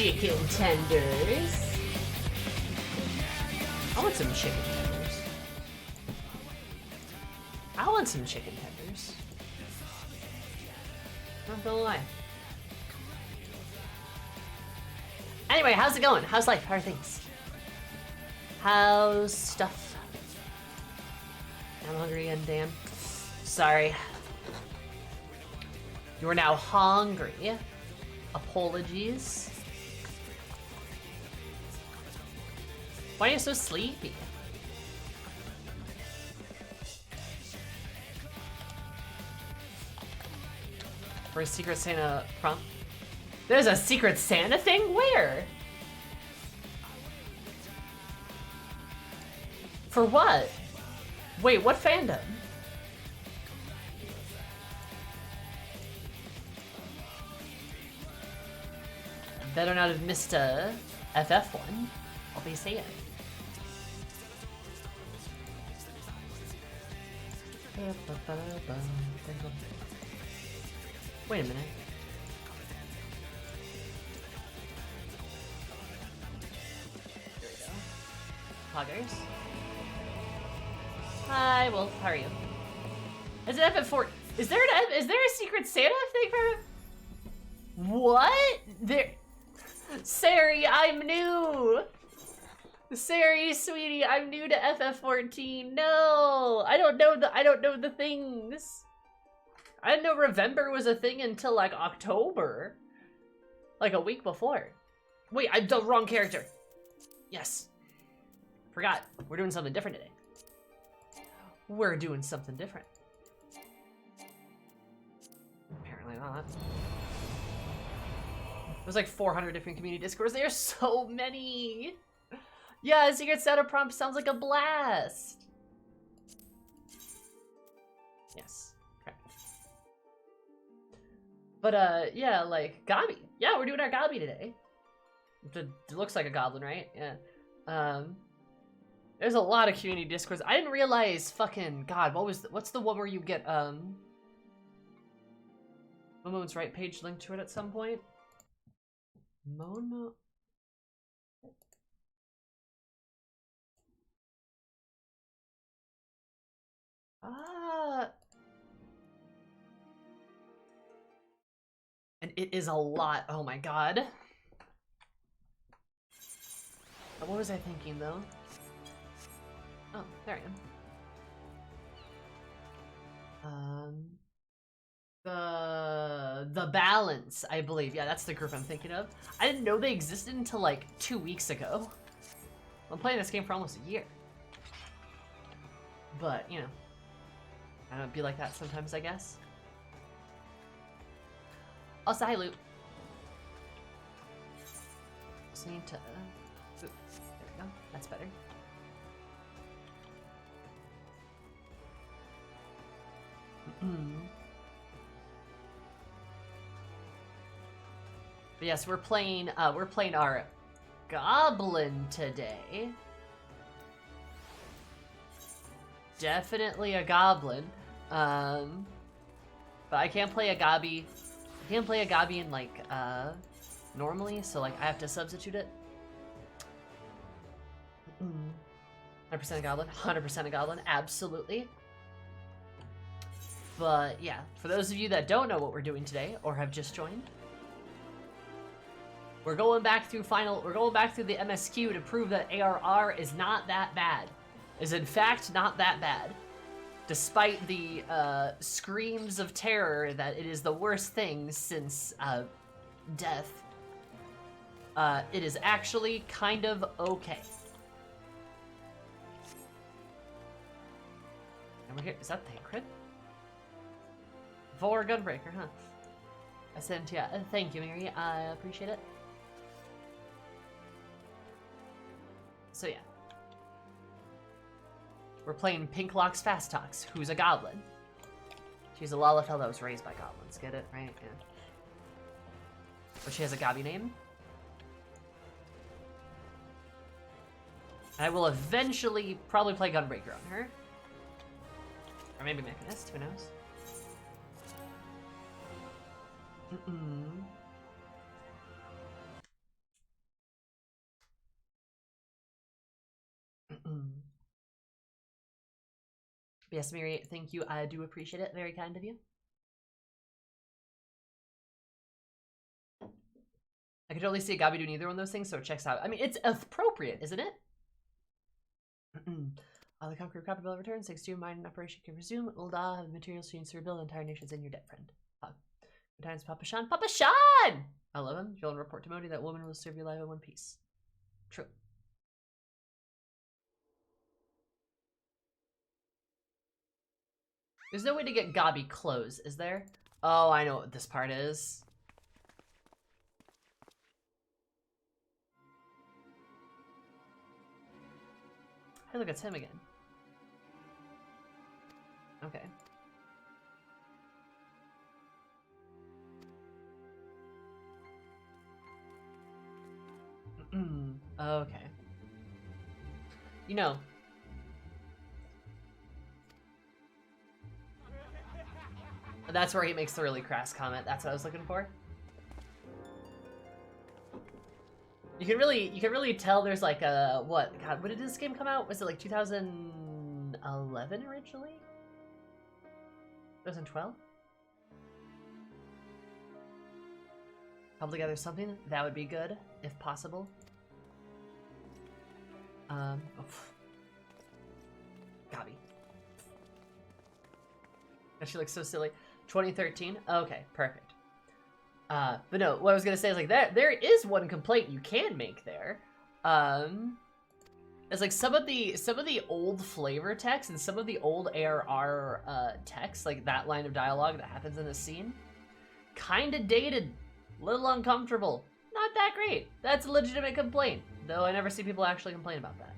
chicken tenders. I want some chicken tenders. I want some chicken tenders. Not gonna lie. Anyway, how's it going? How's life? How are things? How's stuff? I'm hungry again, damn. Sorry. You are now hungry. Apologies. Why are you so sleepy? For a Secret Santa prompt? There's a Secret Santa thing? Where? For what? Wait, what fandom? Better not have missed a FF one. I'll be seeing. Wait a minute. Here we go. Poggers. Hi, Wolf. How are you? Is it FF4? Is there a Secret Santa thing for? What? There. Sari, I'm new. Sari, sweetie, I'm new to FF14. No, I don't know the things. I didn't know November was a thing until like October, like a week before. Wait, I'm the wrong character. Yes, forgot. We're doing something different today. We're doing something different. Apparently not. There's like 400 different community discords. There's so many. Yeah, Secret Santa prompt sounds like a blast. Yes, correct. But yeah, like Gabi. Yeah, we're doing our Gabi today. It looks like a goblin, right? Yeah. There's a lot of community discords. I didn't realize fucking God. What's the one where you get Momo's right page linked to it at some point? Momo. And it is a lot. Oh my God. What was I thinking though? Oh, there I am. The Balance, I believe. Yeah, that's the group I'm thinking of. I didn't know they existed until like 2 weeks ago. I'm playing this game for almost a year. But, you know, I don't be like that sometimes, I guess. Also, hi, Loot. Just need to... there we go. That's better. But yes, we're playing our Goblin today. Definitely a Goblin. But I can't play a Gabi. I can't play a Gabi in like normally, so like I have to substitute it. 100% a Goblin, 100% a Goblin, absolutely. But yeah, for those of you that don't know what we're doing today or have just joined, we're going back through the MSQ to prove that ARR is not that bad. Is in fact not that bad. Despite the screams of terror that it is the worst thing since death, it is actually kind of okay. And we're here. Is that Thancred? Vor Gunbreaker, huh? I sent you. Thank you, Mary. I appreciate it. So yeah. We're playing Pinklox Fast Talks, who's a goblin. She's a Lalafell that was raised by goblins. Get it? Right? Yeah. But she has a Gabi name. And I will eventually probably play Gunbreaker on her. Or maybe Mechanist, who knows? Yes, Mary, thank you. I do appreciate it. Very kind of you. I could totally see a Gabi do neither one of those things, so it checks out. I mean, it's appropriate, isn't it? The conqueror copper bill returns. 6-2 mining operation can resume. Ulda have the materials you need to rebuild entire nations and your dead friend. Good times, Papa Sean. Papa Sean! I love him. You'll report to Modi that woman will serve you alive in one piece. True. There's no way to get Gabi clothes, is there? Oh, I know what this part is. Hey, look, it's him again. Okay. Okay. You know. That's where he makes the really crass comment. That's what I was looking for. You can really tell there's like a what? God, when did this game come out? Was it like 2011 originally? 2012? Cobble together something that would be good if possible. Oh. Gabi. And she looks so silly. 2013. Okay, perfect. But no, what I was gonna say is like there is one complaint you can make there. It's like some of the old flavor text and some of the old ARR text, like that line of dialogue that happens in the scene, kinda dated, little uncomfortable, not that great. That's a legitimate complaint, though I never see people actually complain about that.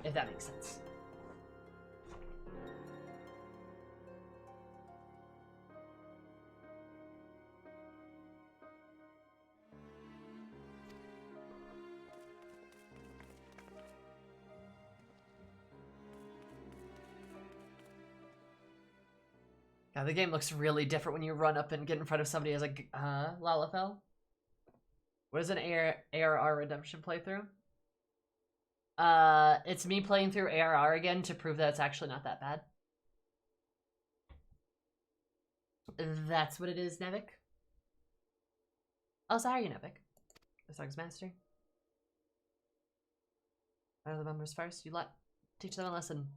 If that makes sense. Yeah, the game looks really different when you run up and get in front of somebody as like, Lalafell? What is an ARR redemption playthrough? It's me playing through ARR again to prove that it's actually not that bad. That's what it is, Nevik. Oh, so how are you, Nevik? The song's master. Are the members first? You teach them a lesson.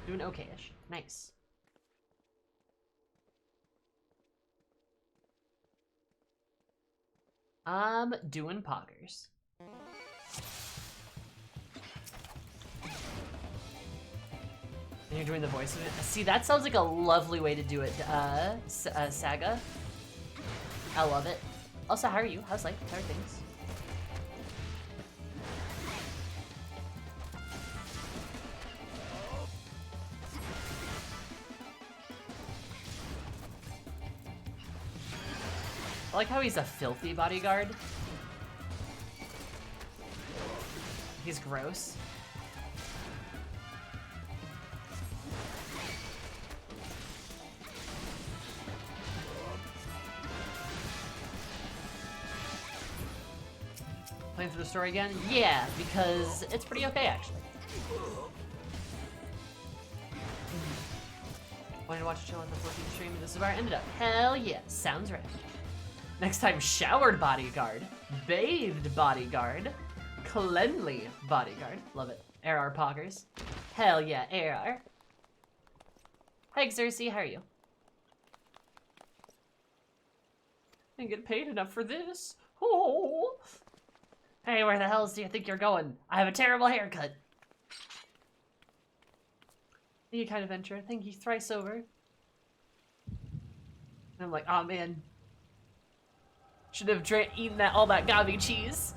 Doing okay-ish. Nice. Doing poggers. And you're doing the voice of it. See, that sounds like a lovely way to do it, Saga. I love it. Also, how are you? How's life? How are things? I like how he's a filthy bodyguard. He's gross. Playing through the story again? Yeah, because it's pretty okay, actually. Wanted to watch a chill on the 14th stream, and this is where I ended up. Hell yeah, sounds right. Next time, showered bodyguard, bathed bodyguard, cleanly bodyguard. Love it. ARR poggers. Hell yeah, ARR. Hi, Xerxes, how are you? I didn't get paid enough for this. Oh. Hey, where the hell do you think you're going? I have a terrible haircut. Thank you, kind adventure. Thank you thrice over. And I'm like, oh man. Should have eaten all that Gabi cheese.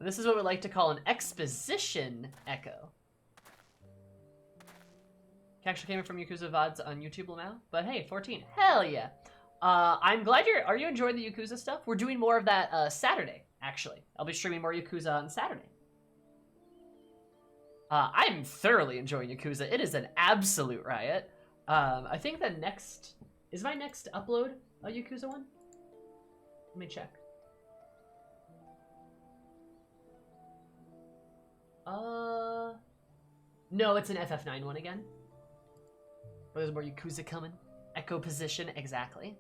This is what we like to call an exposition echo. Actually came from Yakuza VODs on YouTube now, but hey, 14. Hell yeah. I'm glad are you enjoying the Yakuza stuff? We're doing more of that Saturday, actually. I'll be streaming more Yakuza on Saturday. I'm thoroughly enjoying Yakuza. It is an absolute riot. I think the next... Is my next upload a Yakuza one? Let me check. No, it's an FF9 one again. But there's more Yakuza coming. Echo position, exactly.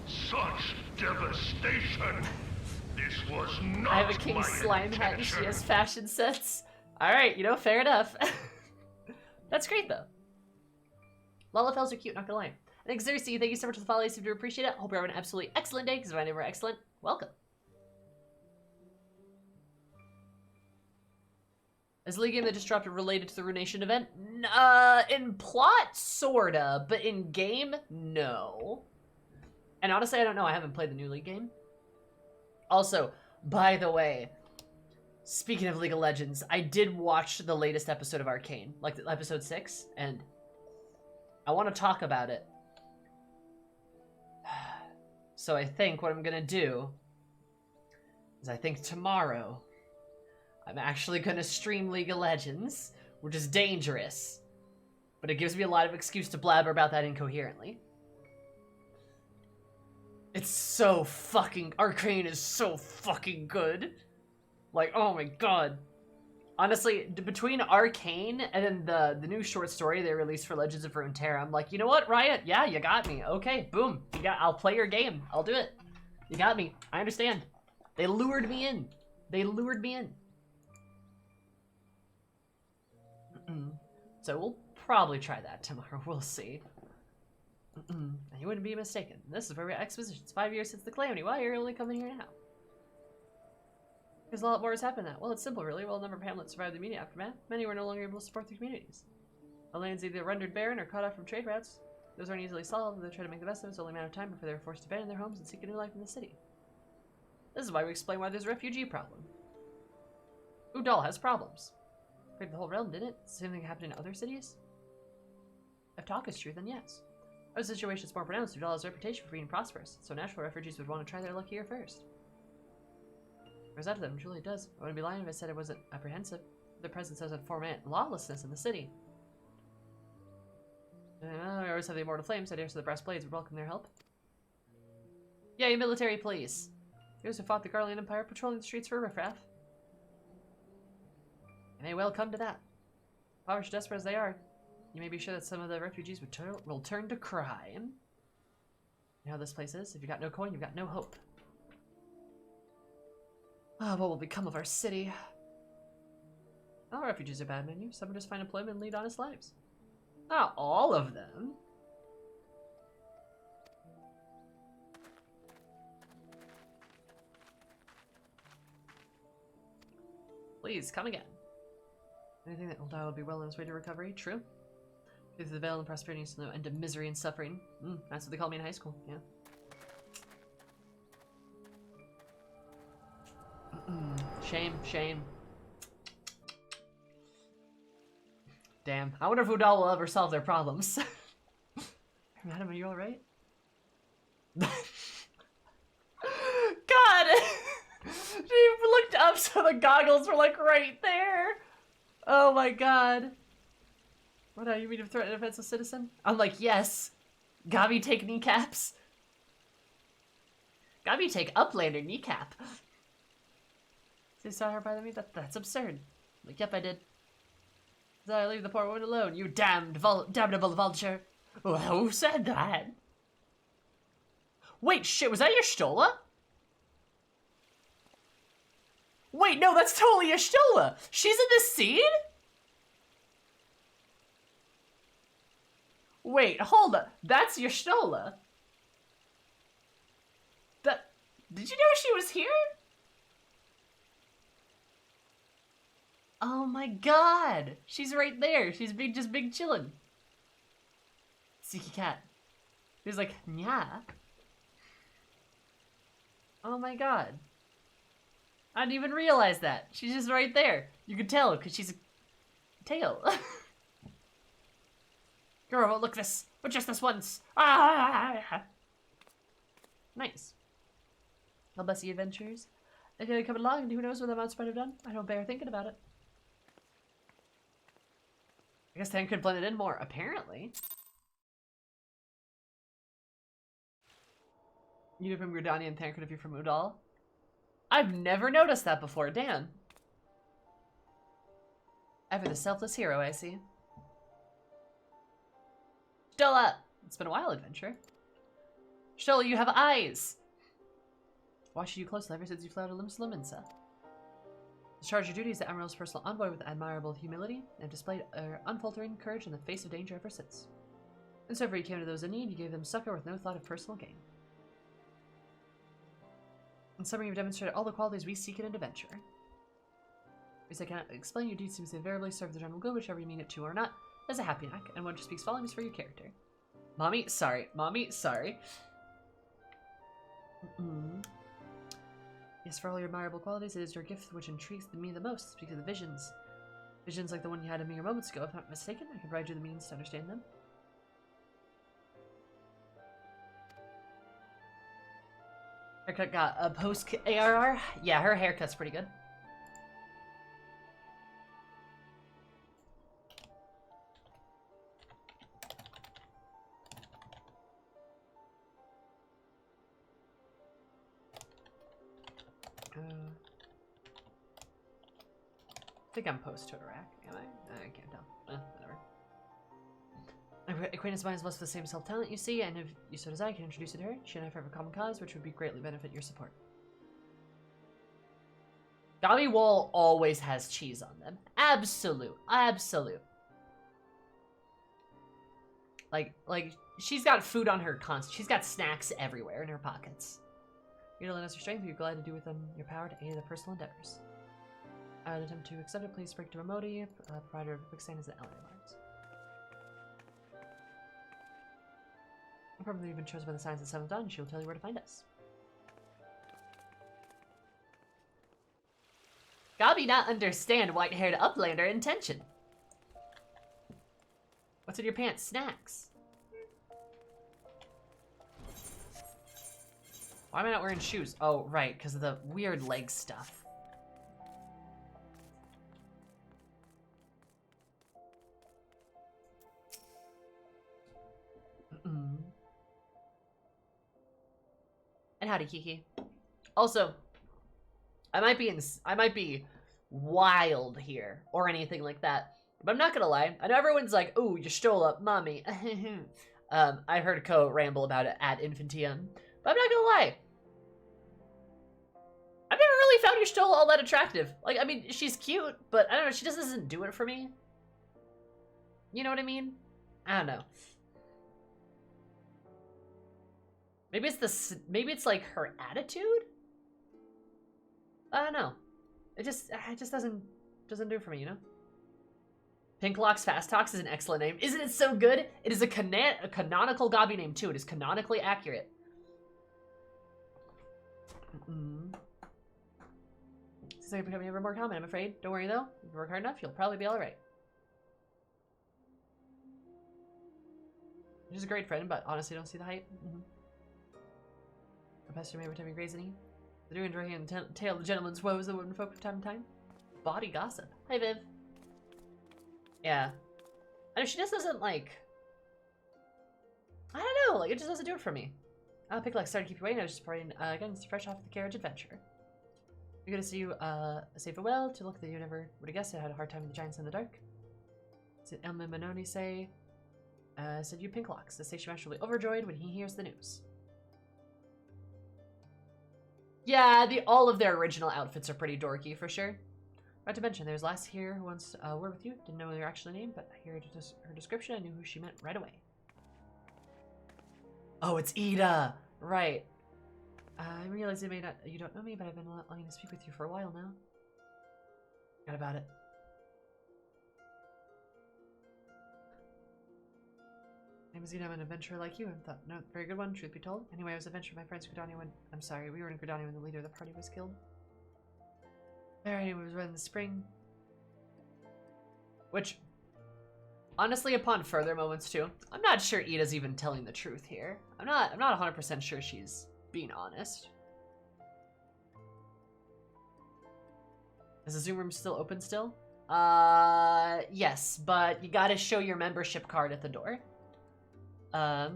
Such devastation! This was not I have a King Slime hat and she has fashion sets. Alright, you know, fair enough. That's great though. Lalafells are cute, not gonna lie. And Xerxes, thank you so much for the follow. I seem to appreciate it. Hope you're having an absolutely excellent day, because if I never excellent, welcome. Is the League game that just dropped related to the Ruination event? In plot, sorta, but in game, no. And honestly, I don't know. I haven't played the new League game. Also, by the way, speaking of League of Legends, I did watch the latest episode of Arcane, like episode 6, and I want to talk about it. So I think what I'm gonna do is I think tomorrow I'm actually gonna stream League of Legends, which is dangerous, but it gives me a lot of excuse to blabber about that incoherently. It's so fucking... Arcane is so fucking good. Like, oh my god. Honestly, between Arcane and then the new short story they released for Legends of Runeterra, I'm like, you know what, Riot? Yeah, you got me. Okay, boom. I'll play your game. I'll do it. You got me. I understand. They lured me in. They lured me in. So we'll probably try that tomorrow. We'll see. You wouldn't be mistaken. This is for exposition. It's 5 years since the calamity. Why are you only coming here now? Because a lot more has happened now. Well, it's simple, really. Well, a number of hamlets survived the immediate aftermath. Many were no longer able to support their communities. The lands either rendered barren or cut off from trade routes. Those aren't easily solved. They try to make the best of it. It's only a matter of time before they were forced to abandon their homes and seek a new life in the city. This is why we explain why there's a refugee problem. Udal has problems. Created the whole realm, didn't it? Same thing happened in other cities? If talk is true, then yes. Our situation is more pronounced. Udal has a reputation for being prosperous, so natural refugees would want to try their luck here first. Where's that to them? Truly it does. I wouldn't be lying if I said I wasn't apprehensive. Their presence doesn't foment lawlessness in the city. We always have the immortal flames. I dare say the brass blades would welcome their help. Yay, military police! Those who fought the Garlean Empire patrolling the streets for riffraff. It may well come to that. Powerful, desperate as they are, you may be sure that some of the refugees will turn to crime. You know how this place is? If you got no coin, you've got no hope. Ah, what will become of our city? All refugees are bad men. Some will just find employment and lead honest lives. Not all of them. Please, come again. Anything that will die will be well on its way to recovery. True. Through the veil and prosperity is no end to misery and suffering. That's what they called me in high school, yeah. Shame, shame. Damn. I wonder if Udal will ever solve their problems. Madam, are you alright? God! She looked up so the goggles were like right there. Oh my god. What are you mean to threaten an offensive citizen? I'm like, yes. Gabi take kneecaps. Gabi take Uplander kneecap. So you saw her by me? That's absurd. I'm like, yep, I did. So I leave the poor woman alone, you damnable vulture. Well, who said that? Wait, shit, was that Y'shtola? Wait, no, that's totally Y'shtola. She's in this scene? Wait, hold up. That's Y'shtola. Did you know she was here? Oh my god. She's right there. She's just big chillin'. Siki cat. He's like, yeah. Oh my god. I didn't even realize that. She's just right there. You could tell because she's a tail. Girl, look this. But just this once. Ah! Nice. God bless you, adventurers. They're gonna come along, and who knows what that mouse might have done? I don't bear thinking about it. I guess Tan could blend it in more, apparently. You're from Gridani and Tancred if you're from Udal. I've never noticed that before, Dan. Ever the selfless hero, I see. Stola! It's been a while, adventure. Stola, you have eyes! Watching you closely ever since you fled Limsa. Discharge your duties as Admiral's personal envoy with admirable humility, and displayed unfaltering courage in the face of danger ever since. And so, you came to those in need, you gave them succor with no thought of personal gain. In summary, you've demonstrated all the qualities we seek in an adventure. As I cannot explain, your deeds seem to invariably serve the general good, whichever you mean it to or not. That's a happy knack, and one just speaks volumes for your character. Mommy, sorry. Mommy, sorry. Yes, for all your admirable qualities, it is your gift which intrigues me the most. Speak of the visions. Visions like the one you had a mere moments ago, if not mistaken. I can provide you the means to understand them. Haircut got a post ARR. Yeah, her haircut's pretty good. I think I'm post-Totorak, am I? I can't tell. Whatever. My acquaintance of mine is blessed with the same self-talent you see, and if you so desire, I can introduce you to her. She and I have a common cause, which would be greatly benefit your support. Gabi Wall always has cheese on them. Absolute. Absolute. Like, she's got food on her constant. She's got snacks everywhere in her pockets. You're to lend us your strength, you're glad to do within your power to aid the personal endeavors. I would attempt to accept it. Please break to Remoti, provider of quicksand is the Elder Marks. Probably even chosen by the signs of the 7th dawn, she will tell you where to find us. Gabi not understand white-haired uplander intention. What's in your pants? Snacks. Why am I not wearing shoes? Oh, right, because of the weird leg stuff. And howdy, Kiki. Also, I might be wild here or anything like that, but I'm not gonna lie. I know everyone's like, "Ooh, you stole up, mommy." I heard Ko ramble about it at Infantium, but I'm not gonna lie. I've never really found your stole all that attractive. Like, I mean, she's cute, but I don't know. She just doesn't do it for me. You know what I mean? I don't know. Maybe it's like her attitude? I don't know. It just doesn't do it for me, you know? Pinklox Fast Talks is an excellent name. Isn't it so good? It is a canonical Gabi name too. It is canonically accurate. It's like becoming ever more common, I'm afraid. Don't worry though. If you work hard enough, you'll probably be alright. She's a great friend, but honestly don't see the hype. Professor may return grades any. They do enjoy hearing the tale of the gentleman's woes that women folk from time to time. Body gossip. Hi, Viv. Yeah. I know she just doesn't like. I don't know. Like it just doesn't do it for me. Pinklox, sorry to keep you waiting. I was just partying again, fresh off the carriage adventure. We're good to see you safe and well. To look that you never would have guessed I had a hard time with the giants in the dark. Did Elma Manoni say? Said you Pinklox. The station master will be overjoyed when he hears the news. Yeah, all of their original outfits are pretty dorky for sure. Not to mention, there's Lass here who wants a word with you. Didn't know their actual name, but I heard her description. I knew who she meant right away. Oh, it's Ida! Right. I realize you don't know me, but I've been longing to speak with you for a while now. Forgot about it. I was gonna have an adventure like you, and thought, no, very good one, truth be told. Anyway, I was adventuring with my friends Gridani when, I'm sorry, we were in Gridani when the leader of the party was killed. Alright, it was in the spring. Which, honestly, upon further moments too, I'm not sure Ida's even telling the truth here. I'm not 100% sure she's being honest. Is the Zoom room still open still? Yes, but you gotta show your membership card at the door. A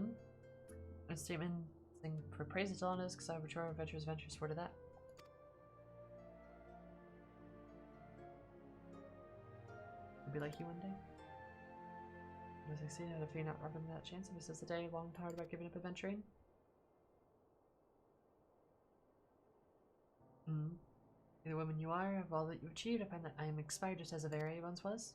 statement thing for praise is on us, because I would try ventures for to that. I'll be like you one day. I succeed, and if you're not rubbing that chance, this is the day long tired about giving up adventuring. You're the woman you are, of all that you achieved, I find that I am expired just as a very once was.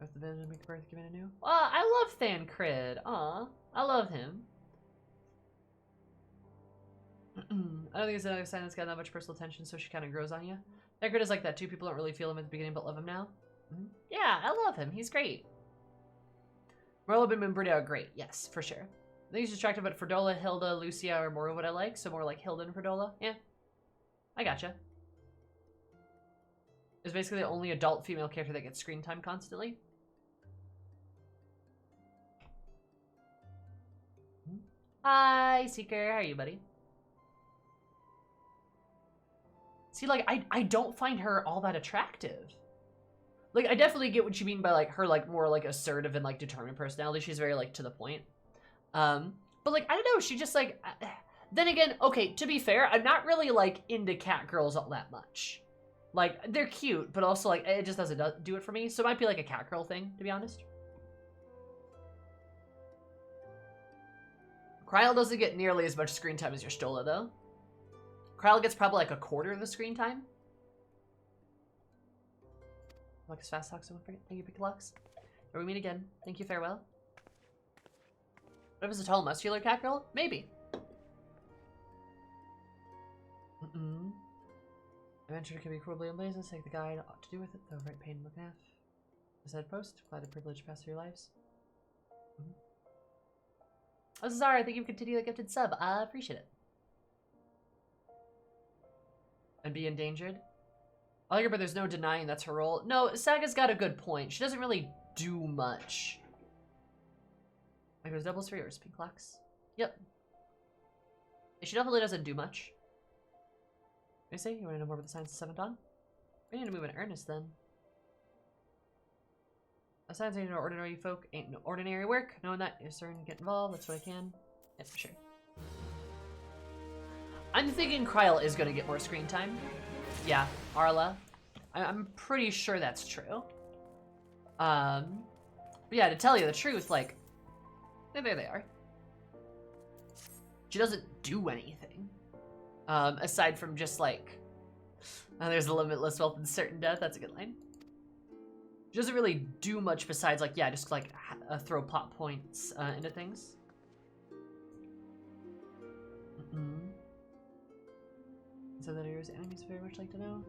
Both the vision make birth given anew. I love Thancred. Aw, I love him. I don't think it's another sign that's got that much personal attention, so she kind of grows on you. Thancred is like that too. People don't really feel him at the beginning, but love him now. Yeah, I love him. He's great. Merlin and Brunel are great. Yes, for sure. I think he's attractive, but Fredola, Hilda, Lucia are more of what I like, so more like Hilda and Fredola. Yeah. I gotcha. It's basically the only adult female character that gets screen time constantly. Hi, Seeker. How are you, buddy? See, like, I don't find her all that attractive. Like, I definitely get what you mean by, like, her, like, more, like, assertive and, like, determined personality. She's very, like, to the point. But, like, I don't know, she just, like, then again, okay, to be fair, I'm not really, like, into cat girls all that much. Like, they're cute, but also, like, it just doesn't do it for me, so it might be, like, a cat girl thing, to be honest. Kryl doesn't get nearly as much screen time as your Stola, though. Kryl gets probably, like, a quarter of the screen time. Lux fast talk, so don't forget. Thank you, Pinklox. Where we meet again. Thank you, farewell. What if it's a tall, muscular cat girl? Maybe. Adventure can be cruelly unblazing. Take the guide. Ought to do with it, though. Right pain looking at. The said post. Glad the privilege passed through your lives. Oh, Zara, thank you for continuing the gifted sub. I appreciate it. And be endangered. I like her, but there's no denying that's her role. No, Saga's got a good point. She doesn't really do much. Like, there's doubles for yours, Pinklox. Yep. She definitely doesn't do much. What do you say? You want to know more about the science of 7th Dawn? We need to move in earnest, then. A science ain't no ordinary folk, ain't no ordinary work. Knowing that, you're starting to get involved. That's what I can. Yeah, for sure. I'm thinking Kryl is going to get more screen time. Yeah, Arla. I'm pretty sure that's true. But yeah, to tell you the truth, like, there they are. She doesn't do anything. Aside from just like, there's a limitless wealth and certain death. That's a good line. She doesn't really do much besides like, yeah, just like throw plot points into things. So that area's enemies very much like to know.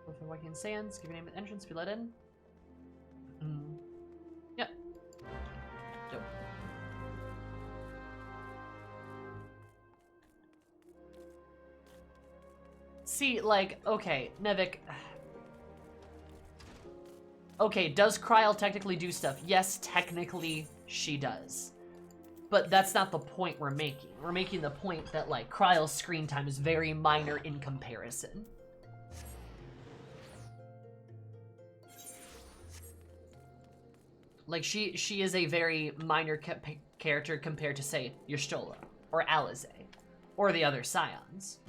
Both are walking in sands. Give your name at entrance. Be let in. Yep. Dope. See, like, okay, Nevik. Okay, does Kryl technically do stuff? Yes, technically she does. But that's not the point we're making. We're making the point that, like, Kryl's screen time is very minor in comparison. Like, she is a very minor character compared to, say, your Stola, or Alize, or the other Scions.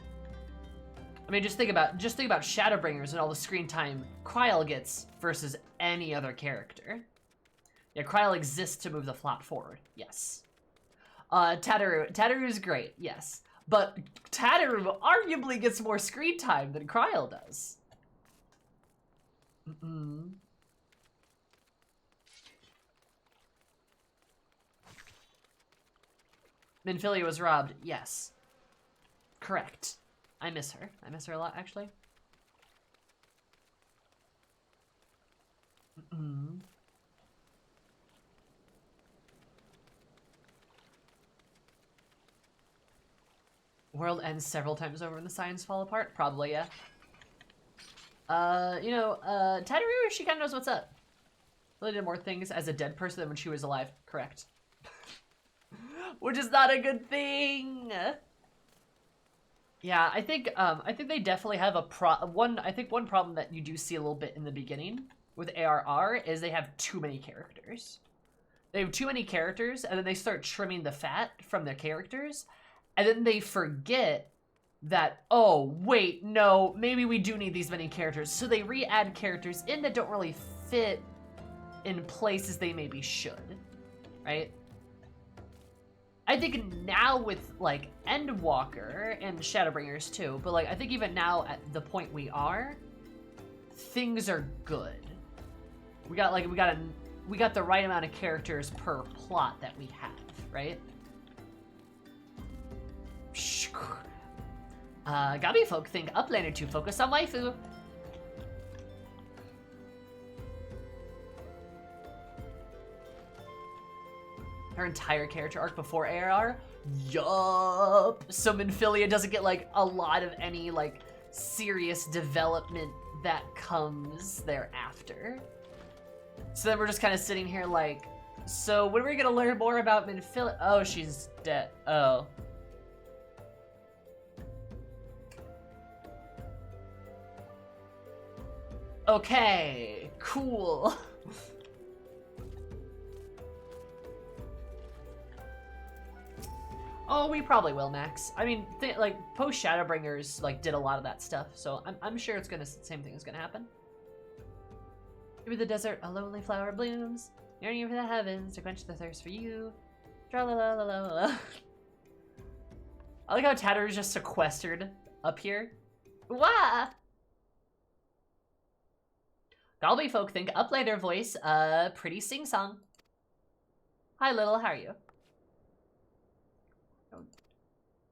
I mean, just think about Shadowbringers and all the screen time Kryl gets versus any other character. Yeah, Kryl exists to move the plot forward, yes. Tataru's great, yes. But Tataru arguably gets more screen time than Kryl does. Minfilia was robbed, yes. Correct. I miss her. I miss her a lot, actually. World ends several times over and the Scions fall apart? Probably, yeah. Tataru, she kind of knows what's up. Really did more things as a dead person than when she was alive. Correct. which is not a good thing. Yeah, I think they definitely have one problem that you do see a little bit in the beginning with ARR is they have too many characters. They have too many characters, and then they start trimming the fat from their characters, and then they forget that, oh, wait, no, maybe we do need these many characters. So they re-add characters in that don't really fit in places they maybe should, right? I think now with, like, Endwalker and Shadowbringers too, but, like, I think even now at the point we are, things are good. We got the right amount of characters per plot that we have, right? Gabi folk think Uplander to focus on waifu. Her entire character arc before ARR? Yup. So Minfilia doesn't get like a lot of any like serious development that comes thereafter. So then we're just kind of sitting here like, so when are we gonna learn more about Minfilia? Oh, she's dead. Oh. Okay, cool. Oh, we probably will, Max. I mean, like post Shadowbringers, like did a lot of that stuff, so I'm sure it's gonna same thing is gonna happen. Through the desert, a lonely flower blooms, yearning for the heavens to quench the thirst for you. Tra la la la la la. I like how Tatter is just sequestered up here. Wah! Galby folk think Uplander voice, pretty sing-song. Hi, Little, how are you?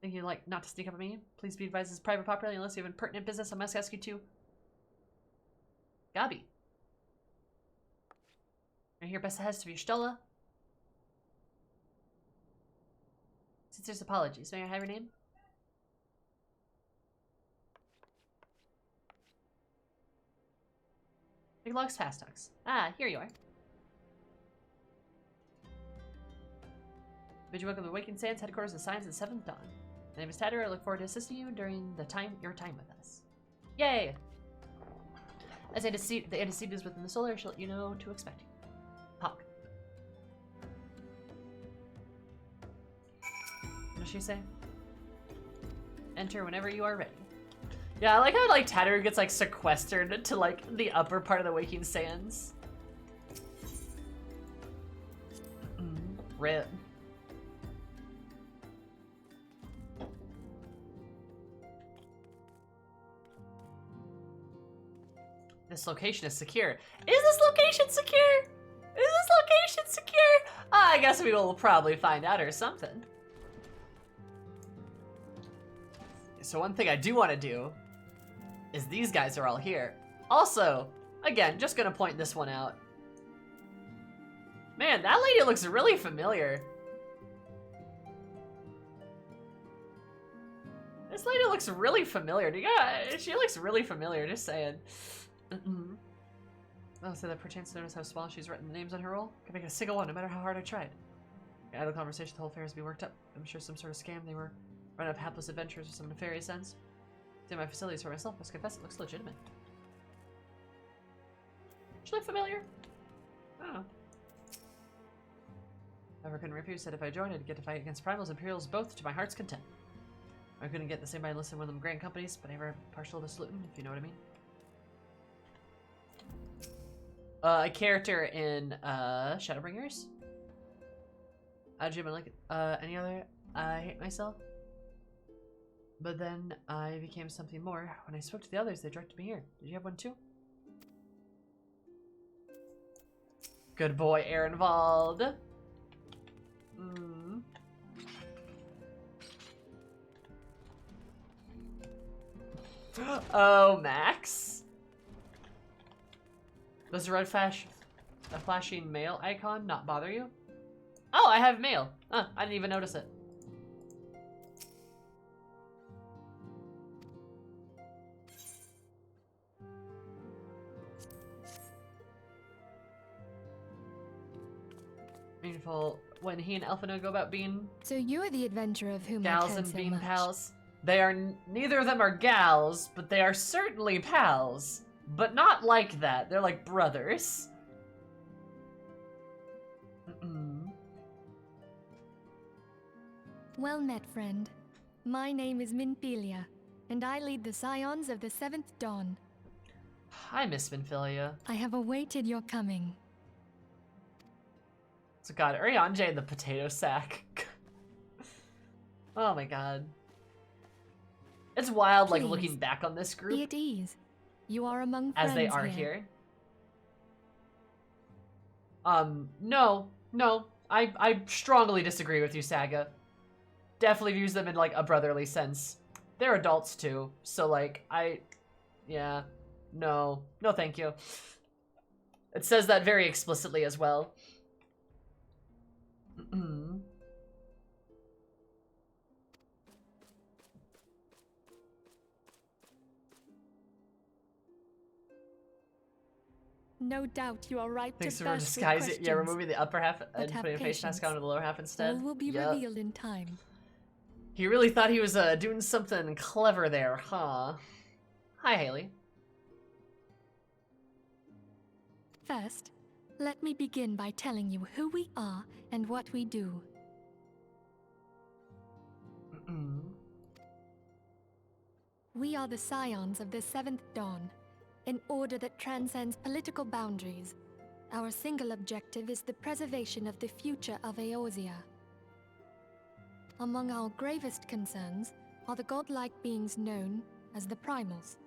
Think you'd like not to sneak up on me? Please be advised this is private property unless you have impertinent business. I must ask you to. Gabi. I hear best has to be Stola. Sincerest apologies. May I have your name? Pinklox Fast Talks. Ah, here you are. Bid you welcome to the Waking Sands headquarters of Science and Seventh Dawn. My name is Tatter. I look forward to assisting you during your time with us. Yay! As the antecedent is within the solar, she'll let you know to expect. Hawk. What does she say? Enter whenever you are ready. Yeah, I like how like Tatter gets like sequestered to like the upper part of the Waking Sands. Rip. This location is secure. Is this location secure? Is this location secure? I guess we will probably find out or something. So one thing I do want to do is these guys are all here. Also, again, just gonna point this one out. Man, that lady looks really familiar. This lady looks really familiar. She looks really familiar, just saying. Oh, so that perchance to notice how small she's written the names on her roll? Can make a single one, no matter how hard I tried. I had a conversation, the whole affair has to be worked up. I'm sure some sort of scam. They were running up hapless adventures with some nefarious ends. Did my facilities for myself, must confess it looks legitimate. She look familiar? I don't know. African Rapier said if I joined, I'd get to fight against Primals and Imperials both to my heart's content. I couldn't get the same by enlisting one of them grand companies, but I were partial to saluting, if you know what I mean. A character in Shadowbringers. Jim, I like it. Any other? I hate myself. But then I became something more. When I spoke to the others, they directed me here. Did you have one too? Good boy, Ehrenwald. Oh, Max. Does the red flashing mail icon not bother you? Oh, I have mail. I didn't even notice it. painful when he and Elfina go about being So you're the adventurer of whom gals I've heard and so bean much. pals. They are neither of them are gals, but they are certainly pals. But not like that. They're like brothers. Well met, friend. My name is Minfilia, and I lead the Scions of the Seventh Dawn. Hi, Miss Minfilia. I have awaited your coming. So God, Urianger and the potato sack. Oh my God. It's wild, like, Please, looking back on this Be group at ease. You are among friends as they are here. No. I strongly disagree with you, Saga. Definitely views them in, like, a brotherly sense. They're adults, too. So, like, yeah. No, thank you. It says that very explicitly as well. No doubt you are right Thanks to for burst with disguising. questions. Yeah, removing the upper half and have putting a face mask patience. on the lower half instead. All will be Yup. revealed in time. He really thought he was doing something clever there, huh? Hi, Haley. First, let me begin by telling you who we are and what we do. We are the Scions of the Seventh Dawn, an order that transcends political boundaries. Our single objective is the preservation of the future of Eorzea. Among our gravest concerns are the godlike beings known as the Primals.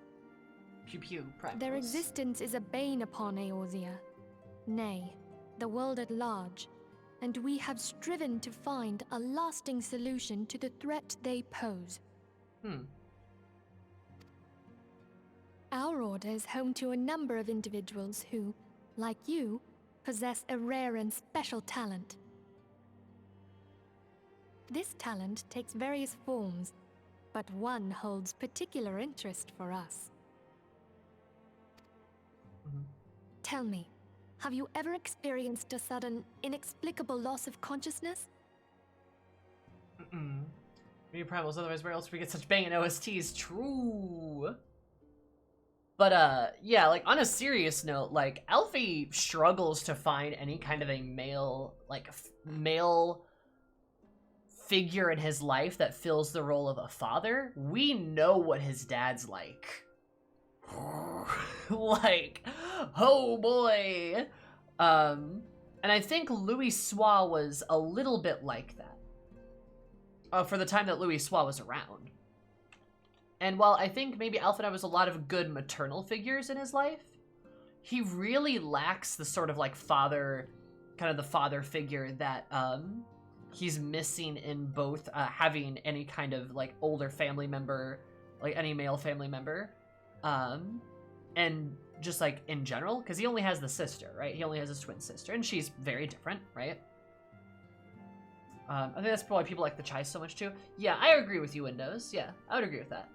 Pew pew, primals. Their existence is a bane upon Eorzea, nay, the world at large, and we have striven to find a lasting solution to the threat they pose. Our order is home to a number of individuals who, like you, possess a rare and special talent. This talent takes various forms, but one holds particular interest for us. Tell me, have you ever experienced a sudden, inexplicable loss of consciousness? We need primals, otherwise where else we get such banging OSTs? True. But yeah, like on a serious note, like Alfie struggles to find any kind of a male, like male figure in his life that fills the role of a father. We know what his dad's like. Like, oh boy. And I think Louis Sois was a little bit like that. For the time that Louis Sois was around. And while I think maybe Alpha was a lot of good maternal figures in his life, he really lacks the sort of like father, kind of the father figure that he's missing in both having any kind of like older family member, like any male family member, and just like in general, because he only has the sister, right? He only has his twin sister, and she's very different, right? I think that's probably why people like the Chai so much too. Yeah, I agree with you, Windows. Yeah, I would agree with that.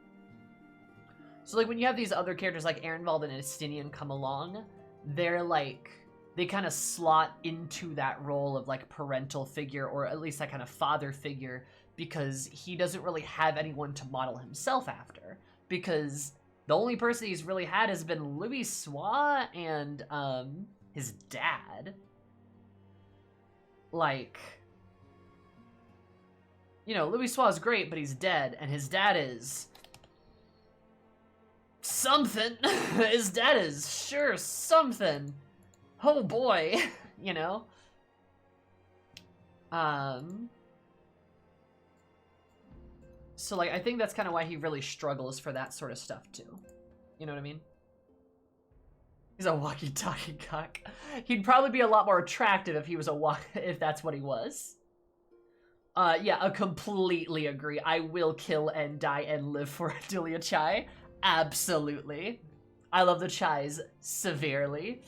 So like when you have these other characters like Ehrenwald and Estinian come along, they're like, they kind of slot into that role of like parental figure, or at least that kind of father figure, because he doesn't really have anyone to model himself after, because the only person he's really had has been Louis Sois and his dad. Like, you know, Louis Sois is great, but he's dead, and his dad is something. His dad is sure something. Oh boy, you know? So like, I think that's kind of why he really struggles for that sort of stuff too. You know what I mean? He's a walkie-talkie cock. He'd probably be a lot more attractive if he was if that's what he was. Yeah, I completely agree. I will kill and die and live for Adelia Chai. Absolutely. I love the Chais severely.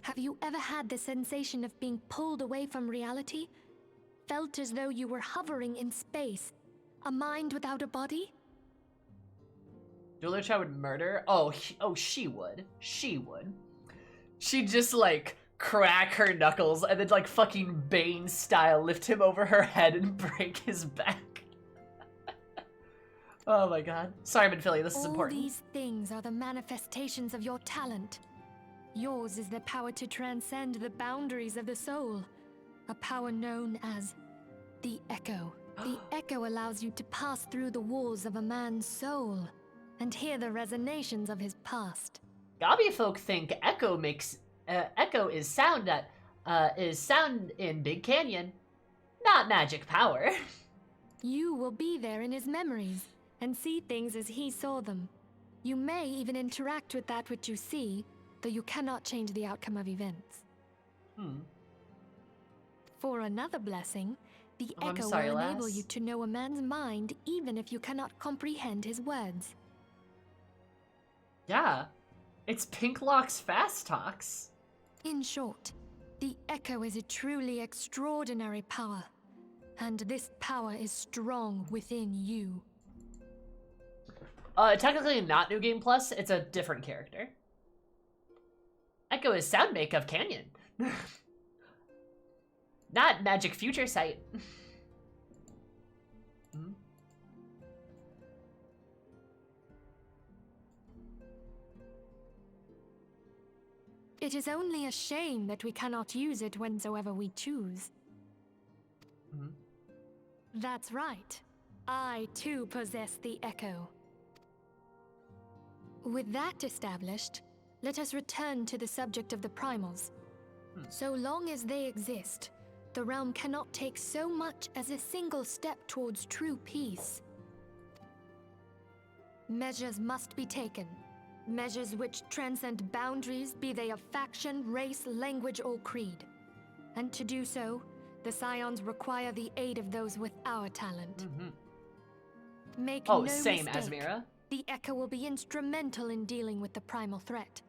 Have you ever had the sensation of being pulled away from reality? Felt as though you were hovering in space? A mind without a body? Adelia Chai would murder? Oh, she would. She would. She'd just, like, crack her knuckles and then, like, fucking Bane style lift him over her head and break his back. Oh my god. Sorry, Minfilia, this is important. All these things are the manifestations of your talent. Yours is the power to transcend the boundaries of the soul. A power known as the Echo. The Echo allows you to pass through the walls of a man's soul and hear the resonations of his past. Gabi folk think Echo makes Echo is sound in Big Canyon, not magic power. You will be there in his memories and see things as he saw them. You may even interact with that which you see, though you cannot change the outcome of events. For another blessing, the Echo will enable you to know a man's mind even if you cannot comprehend his words. Yeah, it's Pinklox fast talks. In short, the Echo is a truly extraordinary power, and this power is strong within you. Technically not New Game Plus, it's a different character. Echo is Soundmake of Canyon. Not Magic Future Sight. It is only a shame that we cannot use it whensoever we choose. That's right. I too possess the Echo. With that established, let us return to the subject of the primals. So long as they exist, the realm cannot take so much as a single step towards true peace. Measures must be taken. Measures which transcend boundaries, be they of faction, race, language, or creed. And to do so, the Scions require the aid of those with our talent. Make no same mistake, Asmira. the Echo will be instrumental in dealing with the primal threat.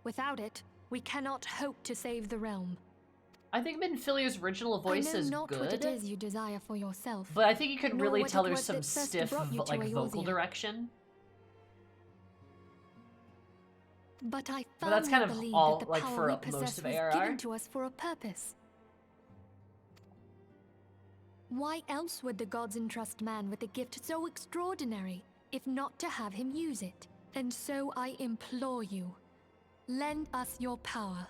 Without it, we cannot hope to save the realm. I think Minfilia's original voice is not good, what it is you desire for yourself, but I think you could nor really what tell it there's was some that first stiff, brought you to like, vocal Eorzea. direction. But I But that's firmly kind of believe all, that the like, power for we most possess of was ARR. given to us for a purpose. Why else would the gods entrust man with a gift so extraordinary, if not to have him use it? And so I implore you, lend us your power.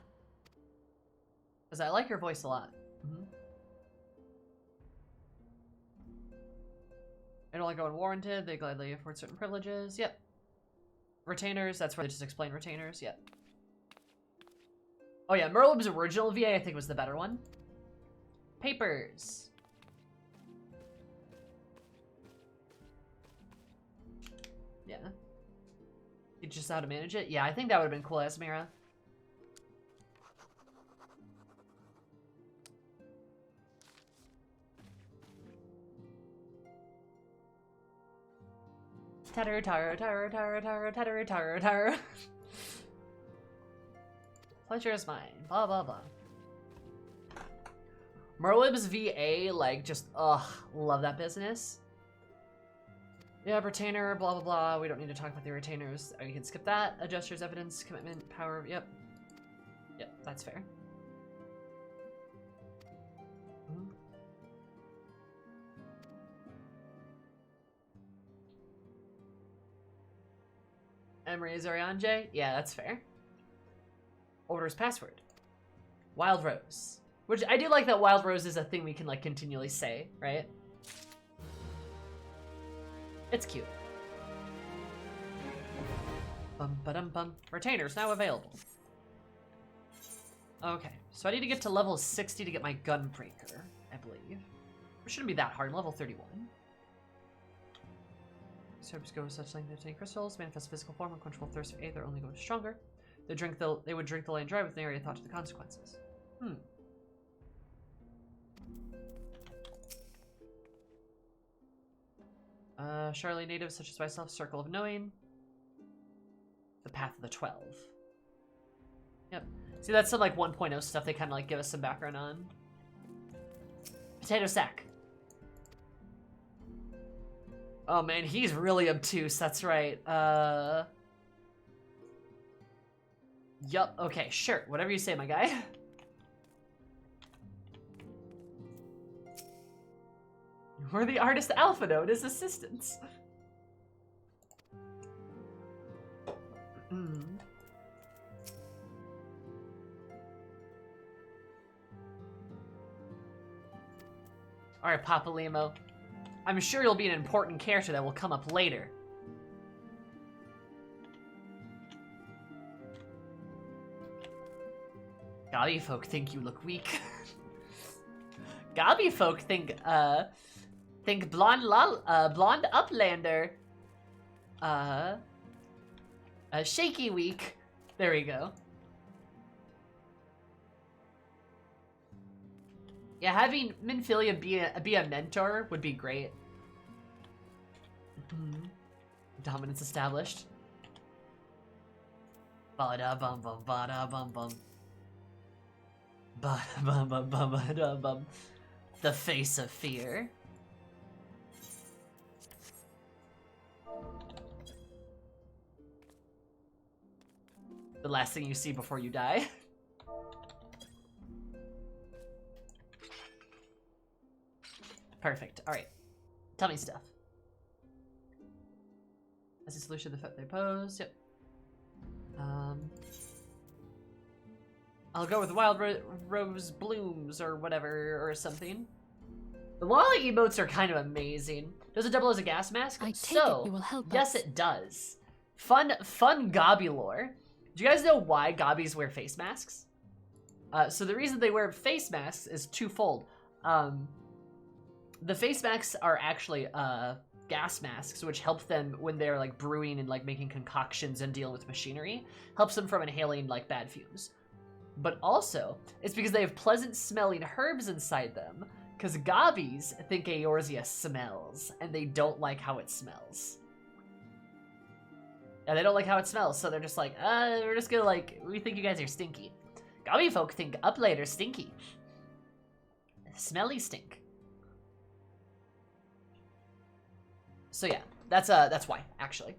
Because I like your voice a lot. They only go unwarranted, they gladly afford certain privileges, yep. Retainers, that's where they just explain retainers, yep. Oh yeah, Merlib's original VA I think was the better one. Papers. Yeah. You just know how to manage it? Yeah, I think that would have been cool, Asmira. Tatter, tar, tar, tar, tar, tatter, tar, tar. Pleasure is mine. Blah, blah, blah. Merlib's VA, like, just, ugh, love that business. Yeah, retainer, blah, blah, blah. We don't need to talk about the retainers. Oh, you can skip that. Adjusters, evidence, commitment, power, yep. Yep, that's fair. Emery Zorianje? Yeah, that's fair. Order's password. Wild Rose. Which, I do like that Wild Rose is a thing we can, like, continually say, right? It's cute. Bum-ba-dum-bum. Retainers now available. Okay, so I need to get to level 60 to get my Gunbreaker, I believe. It shouldn't be that hard, level 31. Servers go with such length to take crystals, manifest physical form, unquenchable thirst for aether only goes stronger. They would drink the land dry with an area thought to the consequences. Charlie natives such as myself, Circle of Knowing. The Path of the 12. Yep. See, that's some like 1.0 stuff they kind of like give us some background on. Potato Sack. Oh man, he's really obtuse, that's right. Yup, okay, sure. Whatever you say, my guy. We're the artist Alpha Node as assistants. Alright, Papa Limo. I'm sure you'll be an important character that will come up later. Gobby folk think you look weak. Gobby folk think blonde uplander shaky weak. There we go. Yeah, having Minfilia be a mentor would be great. Dominance established. Bada bum bum bada bum bum. Bada bum bum bum bada bum. The face of fear. The last thing you see before you die. Perfect. All right. Tell me stuff. That's the solution to the threat they pose. Yep. I'll go with wild rose blooms or whatever or something. The Lolly emotes are kind of amazing. Does it double as a gas mask? I take it you will help yes, us. It does. Fun Gobby lore. Do you guys know why Gobbies wear face masks? So the reason they wear face masks is twofold. The face masks are actually gas masks, which help them when they're like brewing and like making concoctions and dealing with machinery. Helps them from inhaling like bad fumes. But also, it's because they have pleasant smelling herbs inside them, because Gobbies think Eorzea smells, and they don't like how it smells. Yeah, they don't like how it smells, so they're just like, we're just gonna like, we think you guys are stinky. Gobby folk think Uplader's stinky. Smelly stink. So yeah, that's why, actually.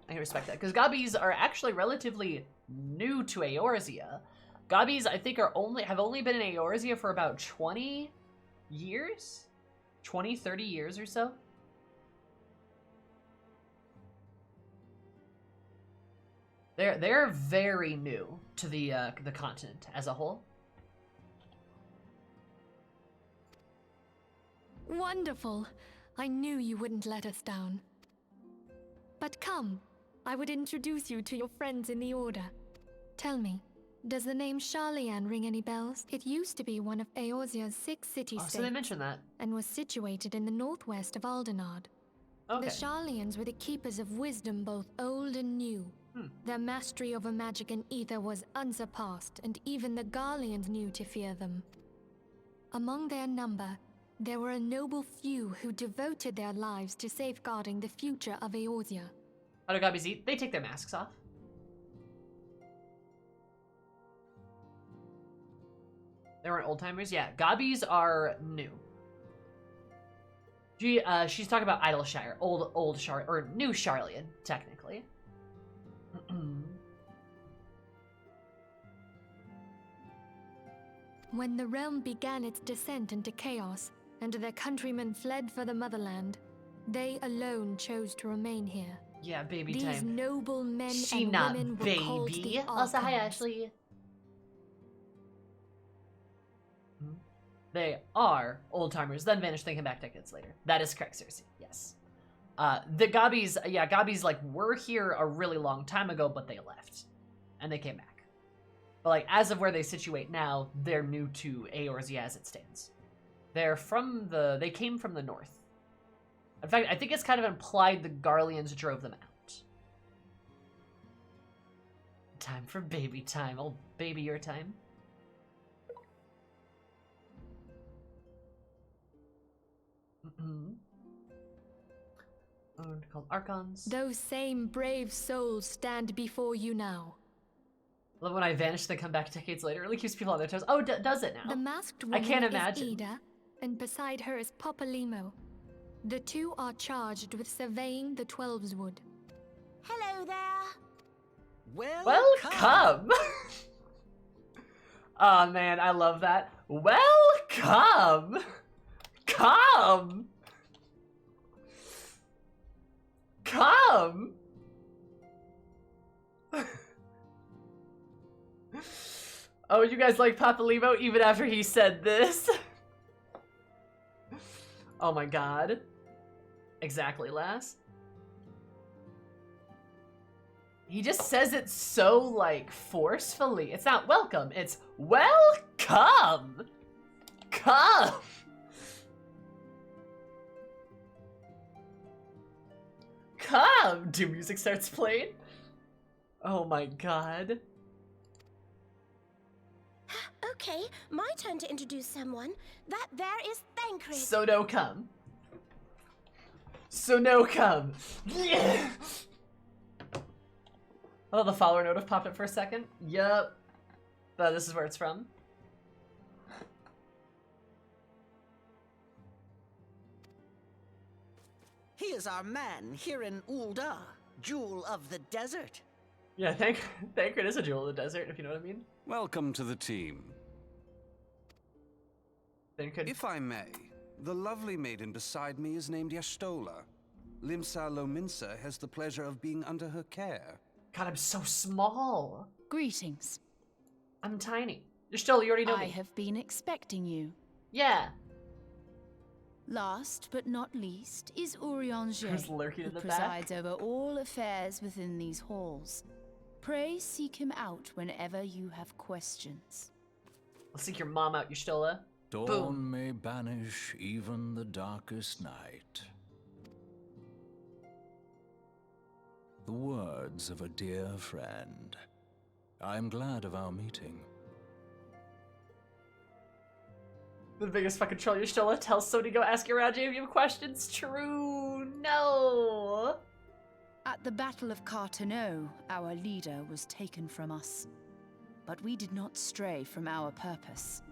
I can respect that, because Gobbies are actually relatively new to Eorzea. Gobbies, I think, have only been in Eorzea for about 20 years? 20, 30 years or so? They're very new to the continent as a whole. Wonderful. I knew you wouldn't let us down. But come, I would introduce you to your friends in the Order. Tell me, does the name Sharlayan ring any bells? It used to be one of Eorzea's 6 city-states. So they mentioned that. And was situated in the northwest of Aldenard. Okay. The Sharlayans were the keepers of wisdom, both old and new. Their mastery over magic and ether was unsurpassed, and even the Garleans knew to fear them. Among their number, there were a noble few who devoted their lives to safeguarding the future of Eorzea. How do Gobbies eat? They take their masks off. They weren't old-timers? Yeah, Gobbies are new. She's talking about Idleshire, old Char, or new Sharlayan, technically. When the realm began its descent into chaos, and their countrymen fled for the motherland, they alone chose to remain here. Yeah, baby These time. These noble men She and not women baby. were called the Also, hi Archons. Ashley. They are old-timers, then vanished, then came back decades later. That is correct, Cersei. Yes. The Gobbies, yeah, Gobbies, like, were here a really long time ago, but they left. And they came back. But, like, as of where they situate now, they're new to Eorzea as it stands. They came from the north. In fact, I think it's kind of implied the Garleans drove them out. Time for baby time. Oh, baby, your time. Called Archons. Those same brave souls stand before you now. Love when I vanish, they come back decades later. It really keeps people on their toes. Oh, does it now? The masked I woman can't is imagine. Ida, and beside her is Papa Limo. The two are charged with surveying the Twelveswood. Hello there. Welcome! Oh man, I love that. Welcome! Come! Come! Oh, you guys like Papa Limo even after he said this? Oh my god. Exactly, lass. He just says it so, like, forcefully. It's not welcome, it's welcome! Come! Come! Do music starts playing? Oh my god. Okay, my turn to introduce someone. That there is Thancred. So no come. So no come. Yeah! Oh, the follower note popped up for a second. Yup. This is where it's from. He is our man here in Ul'dah, Jewel of the Desert. Yeah, Thancred is a jewel of the desert, if you know what I mean. Welcome to the team. Thancred. If I may, the lovely maiden beside me is named Y'shtola. Limsa Lominsa has the pleasure of being under her care. God, I'm so small. Greetings. I'm tiny. Y'shtola, you already know I me. have been expecting you. Yeah. Last but not least is Urianger, Who's lurking in who the back? presides over all affairs within these halls. Pray seek him out whenever you have questions. Let's seek your mom out, Y'shtola. Dawn Boom. may banish even the darkest night. The words of a dear friend. I am glad of our meeting. The biggest fucking troll, Y'shtola. Tell Sony to go ask around you if you have questions. True. No. At the Battle of Carteneau, our leader was taken from us. But we did not stray from our purpose.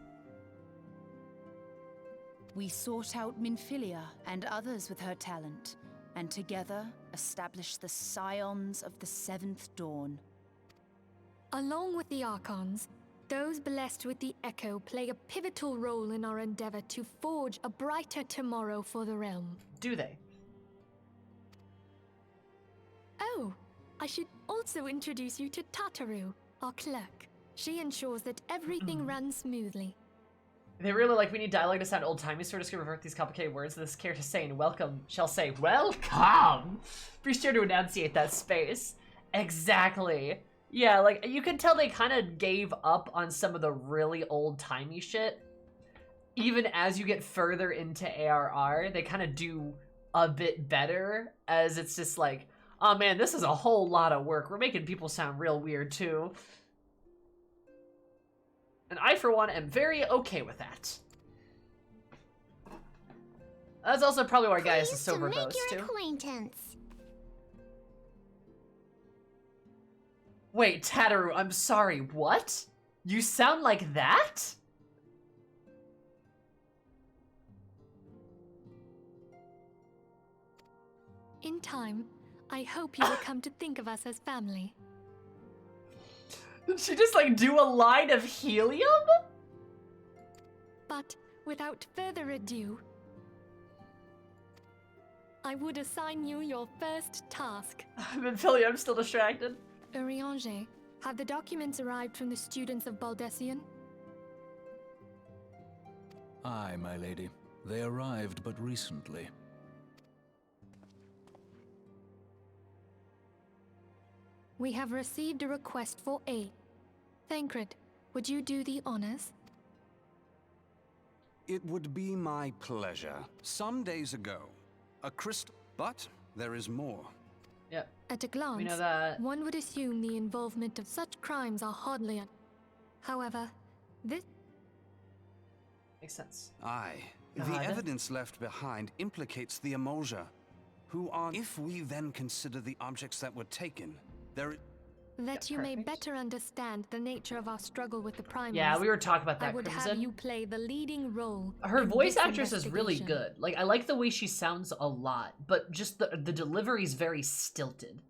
We sought out Minfilia and others with her talent, and together established the Scions of the Seventh Dawn. Along with the Archons, those blessed with the Echo play a pivotal role in our endeavor to forge a brighter tomorrow for the realm. Do they? Oh, I should also introduce you to Tataru, our clerk. She ensures that everything runs smoothly. They really like we need dialogue to sound old-timey, so we're just gonna revert these complicated words this character saying welcome shall say welcome. Be sure to enunciate that space. Exactly. Yeah, like you can tell they kind of gave up on some of the really old-timey shit. Even as you get further into ARR, they kind of do a bit better, as it's just like, oh man, this is a whole lot of work. We're making people sound real weird too. And I, for one, am very okay with that. That's also probably why Gaius is so verbose, Pleased to make too. your acquaintance. Wait, Tataru, I'm sorry, what? You sound like that? In time, I hope you will come to think of us as family. Did she just, like, do a line of helium? But without further ado, I would assign you your first task. I'm still distracted. Urianger, have the documents arrived from the students of Baldessian? Aye, my lady. They arrived but recently. We have received a request for aid. Thancred, would you do the honors? It would be my pleasure. Some days ago, a crystal... But there is more. Yep. At a glance, We know that. one would assume the involvement of such crimes are hardly However, this... Makes sense. Aye. God. The evidence left behind implicates the Emulja, who are... If we then consider the objects that were taken, there... That Yeah, you may perfect. better understand the nature of our struggle with the primaries. Yeah, we were talking about I that, would have Crimson. you play the leading role. Her in voice this actress is really investigation. good. Like, I like the way she sounds a lot, but just the delivery is very stilted.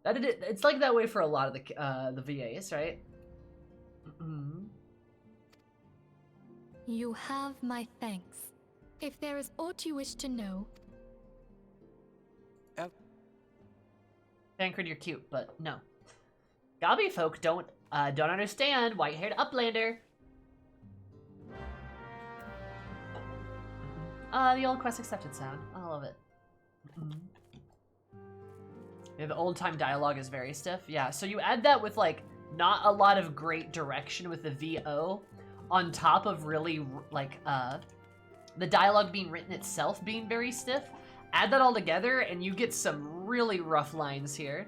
It's like that way for a lot of the VAs, right? You have my thanks. If there is aught you wish to know... Tancred, you're cute, but no. Gobby folk don't understand white-haired uplander. The old quest accepted sound. I love it. Yeah, the old-time dialogue is very stiff. Yeah, so you add that with, like, not a lot of great direction with the VO, on top of really, like, the dialogue being written itself being very stiff. Add that all together, and you get some really rough lines here.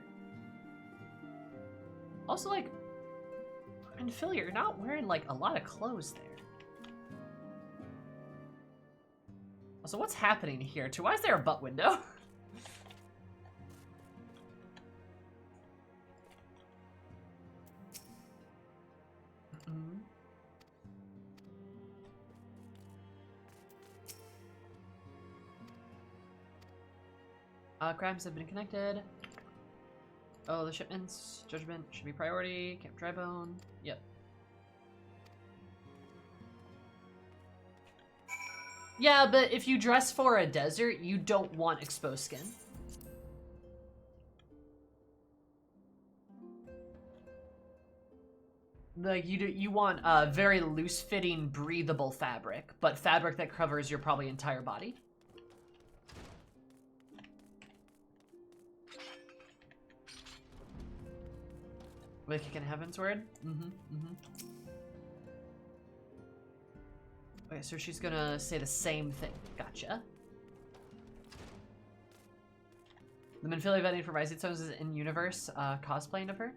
Also, like, in Philly, you're not wearing, like, a lot of clothes there. So what's happening here, too? Why is there a butt window? Crimes have been connected. Oh, the shipments. Judgment should be priority. Camp Drybone. Yep. Yeah, but if you dress for a desert, you don't want exposed skin. Like, you want a very loose-fitting, breathable fabric, but fabric that covers your probably entire body. With kicking Heaven's Word? Okay, so she's gonna say the same thing. Gotcha. The Minfilia vetting for Rising Stones is in-universe cosplaying of her?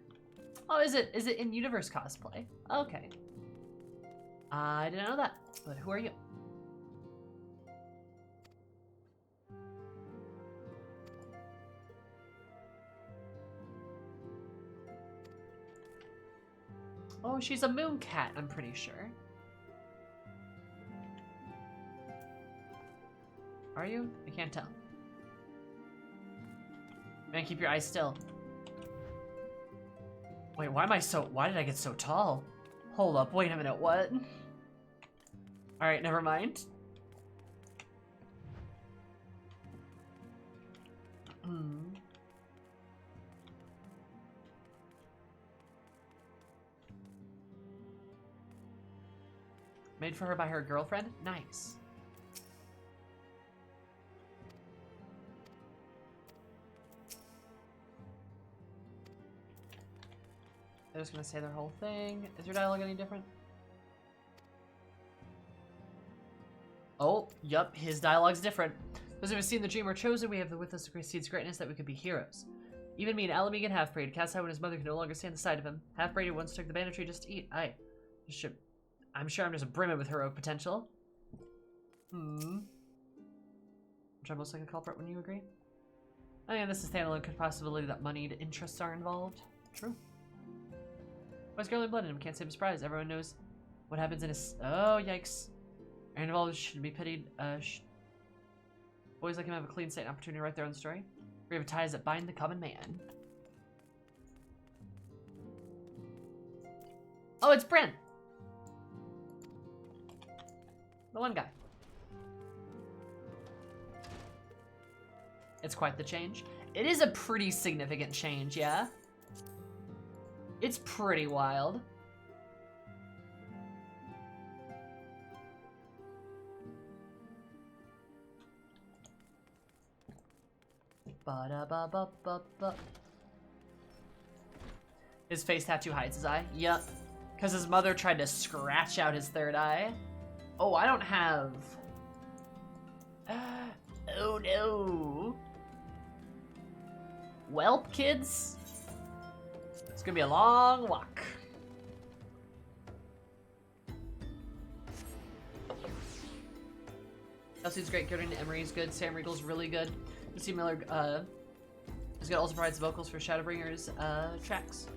Oh, is it in-universe cosplay? Okay. I didn't know that, but who are you? Oh, she's a moon cat, I'm pretty sure. Are you? I can't tell. Man, keep your eyes still. Wait, why did I get so tall? Hold up, wait a minute, what? Alright, never mind. Made for her by her girlfriend? Nice. They're just gonna say their whole thing. Is your dialogue any different? Oh, yup, his dialogue's different. Those who have seen the dream are chosen, we have the with us to seeds greatness that we could be heroes. Even me and Alamig and Half-Braid, Cat's when his mother can no longer stand the sight of him. Half-Braid once took the banner tree just to eat. I'm sure I'm just brimming with heroic potential. Which I'm most like a culprit, when you agree? Oh yeah, this is standalone possibility that moneyed interests are involved. True. Why's girl in blood in him? Can't say I'm surprised. Everyone knows what happens in his... Oh, yikes. Are involved should be pitied. Boys like him have a clean slate and opportunity to write their own story. We have ties that bind the common man. Oh, it's Brent! The one guy. It's quite the change. It is a pretty significant change, yeah? It's pretty wild. Ba-da-ba-ba-ba-ba. His face tattoo hides his eye? Yup. Because his mother tried to scratch out his third eye. Oh, I don't have... Oh no. Welp, kids. It's gonna be a long walk. Elsie's great, Gordon Emery's good, Sam Riegel's really good. Lucy Miller is good, also provides vocals for Shadowbringers tracks.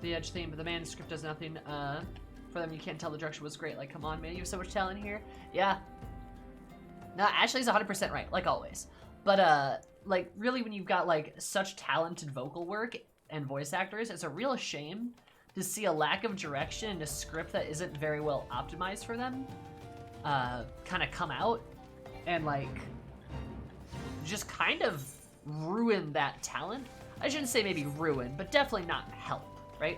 The Edge theme, but the manuscript does nothing for them. You can't tell the direction was great. Like, come on, man, you have so much talent here. Yeah. No, Ashley's 100% right, like always. But like, really when you've got, like, such talented vocal work and voice actors, it's a real shame to see a lack of direction in a script that isn't very well optimized for them kind of come out and, like, just kind of ruin that talent. I shouldn't say maybe ruin, but definitely not help, right?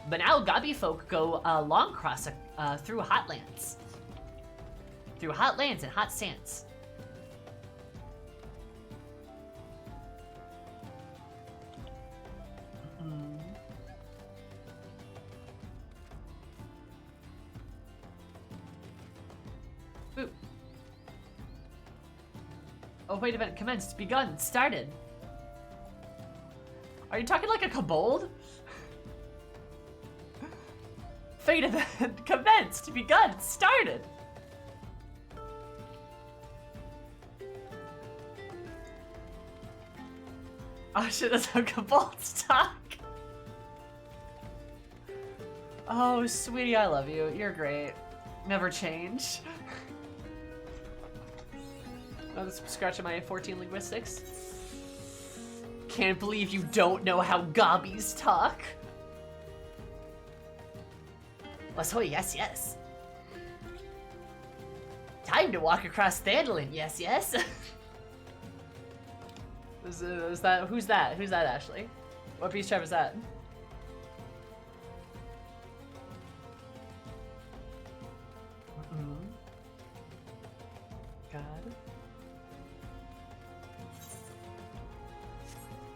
But now Gabi folk go long cross through hot lands. Through hot lands and hot sands. Ooh. Oh wait, event commenced, begun, started. Are you talking like a kobold? Fate event commenced, begun, started. Oh shit, that's how kobolds talk. Oh, sweetie, I love you. You're great. Never change. Oh, this scratching my 14 linguistics. Can't believe you don't know how gobbies talk. Oh, yes, yes. Time to walk across Thandalin, yes, yes. Is that, who's that? Who's that, Ashley? What beast tribe is that?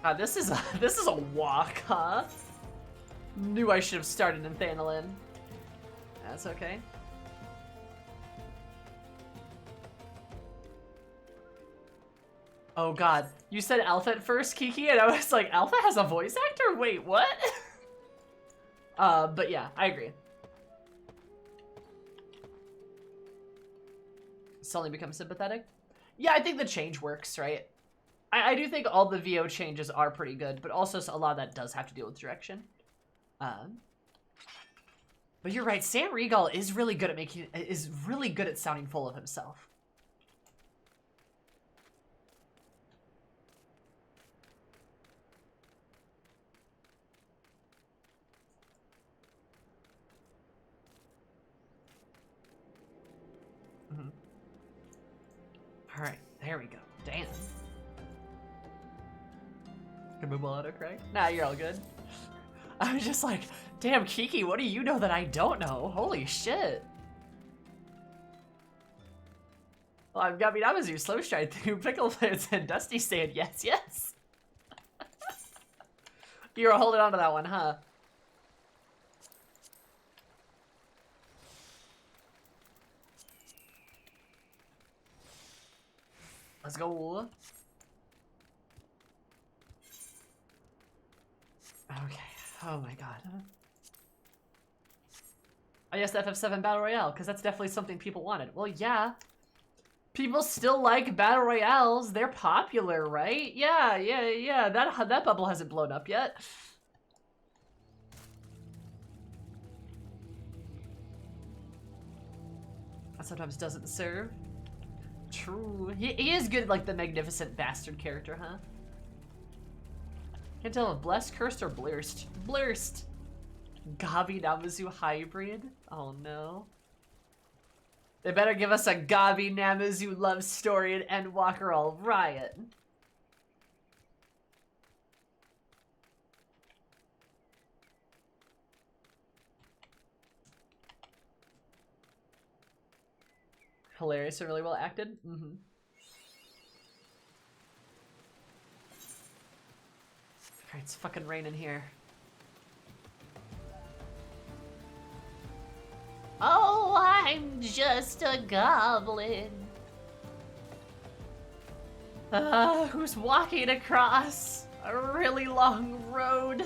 God, this is a walk, huh? Knew I should have started in Thandalin. That's okay. Oh god, you said Alpha at first, Kiki, and I was like, Alpha has a voice actor? Wait, what? But yeah, I agree. Suddenly become sympathetic? Yeah, I think the change works, right? I do think all the VO changes are pretty good, but also a lot of that does have to deal with direction. But you're right, Sam Riegel is really good at sounding full of himself. All right, there we go. Damn. Can move auto correct? Nah, you're all good. I was just like, damn, Kiki, what do you know that I don't know? Holy shit. Well, I've got Namazu slow stride through Pickle Plants and Dusty saying yes, yes. You were holding on to that one, huh? Let's go. Okay. Oh my god. I guess FF7 Battle Royale, because that's definitely something people wanted. Well, yeah. People still like Battle Royales. They're popular, right? Yeah. That bubble hasn't blown up yet. That sometimes doesn't serve. True. He is good, like the Magnificent Bastard character, huh? Can't tell if blessed, cursed, or blurst. Blurst. Gabi Namazu hybrid? Oh no. They better give us a Gabi Namazu love story and Endwalker all riot. Hilarious and really well acted. Mm-hmm. Alright, it's fucking raining here. Oh, I'm just a goblin. Who's walking across a really long road?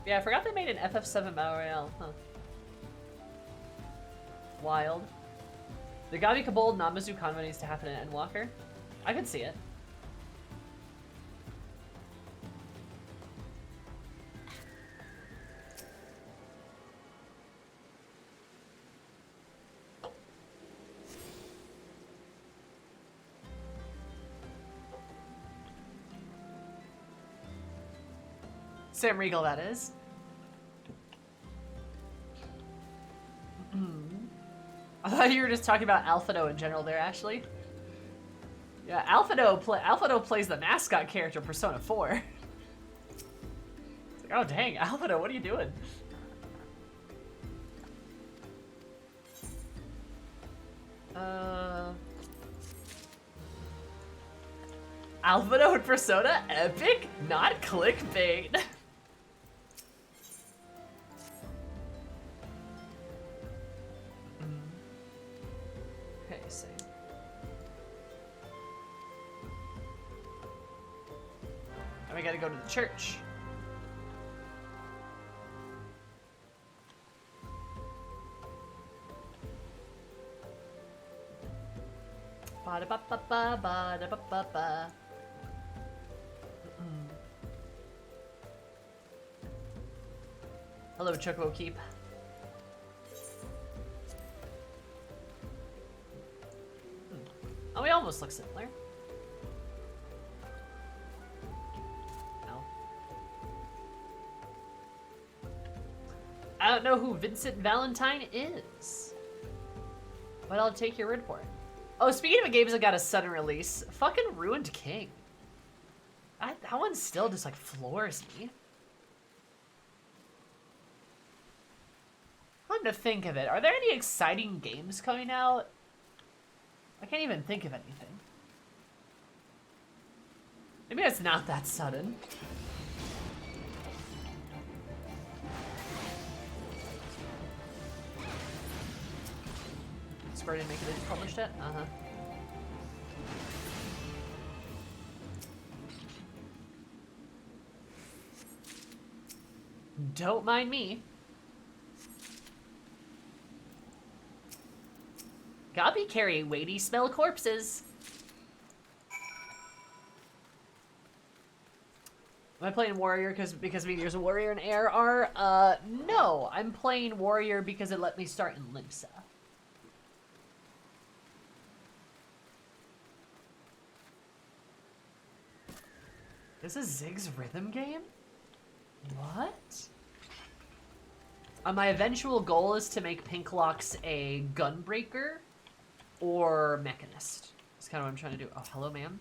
Yeah, I forgot they made an FF7 Battle Royale, huh? Wild. The Gabi Kobold Namazu Convo needs to happen in Endwalker. I could see it. Sam Riegel, that is. I thought you were just talking about Alphado in general there, Ashley. Yeah, Alphado plays the mascot character Persona 4. It's like, oh dang, Alphado, what are you doing? Alphado and Persona? Epic? Not clickbait. Okay, same. Now we gotta go to the church. Ba-da-ba-ba-ba, ba-da-ba-ba-ba. Hello, Chocobo Keep. Oh, we almost look similar. No. I don't know who Vincent Valentine is, but I'll take your word for it. Oh, speaking of games that got a sudden release, fucking Ruined King. That one still just like floors me. Come to think of it, are there any exciting games coming out? I can't even think of anything. Maybe it's not that sudden. Square didn't make it, they just published it? Uh-huh. Don't mind me. Gabi carry weighty smell corpses. Am I playing Warrior because there's a Warrior in ARR? No. I'm playing Warrior because it let me start in Limsa. This is Zig's rhythm game? What? My eventual goal is to make Pinklox a gunbreaker or mechanist. That's kind of what I'm trying to do. Oh, hello, ma'am.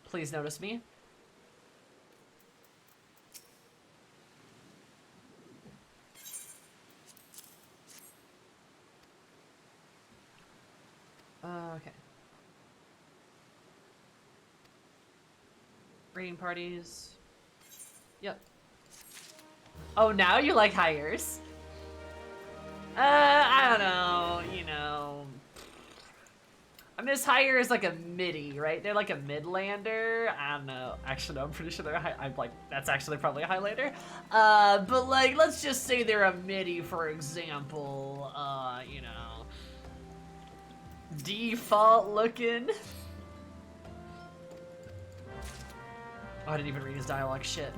Please notice me. Okay. Raiding parties. Yep. Oh, now you like hires? I don't know, you know. I mean, this hire is like a midi, right? They're like a mid-lander. I don't know. Actually, no, I'm pretty sure they're a high. I'm like, that's actually probably a highlander. But like, let's just say they're a midi, for example. You know, default looking. Oh, I didn't even read his dialogue. Shit.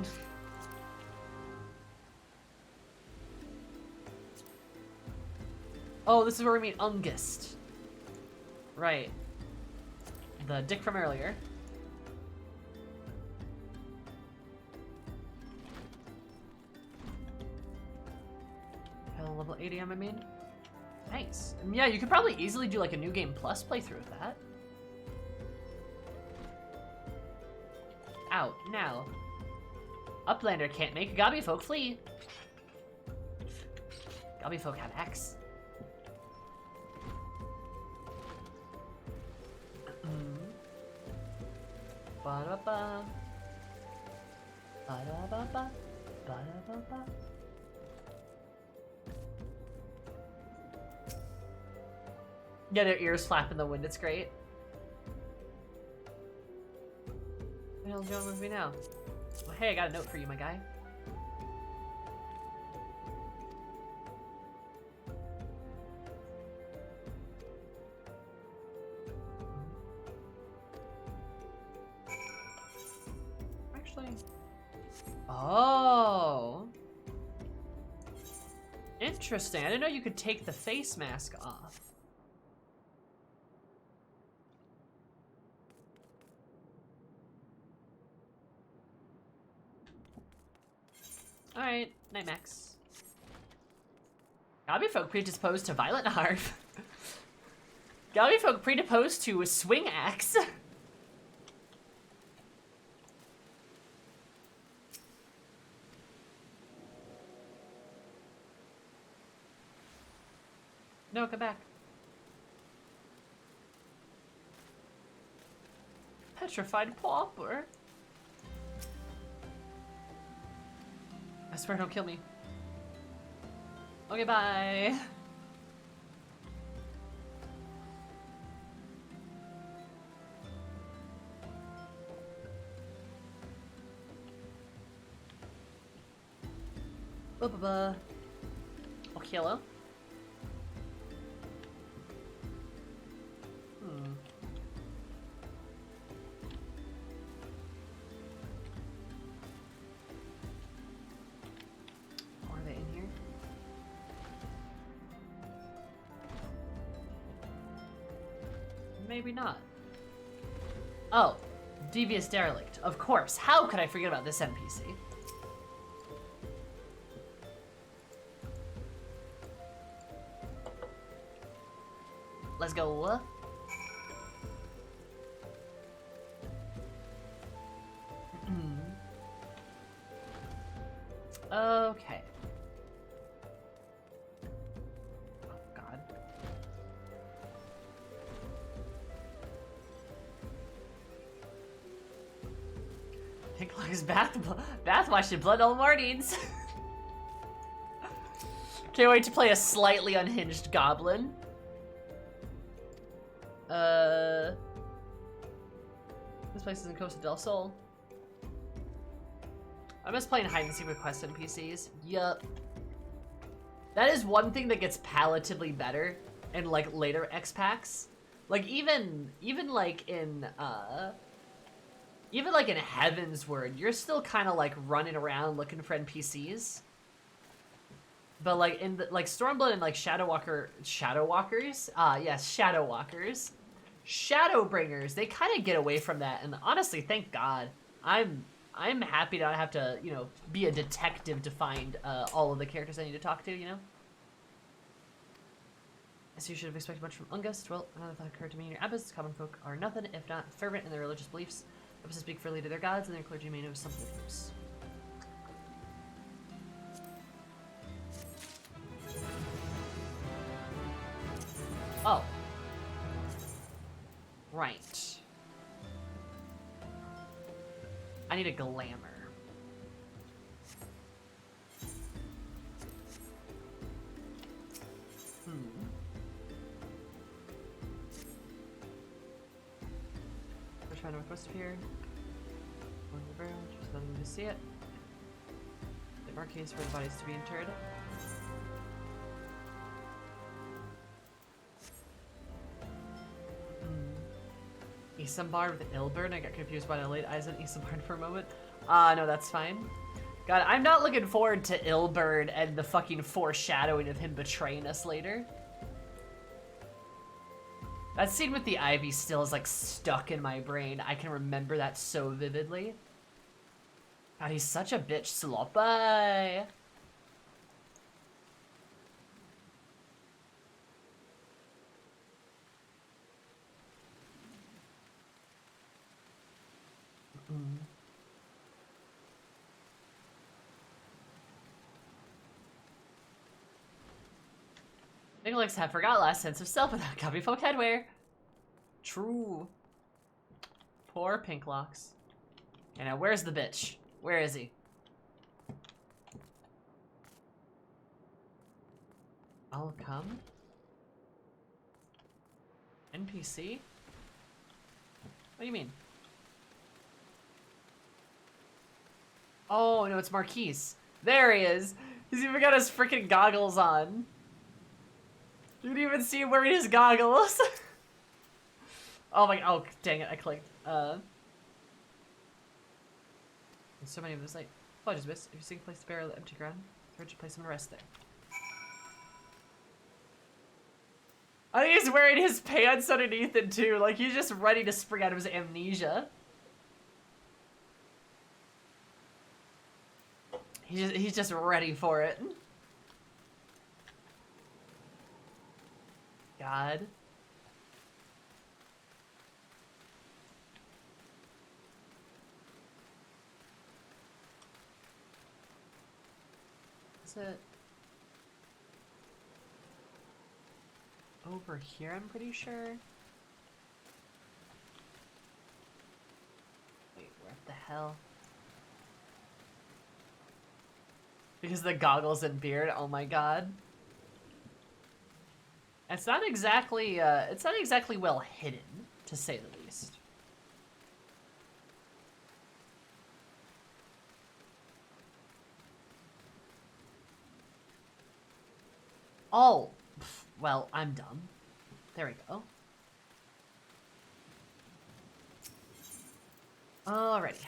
Oh, this is where we meet Ungist. Right. The dick from earlier. Hell, level 80 I mean. Nice. And yeah, you could probably easily do like a New Game Plus playthrough of that. Out, now. Uplander can't make Gabi folk flee. Gabi folk have X. Ba-da-ba. Ba-da-ba-ba. Ba-da-ba-ba. Yeah, their ears flap in the wind, it's great. What the hell's going with me now? Well, hey, I got a note for you, my guy. Oh. Interesting. I didn't know you could take the face mask off. Alright, night Max. Gabi folk predisposed to violent harm. Gabi folk predisposed to a swing axe. No, come back. Petrified pauper. I swear, don't kill me. Okay, bye. Ba-ba-ba. Okay, hello. Are they in here? Maybe not. Oh, devious derelict. Of course. How could I forget about this NPC? Let's go. Okay. Oh, God. Pinklox bath washing blood all mornings. Can't wait to play a slightly unhinged goblin. This place is in Costa del Sol. I'm just playing hide and seek with quest NPCs. Yup. That is one thing that gets palatably better in like later X packs. Like even like in Heaven's Word, you're still kind of like running around looking for NPCs. But like in the, like Stormblood and like Shadowwalkers, yes, Shadowwalkers, Shadowbringers, they kind of get away from that, and honestly, thank God. I'm happy to not have to, you know, be a detective to find all of the characters I need to talk to, you know? So you should have expected much from Ungust. Well, another thought occurred to me. Your abbots, common folk, are nothing if not fervent in their religious beliefs. Abbots speak freely to their gods, and their clergy may know something else. Oh. Right. I need a glamour. We're trying northwest of here. One in the barrel, just letting me see it. The marquees for the bodies to be interred. Isambard with Ilbern. I got confused by the late eyes on Isambard for a moment. No, that's fine. God, I'm not looking forward to Ilbern and the fucking foreshadowing of him betraying us later. That scene with the ivy still is like stuck in my brain. I can remember that so vividly. God, he's such a bitch sloppy. Pinklox had forgot last sense of self without copy folk headwear. True. Poor Pinklox. And now where's the bitch? Where is he? I'll come. NPC? What do you mean? Oh, no, it's Marquise. There he is. He's even got his freaking goggles on. You didn't even see him wearing his goggles. Oh my, oh, dang it, I clicked. There's so many of those, like, apologies, miss. If you seek a place to bury the empty ground, I heard you place him to rest there. I think he's wearing his pants underneath it too, like he's just ready to spring out of his amnesia. He's just ready for it. God. Is it over here? I'm pretty sure. Wait, what the hell? Because the goggles and beard. Oh my god. It's not exactly well hidden, to say the least. Oh, well, I'm dumb. There we go. Alrighty.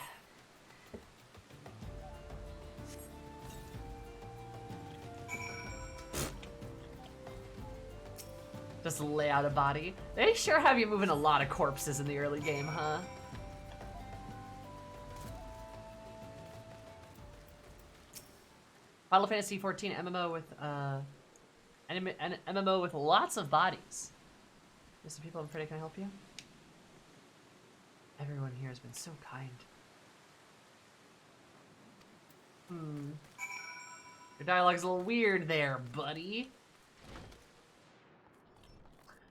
Just lay out a body. They sure have you moving a lot of corpses in the early game, huh? Final Fantasy 14 MMO with an MMO with lots of bodies. There's some people. I'm afraid I can help you. Everyone here has been so kind. Your dialogue's a little weird there, buddy.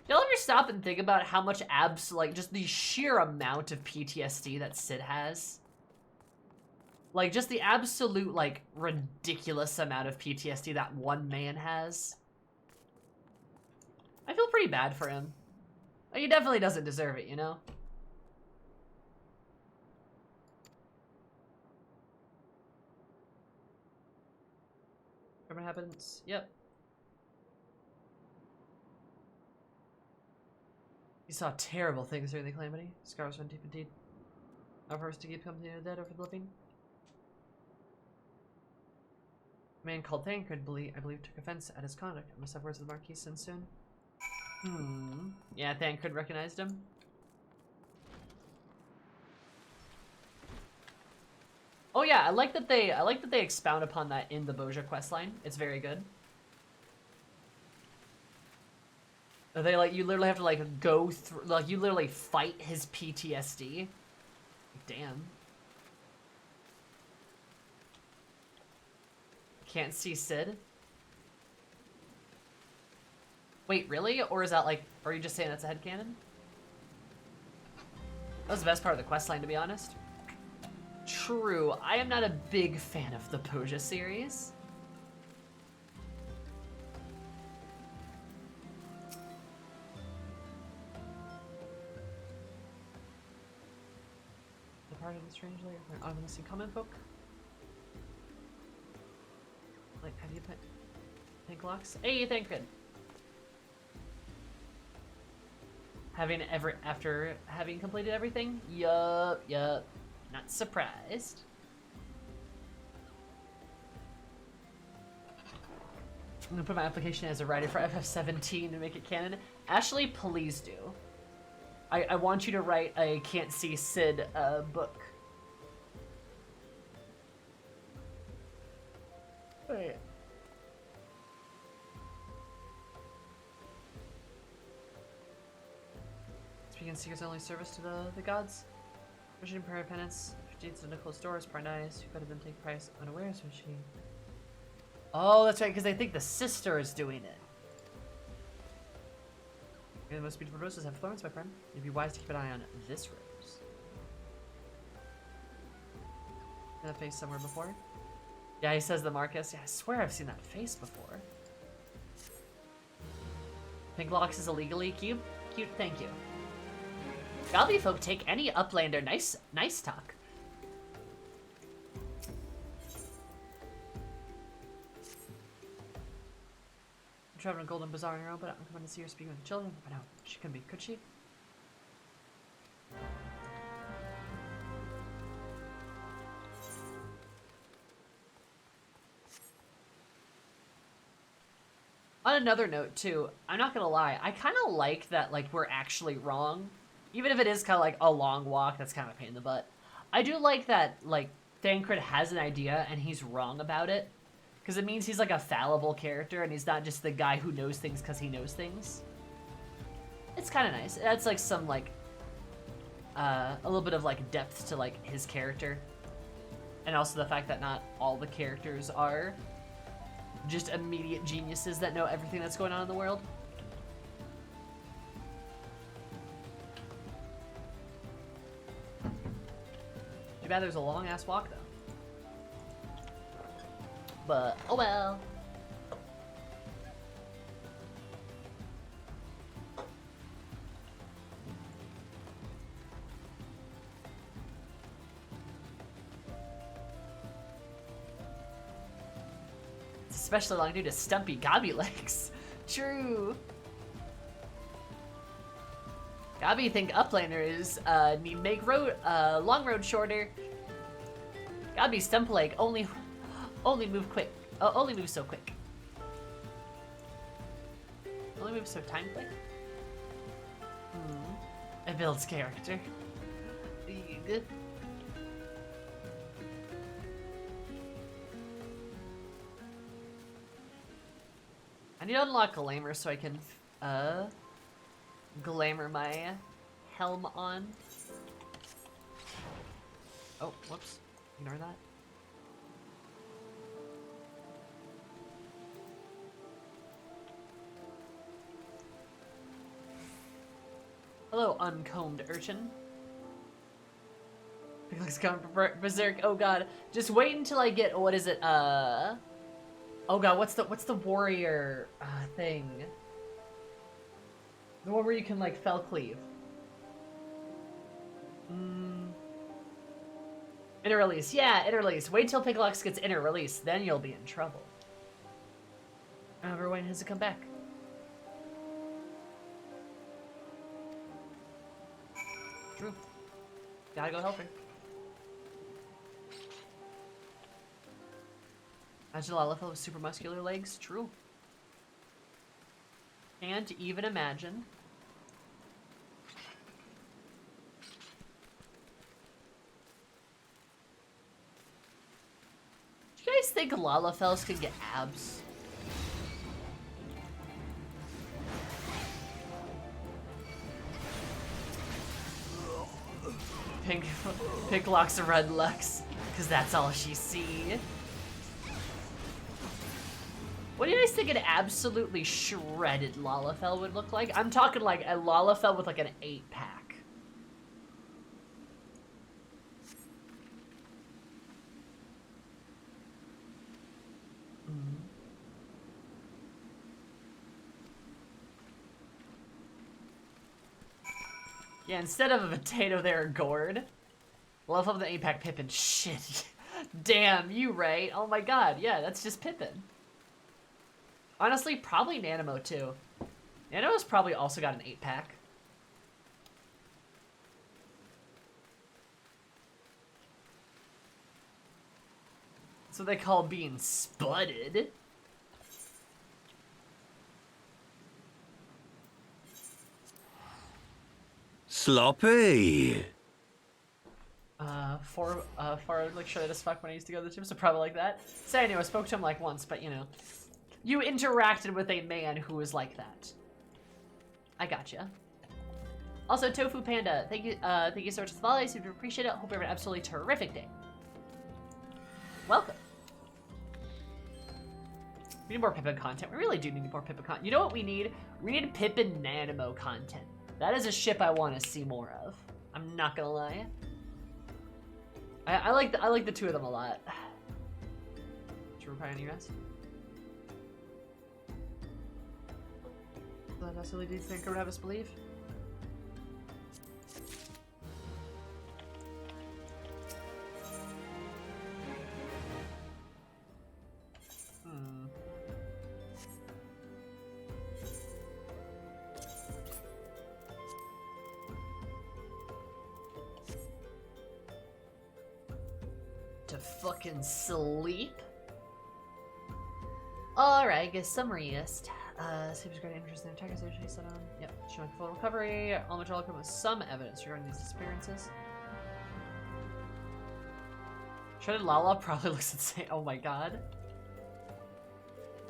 Y'all ever stop and think about how much like, just the sheer amount of PTSD that Sid has? Like, just the absolute, like, ridiculous amount of PTSD that one man has. I feel pretty bad for him. Like, he definitely doesn't deserve it, you know? Remember what happens? Yep. He saw terrible things during the calamity. Scars run deep indeed. Our first to keep company of the dead over the living. A man called Thancred, I believe, took offense at his conduct. I must have words with the Marquis since soon. Yeah, Thancred recognized him. Oh yeah, I like that they expound upon that in the Boja questline. It's very good. They like, you literally have to like go through, like you literally fight his PTSD. Damn. Can't see Sid? Wait, really? Or is that like, or are you just saying that's a headcanon? That was the best part of the questline, to be honest. True, I am not a big fan of the Boja series. Departed strangely for an ominously common folk. Like, have you put Pinklox? Hey, Thancred. After having completed everything? Yup. Not surprised. I'm gonna put my application as a writer for FF17 to make it canon. Ashley, please do. I want you to write a Can't See Sid book. Wait. Speaking of Seeker's only service to the gods. Virgin prayer penance. She needs to close doors, prying eyes. Who better than take price unawares when she... Oh, that's right, because I think the sister is doing it. The most beautiful roses have thorns, my friend. It'd be wise to keep an eye on this rose. That face somewhere before? Yeah, he says the Marcus. Yeah, I swear I've seen that face before. Pinklox is illegally cute. Cute, thank you. Galbi folk take any uplander. Nice talk. I'm traveling a golden bazaar on her own, but I'm coming to see her speaking with the children. But no, she couldn't be, could she? On another note, too, I'm not gonna lie, I kind of like that, like, we're actually wrong. Even if it is kind of like a long walk, that's kind of a pain in the butt. I do like that, like, Thancred has an idea and he's wrong about it. Because it means he's like a fallible character and he's not just the guy who knows things because he knows things. It's kind of nice. That's like some like, a little bit of like depth to like his character. And also the fact that not all the characters are just immediate geniuses that know everything that's going on in the world. Too bad there's a long ass walk though. But oh well. It's especially long due to stumpy gobby legs. True. Gobby think uplanders need make road long road shorter. Gobby stump leg only move quick. Only move so quick. Only move so time quick. It builds character. Eeg. I need to unlock Glamour so I can glamour my helm on. Oh, whoops. Ignore that. Hello, uncombed urchin. Pinklox going berserk. Oh god. Just wait until I get, what is it? Oh god, what's the warrior thing? The one where you can like fell cleave. Inner release. Yeah, inner release. Wait till Pinklox gets inner release, then you'll be in trouble. Everyone has to come back. True. Gotta go help her. Imagine Lalafell with super muscular legs. True. Can't even imagine. Do you guys think Lalafells could get abs? Pinklox red Lux, because that's all she see. What do you guys think an absolutely shredded Lalafell would look like? I'm talking like a Lalafell with like an 8-pack. Yeah, instead of a potato, they're a gourd. Lalafell with an 8-pack Pippin. Shit. Damn, you right. Oh my god, yeah, that's just Pippin. Honestly, probably Nanimo too. Nanimo's probably also got an 8-pack. That's what they call being sputted. Sloppy. Far like shredded as fuck when I used to go to the gym, so probably like that. So anyway, I spoke to him like once, but you know. You interacted with a man who was like that. I gotcha. Also, Tofu Panda, thank you so much for the follow. I super appreciate it. Hope you have an absolutely terrific day. Welcome. We need more Pippin content. We really do need more Pippin content. You know what we need? We need Pippin Nanimo content. That is a ship I want to see more of. I'm not gonna lie. I like the two of them a lot. Should we reply on you guys? That necessarily do think I would have us believe? To fucking sleep? Alright, guess summaryist. Seems great interest in attackers. She said on. Yep. She went full recovery. All material come with some evidence regarding these disappearances. Shredded Lala probably looks insane. Oh my god.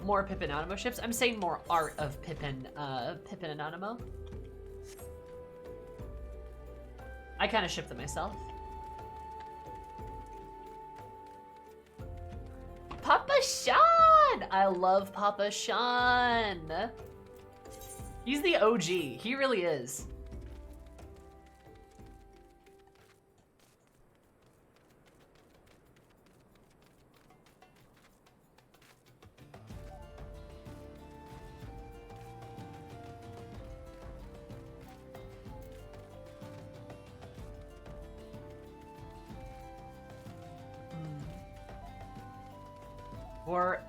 More Pippin Animo ships? I'm saying more art of Pippin and Animo. I kind of ship them myself. Papa Sean! I love Papa Sean. He's the OG. He really is.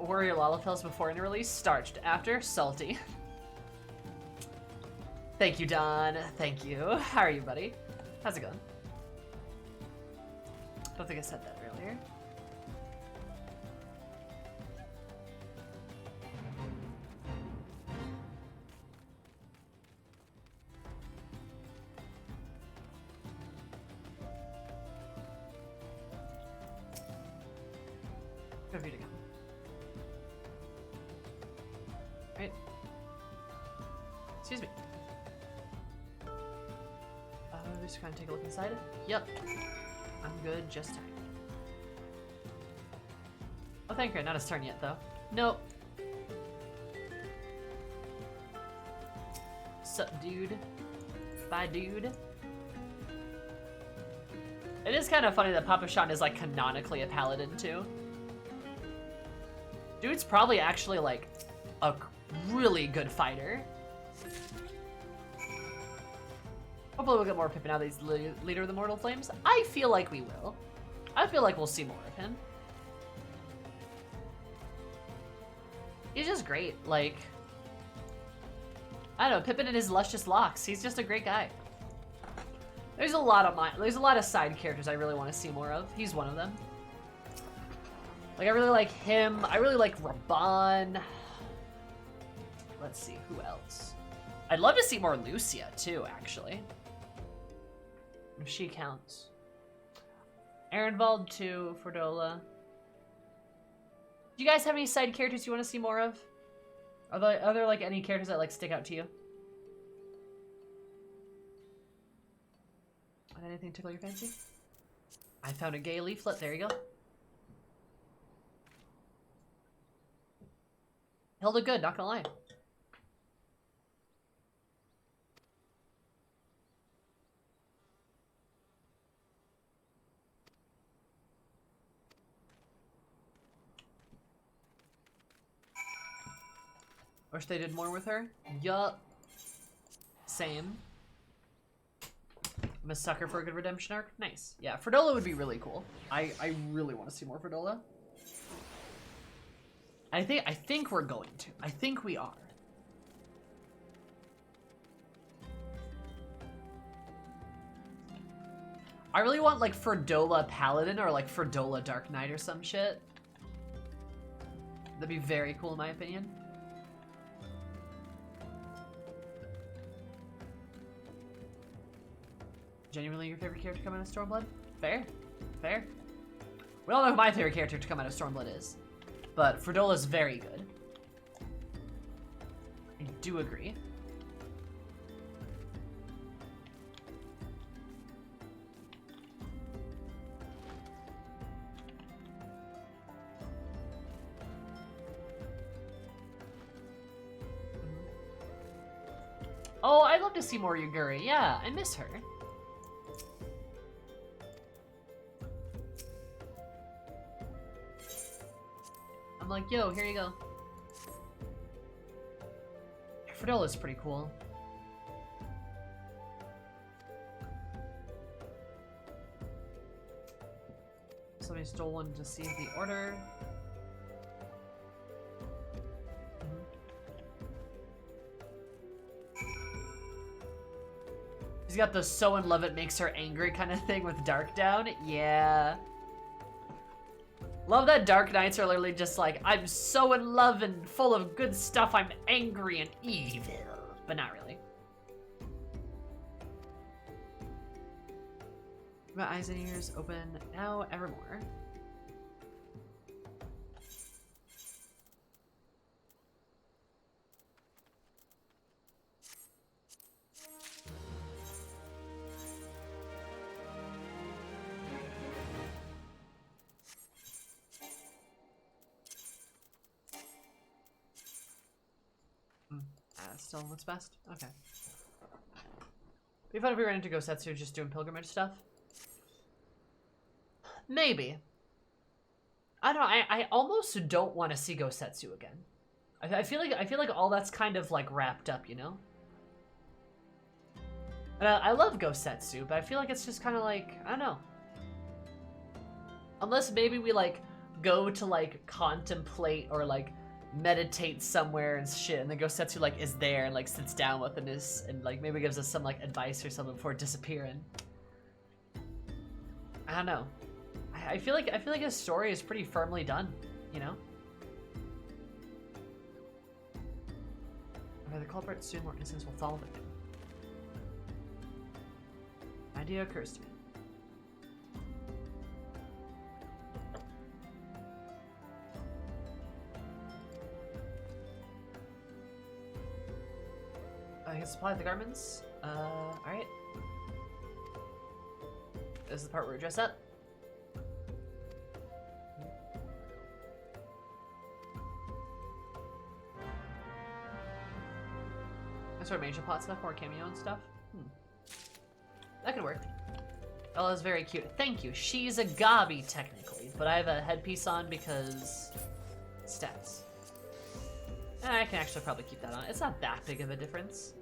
Warrior Lalafels before any release, starched after, salty. Thank you, Don. Thank you. How are you, buddy? How's it going? Don't think I said that earlier. Good for you to come. Right. Excuse me. Just kind of take a look inside. Yep. I'm good, just fine. Oh, thank you. Not his turn yet, though. Nope. Sup, dude? Bye, dude. It is kind of funny that Papa Sean is, like, canonically a paladin, too. Dude's probably actually, like, a really good fighter. Hopefully we'll get more Pippin now that he's leader of the Mortal Flames. I feel like we will. I feel like we'll see more of him. He's just great. Like, I don't know, Pippin and his luscious locks. He's just a great guy. There's a lot of side characters I really want to see more of. He's one of them. Like, I really like him. I really like Raban. Let's see, who else? I'd love to see more Lucia, too, actually. If she counts. Ehrenwald, too, Fordola. Do you guys have any side characters you want to see more of? Are there like, any characters that, like, stick out to you? Did anything tickle your fancy? I found a gay leaflet. There you go. Held it good, not gonna lie. Wish they did more with her. Yup. Same. I'm a sucker for a good redemption arc. Nice. Yeah, Fordola would be really cool. I really want to see more Fordola. I think we're going to. I think we are. I really want like Fordola Paladin or like Fordola Dark Knight or some shit. That'd be very cool in my opinion. Genuinely your favorite character to come out of Stormblood? Fair. Fair. We all know who my favorite character to come out of Stormblood is. But Ferdola's very good. I do agree. Oh, I'd love to see more Yuguri. Yeah, I miss her. I'm like, yo, here you go. Ferdola's pretty cool. Somebody stole one to see the order. He's got the so in love it makes her angry kind of thing with Dark Down. Yeah. Love that Dark Knights are literally just like, I'm so in love and full of good stuff, I'm angry and evil. But not really. My eyes and ears open now evermore. that still what's best? Okay. It'd be fun if we ran into Gosetsu just doing pilgrimage stuff. Maybe. I don't know, I almost don't want to see Gosetsu again. I feel like all that's kind of like wrapped up, you know? And I love Gosetsu, but I feel like it's just kind of like, I don't know. Unless maybe we like go to like contemplate or like meditate somewhere and shit, and then Gosetsu like is there and like sits down with us and like maybe gives us some like advice or something before disappearing. I don't know. I feel like his story is pretty firmly done, you know? Okay, the culprit, soon more innocents will follow with him. Idea occurs to me. I can supply the garments. Alright. This is the part where we dress up. Sort of major plot stuff, more cameo and stuff. That could work. Ella's very cute. Thank you. She's a gobby, technically, but I have a headpiece on because stats. And I can actually probably keep that on. It's not that big of a difference.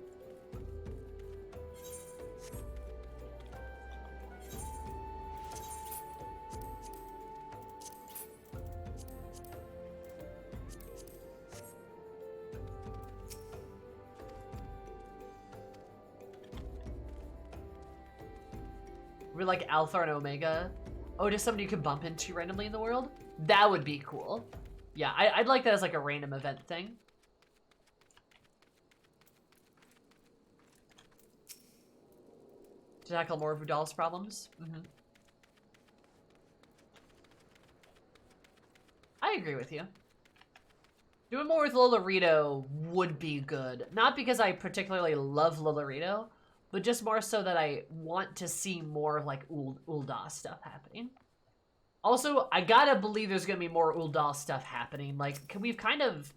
We're like Alpha and Omega. Oh, just somebody you could bump into randomly in the world? That would be cool. Yeah, I'd like that as like a random event thing. To tackle more of Udal's problems. I agree with you. Doing more with Lolorito would be good. Not because I particularly love Lolorito, but just more so that I want to see more like Ul'dah stuff happening. Also, I gotta believe there's gonna be more Ul'dah stuff happening. Like, we've kind of...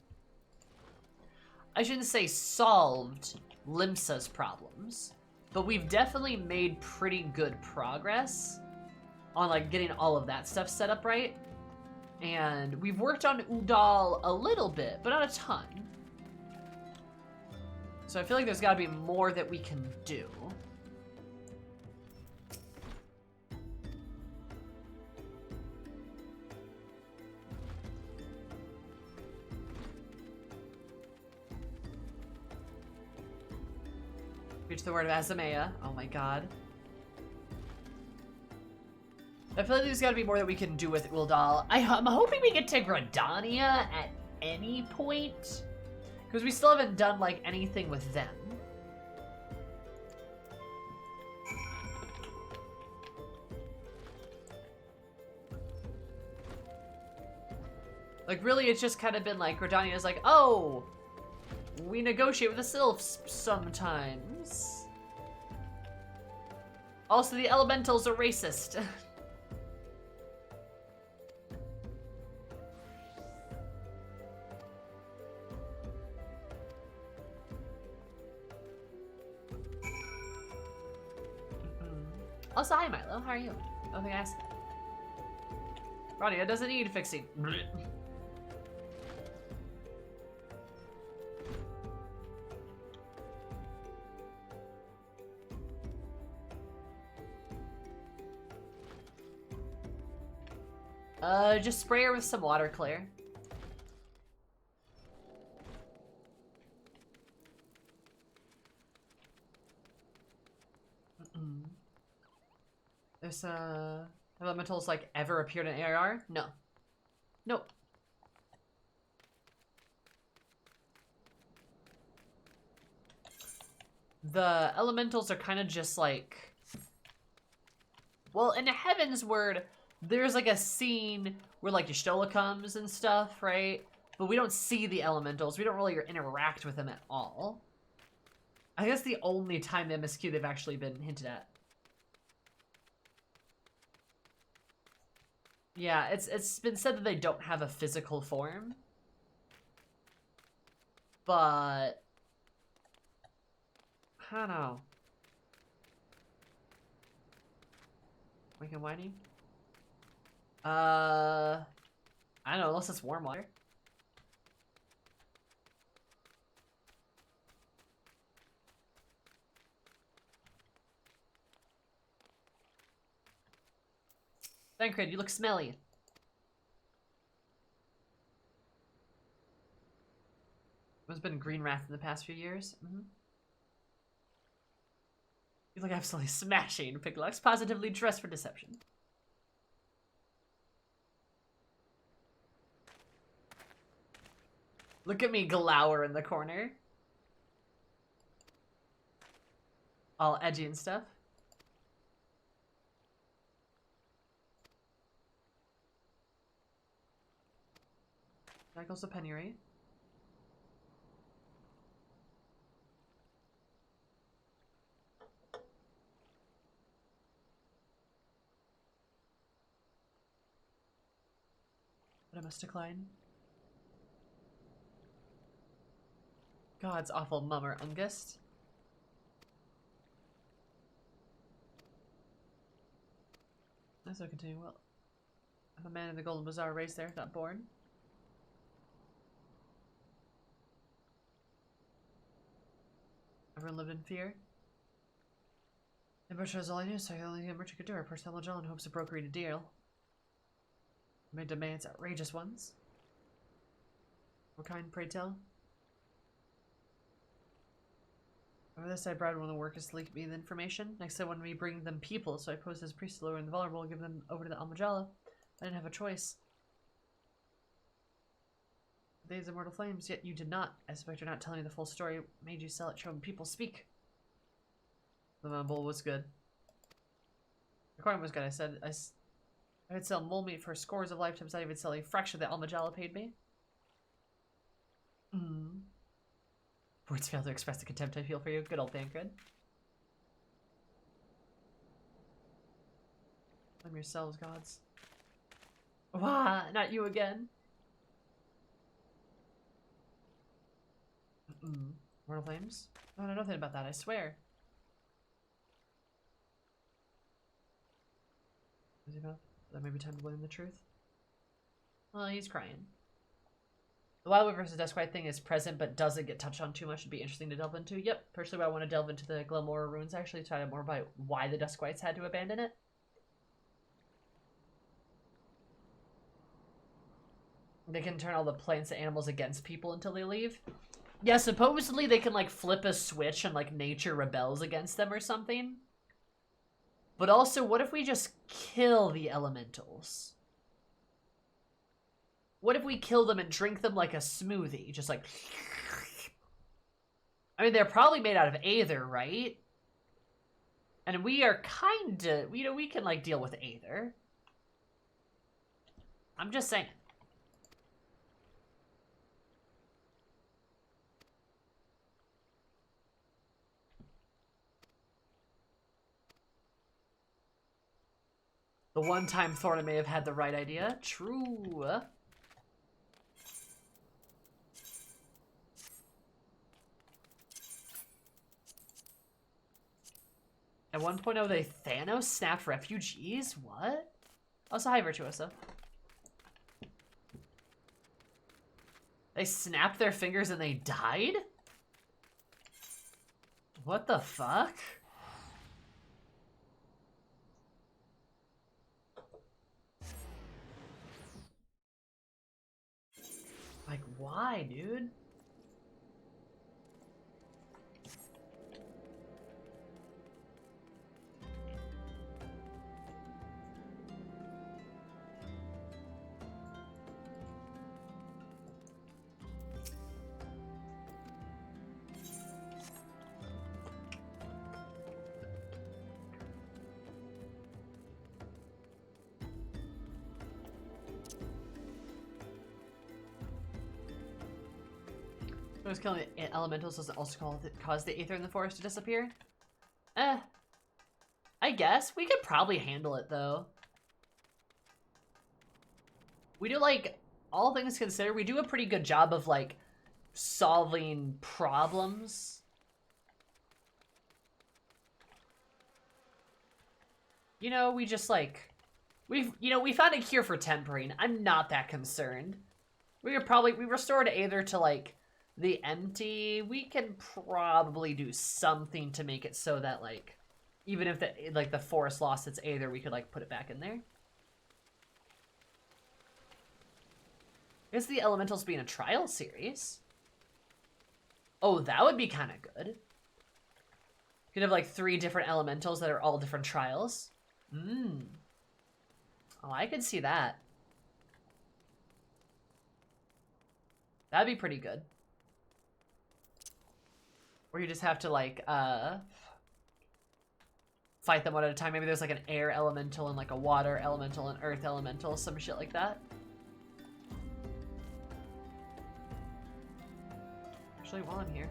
I shouldn't say solved Limsa's problems, but we've definitely made pretty good progress on like getting all of that stuff set up right. And we've worked on Udal a little bit, but not a ton. So I feel like there's gotta be more that we can do. Reach the word of Azamea. Oh my god. I feel like there's gotta be more that we can do with Ul'dah. I'm hoping we get to Gridania at any point. Because we still haven't done, like, anything with them. Like, really, it's just kind of been like, Gridania's like, oh, we negotiate with the sylphs sometimes. Also, the elementals are racist. Also, hi Milo, how are you? I don't think I asked that. Radia doesn't need fixing. Just spray her with some water, Claire. There's elementals like ever appeared in ARR? No. Nope. The elementals are kind of just like, well, in Heaven's Word, there's like a scene where like Y'shtola comes and stuff, right? But we don't see the elementals. We don't really interact with them at all. I guess the only time in MSQ they've actually been hinted at. Yeah, it's been said that they don't have a physical form. But I don't know. Wink and whiny? I don't know, unless it's warm water. Thancred, you look smelly. There's been green wrath in the past few years. You look absolutely smashing, Pinklox. Positively dressed for deception. Look at me glower in the corner. All edgy and stuff. There goes the penury. But I must decline. God's awful mummer Ungust. As I continue, well, if a man in the Golden Bazaar raised there, not born. Everyone lived in fear. The merchant was all I knew, so I only knew a merchant could do. Our personal Magellan hopes to broker a deal. Made demands, outrageous ones. What kind, pray tell? Over this, I bribed one of the workers to leak me the information. Next, I wanted me to bring them people, so I posed as priest to lure in the vulnerable and give them over to the Almajala. I didn't have a choice. Days of Mortal Flames, yet you did not. I suspect you're not telling me the full story. What made you sell it, showing people speak? The mumble was good. The coin was good, I said. I would sell mole meat for scores of lifetimes. I would sell a fraction that Almajala paid me. Words fail to express the contempt I feel for you. Good old Thancred. Blame yourselves, gods. Wah! Not you again. Mortal Flames? Oh, I know nothing about that, I swear. Is he about? That may be time to blame the truth. Well, he's crying. The Wildwood versus Duskwite thing is present but doesn't get touched on too much. It'd be interesting to delve into. Yep, personally, I want to delve into the Glenmore ruins. Actually, find out more about why the Duskwites had to abandon it. They can turn all the plants and animals against people until they leave. Yeah, supposedly they can, like, flip a switch and, like, nature rebels against them or something. But also, what if we just kill the elementals? What if we kill them and drink them like a smoothie? Just like... I mean, they're probably made out of aether, right? And we are kinda... You know, we can, like, deal with aether. I'm just saying. The one time Thorna may have had the right idea. True. At 1.0, they Thanos snapped refugees? What? Also, hi, Virtuoso. They snapped their fingers and they died? What the fuck? Like, why, dude? It was killing the elementals doesn't also cause the aether in the forest to disappear? I guess. We could probably handle it, though. We do, like, all things considered, we do a pretty good job of, like, solving problems. You know, we just like, we found a cure for tempering. I'm not that concerned. We restored Aether to like the empty. We can probably do something to make it so that like, even if the forest lost its Aether, we could like put it back in there. I guess the Elementals being a trial series. Oh, that would be kind of good. Could have like 3 different Elementals that are all different trials. Oh, I could see that. That'd be pretty good. Or you just have to like fight them one at a time. Maybe there's like an air elemental and like a water elemental and earth elemental, some shit like that. Actually, while I'm here.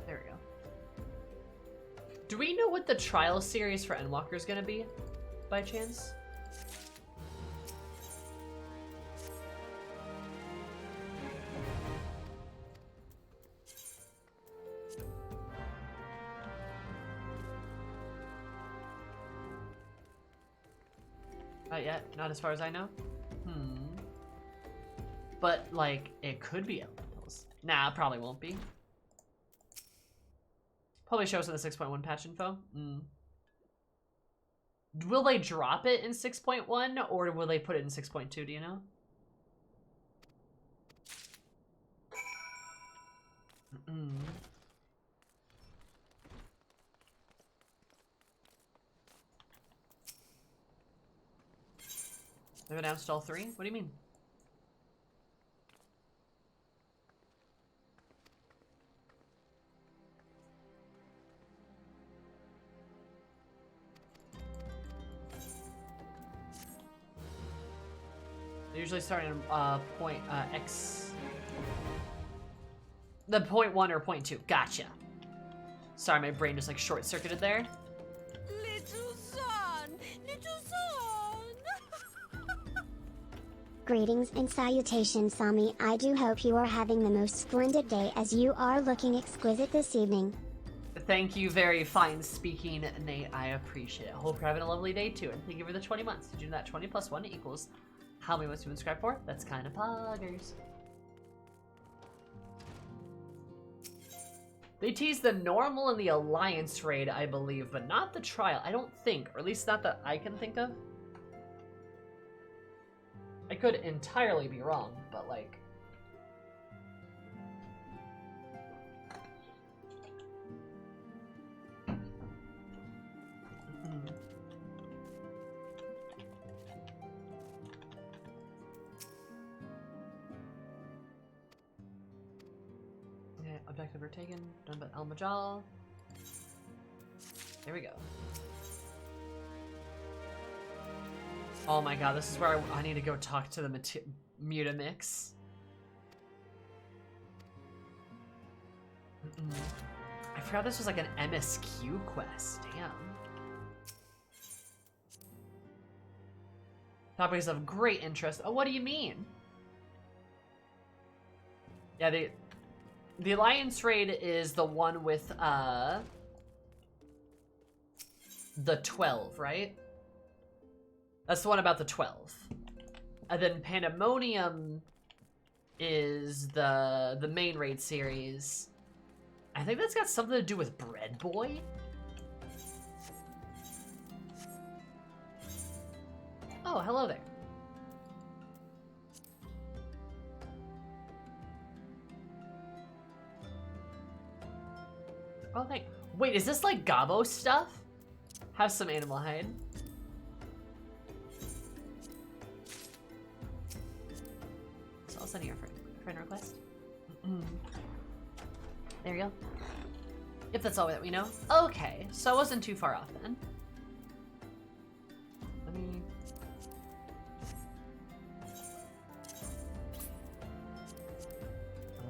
There we go. Do we know what the trial series for Endwalker is gonna be, by chance? Not yet, not as far as I know. But, like, it could be Elementals. Nah, it probably won't be. Probably shows in the 6.1 patch info. Will they drop it in 6.1 or will they put it in 6.2, do you know? They've announced all 3? What do you mean? They usually start in point X. The point 1 or point 2. Gotcha. Sorry, my brain just like short-circuited there. Little son! Little son! Greetings and salutations, Sami. I do hope you are having the most splendid day as you are looking exquisite this evening. Thank you, very fine speaking, Nate. I appreciate it. Hope you're having a lovely day too, and thank you for the 20 months. Did you know that 20 plus 1 equals how many months you subscribe for? That's kind of poggers. They teased the normal and the alliance raid, I believe, but not the trial. I don't think, or at least not that I can think of. I could entirely be wrong, but like... Objective are taken. Done by El Majal. There we go. Oh my god, this is where I need to go talk to the Mutamix. I forgot this was like an MSQ quest. Damn. Topics of great interest. Oh, what do you mean? Yeah, the Alliance raid is the one with, the 12, right? That's the one about the 12. And then Pandemonium is the main raid series. I think that's got something to do with Bread Boy. Oh, hello there. Oh, wait, is this like Gabo stuff? Have some animal hide. So I'll send you a friend request. There you go. If that's all that we know. Okay, so I wasn't too far off then. Let me...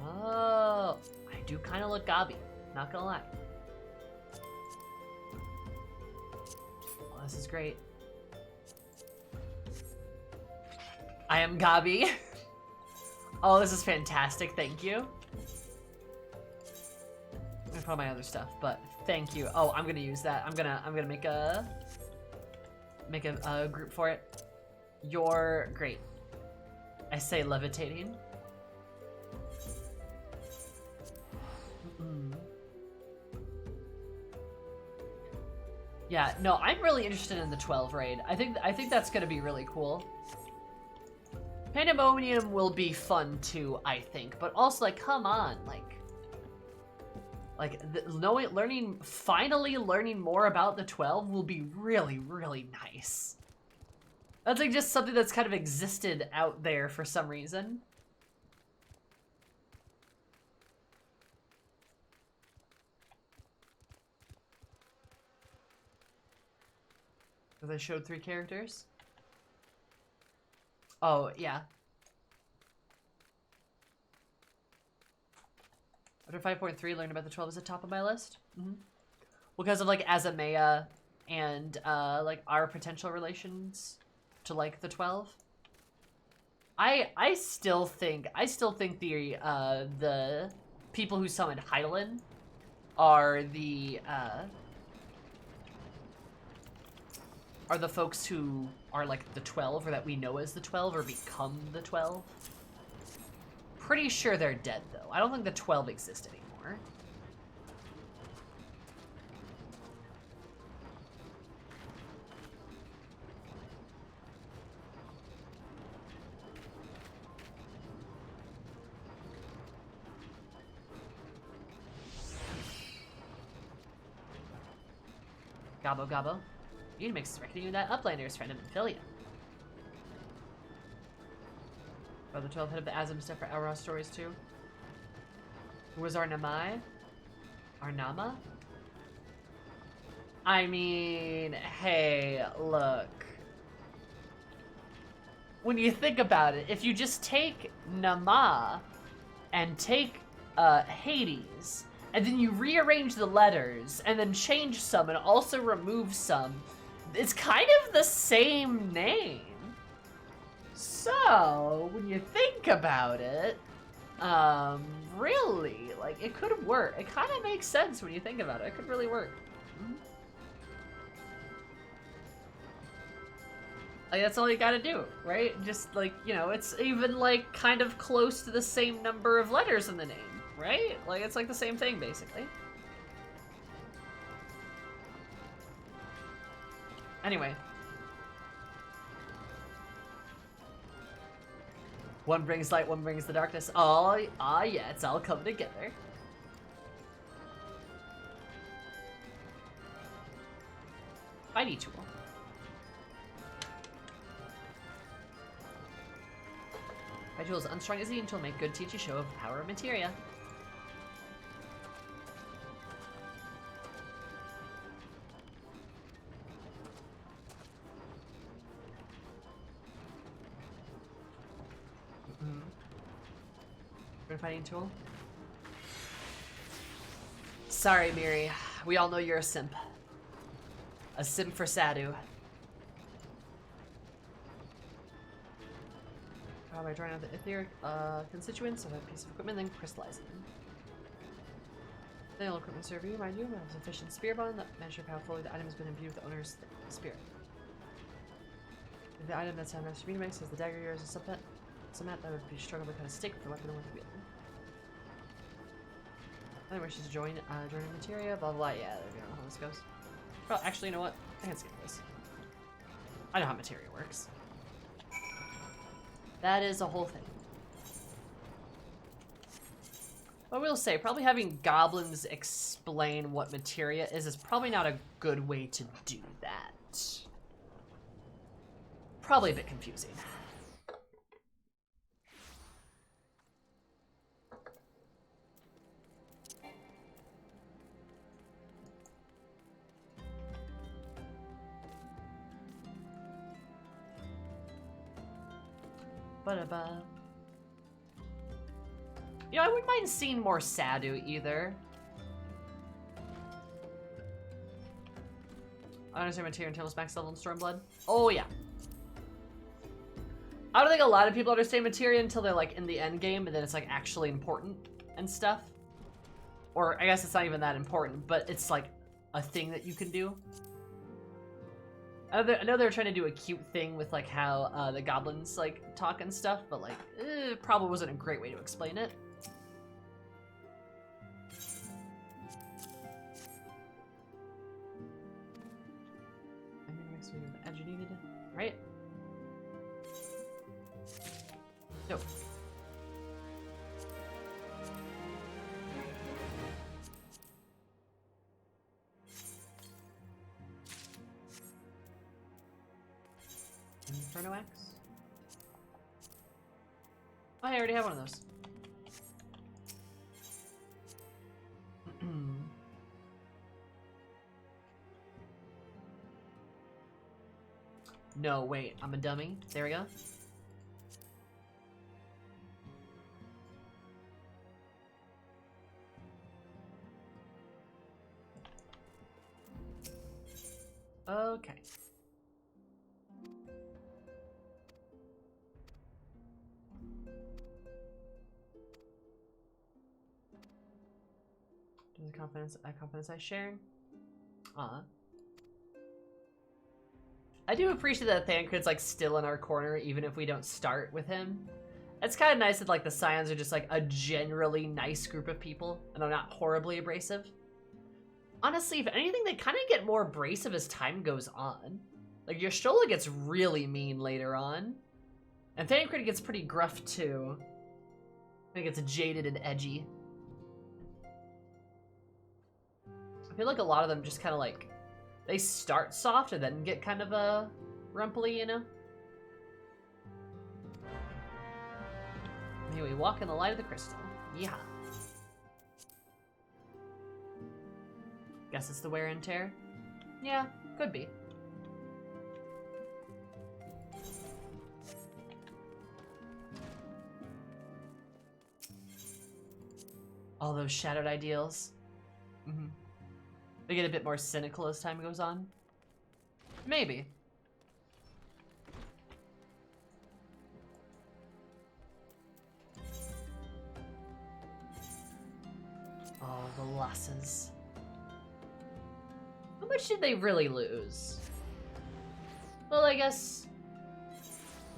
Oh, I do kind of look gobby, not gonna lie. Oh, this is great. I am gobby. Oh, this is fantastic, thank you. I'm gonna put on my other stuff, but thank you. Oh, I'm gonna use that. I'm gonna make a group for it. You're great. I say levitating. Yeah, no, I'm really interested in the 12 raid. I think that's gonna be really cool. Pandemonium will be fun too, I think, but also like, come on, finally learning more about the 12 will be really, really nice. That's like just something that's kind of existed out there for some reason. Because I showed 3 characters. Oh, yeah. Under 5.3, learn about the 12 is at the top of my list. Because of like Azamea and like our potential relations to like the 12. I still think the people who summoned Hydaelyn are the folks who are like the 12, or that we know as the 12, or become the 12. Pretty sure they're dead though. I don't think the 12 exist anymore. Gobbo gobbo. Unimix reckoning you that uplander's friend of Amphilia. Oh, the 12 head of the Azam stuff for ARR stories too. Who was Arnamai? Arnama? I mean, hey, look. When you think about it, if you just take Nama and take Hades, and then you rearrange the letters, and then change some and also remove some, it's kind of the same name. So, when you think about it, really, like, it could work. It kind of makes sense when you think about it. It could really work. Like, that's all you gotta do, right? Just, like, you know, it's even, like, kind of close to the same number of letters in the name, right? Like, it's, like, the same thing, basically. Anyway. One brings light, one brings the darkness. Oh, yeah, it's all come together. Fighty tool. My tools unstrung as the tool make good teachy show of power of materia. Fighting tool. Sorry, Miri. We all know you're a simp. A simp for Sadu. By drawing out the etheric constituents of a piece of equipment, then crystallizing them. The old equipment serve you, mind you, a sufficient spear bond that measure how fully the item has been imbued with the owner's spirit. If the item that's on Master Minimax has the dagger yours as a submat, that would be struggle to kind of stick with the weapon and with the wield. Then wishes to join joining materia, blah blah blah. Yeah, I don't know how this goes. Well, actually, you know what? I can skip this. I know how materia works. That is a whole thing. I will say, probably having goblins explain what materia is probably not a good way to do that. Probably a bit confusing. Ba-da-ba. You know, I wouldn't mind seeing more Sadu either. I understand material until it's max level in Stormblood. Oh yeah. I don't think a lot of people understand materia until they're like in the end game and then it's like actually important and stuff. Or I guess it's not even that important, but it's like a thing that you can do. I know they're trying to do a cute thing with like how the goblins like talk and stuff, but like it probably wasn't a great way to explain it. I mean, makes me the edge needed, right? Nope. Inferno Axe? Oh, I already have one of those. No, wait, I'm a dummy. There we go. Okay. The confidence I share. I do appreciate that Thancred's like still in our corner, even if we don't start with him. It's kind of nice that like the Scions are just like a generally nice group of people, and they're not horribly abrasive. Honestly, if anything, they kind of get more abrasive as time goes on. Like Y'shtola gets really mean later on, and Thancred gets pretty gruff too. I think it's jaded and edgy. I feel like a lot of them just kind of like, they start soft and then get kind of rumply, you know? Anyway, walk in the light of the crystal. Yeah. Guess it's the wear and tear? Yeah, could be. All those shadowed ideals. Mm-hmm. They get a bit more cynical as time goes on. Maybe. Oh, the losses. How much did they really lose? Well, I guess...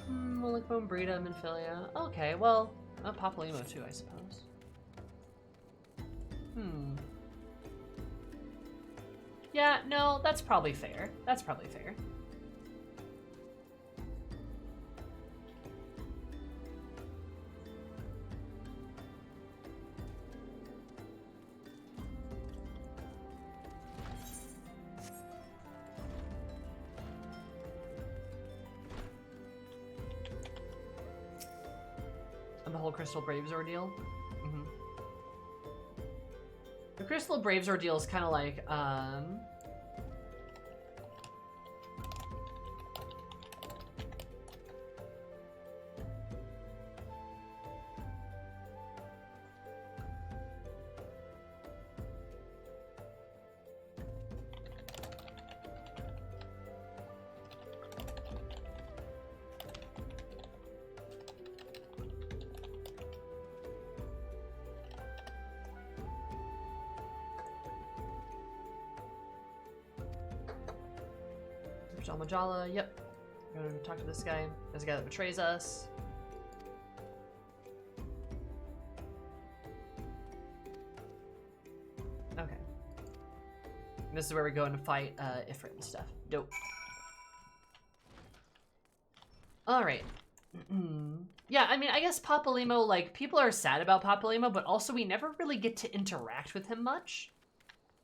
Malignum, Brita, Minfilia. Okay, well, Papalymo too, I suppose. Yeah, no, that's probably fair. That's probably fair. And the whole Crystal Braves ordeal? Mm-hmm. The Crystal Braves ordeal is kind of like, Majala, yep. We're gonna talk to this guy. There's a guy that betrays us. Okay. This is where we go in to fight Ifrit and stuff. Dope. Alright. Yeah, I mean, I guess Papalymo, like, people are sad about Papalymo, but also we never really get to interact with him much.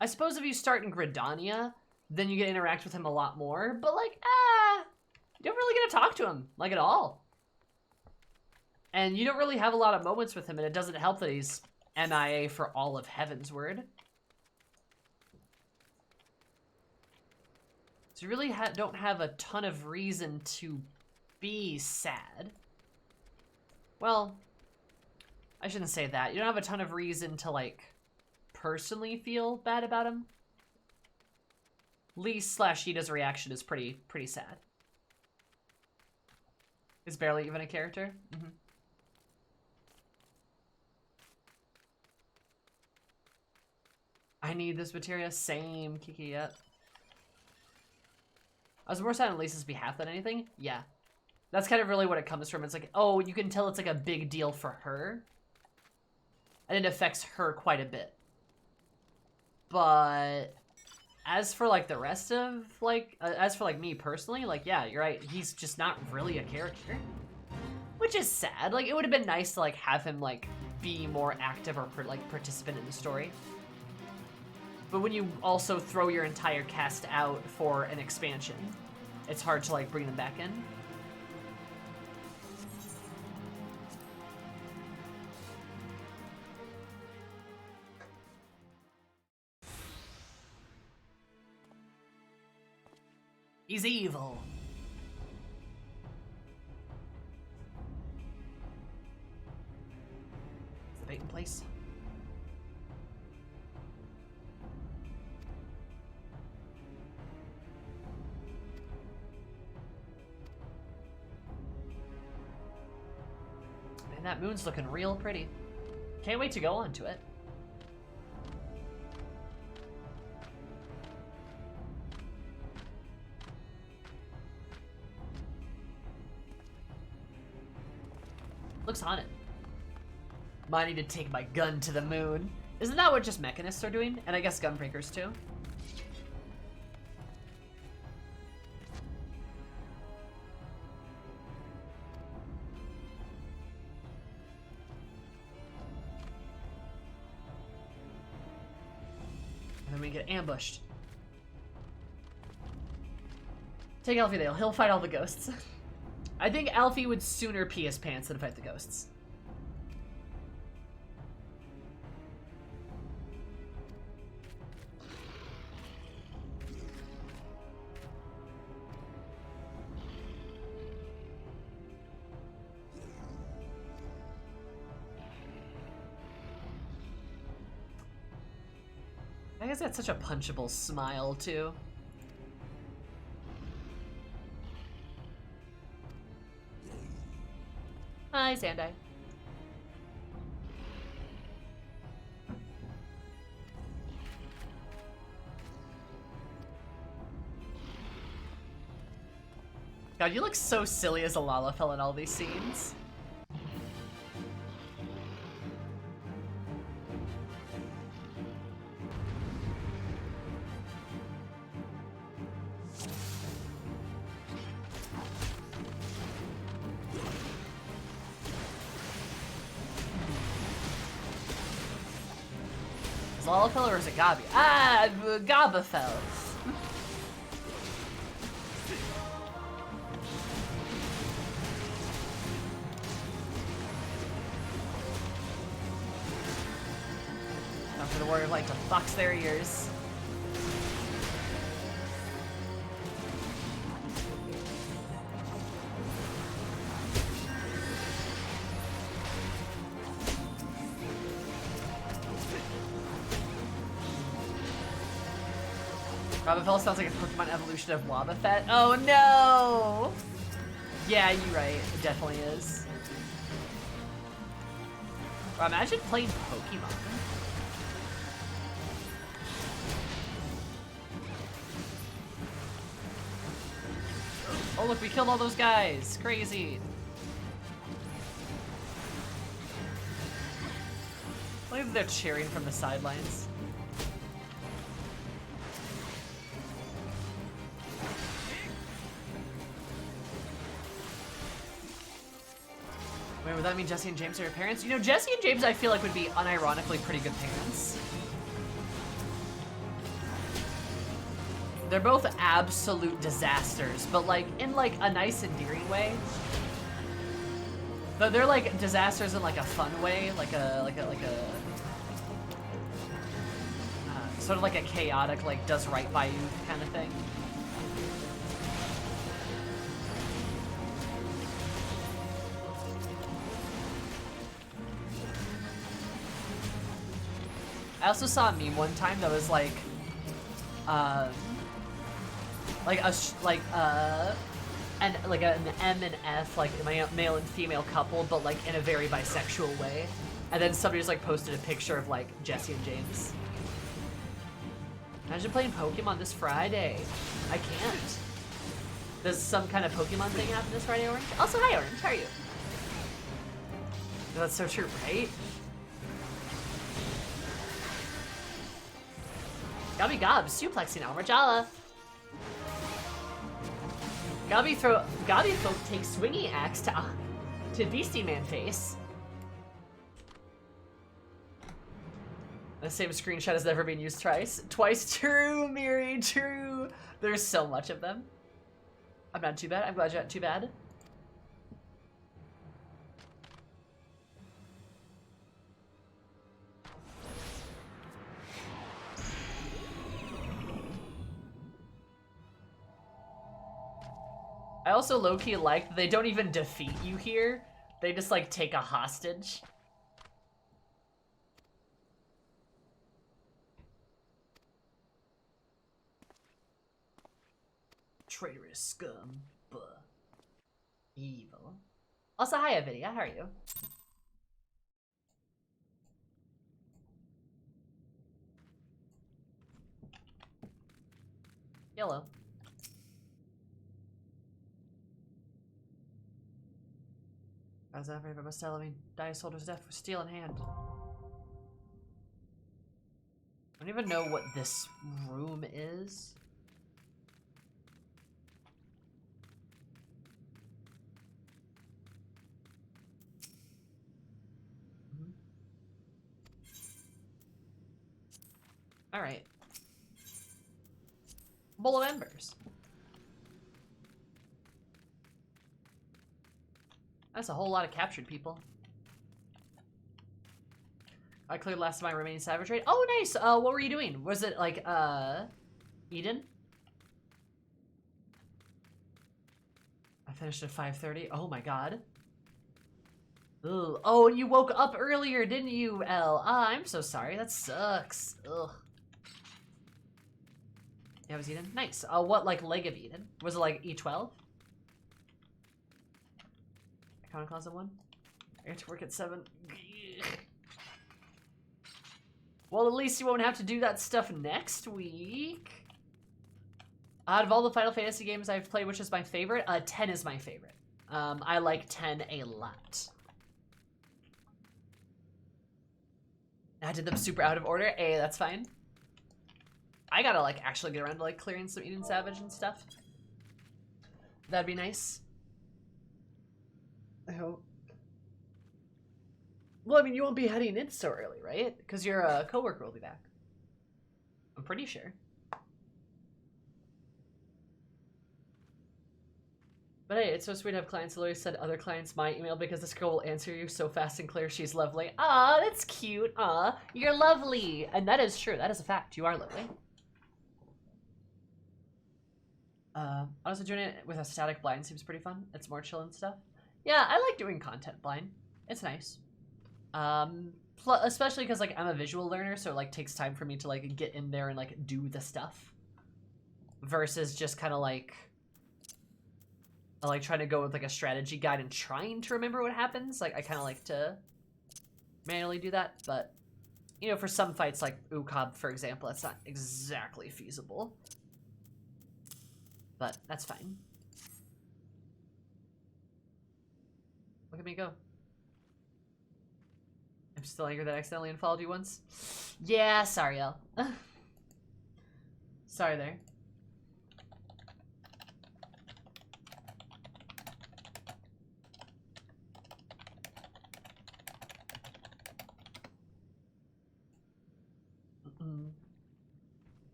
I suppose if you start in Gridania, then you get to interact with him a lot more, but like, you don't really get to talk to him, like, at all. And you don't really have a lot of moments with him, and it doesn't help that he's MIA for all of Heavensward. So you really don't have a ton of reason to be sad. Well, I shouldn't say that. You don't have a ton of reason to, like, personally feel bad about him. Lee/Yda's reaction is pretty sad. Is barely even a character. Mm-hmm. I need this materia. Same, Kiki, yep. I was more sad on Lisa's behalf than anything. Yeah. That's kind of really what it comes from. It's like, oh, you can tell it's like a big deal for her. And it affects her quite a bit. But as for like the rest of like, as for like me personally, like, yeah, you're right. He's just not really a character. Which is sad. Like, it would have been nice to like have him like be more active or like participant in the story. But when you also throw your entire cast out for an expansion, it's hard to like bring them back in. He's evil. Is the bait in place? Man, that moon's looking real pretty. Can't wait to go onto it. Looks haunted. Might need to take my gun to the moon. Isn't that what just mechanists are doing? And I guess gunbreakers too. And then we get ambushed. Take Alfie Dale. He'll fight all the ghosts. I think Alfie would sooner pee his pants than fight the ghosts. I guess that's such a punchable smile, too. Hi, Sandai. God, you look so silly as a Lalafell in all these scenes. Is it Lalafell or is it Gabi? Ah, Gabafell. Time for the Warrior of Light to box their ears. Wobbuffet sounds like a Pokemon evolution of Wobbuffet. Oh no! Yeah, you're right. It definitely is. Wow, imagine playing Pokemon. Oh look, we killed all those guys. Crazy. Look at they're cheering from the sidelines. Wait, would that mean Jesse and James are your parents? You know, Jesse and James I feel like would be unironically pretty good parents. They're both absolute disasters, but like in like a nice endearing way. Though they're like disasters in like a fun way, like a sort of like a chaotic, like does right by you kind of thing. I also saw a meme one time that was like an M and F, like male and female couple, but like in a very bisexual way. And then somebody just like posted a picture of like Jesse and James. Imagine playing Pokemon this Friday. I can't. Does some kind of Pokemon thing happen this Friday, Orange? Also, hi Orange, how are you? That's so true, right? Gobby Gob, suplexing Alma Jala. Gobby folk take swingy axe to Beastie Man face. The same screenshot has never been used twice. Twice, true, Miri, true. There's so much of them. I'm not too bad. I'm glad you're not too bad. I also low-key like that they don't even defeat you here. They just like take a hostage. Traitorous scum. Buh. Evil. Also, hi, Avidia. How are you? Yellow. As ever, I must tell me, die soldier's death with steel in hand. I don't even know what this room is. Alright. Bowl of Embers. That's a whole lot of captured people. I cleared last of my remaining savage raid. Oh, nice! What were you doing? Was it, like, Eden? I finished at 5:30. Oh my god. Ugh. Oh, you woke up earlier, didn't you, Elle? Ah, I'm so sorry. That sucks. Ugh. Yeah, it was Eden? Nice. What, like, leg of Eden? Was it, like, E12? Iconoclasm 1? I have to work at 7. Well, at least you won't have to do that stuff next week. Out of all the Final Fantasy games I've played, which is my favorite? 10 is my favorite. I like 10 a lot. I did them super out of order. Hey, that's fine. I gotta, like, actually get around to, like, clearing some Eden Savage and stuff. That'd be nice. I hope. Well, I mean, you won't be heading in so early, right? Because your coworker will be back. I'm pretty sure. But hey, it's so sweet to have clients. Lily said other clients my email because this girl will answer you so fast and clear. She's lovely. Aw, that's cute. Aw, you're lovely. And that is true. That is a fact. You are lovely. Also doing it with a static blind seems pretty fun. It's more chill and stuff. Yeah, I like doing content blind. It's nice. Especially because, like, I'm a visual learner, so it, like, takes time for me to, like, get in there and, like, do the stuff. Versus just kind of, like trying to go with, like, a strategy guide and trying to remember what happens. Like, I kind of like to manually do that, but, you know, for some fights, like Ukab, for example, that's not exactly feasible. But that's fine. Look at me go. I'm still angry that I accidentally unfollowed you once. Yeah, sorry, Elle. Sorry there.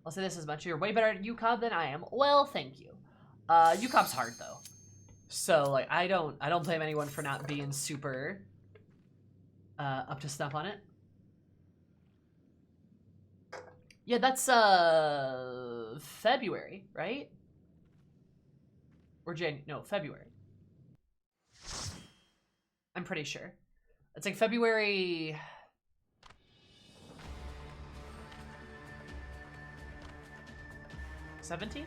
I'll say this as much. You're way better at UCOB than I am. Well, thank you. UCOB's hard though. So like I don't blame anyone for not being super up to snuff on it. Yeah, that's February, right? Or February. I'm pretty sure. It's like February 17?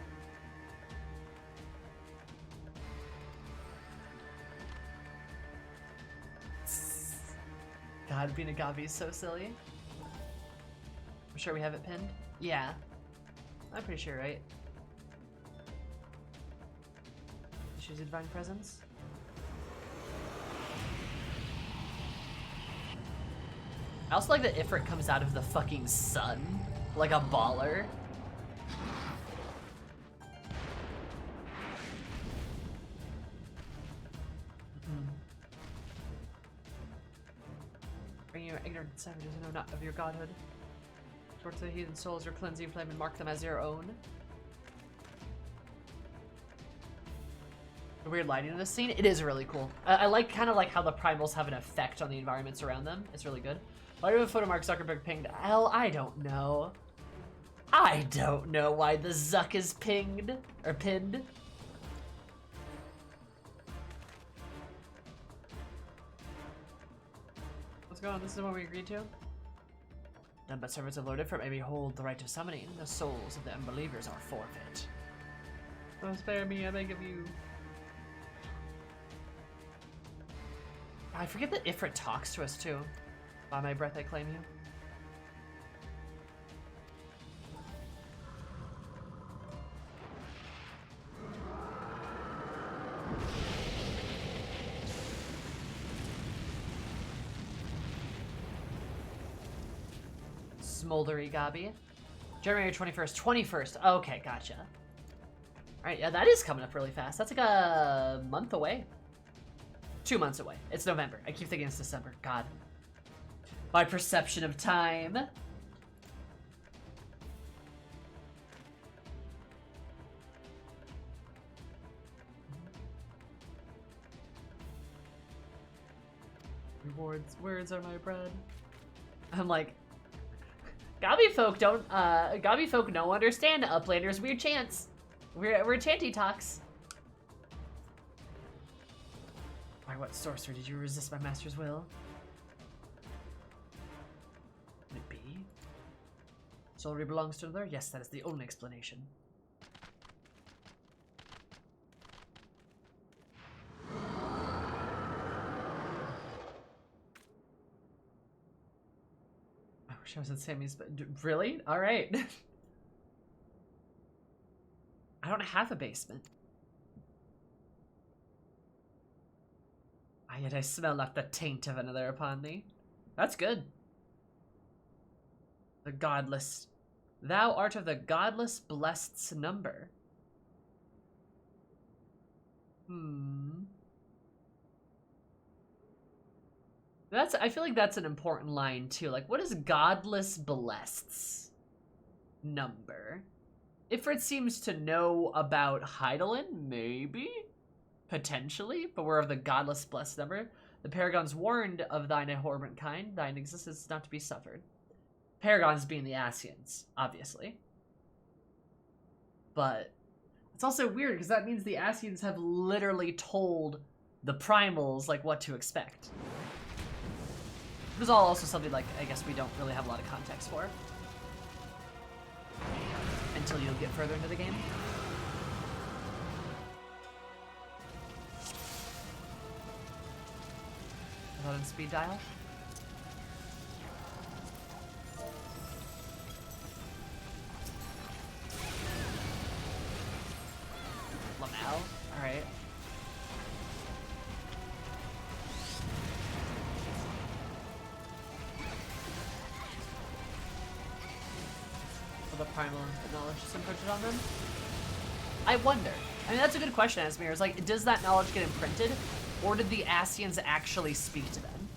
God, being a Gabi is so silly. I'm sure we have it pinned. Yeah. I'm pretty sure, right? Choose a divine presence. I also like that Ifrit comes out of the fucking sun, like a baller. Bring your ignorant savages who know not of your godhood. Torture the heathen souls, your cleansing flame, and mark them as your own. The weird lighting in this scene, it is really cool. I like kind of like how the primals have an effect on the environments around them. It's really good. Why do we have a photo Mark Zuckerberg pinged? Hell, I don't know. I don't know why the Zuck is pinged or pinned. What's going on? This is what we agreed to? None but servants of Lord Ifrit may behold the right of summoning. The souls of the unbelievers are forfeit. Oh, spare me, I beg of you. I forget that Ifrit talks to us too. By my breath, I claim you. Smoldery Gabi. January 21st. 21st. Okay, gotcha. Alright, yeah, that is coming up really fast. That's like a month away. 2 months away. It's November. I keep thinking it's December. God. My perception of time. Words are my bread. I'm like, Gabi folk don't understand Uplander's weird chants. We're chanty talks. By what sorcerer did you resist my master's will? Could it be? Soul belongs to another? Yes, that is the only explanation. I wish I was at Sammy's, but really? Alright. I don't have a basement. Yet I smell not the taint of another upon thee. That's good. The godless. Thou art of the godless blessed's number. I feel like that's an important line too. Like, what is godless blessed's number? Ifrit seems to know about Heidelin, maybe? Potentially, but we're of the godless blessed number. The Paragons warned of thine abhorrent kind, thine existence is not to be suffered. Paragons being the Asians, obviously. But it's also weird because that means the Asians have literally told the primals like what to expect. It was all also something like I guess we don't really have a lot of context for until you get further into the game. On speed dial. Lamau. Alright. Will the primal knowledge just imprinted on them? I wonder. I mean, that's a good question, Asmir. It's like, does that knowledge get imprinted? Or did the Asians actually speak to them?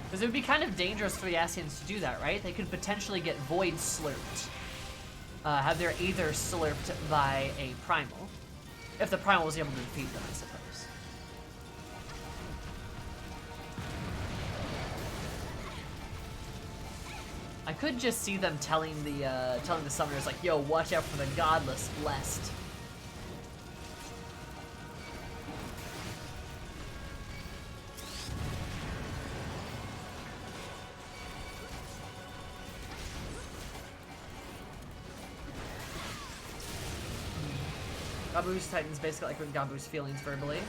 Because it would be kind of dangerous for the Asians to do that, right? They could potentially get void slurped. Have their aether slurped by a primal. If the primal was able to defeat them, I suppose. I could just see them telling the summoners like, "Yo, watch out for the godless blessed." Gabu's Titan's basically like with Gabu's feelings verbally.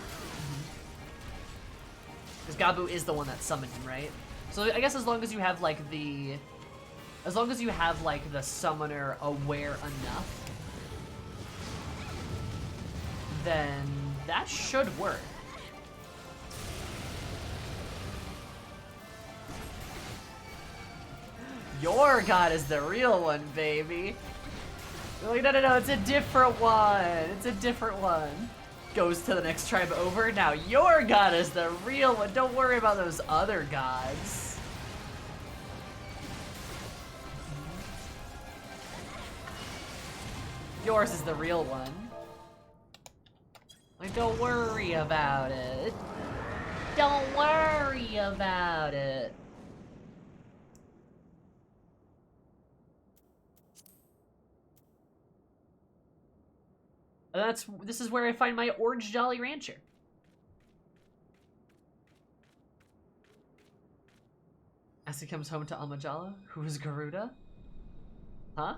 Because Gabu is the one that summoned him, right? So I guess as long as you have like the summoner aware enough, then that should work. Your god is the real one, baby. You're like, no, it's a different one. It's a different one. Goes to the next tribe over. Now your god is the real one. Don't worry about those other gods. Yours is the real one. Like, don't worry about it. Don't worry about it. And this is where I find my orange Jolly Rancher. As he comes home to Amajala, who is Garuda? Huh?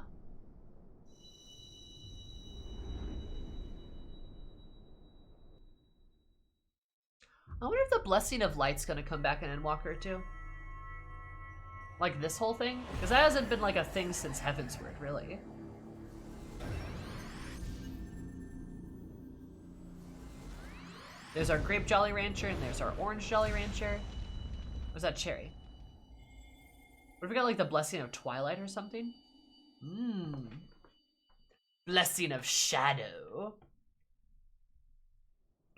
I wonder if the Blessing of Light's gonna come back in Endwalker too. Like this whole thing? Because that hasn't been like a thing since Heavensward, really. There's our grape Jolly Rancher, and there's our orange Jolly Rancher. What's that cherry? What if we got like the Blessing of Twilight or something? Blessing of Shadow.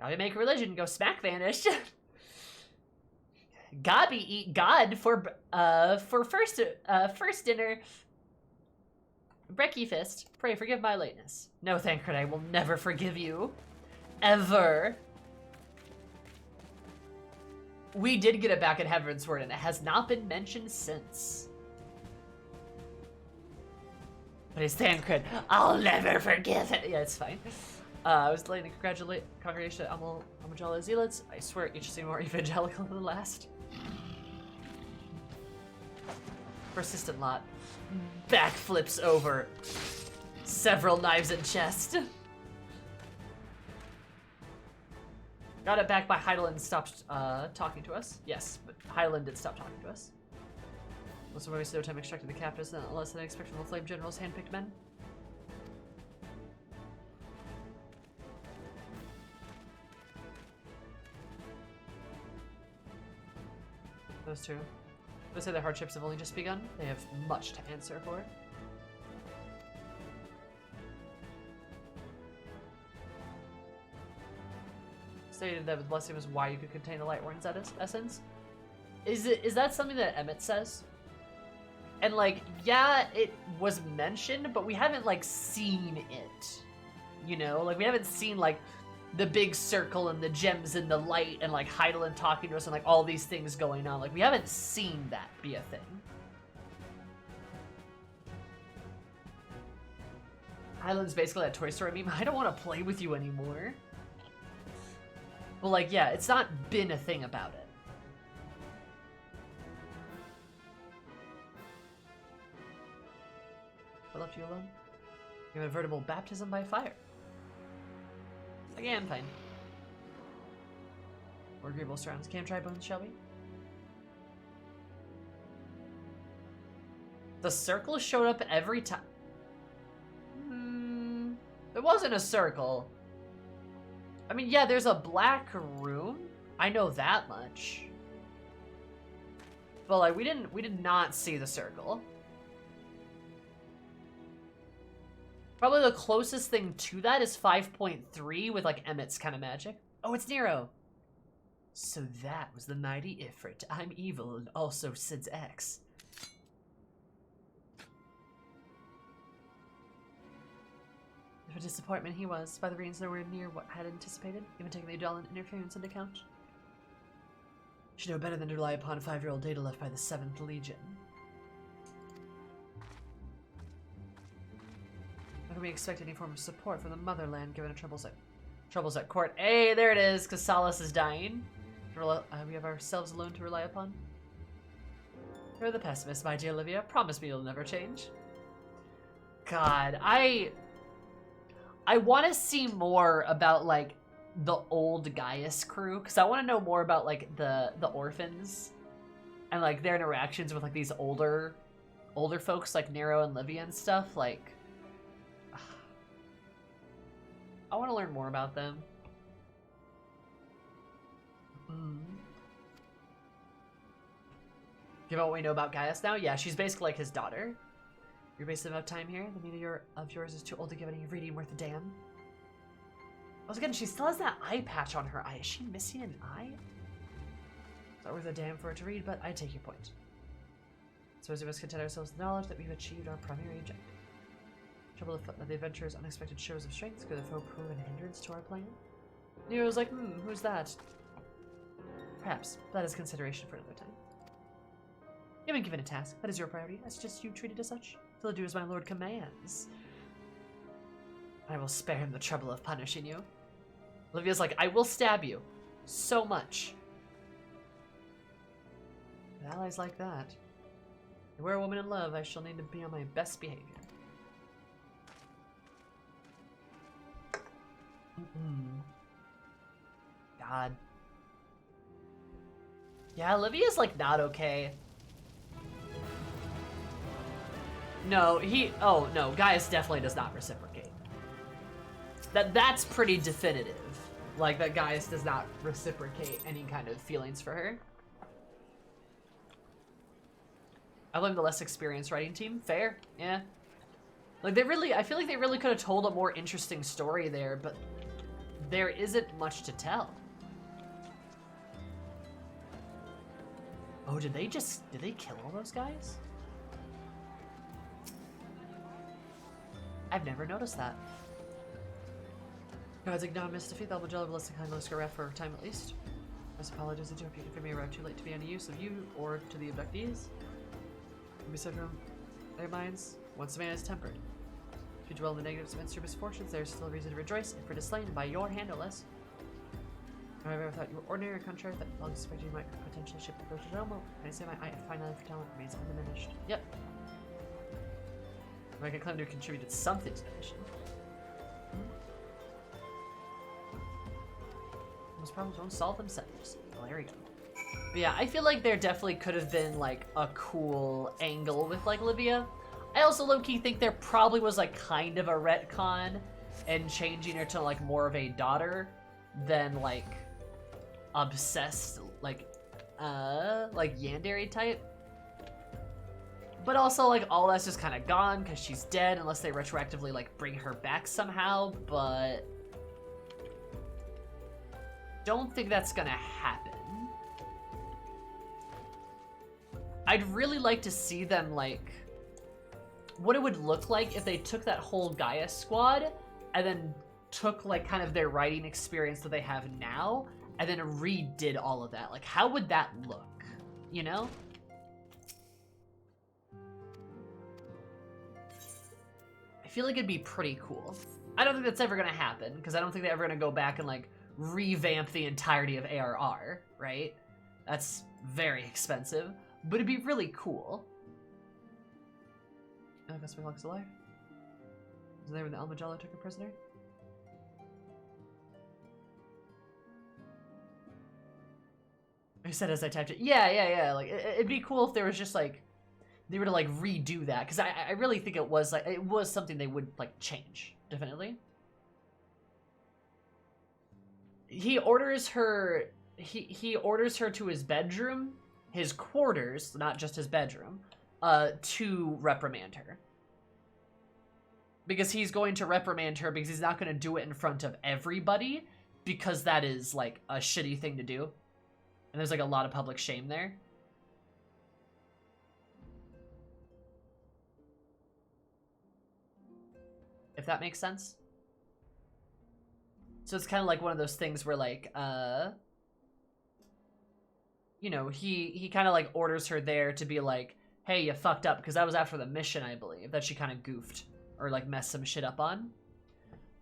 Gotta make religion go smack vanish. Gabi eat God for first dinner. Brekkie fist. Pray forgive my lateness. No, Thancred, I will never forgive you. Ever. We did get it back at Heavensward, and it has not been mentioned since. But it's Thancred. I'll never forgive it. Yeah, it's fine. I was delaying to congratulate congregation at Amajala Zealots. I swear each seemed more evangelical than the last. Persistent lot. Backflips over several knives in chest. Got it back by Hydaelyn stopped talking to us. Yes, but Hydaelyn did stop talking to us. Most of my wasted no time extracting the captives, less than I expect from the Flame General's handpicked men. Those two. They say the hardships have only just begun. They have much to answer for. Stated that with Blessing was why you could contain the Lightworn's essence. Is that something that Emmett says? And like, yeah, it was mentioned, but we haven't like seen it. You know, like we haven't seen like the big circle and the gems and the light and like Hydaelyn talking to us and like all these things going on. Like we haven't seen that be a thing. Hydaelyn's basically that Toy Story meme. I don't want to play with you anymore. But like, yeah, it's not been a thing about it. I left you alone. You have a veritable baptism by fire. Like, yeah, I'm fine. More agreeable surrounds. Can try bones, shall we? The circle showed up every time. It wasn't a circle. I mean, yeah, there's a black room. I know that much. But like, we did not see the circle. Probably the closest thing to that is 5.3 with like Emmett's kind of magic. Oh, it's Nero. So that was the mighty Ifrit. I'm evil and also Sid's ex. If a disappointment he was, by the reins nowhere near what I had anticipated, even taking the Adalin interference into account. Should know better than to rely upon 5-year-old data left by the 7th Legion. How can we expect any form of support from the motherland given troubles at court? Hey, there it is, Casalis is dying. We have ourselves alone to rely upon. You're the pessimist, my dear Olivia. Promise me you'll never change. God, I I want to see more about like the old Gaius crew, because I want to know more about like the orphans and like their interactions with like these older folks like Nero and Livia and stuff. Like, I want to learn more about them. Give out what we know about Gaius now? Yeah, she's basically like his daughter. You're basically about time here. The meteor of yours is too old to give any reading worth a damn. Once again, she still has that eye patch on her eye. Is she missing an eye? It's not worth a damn for her to read, but I take your point. So as we must content ourselves with the knowledge that we've achieved our primary objective. Trouble of the adventurer's unexpected shows of strength could have prove an hindrance to our plan. Nero's like, who's that? Perhaps that is consideration for another time. You've been given a task. That is your priority. I suggest you treat it as such. Till do as my lord commands. I will spare him the trouble of punishing you. Olivia's like, I will stab you. So much. With allies like that. If we're a woman in love, I shall need to be on my best behavior. God. Yeah, Olivia's like not okay. No, oh no, Gaius definitely does not reciprocate. That's pretty definitive. Like, that Gaius does not reciprocate any kind of feelings for her. I blame the less experienced writing team. Fair, yeah. Like, I feel like they really could have told a more interesting story there, but there isn't much to tell. Oh, did they kill all those guys? I've never noticed that. God's ignominious defeat, the Almagello will listen kindly go for a time at least. I apologize if you may arrive too late to be any use of you or to the abductees. Can be said from their minds, once a man is tempered. If you dwell in the negatives of your misfortunes, there is still reason to rejoice, if it is slain by your hand no less. However, I thought you were ordinary or contrary, that long suspect you might potentially ship the approach to Rome. I say my finally for talent remains undiminished. Yep. I can claim to have contributed something to the mission. Most problems won't solve themselves. Well, there we go. But yeah, I feel like there definitely could have been like a cool angle with like Livia. I also low-key think there probably was like kind of a retcon and changing her to like more of a daughter than like obsessed like Yandere type. But also, like, all that's just kind of gone because she's dead unless they retroactively, like, bring her back somehow, but don't think that's gonna happen. I'd really like to see them, like, what it would look like if they took that whole Gaia squad and then took, like, kind of their writing experience that they have now and then redid all of that. Like, how would that look, you know? I feel like it'd be pretty cool. I don't think that's ever gonna happen, because I don't think they're ever gonna go back and like revamp the entirety of ARR, right? That's very expensive, but it'd be really cool. I guess Pinklox alive. Was there when the Almagello took her prisoner? I said as I typed it. Yeah. Like, it'd be cool if there was just like, they were to like redo that, because I really think it was something they would like change, definitely. He orders her to his bedroom, his quarters, not just his bedroom, to reprimand her. Because he's going to reprimand her because he's not going to do it in front of everybody, because that is like a shitty thing to do. And there's like a lot of public shame there. If that makes sense. So it's kind of like one of those things where like, you know, he kind of like orders her there to be like, hey, you fucked up, because that was after the mission, I believe, that she kind of goofed or like messed some shit up on.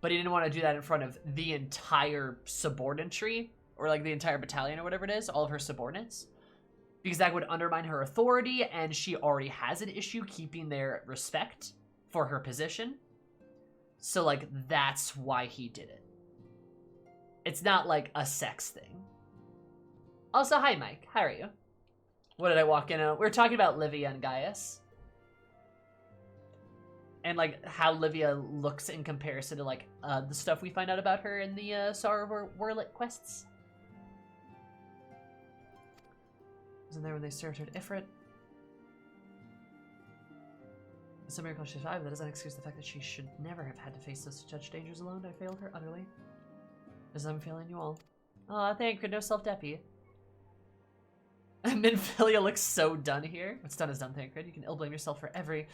But he didn't want to do that in front of the entire subordinatry or like the entire battalion or whatever it is, all of her subordinates, because that would undermine her authority, and she already has an issue keeping their respect for her position. So, like, that's why he did it. It's not, like, a sex thing. Also, hi, Mike. How are you? What did I walk in on? We were talking about Livia and Gaius. And, like, how Livia looks in comparison to, like, the stuff we find out about her in the Sorrow of Warlick quests. Wasn't there when they started Ifrit? It's a miracle she survived. That doesn't excuse the fact that she should never have had to face such dangers alone. I failed her utterly. As I'm failing you all. Aw, thank you. No self-deppy. Minfilia looks so done here. What's done is done, Thancred. You can ill-blame yourself for every...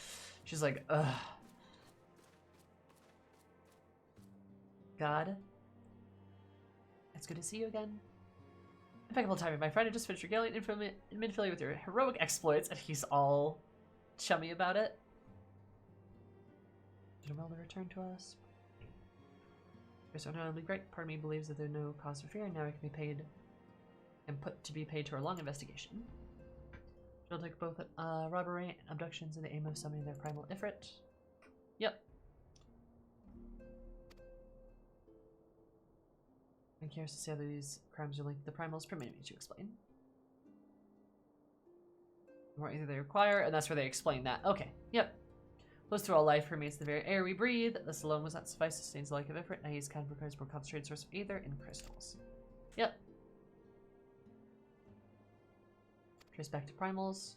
She's like, ugh. God. It's good to see you again. Impeccable timing, my friend. I just finished regaling in Minfilia with your heroic exploits, and he's all chummy about it. Did Imelda return to us? You're so undoubtedly great. Part of me believes that there's no cause for fear, and now I can be paid and put to be paid to our long investigation. She'll take both robbery and abductions in the aim of summoning their primal Ifrit. Yep. I'm curious to see how these crimes are linked to the primals. Permit me to explain. Or either they require, and that's where they explain that. Okay, yep. Close to all life permeates the very air we breathe. This alone was not suffice to sustain the like of Ifrit. Now he's kind of requires more concentrated source of ether in crystals. Yep. Trace back to primals.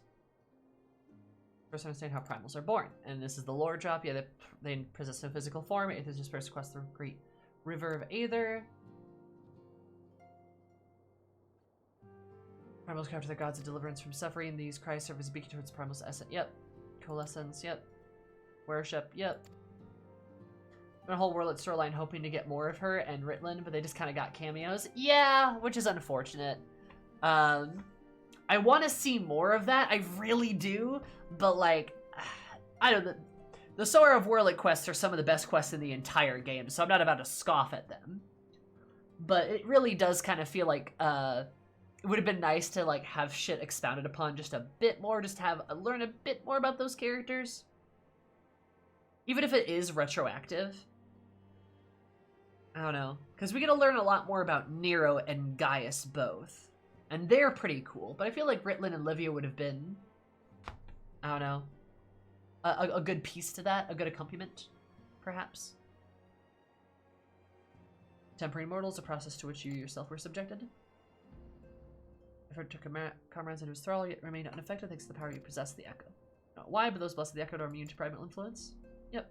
First understand how primals are born. And this is the lore drop. Yeah, they possess no physical form. Aether is dispersed across the great river of Aether. Primals capture the gods of deliverance from suffering. These cries serve as a beacon towards primals' essence. Yep. Coalescence. Yep. Worship. Yep. Been a whole Warlit storyline hoping to get more of her and Ritlin, but they just kind of got cameos. Yeah, which is unfortunate. I want to see more of that. I really do. But, like, I don't know. The Sorrow of Warlick quests are some of the best quests in the entire game, so I'm not about to scoff at them. But it really does kind of feel like, it would have been nice to, like, have shit expounded upon just a bit more, just have learn a bit more about those characters. Even if it is retroactive. I don't know. Because we get to learn a lot more about Nero and Gaius both. And they're pretty cool, but I feel like Ritlin and Livia would have been, I don't know, a good piece to that, a good accompaniment, perhaps. Temporary mortals, a process to which you yourself were subjected. If took comrades into his thrall, yet remained unaffected thanks to the power you possess, the Echo. Not why, but those blessed of the Echo are immune to primal influence. Yep.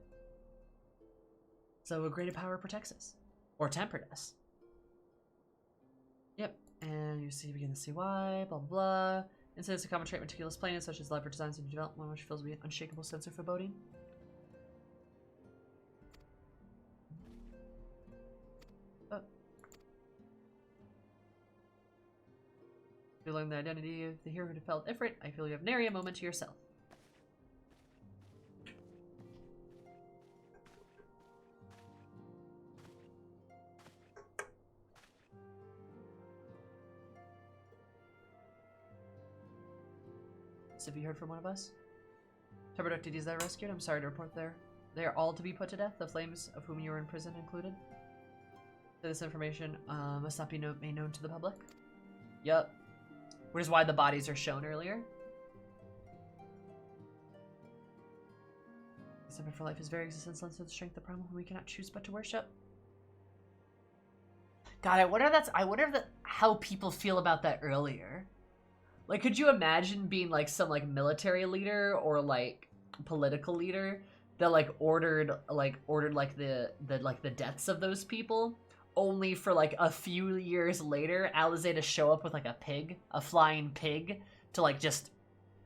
So a greater power protects us. Or tempered us. Yep. And you see, begin to see why, blah, blah, blah. Incidents of common trait, meticulous planning, such as elaborate designs and development, which fills me with an unshakable sense of foreboding. Oh. You learn the identity of the hero who felt Ifrit. I feel you have nary a moment to yourself. Have you heard from one of us? Turboductides that rescued? I'm sorry to report they are all to be put to death, the flames of whom you were in prison included. This information must not be made known to the public. Yup. Which is why the bodies are shown earlier. The symbol for life is very existence lends to the strength of the primal whom we cannot choose but to worship. God, I wonder how people feel about that earlier. Like, could you imagine being, like, some, like, military leader or, like, political leader that, like, ordered, like, the deaths of those people, only for, like, a few years later, Alizé to show up with, like, a flying pig, to, like, just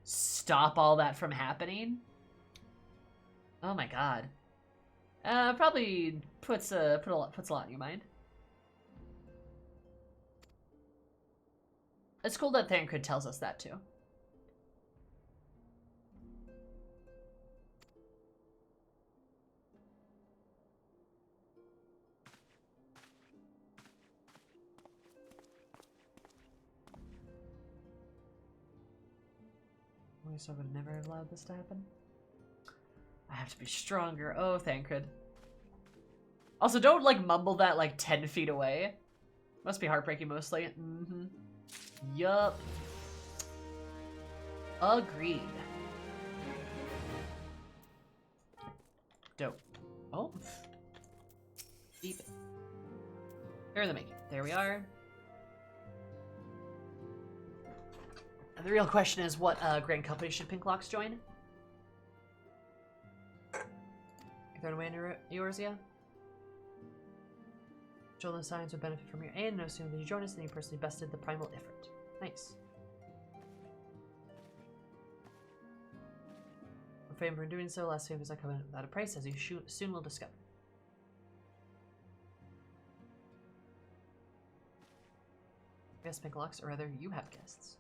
stop all that from happening? Oh my god. Probably puts a lot in your mind. It's cool that Thancred tells us that, too. So I would never have allowed this to happen. I have to be stronger. Oh, Thancred. Also, don't, like, mumble that, like, 10 feet away. Must be heartbreaking, mostly. Mm-hmm. Yup. Agreed. Dope. Oh. Deep. Here are the making. There we are. And the real question is, what grand company should Pinklox join? You thrown away into Eorzea? Children's science would benefit from your aid, and no sooner than you join us than you personally bested the primal Ifrit. Nice. For fame for doing so, last favors I come in without a price, as you soon will discover. Yes, Pinklox, or rather, you have guests.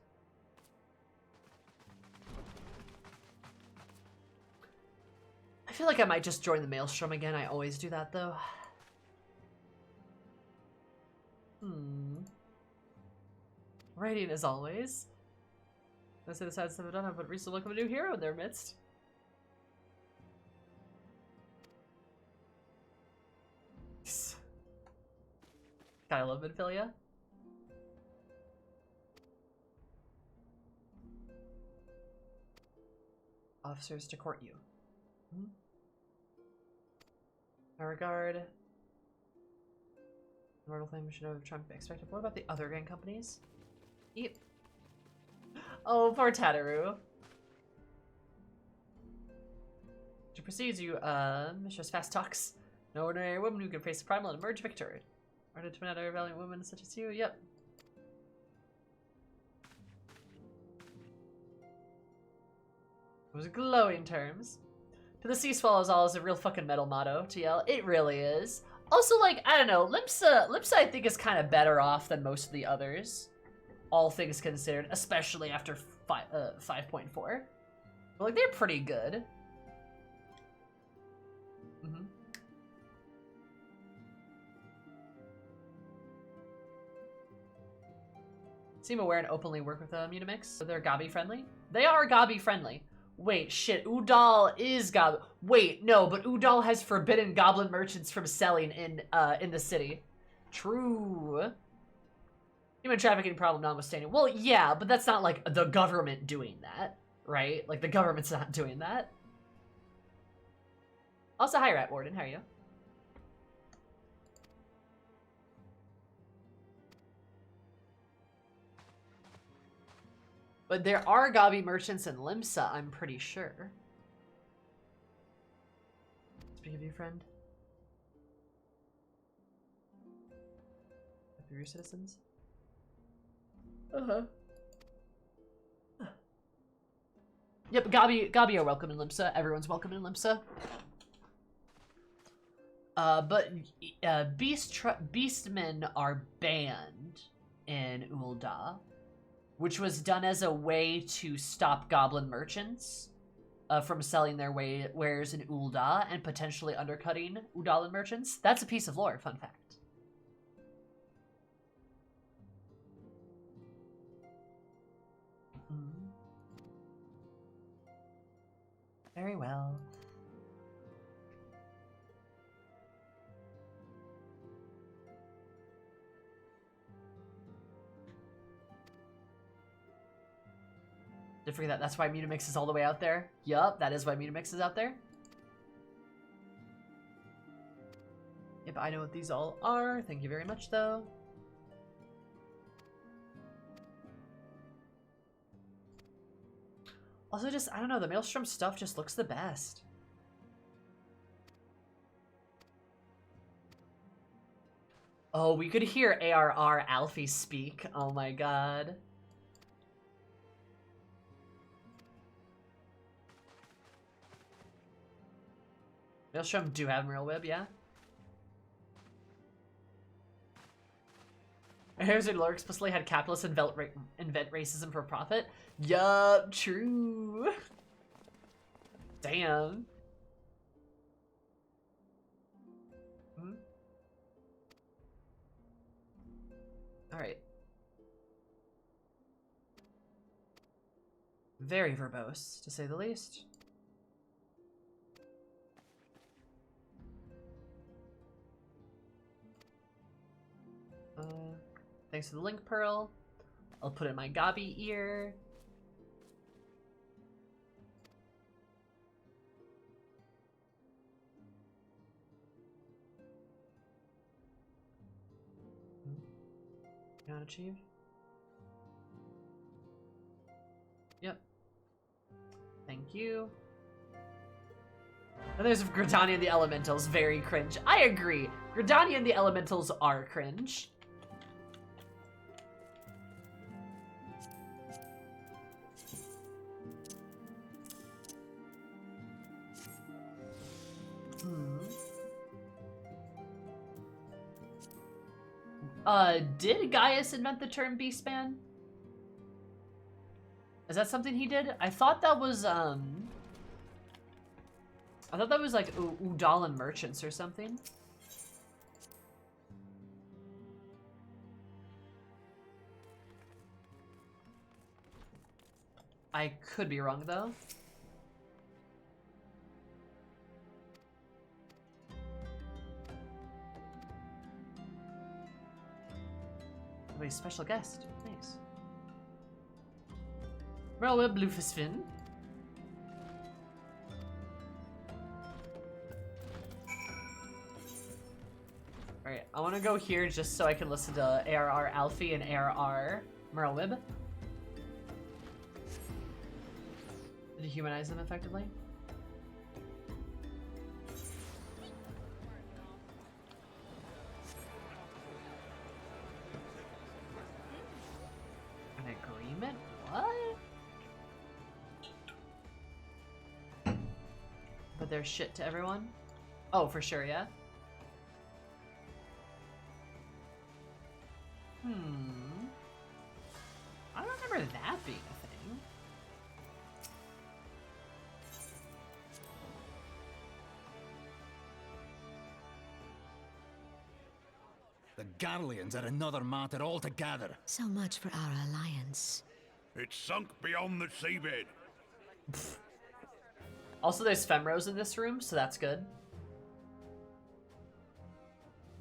I feel like I might just join the Maelstrom again. I always do that, though. Radiant as always. I say the sad stuff I've done, but recently welcome a new hero in their midst. Gotta love Minfilia. Officers to court you. No regard. Immortal Flame should have Trump expected. What about the other grand companies? Yep. Oh, poor Tataru. To proceed, you, Mistress Fast Talks. No ordinary woman who can face the primal and emerge victor. Ordered to another valiant woman such as you. Yep. Those are glowing terms. To the sea swallows all is a real fucking metal motto, TL. It really is. Also, like, I don't know, Limsa I think is kind of better off than most of the others. All things considered, especially after 5.4. But, like, they're pretty good. Seem aware and openly work with Mutamix. So they're Gabi friendly? They are Gabi friendly. Wait, shit, Udal is Goblin. Wait, no, but Udal has forbidden goblin merchants from selling in the city. True. Human trafficking problem notwithstanding. Well, yeah, but that's not like the government doing that, right? Like the government's not doing that. Also, hi, Rat Warden, how are you? But there are Gabi merchants in Limsa, I'm pretty sure. Speak of you, friend. With your citizens? Uh-huh. Yep, Gabi are welcome in Limsa. Everyone's welcome in Limsa. But beastmen are banned in Ul'dah, which was done as a way to stop goblin merchants from selling their wares in Ul'dah and potentially undercutting Udallan merchants. That's a piece of lore, fun fact. Very well. Did forget that. That's why Mutamix is all the way out there. Yup, that is why Mutamix is out there. Yep, I know what these all are. Thank you very much, though. Also, just, I don't know, the Maelstrom stuff just looks the best. Oh, we could hear ARR Alfie speak. Oh my god. Maelstrom do have Merle Web, yeah? Here's lore explicitly had capitalists invent racism for profit. Yup, true. Damn. Alright. Very verbose, to say the least. Thanks for the link, Pearl. I'll put it in my Gabi ear. Not achieved? Yep. Thank you. And there's Gridania and the Elementals, very cringe. I agree. Gridania and the Elementals are cringe. Did Gaius invent the term Beastman? Is that something he did? I thought that was, like Udalan merchants or something. I could be wrong, though. A special guest. Nice. Merlewib Lufusfin. Alright, I want to go here just so I can listen to ARR Alfie and ARR Merlewib. Did you humanize them effectively? What? But there's shit to everyone? Oh, for sure, yeah? I don't remember that being a thing. The Garleans are another matter altogether. So much for our alliance. It's sunk beyond the seabed. Also, there's Femros in this room, so that's good.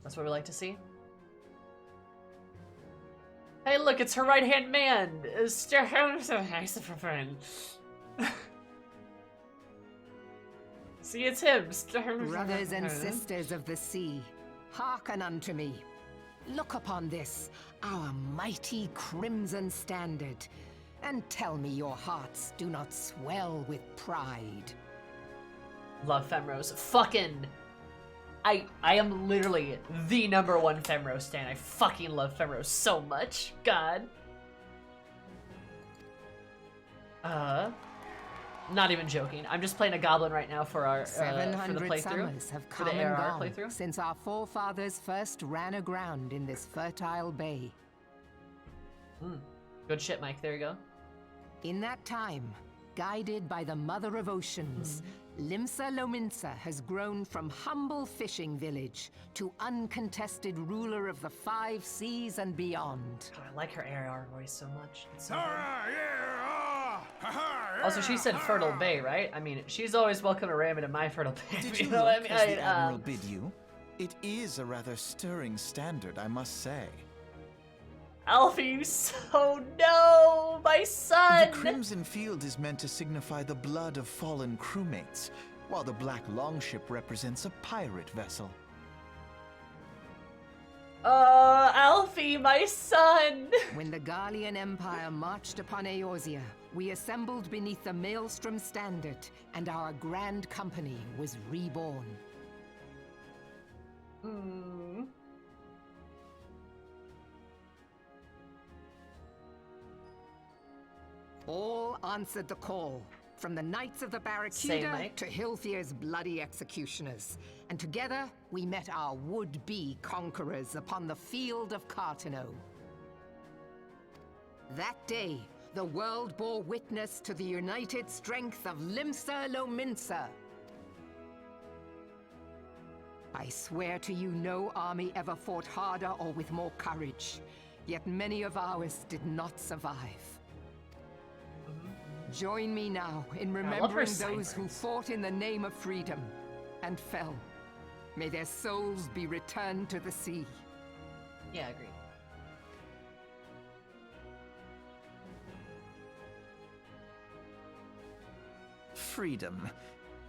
That's what we like to see. Hey, look, it's her right-hand man. See, it's him. Brothers and sisters of the sea, hearken unto me. Look upon this, our mighty crimson standard, and tell me your hearts do not swell with pride. Love Femros. Fucking... I am literally the #1 Femros stan. I fucking love Femros so much. God. Not even joking. I'm just playing a goblin right now for our for the 700 playthrough. summers have For come the and ARR gone playthrough. since our forefathers first ran aground in this fertile bay. Good shit, Mike. There you go. In that time, guided by the Mother of Oceans, Limsa Lominsa has grown from humble fishing village to uncontested ruler of the 5 seas and beyond. God, I like her ARR voice so much. It's so Yeah, also, she said Fertile Bay, right? I mean, she's always welcome to ram into my Fertile Bay. Did you know what look I as mean? the Admiral bid you? It is a rather stirring standard, I must say. Alfie, so no, my son! The Crimson Field is meant to signify the blood of fallen crewmates, while the Black Longship represents a pirate vessel. Alfie, my son! When the Garlean Empire marched upon Eorzea, we assembled beneath the Maelstrom Standard, and our grand company was reborn. All answered the call, from the Knights of the Barracuda to Hilfier's bloody executioners. And together, we met our would-be conquerors upon the field of Cartano. That day, the world bore witness to the united strength of Limsa Lominsa. I swear to you, no army ever fought harder or with more courage, yet many of ours did not survive. Join me now in remembering those who fought in the name of freedom and fell. May their souls be returned to the sea. Yeah, agreed. Freedom.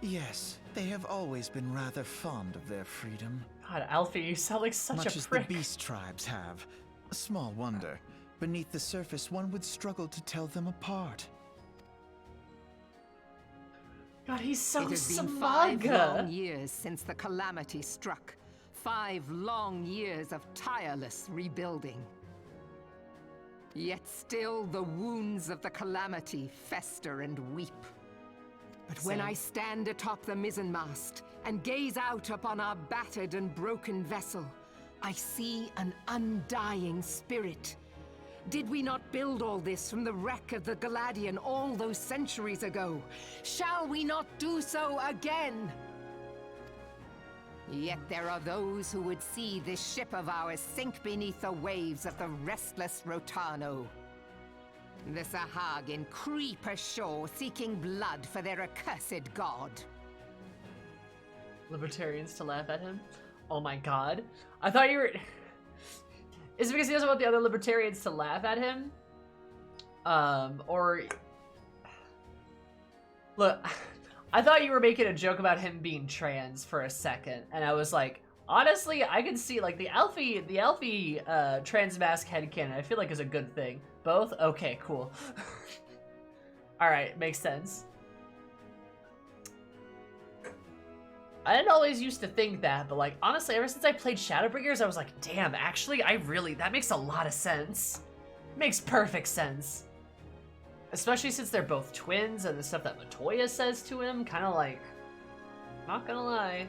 Yes, they have always been rather fond of their freedom. God, Alfie, you sound like such Much a as prick. the beast tribes have. Small wonder. Beneath the surface, one would struggle to tell them apart. God, he's so It has been smug. 5 long years since the calamity struck. 5 long years of tireless rebuilding. Yet still the wounds of the calamity fester and weep. But when I stand atop the mizzenmast and gaze out upon our battered and broken vessel, I see an undying spirit. Did we not build all this from the wreck of the Galadian all those centuries ago? Shall we not do so again? Yet there are those who would see this ship of ours sink beneath the waves of the restless Rotano. The Sahagin creep ashore seeking blood for their accursed god. Libertarians to laugh at him? Oh my god. I thought you were... Is it because he doesn't want the other libertarians to laugh at him? Or... Look, I thought you were making a joke about him being trans for a second, and I was like, honestly, I can see, like, the Alfie trans mask headcanon, I feel like is a good thing. Both? Okay, cool. Alright, makes sense. I didn't always used to think that, but, like, honestly, ever since I played Shadowbringers, I was like, damn, actually, that makes a lot of sense. It makes perfect sense. Especially since they're both twins, and the stuff that Matoya says to him, kind of like, not gonna lie,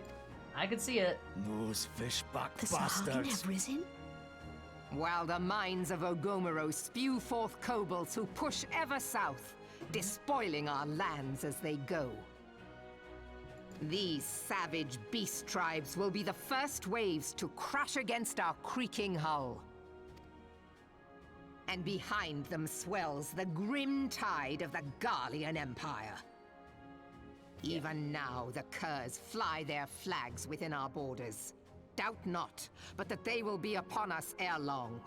I could see it. Those fishback bastards have risen? While the mines of Ogomoro spew forth kobolds who push ever south, despoiling our lands as they go. These savage beast tribes will be the first waves to crash against our creaking hull. And behind them swells the grim tide of the Garlean Empire. Even now, the Curs fly their flags within our borders. Doubt not, but that they will be upon us ere long.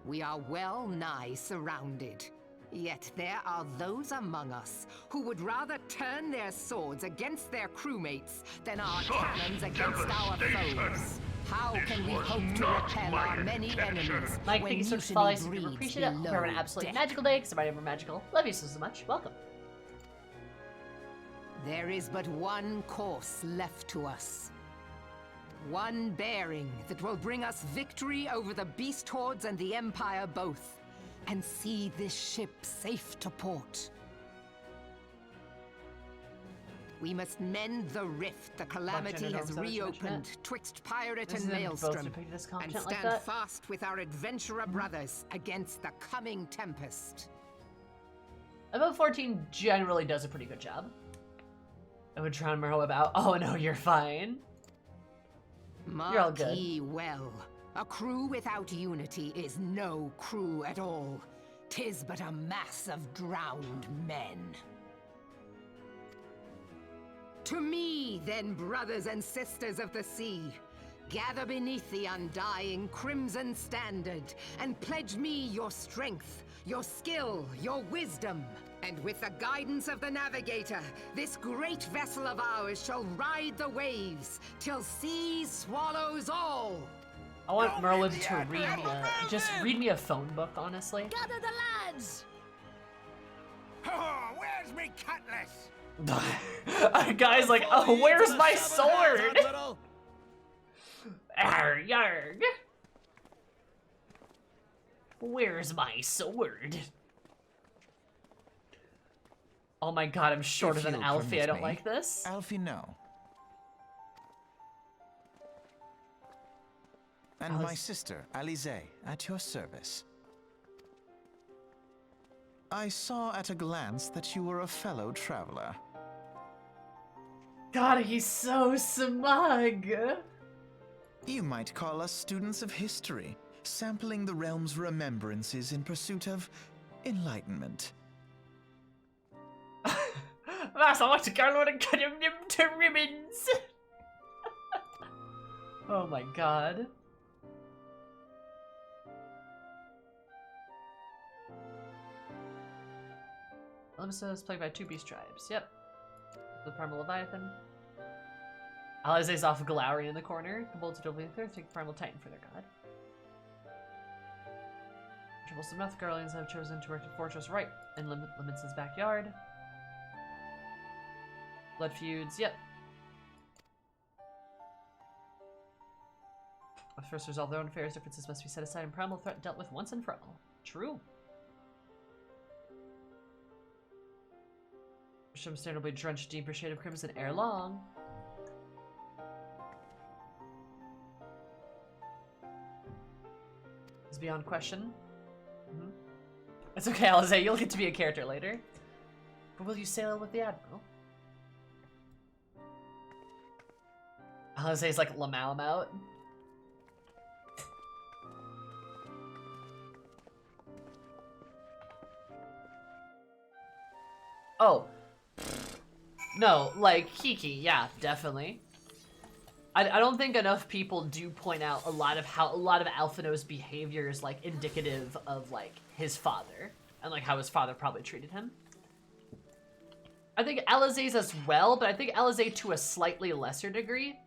We are well nigh surrounded. Yet there are those among us who would rather turn their swords against their crewmates than our cannons against our foes. How can we hope to repel our many enemies Mike, when thank you so much for mutiny following. Super breeds appreciate it. Hope you're having an below absolutely deck? magical day, because somebody ever magical. Love you so much. Welcome. There is but one course left to us. One bearing that will bring us victory over the beast hordes and the Empire both, and see this ship safe to port. We must mend the rift the calamity has reopened twixt pirate and maelstrom, and stand fast with our adventurer brothers against the coming tempest. About 14 generally does a pretty good job. I would try and Merle about. Oh no, you're fine. You're all good. Mark ye well. A crew without unity is no crew at all. 'Tis but a mass of drowned men. To me, then, brothers and sisters of the sea, gather beneath the undying crimson standard and pledge me your strength, your skill, your wisdom. And with the guidance of the navigator, this great vessel of ours shall ride the waves till sea swallows all. I want Merlin to read me just read me a phone book, honestly. Gather the lads! Oh, where's me cutlass? A guy's like, oh, where's my sword? Arr, yarg. Where's my sword? Oh my god, I'm shorter than Alfie. I don't like this. Alfie, no. And my sister, Alize, at your service. I saw at a glance that you were a fellow traveler. God, he's so smug. You might call us students of history, sampling the realm's remembrances in pursuit of enlightenment. Mas, I want to go and cut him to ribbons. Oh my god. Limsa is plagued by 2 beast tribes. Yep. The Primal Leviathan. Alizé's off glowering in the corner. The bolts of Doubly Third take Primal Titan for their god. Troublesome Mouth Guardians have chosen to work the fortress right in Limsa's backyard. Blood feuds, yep. Must first resolve their own affairs. Differences must be set aside and primal threat dealt with once and for all. True. Shimstern will be drenched deeper shade of crimson ere long. It's beyond question. It's okay, Alizé. You'll get to be a character later. But will you sail with the Admiral? Alizé's like Lamau out. Oh. No, like, Kiki, yeah, definitely. I don't think enough people do point out a lot of Alphino's behavior is, like, indicative of, like, his father. And, like, how his father probably treated him. I think Alizé's as well, but I think Alizé to a slightly lesser degree.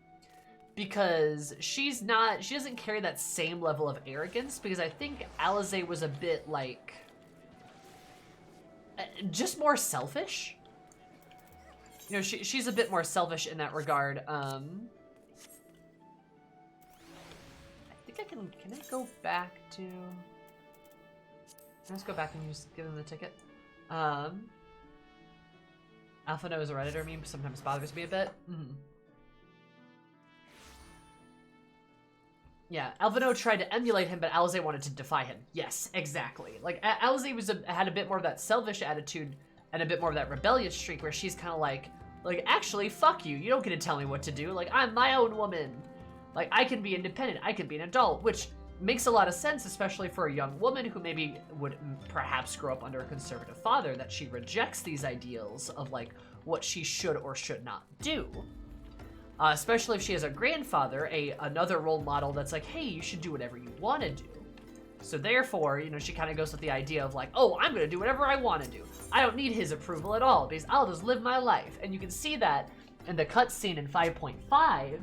Because she doesn't carry that same level of arrogance, because I think Alizé was a bit, like, just more selfish. You know, she's a bit more selfish in that regard. I think I can I go back to... Let's go back and give him the ticket. Alphino is a Redditor meme, sometimes bothers me a bit. Yeah, Alphino tried to emulate him, but Alizé wanted to defy him. Yes, exactly. Like, Alizé had a bit more of that selfish attitude and a bit more of that rebellious streak where she's kind of like, actually, fuck you. You don't get to tell me what to do. Like, I'm my own woman. Like, I can be independent. I can be an adult, which makes a lot of sense, especially for a young woman who maybe would perhaps grow up under a conservative father, that she rejects these ideals of, like, what she should or should not do. Especially if she has a grandfather, another role model that's like, hey, you should do whatever you want to do. So therefore, you know, she kind of goes with the idea of like, oh, I'm going to do whatever I want to do. I don't need his approval at all because I'll just live my life. And you can see that in the cutscene in 5.5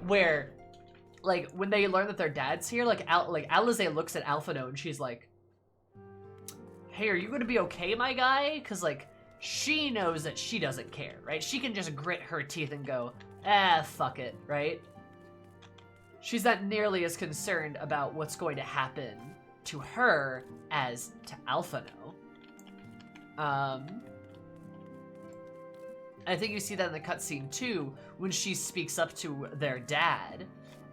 where, like, when they learn that their dad's here, like Alizé looks at Alphino and she's like, hey, are you going to be okay, my guy? Because, like, she knows that she doesn't care, right? She can just grit her teeth and go, fuck it, right? She's not nearly as concerned about what's going to happen to her as to Alphino. I think you see that in the cutscene too, when she speaks up to their dad,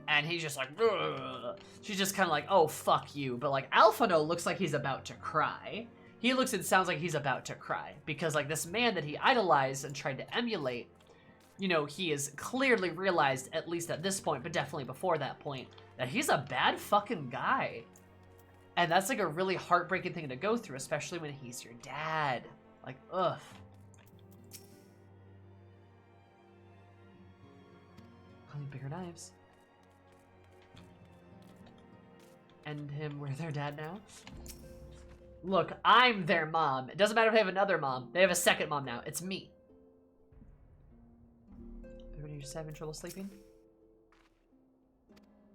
and he's just like, ugh. She's just kind of like, oh, fuck you. But like, Alphino looks like he's about to cry. He looks and sounds like he's about to cry, because like this man that he idolized and tried to emulate, you know, he has clearly realized, at least at this point, but definitely before that point, that he's a bad fucking guy. And that's like a really heartbreaking thing to go through, especially when he's your dad. Like, ugh. I need bigger knives. End him where their dad now. Look, I'm their mom. It doesn't matter if they have another mom. They have a second mom now. It's me. Everybody just having trouble sleeping?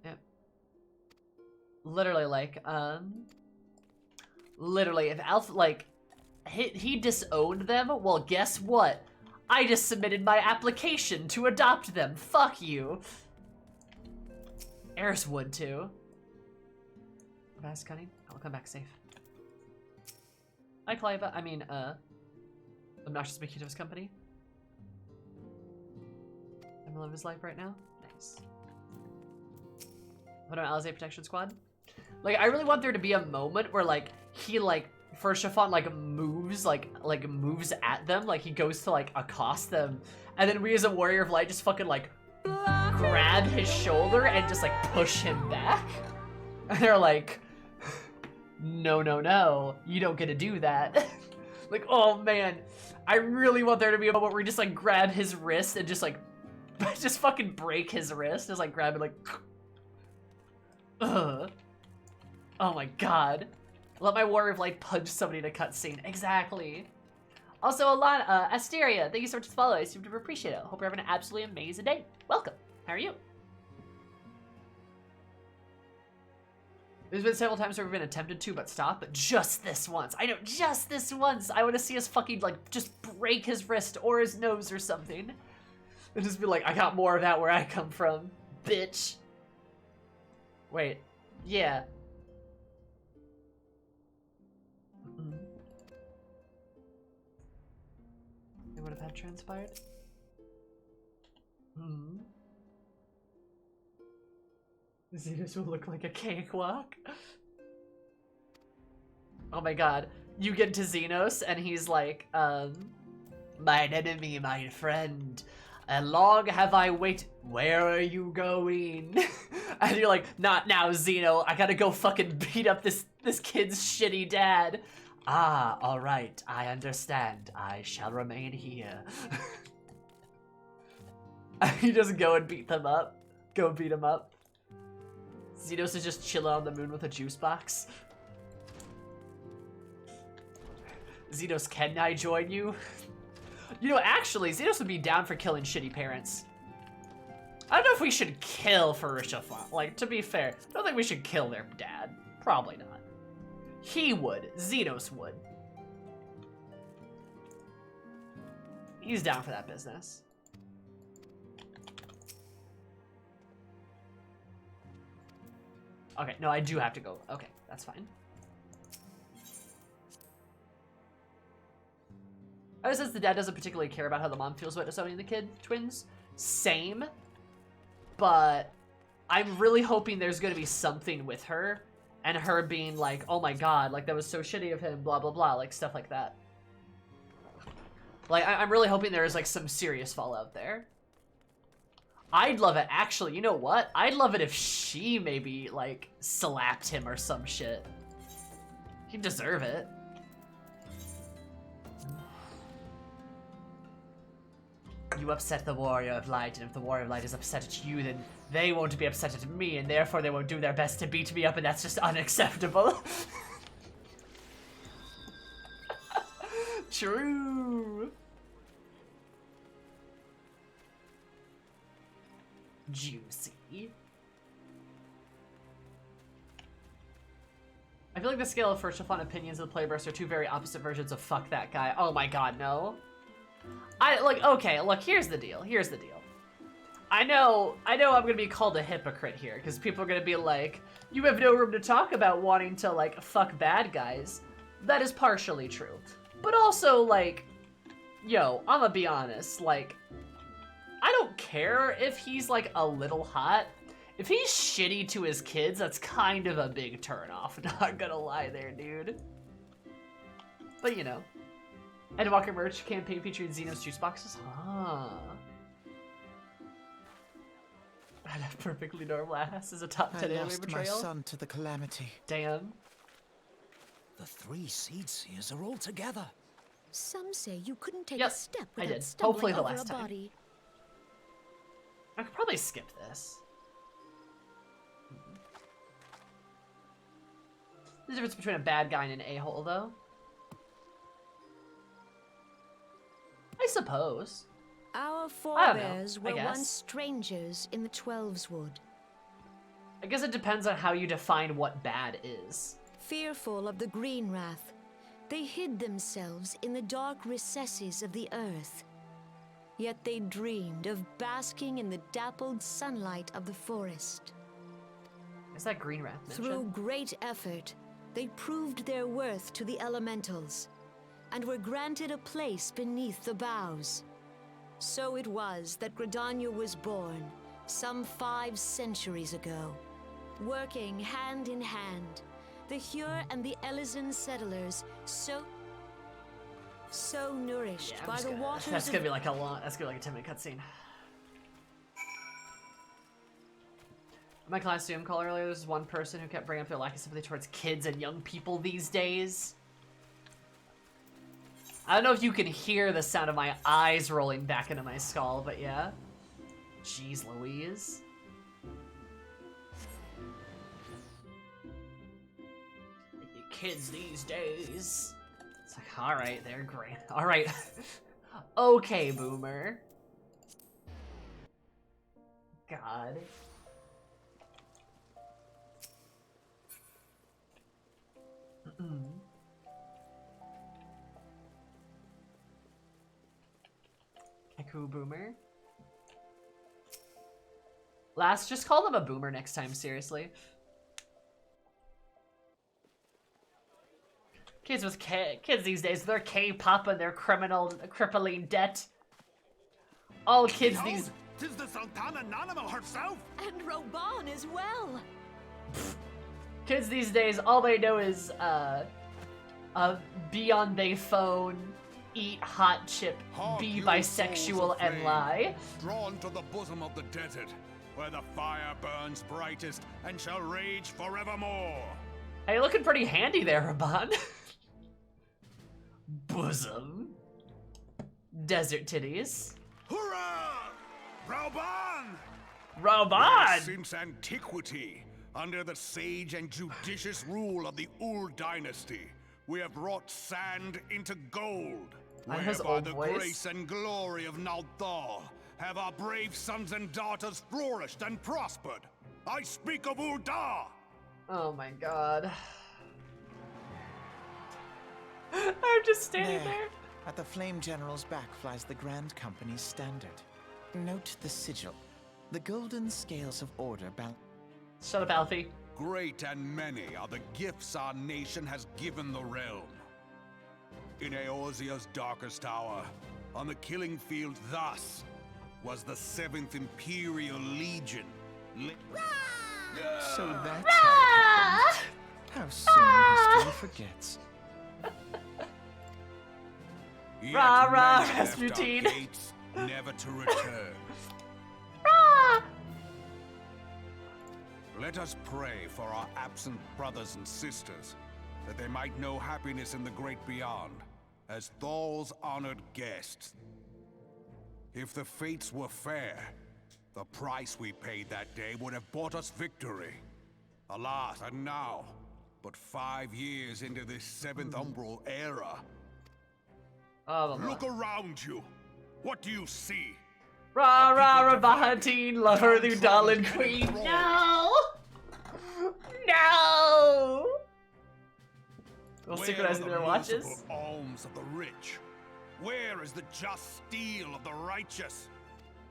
Yep. Literally, like, literally, if Alpha, like, he disowned them, well, guess what? I just submitted my application to adopt them. Fuck you. Eris would, too. Fast cutting? I'll come back safe. Hi, Clive. I mean, Obnoxious Makitos Company. I'm in love his life right now. Nice. What about Alizé Protection Squad? Like, I really want there to be a moment where, like, he, like, first Chiffon, like, moves at them. Like, he goes to, like, accost them. And then we, as a Warrior of Light, just fucking, like, grab his shoulder and just, like, push him back. And they're like, no, no, no. You don't get to do that. Like, oh, man. I really want there to be a moment where we just, like, grab his wrist and just, like, just fucking break his wrist. Just, like, grab it, like, ugh. Oh, my God. Let my Warrior of Light punch somebody in a cutscene. Exactly. Also, Alana, Asteria, thank you so much for following. I super appreciate it. Hope you're having an absolutely amazing day. Welcome. How are you? There's been several times where we've been attempted to, but stop. But just this once. I know, just this once. I want to see us fucking, like, just break his wrist or his nose or something. And just be like, I got more of that where I come from, bitch. Wait. Yeah. It would have had transpired. Xenos will look like a cakewalk. Oh my god. You get to Xenos and he's like, mine enemy, my friend. And long have I waited. Where are you going? And you're like, not now, Xeno. I gotta go fucking beat up this kid's shitty dad. Ah, alright. I understand. I shall remain here. He doesn't go and beat them up. Go beat him up. Xenos is just chilling on the moon with a juice box. Xenos, can I join you? You know, actually, Xenos would be down for killing shitty parents. I don't know if we should kill Farisha. Like, to be fair, I don't think we should kill their dad. Probably not. He would. Xenos would. He's down for that business. Okay, no, I do have to go. Okay, that's fine. I says the dad doesn't particularly care about how the mom feels about disowning the kid twins. Same. But I'm really hoping there's gonna be something with her and her being like, oh my god, like that was so shitty of him, blah, blah, blah, like stuff like that. Like, I'm really hoping there is like some serious fallout there. I'd love it, actually, you know what? I'd love it if she maybe, like, slapped him or some shit. He'd deserve it. You upset the Warrior of Light, and if the Warrior of Light is upset at you, then they won't be upset at me, and therefore they won't do their best to beat me up, and that's just unacceptable. True. Juicy. I feel like the scale of first fun opinions of the Playburst are two very opposite versions of fuck that guy. Oh my god, no. Okay, look, here's the deal. I know I'm gonna be called a hypocrite here, because people are gonna be like, you have no room to talk about wanting to, like, fuck bad guys. That is partially true. But also, like, yo, I'm gonna be honest, like, I don't care if he's, like, a little hot. If he's shitty to his kids, that's kind of a big turnoff, not gonna lie there, dude. But, you know. Ed Walker merch campaign featuring Xenos juice boxes? Huh. I'd have perfectly normal ass as a top 10 anime betrayal. I lost my son to the calamity. Damn. The 3 seed seers are all together. Some say you couldn't take Yep, a step I without did. stumbling Hopefully the over last a time. body. I could probably skip this. There's a difference between a bad guy and an a-hole, though. I suppose. Our I don't know, forebears I were guess. once strangers in the Twelves Wood. I guess it depends on how you define what bad is. Fearful of the Green Wrath, they hid themselves in the dark recesses of the earth. Yet they dreamed of basking in the dappled sunlight of the forest. Is that Green Wrath mentioned? Through great effort, they proved their worth to the elementals, and were granted a place beneath the boughs. So it was that Gridania was born, some 5 centuries ago. Working hand in hand, the Hure and the Elysian settlers so nourished Yeah, by the waters that's of... gonna be like a lot. That's gonna be like a 10-minute cutscene. In my class Zoom call earlier, there's one person who kept bringing up their lack of sympathy towards kids and young people these days. I don't know if you can hear the sound of my eyes rolling back into my skull, but yeah. Jeez Louise. Kids these days. Alright, they're great. Alright. Okay, Boomer. God. Cool Boomer. Last, just call them a boomer next time, seriously. Kids with kids these days, they're K-pop and their crippling debt. All kids these... Tis the Sultana Nanamo herself! And Roban as well! Kids these days, all they know is, be on they phone, eat hot chip, be bisexual, and lie. Drawn to the bosom of the desert, where the fire burns brightest and shall rage forevermore. Hey, you're looking pretty handy there, Raban. Bosom. Desert titties. Hurrah! Rauban! Rauban! Since antiquity, under the sage and judicious rule of the Ul dynasty, we have wrought sand into gold. Whereby the grace and glory of Nalthal have our brave sons and daughters flourished and prospered. I speak of Ul'dah! Oh my god. I'm just standing there. At the Flame General's back flies the Grand Company's standard. Note the sigil. The golden scales of order Shut up, Alfie. Great and many are the gifts our nation has given the realm. In Eorzea's darkest hour, on the killing field thus, was the 7th Imperial Legion. So that's how it happened. How soon history forgets. Rah rah, Yet many left our Rasputin. gates, never to return. Rah! Let us pray for our absent brothers and sisters, that they might know happiness in the great beyond, as Thal's honored guests. If the fates were fair, the price we paid that day would have bought us victory. Alas, and now, but 5 years into this 7th Umbral era. Look around you. What do you see? Rah rah Rabahatine, lover, the Dalin Queen. No! No! We'll synchronize their watches. Merciful alms of the rich? Where is the just steel of the righteous?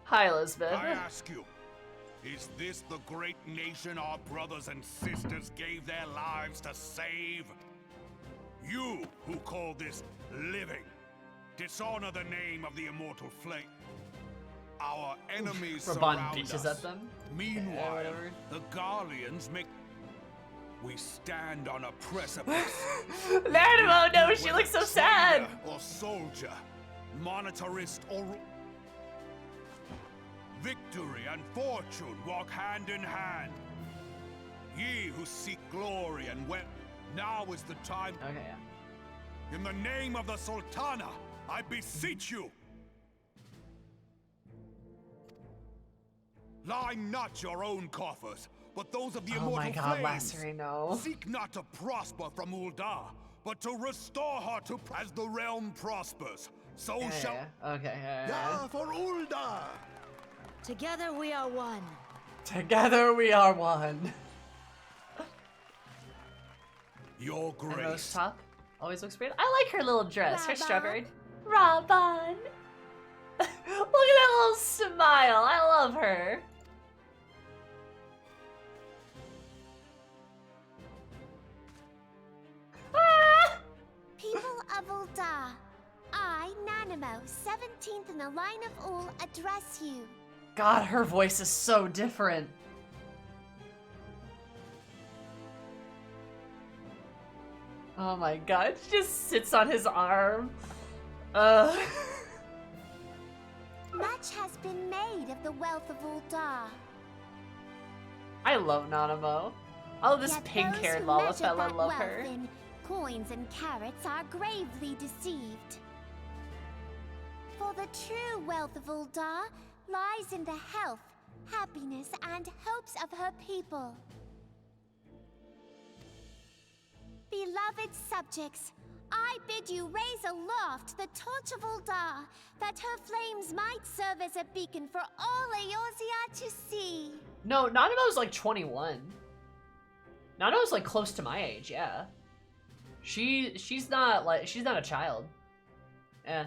Hi, Elizabeth. I ask you, is this the great nation our brothers and sisters gave their lives to save? You who call this living, dishonor the name of the immortal flame. Our enemies surround beaches us. at them. Meanwhile, the Garleans make... We stand on a precipice. Lardo, no, she looks so sad. Or soldier, monetarist or... Victory and fortune walk hand in hand. Ye who seek glory and wealth, now is the time. Okay, yeah. In the name of the Sultana, I beseech you. Line not your own coffers, but those of the immortal my god, flames. Lassery, no. Seek not to prosper from Ul'dah, but to restore her to as the realm prospers. So shall. Yeah. Okay. Yeah. For Ul'dah. Together we are one. Together we are one. Your And Rose grace. top always looks great. I like her little dress. Her Raban. strawberry. Raban. Look at that little smile. I love her. Ah! People of Ul'dah, I, Nanamo, 17th in the line of Ul, address you. God, her voice is so different. Oh my god, she just sits on his arm. Much has been made of the wealth of Ul'dah. I love Nanamo. Oh, this Yet pink-haired those who Lala measure fella, that love wealth her. in coins and carats are gravely deceived. For the true wealth of Ul'dah lies in the health, happiness, and hopes of her people. Beloved subjects, I bid you raise aloft the torch of Uldar, that her flames might serve as a beacon for all Eorzea to see. No, Nanamo's like 21. Nanamo's like close to my age, yeah. She's not a child. Eh.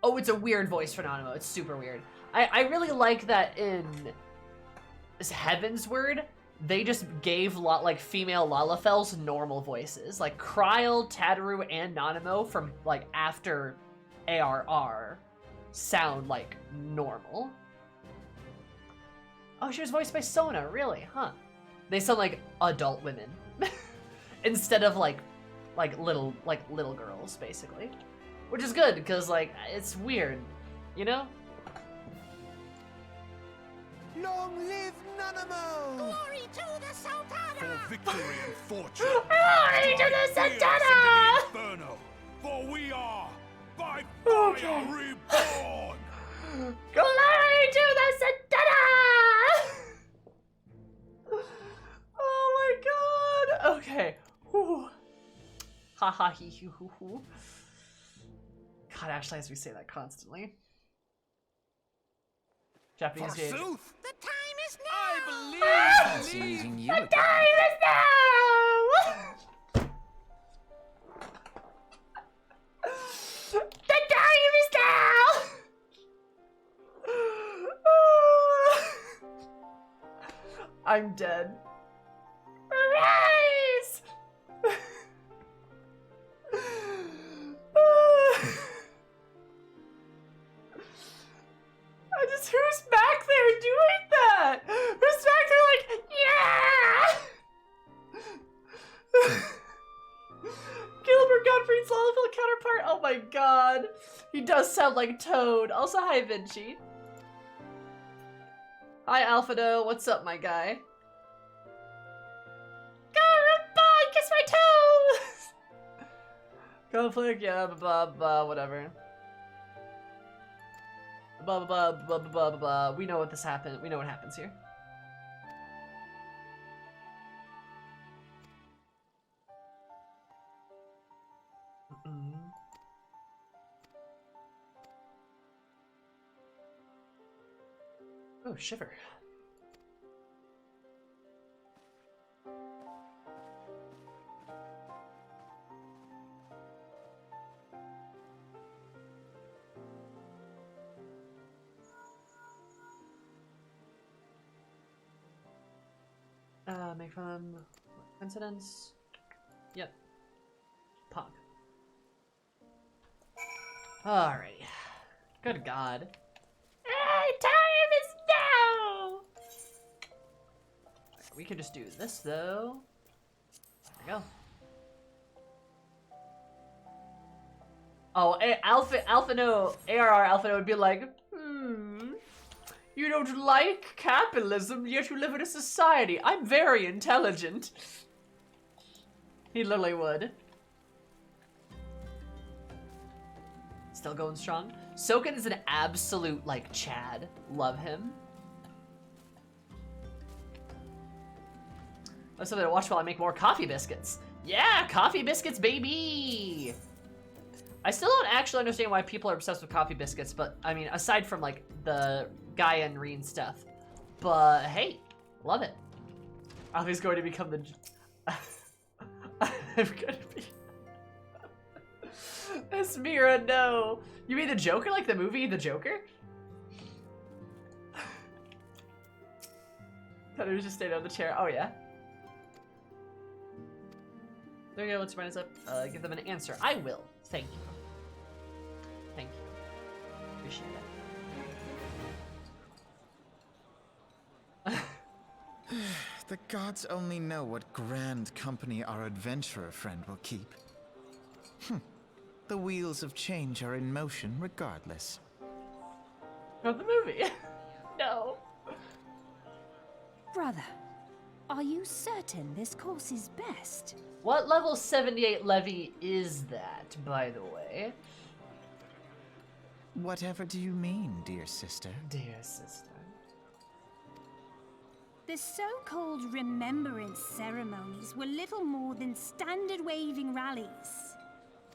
Oh, it's a weird voice for Nanamo. It's super weird. I really like that in this Heaven's Word, they just gave like female Lalafels normal voices. Like Kryl, Tataru, and Nanamo from like after ARR sound like normal. Oh, she was voiced by Sona, really? Huh. They sound like adult women instead of like little girls, basically. Which is good, because like it's weird, you know? Long live Nanamo! Glory to the Sultana! For victory and fortune! Glory to the Sultana! Inferno, for we are by fire reborn! Glory to the Sultana! Oh my god! Okay. Whew. Ha ha hee hoo hoo hoo. God, Ashley has me say that constantly. Japanese gauge. Forsooth, The time is now! I believe! The time is now! The time is now! I'm dead. Rise! Who's back there doing that? Who's back there like, yeah! Gilbert Gottfried's Lalafell counterpart. Oh my god. He does sound like Toad. Also, hi Vinci. Hi Alphado. What's up, my guy? Goodbye, kiss my toes! Conflict, yeah, blah, blah, whatever. Blah blah blah blah blah blah blah. We know what this happened. We know what happens here. Oh, shiver. Make from coincidence. Yep. Pog. Alright. Good God. Time is now! We can just do this though. There we go. Oh, ARR Alpha would be like, you don't like capitalism, yet you live in a society. I'm very intelligent. He literally would. Still going strong. Soken is an absolute, like, Chad. Love him. That's something to watch while I make more coffee biscuits. Yeah, coffee biscuits, baby! I still don't actually understand why people are obsessed with coffee biscuits, but, I mean, aside from, like, the Gaia and Reen stuff. But, hey, love it. Alfie's going to become the... I'm gonna be... Esmira, no. You mean the Joker, like the movie The Joker? Thought he was just standing on the chair. Oh, yeah. There you go, let's run us up. Give them an answer. I will. Thank you. Thank you. Appreciate it. The gods only know what grand company our adventurer friend will keep. The wheels of change are in motion regardless. Not the movie. No. Brother, are you certain this course is best? What level 78 levy is that, by the way? Whatever do you mean, dear sister? Dear sister. The so-called remembrance ceremonies were little more than standard waving rallies.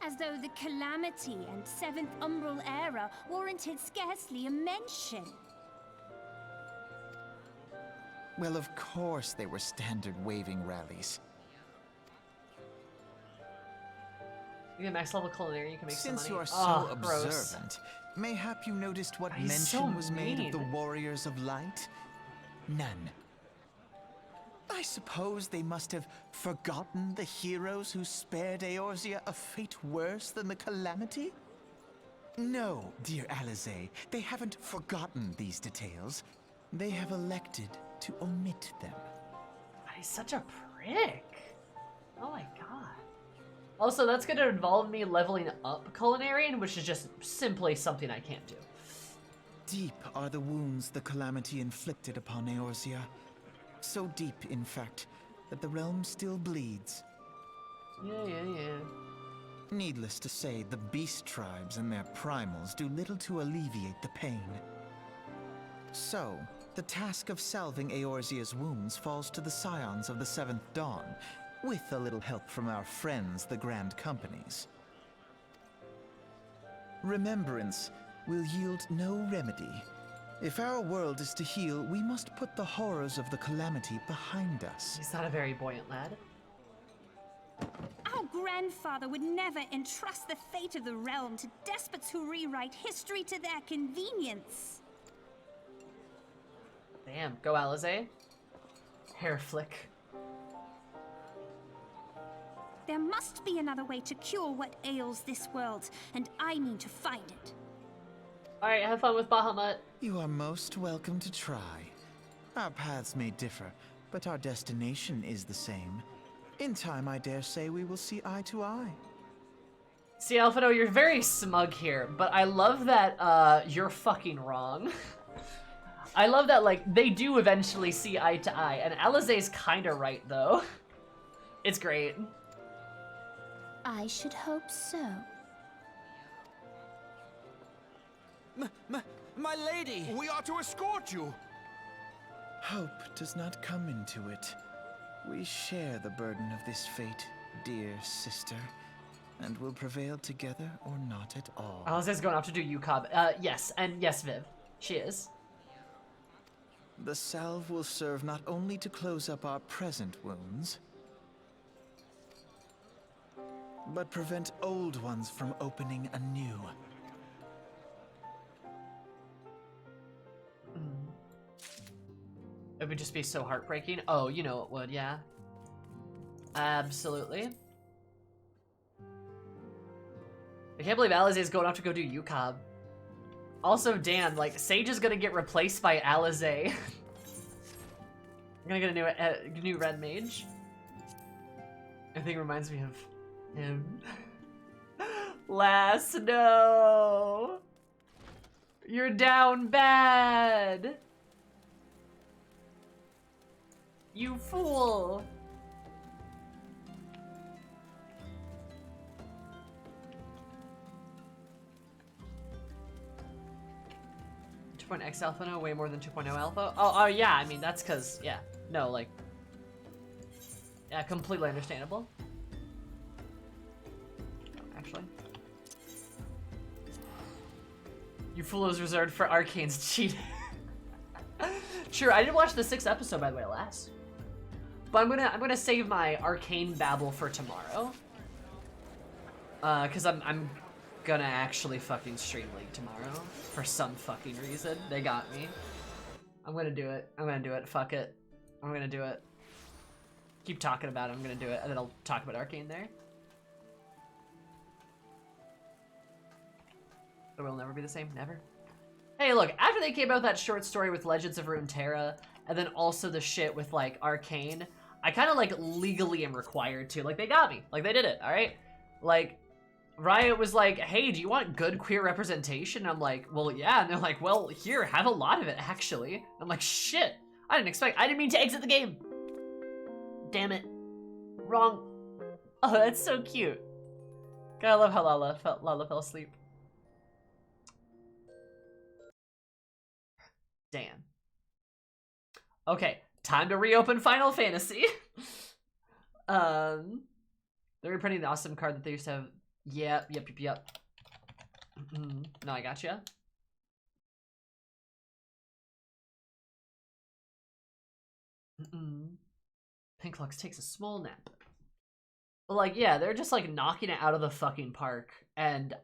As though the Calamity and Seventh Umbral Era warranted scarcely a mention. Well, of course they were standard waving rallies. You get max level culinary, you can make Since some money. you are so gross. observant, mayhap you noticed what He's mention so was made of the mean. Warriors of Light? None. I suppose they must have forgotten the heroes who spared Eorzea a fate worse than the Calamity? No, dear Alize, they haven't forgotten these details. They have elected to omit them. He's such a prick. Oh my god. Also, that's going to involve me leveling up Culinarian, which is just simply something I can't do. Deep are the wounds the Calamity inflicted upon Eorzea. So deep, in fact, that the realm still bleeds. Yeah. Needless to say, the beast tribes and their primals do little to alleviate the pain. So, the task of salving Eorzea's wounds falls to the scions of the Seventh Dawn, with a little help from our friends, the Grand Companies. Remembrance will yield no remedy. If our world is to heal, we must put the horrors of the Calamity behind us. He's not a very buoyant lad. Our grandfather would never entrust the fate of the realm to despots who rewrite history to their convenience. Damn, go Alize. Hair flick. There must be another way to cure what ails this world, and I mean to find it. Alright, have fun with Bahamut. You are most welcome to try. Our paths may differ, but our destination is the same. In time, I dare say we will see eye to eye. See, Alphado, you're very smug here, but I love that, you're fucking wrong. I love that, like, they do eventually see eye to eye, and Alize's kinda right, though. It's great. I should hope so. My lady! We are to escort you! Hope does not come into it. We share the burden of this fate, dear sister, and will prevail together or not at all. Alize's going off to do UCOB. Yes, and yes, Viv. She is. The salve will serve not only to close up our present wounds, but prevent old ones from opening anew. It would just be so heartbreaking. Oh, you know it would, yeah. Absolutely. I can't believe Alize is going off to go do UCOB. Also, Dan, like, Sage is gonna get replaced by Alize. I'm gonna get a new red mage. I think it reminds me of him. Last, no! You're down bad! You fool! .X alpha, no, way more than 2.0 alpha. Oh, yeah, I mean, that's because, yeah. No, like, yeah, completely understandable. Actually. You fool is reserved for Arcane's cheating. Sure, I didn't watch the 6th episode, by the way, last. But I'm gonna save my Arcane babble for tomorrow. Cause I'm gonna actually fucking stream League tomorrow. For some fucking reason. They got me. I'm gonna do it. I'm gonna do it. Fuck it. I'm gonna do it. Keep talking about it. I'm gonna do it. And then I'll talk about Arcane there. It will never be the same. Never. Hey, look. After they came out with that short story with Legends of Runeterra, and then also the shit with, like, Arcane, I kind of, like, legally am required to. Like, they got me. Like, they did it, alright? Like, Riot was like, hey, do you want good queer representation? I'm like, well, yeah. And they're like, well, here, have a lot of it, actually. I'm like, shit. I didn't mean to exit the game. Damn it. Wrong. Oh, that's so cute. God, I love how Lala fell asleep. Dan. Okay, time to reopen Final Fantasy. They're reprinting the awesome card that they used to have Yep. No, I gotcha. Pinklox takes a small nap. Like, yeah, they're just like knocking it out of the fucking park. And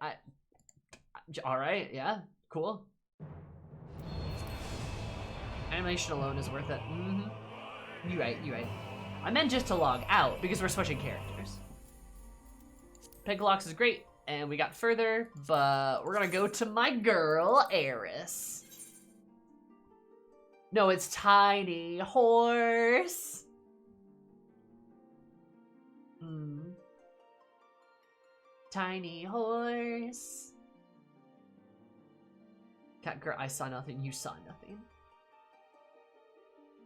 alright, yeah, cool. Animation alone is worth it. You right. I meant just to log out because we're switching characters. Pinklox is great, and we got further, but we're gonna go to my girl, Eris. No, it's Tiny Horse. Tiny Horse. Cat girl, I saw nothing, you saw nothing.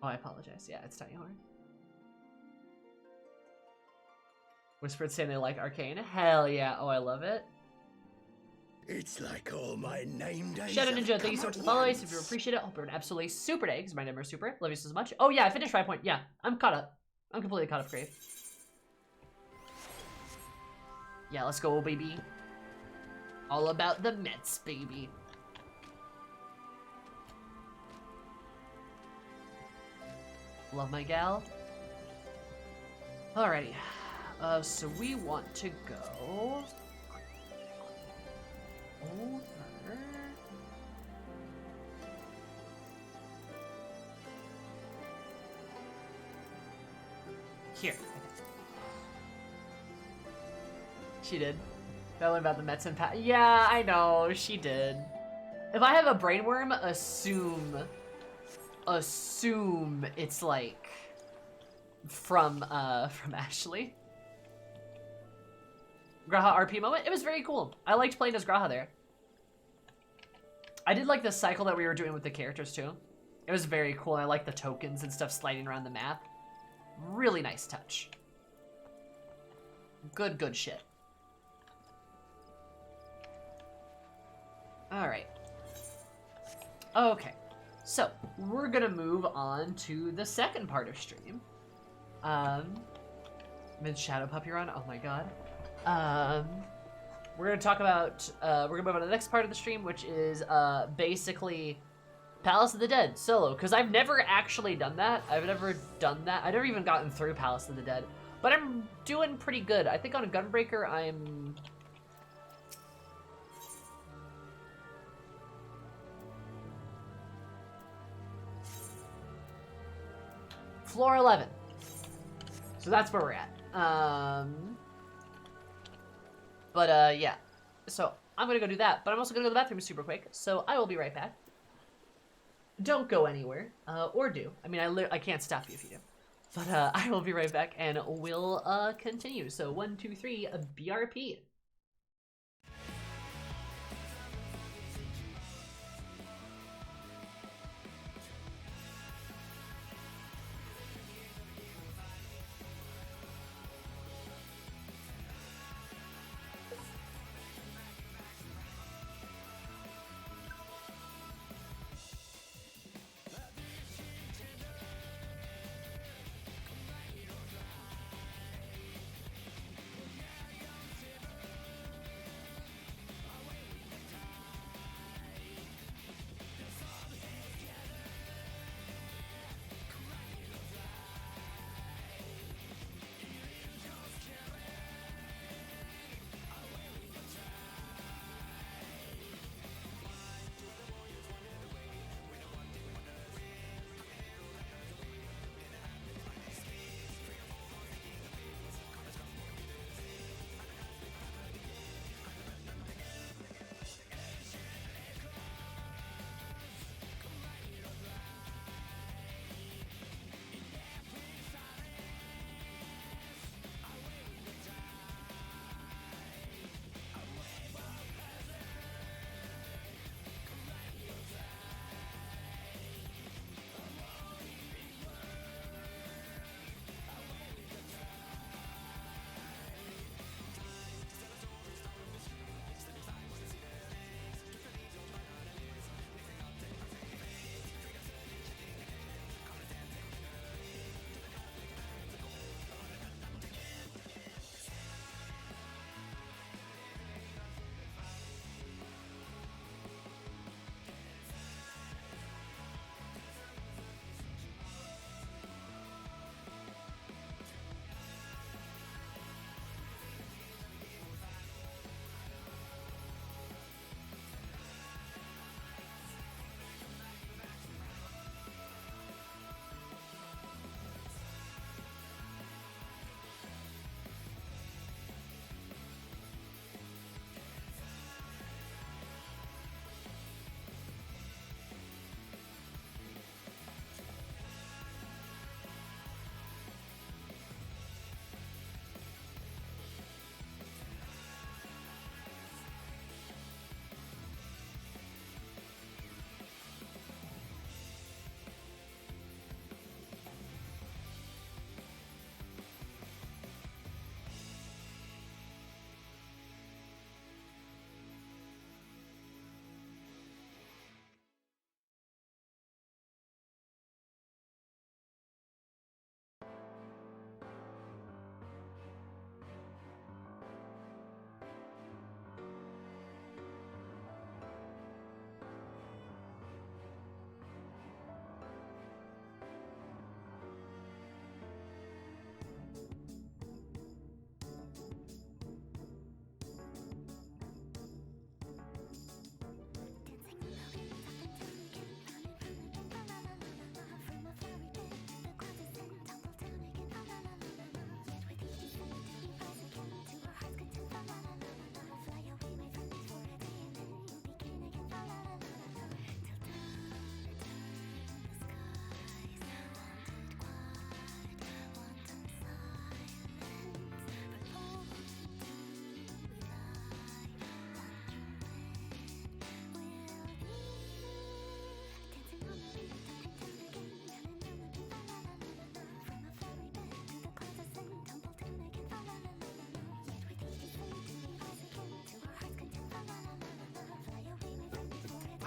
Oh, I apologize. Yeah, it's Tiny Horse. Whispered saying they like Arcane. Hell yeah. Oh, I love it. It's like all my name days. Shadow Ninja, thank you so much for the follows. If you appreciate it, hope you're an absolutely super day, because my number is super. Love you so much. Oh yeah, I finished 5 point. Yeah, I'm caught up. I'm completely caught up, Grave. Yeah, let's go, baby. All about the Mets, baby. Love my gal. Alrighty. So we want to go over here. She did. That one about the Mets and Pat. Yeah, I know, she did. If I have a brainworm, assume it's like from Ashley. Graha RP moment. It was very cool. I liked playing as Graha there. I did like the cycle that we were doing with the characters too. It was very cool. I like the tokens and stuff sliding around the map. Really nice touch. Good shit. Alright. Okay. So, we're gonna move on to the second part of stream. Mid Shadow Puppy Run. Oh my god. We're gonna talk about, we're gonna move on to the next part of the stream, which is, basically Palace of the Dead solo, because I've never actually done that. I've never even gotten through Palace of the Dead, but I'm doing pretty good. I think on Gunbreaker, I'm... Floor 11. So that's where we're at. Yeah. So I'm gonna go do that, but I'm also gonna go to the bathroom super quick, so I will be right back. Don't go anywhere, or do. I mean, I can't stop you if you do. But I will be right back, and we'll continue. So 1, 2, 3, BRP.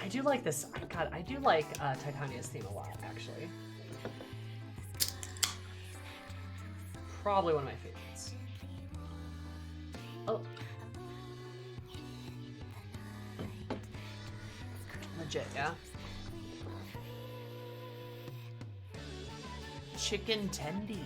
I do like this. God, I do like Titania's theme a lot, actually. Probably one of my favorites. Oh. Legit, yeah? Chicken tendies.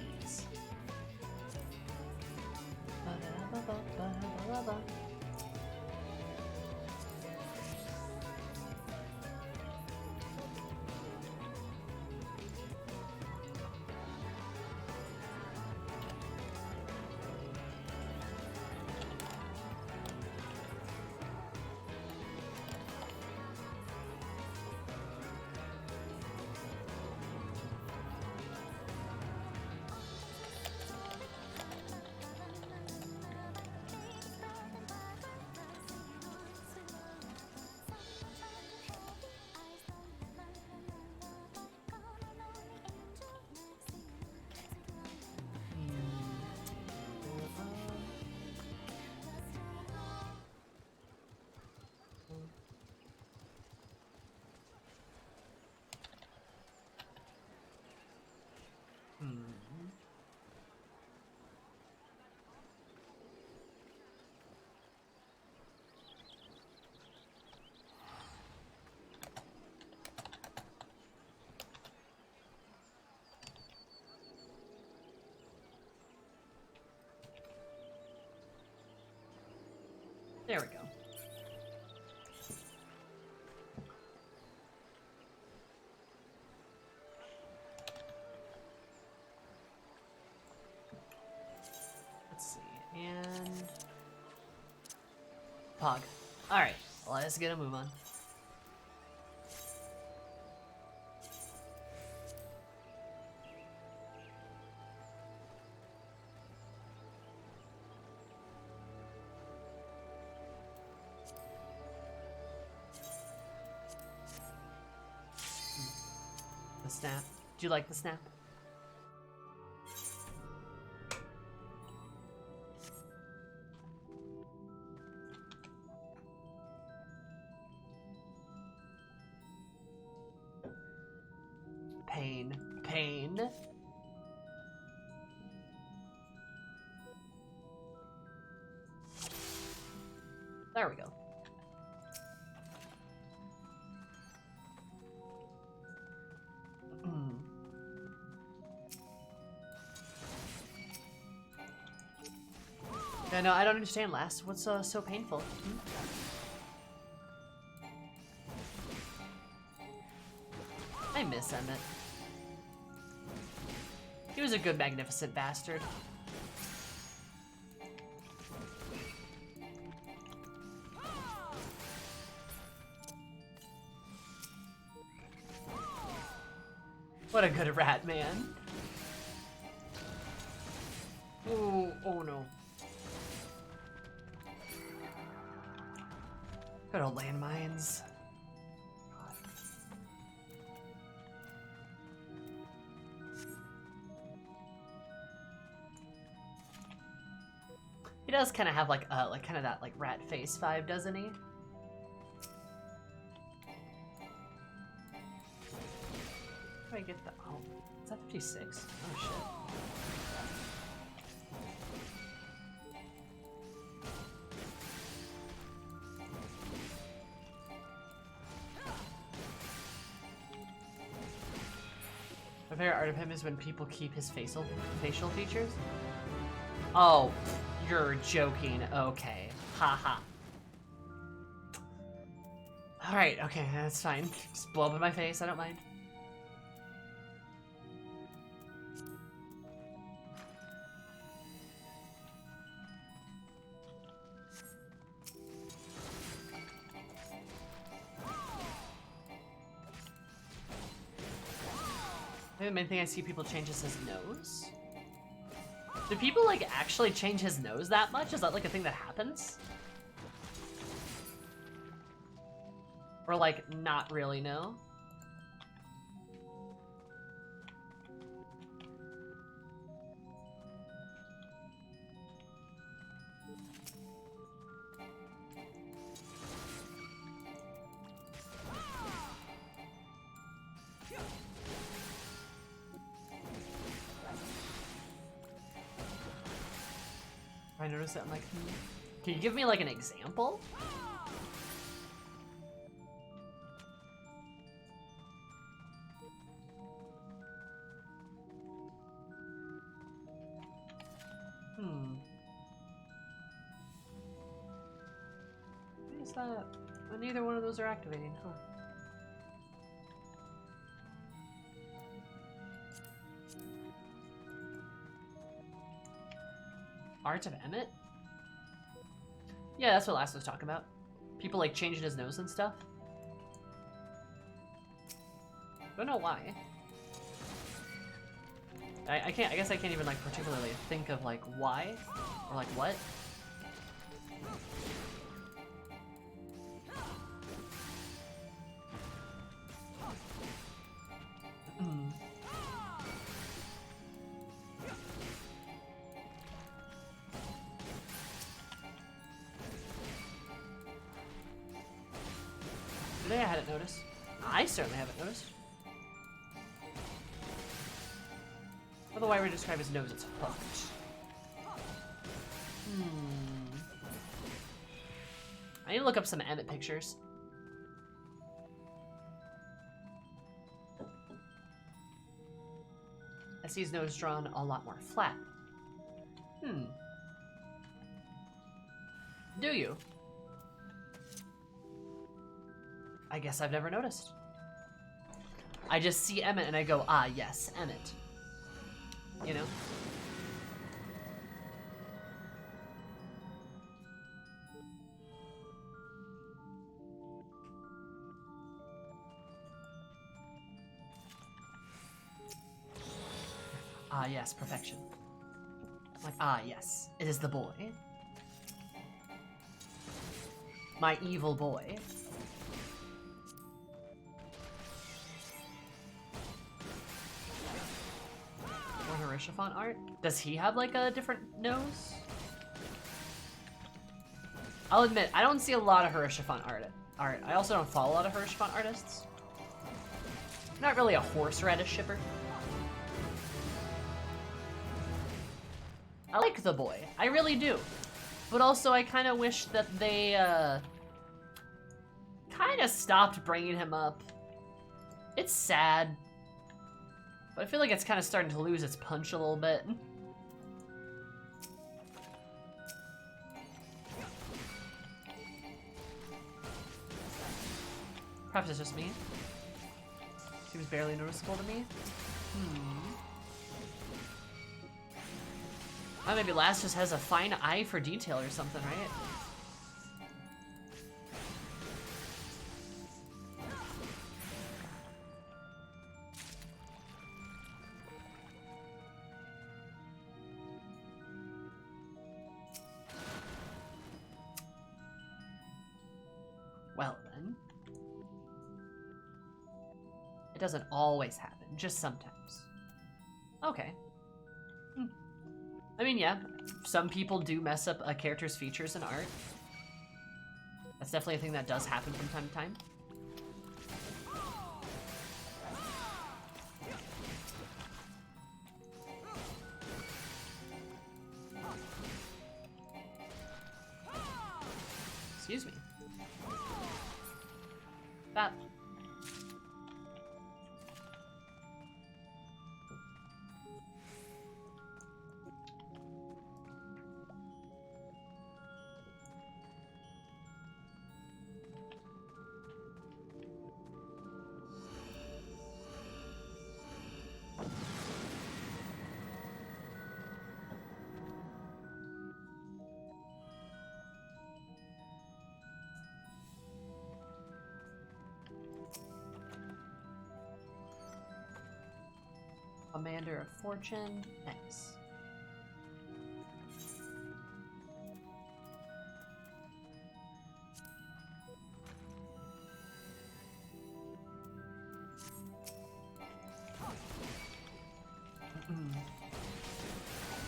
There we go. Let's see, and Pog. All right, let's get a move on. The snap. Do you like the snap? Pain. Pain. There we go. Yeah, no, I don't understand, Last. What's so painful? I miss Emmett. He was a good, magnificent bastard. What a good rat, man. Oh, oh no. Good old landmines. He does kind of have like kind of that like rat face vibe, doesn't he? How do I get the? Oh, is that 56? Oh shit. My favorite art of him is when people keep his facial features. Oh, you're joking. Okay. Haha. Alright, okay, that's fine. Just blow up in my face, I don't mind. The main thing I see people change is his nose. Do people like actually change his nose that much? Is that like a thing that happens? Or like not really, no? I noticed it, I'm like, can you give me like an example? Why is that? Well, neither one of those are activating, huh? Art of Emmett? Yeah, that's what Last was talking about. People like changing his nose and stuff. Don't know why. I guess I can't even like particularly think of like why or like what. Today I hadn't noticed. I certainly haven't noticed. Although I would describe his nose as hooked. I need to look up some Emmett pictures. I see his nose drawn a lot more flat. Do you? I guess I've never noticed. I just see Emmett and I go, ah, yes, Emmett. You know? Ah, yes, perfection. Like, ah, yes, it is the boy. My evil boy. Harishafont art? Does he have like a different nose? I'll admit, I don't see a lot of Harishafont art. I also don't follow a lot of Harishafont artists. I'm not really a horseradish shipper. I like the boy. I really do. But also, I kind of wish that they kind of stopped bringing him up. It's sad. But I feel like it's kind of starting to lose its punch a little bit. Perhaps it's just me. Seems barely noticeable to me. Oh, maybe Last just has a fine eye for detail or something, right? Well then. It doesn't always happen, just sometimes. Okay. I mean, yeah, some people do mess up a character's features in art. That's definitely a thing that does happen from time to time. Excuse me. That. Commander of Fortune, thanks.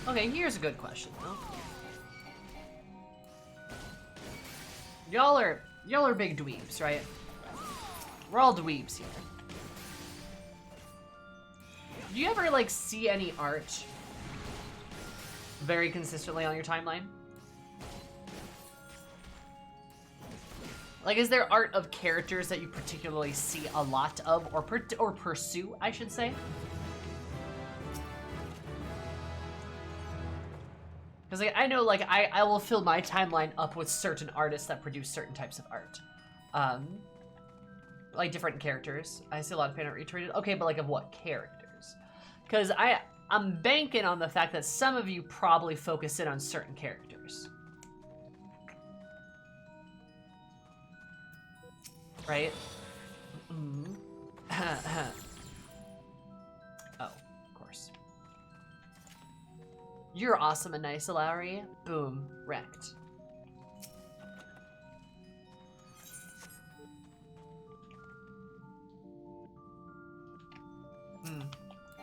Okay, here's a good question though. Y'all are big dweebs, right? We're all dweebs here. Do you ever, like, see any art very consistently on your timeline? Like, is there art of characters that you particularly see a lot of, or pursue, I should say? Because like, I know, like, I will fill my timeline up with certain artists that produce certain types of art. Like different characters. I see a lot of fan art retweeted. Okay, but like of what characters? Because I'm banking on the fact that some of you probably focus in on certain characters. Right? Oh, of course. You're awesome and nice, Lowry. Boom. Wrecked.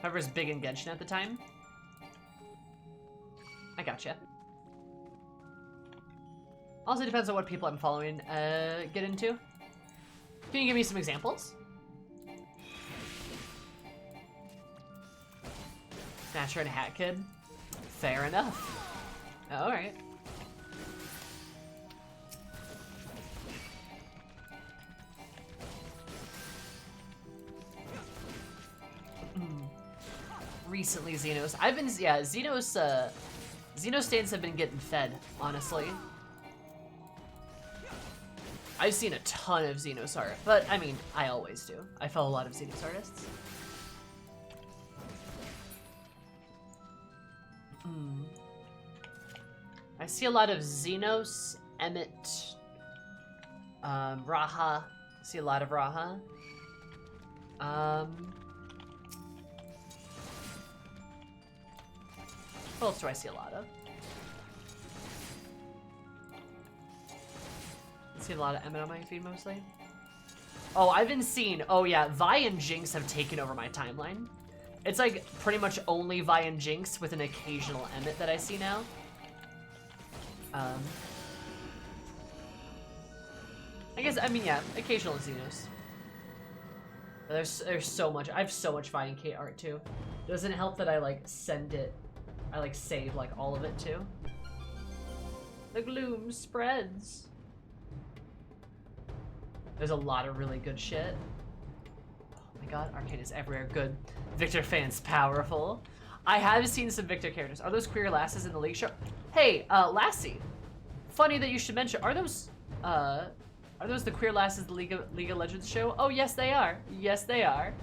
Whoever's big in Genshin at the time. I gotcha. Also depends on what people I'm following get into. Can you give me some examples? Snatcher and Hat Kid? Fair enough. Alright. Recently, Xenos. I've been, yeah, Xenos stands have been getting fed, honestly. I've seen a ton of Xenos art, but I mean, I always do. I follow a lot of Xenos artists. I see a lot of Xenos, Emmett, Raha. I see a lot of Raha. What else do I see a lot of? I see a lot of Emmett on my feed mostly. Oh, I've been seeing, oh yeah, Vi and Jinx have taken over my timeline. It's like pretty much only Vi and Jinx with an occasional Emmett that I see now. I guess, I mean, yeah, occasional Xenos. There's so much, I have so much Vi and Kate art too. Doesn't it help that I like send it, I like save like all of it too? The gloom spreads. There's a lot of really good shit. Oh my god, Arcane is everywhere. Good. Victor fans powerful. I have seen some Victor characters. Are those queer lasses in the League show? Hey, Lassie. Funny that you should mention. Are those the queer lasses in the League of Legends show? Oh yes, they are. Yes, they are.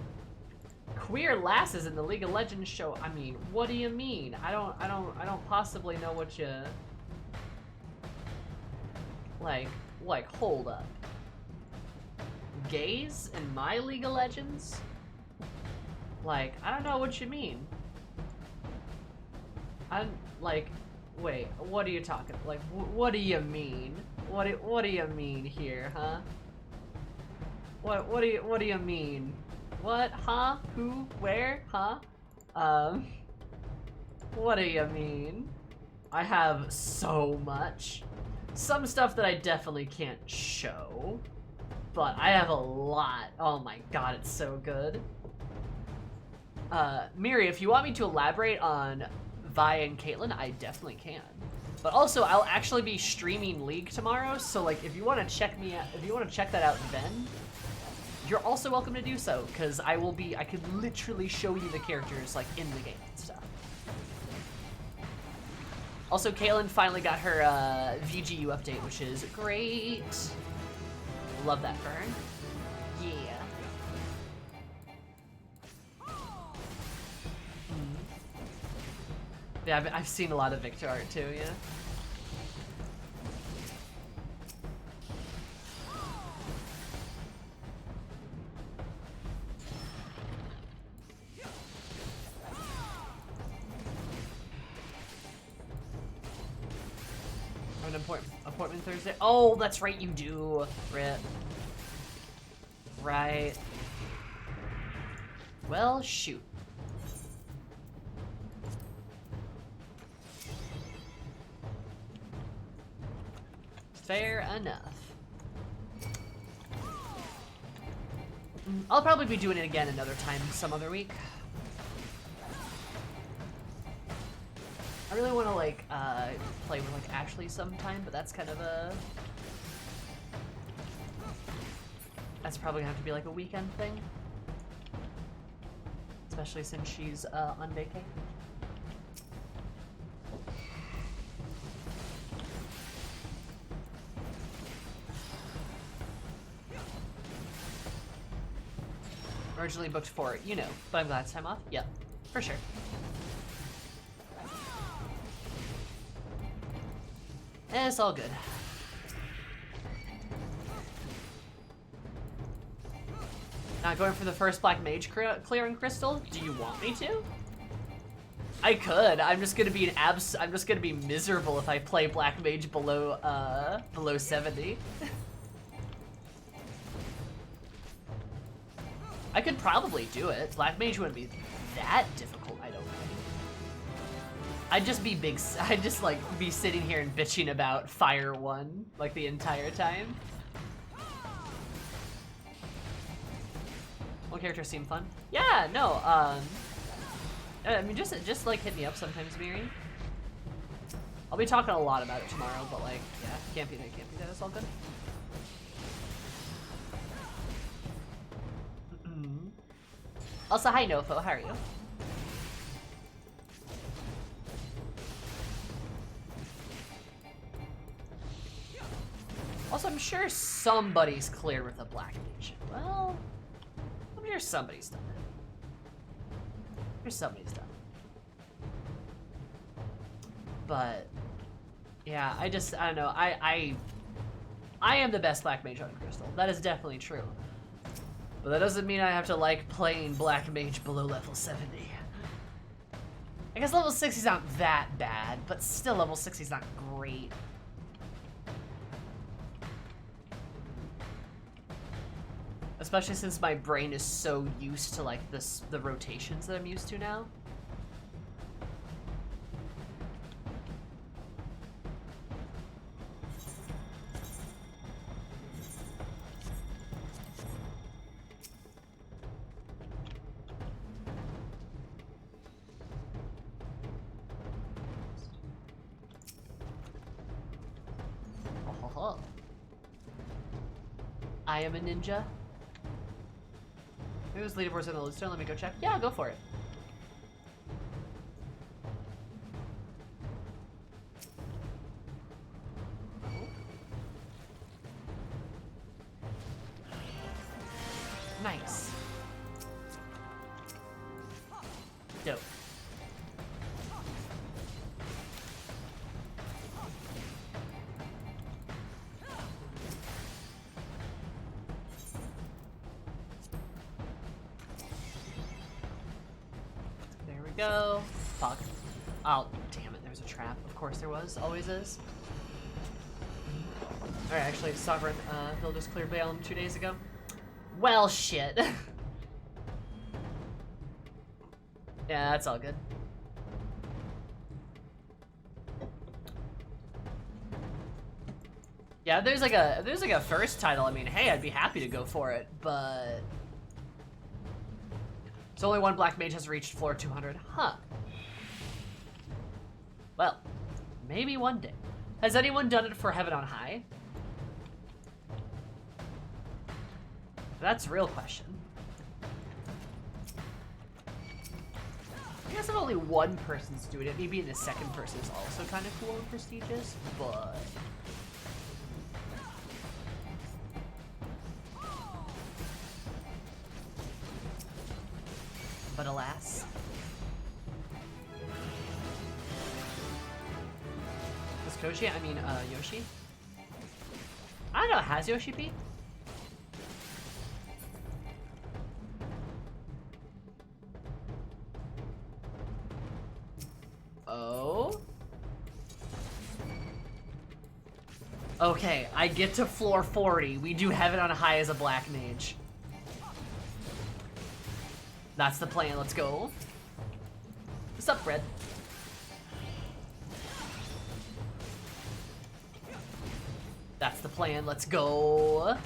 Queer lasses in the League of Legends show. I mean, what do you mean? I don't possibly know what you like hold up. Gays in my League of Legends? Like, I don't know what you mean. I'm like, wait, what are you talking? Like, what do you mean? What do you mean here, huh? What do you mean? What? Huh? Who? Where? Huh? What do you mean? I have so much. Some stuff that I definitely can't show, but I have a lot. Oh my god, it's so good. Miri, if you want me to elaborate on Vi and Caitlyn, I definitely can. But also, I'll actually be streaming League tomorrow, so like, if you want to check me out, if you want to check that out then, you're also welcome to do so, because I could literally show you the characters like in the game and stuff. Also, Caitlyn finally got her VGU update, which is great. Love that for her. Yeah. Yeah, I've seen a lot of Victor art too, yeah. An appointment Thursday. Oh, that's right, you do. Rip. Right. Well, shoot. Fair enough. I'll probably be doing it again another time, some other week. I really want to like play with like Ashley sometime, but that's kind of a That's probably gonna have to be like a weekend thing. Especially since she's on vacay. Originally booked for, you know, but I'm glad it's time off. Yep, for sure. And it's all good. Not going for the first Black Mage clearing crystal? Do you want me to? I could. I'm just gonna be I'm just gonna be miserable if I play Black Mage below 70. I could probably do it. Black Mage wouldn't be that difficult, I don't think. I'd just be I'd just like be sitting here and bitching about Fire 1 like the entire time. What characters seem fun? Yeah, no, I mean just like hit me up sometimes, Miri. I'll be talking a lot about it tomorrow, but like, yeah, can't be that, it's all good. Also, hi Nofo, how are you? Also, I'm sure somebody's cleared with a Black Mage. Well, I'm sure somebody's done it. I'm sure somebody's done it. But, yeah, I don't know, I am the best Black Mage on Crystal. That is definitely true. But that doesn't mean I have to like playing Black Mage below level 70. I guess level 60 is not that bad, but still level 60 is not great. Especially since my brain is so used to like the rotations that I'm used to now. I am a ninja. Maybe those leaderboards on the list. Let me go check. Yeah, go for it. Nice. Dope. Go. Fuck. Oh, damn it, there's a trap. Of course there was. Always is. Alright, actually, Sovereign, he'll just clear Balaam 2 days ago. Well, shit. Yeah, that's all good. Yeah, if there's like a first title, I mean, hey, I'd be happy to go for it, but so only one Black Mage has reached floor 200. Huh. Well, maybe one day. Has anyone done it for Heaven on High? That's a real question. I guess if only one person's doing it, maybe the second person is also kind of cool and prestigious, but alas. Is Koshi? I mean, Yoshi? I don't know, has Yoshi beat? Oh? Okay, I get to floor 40. We do Heaven on High as a Black Mage. That's the plan, let's go. What's up, Fred? That's the plan, let's go.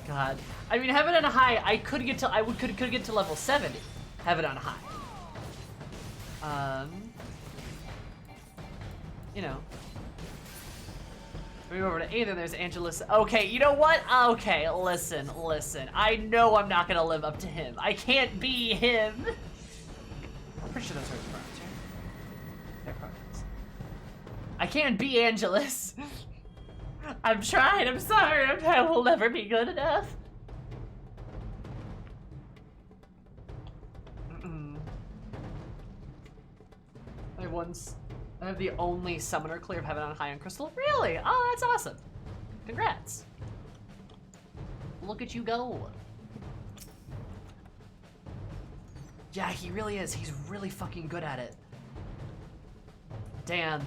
God. I mean, Heaven on High, I could get to level 70. Heaven on High. You know. Moving over to Aether, there's Angelus. Okay, you know what? Okay, listen. I know I'm not gonna live up to him. I can't be him. I'm pretty sure those are his pronouns, right? They're pronouns. I can't be Angelus. I'm trying, I'm sorry. I will never be good enough. I have the only summoner clear of Heaven on High on Crystal. Really? Oh, that's awesome. Congrats. Look at you go. Yeah, he really is. He's really fucking good at it. Damn.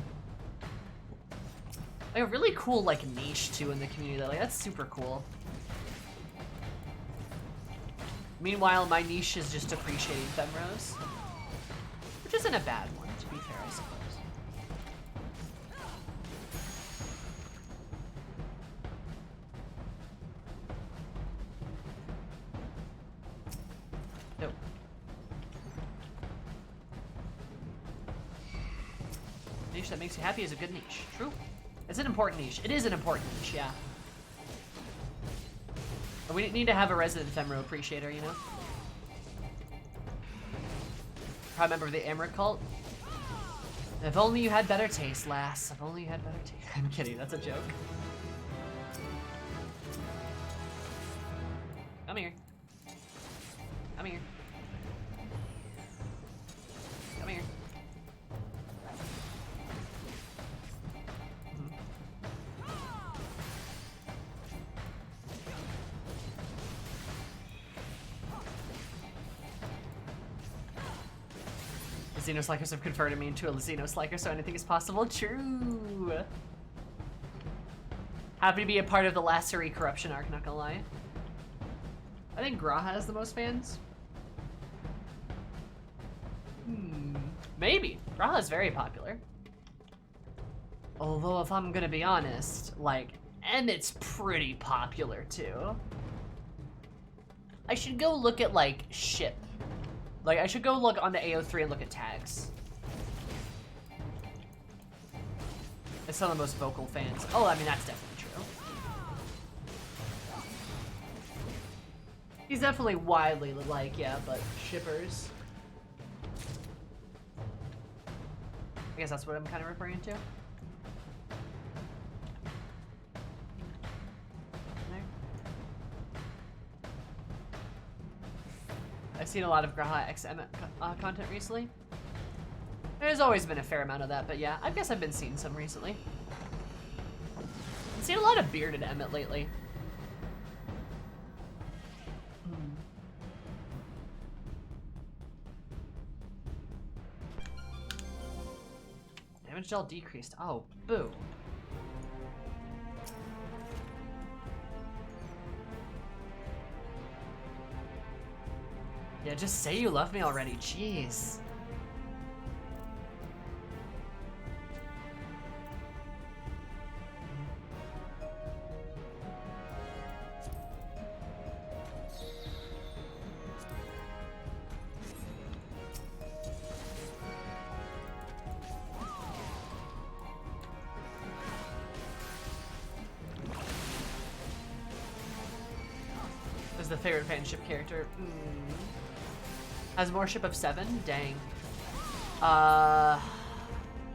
Like a really cool like niche too in the community though. Like that's super cool. Meanwhile, my niche is just appreciating Femrose. Which isn't a bad one, to be fair, I suppose. Nope. Niche that makes you happy is a good niche. True. It's an important niche. It is an important niche, yeah. But we need to have a resident Femro appreciator, you know? Proud member of the Amrit cult. If only you had better taste, lass. If only you had better taste. I'm kidding, that's a joke. Come here. Come here. Come here. Xenoslakers have converted me into a Xenoslaker, so anything is possible. True. Happy to be a part of the Lassery corruption arc, not gonna lie. I think Graha has the most fans. Maybe. Graha is very popular. Although, if I'm gonna be honest, like, Emmett's pretty popular too. I should go look at, like, ship. Like, I should go look on the AO3 and look at tags. It's some of the most vocal fans. Oh, I mean, that's definitely true. He's definitely widely, like, yeah, but shippers. I guess that's what I'm kind of referring to. I've seen a lot of Graha XM content recently. There's always been a fair amount of that, but yeah, I guess I've been seeing some recently. I've seen a lot of bearded Emmet lately. Damage gel decreased. Oh, boo. Yeah, just say you love me already, jeez. Who's the favorite fanship character? Has more ship of 7? Dang. I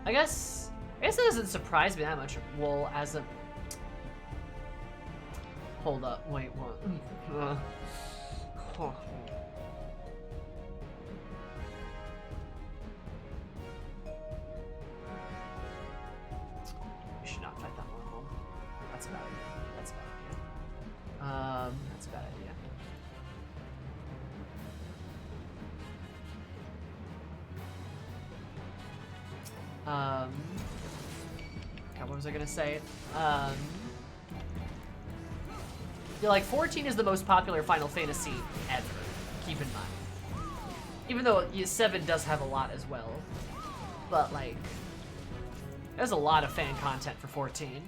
guess it doesn't surprise me that much. Well, as a... Hold up, wait, what? We should not fight that one. That's a bad idea. That's a bad idea. That's a bad idea. God, what was I gonna say? Yeah, like 14 is the most popular Final Fantasy ever. Keep in mind, even though 7 does have a lot as well, but like, there's a lot of fan content for 14.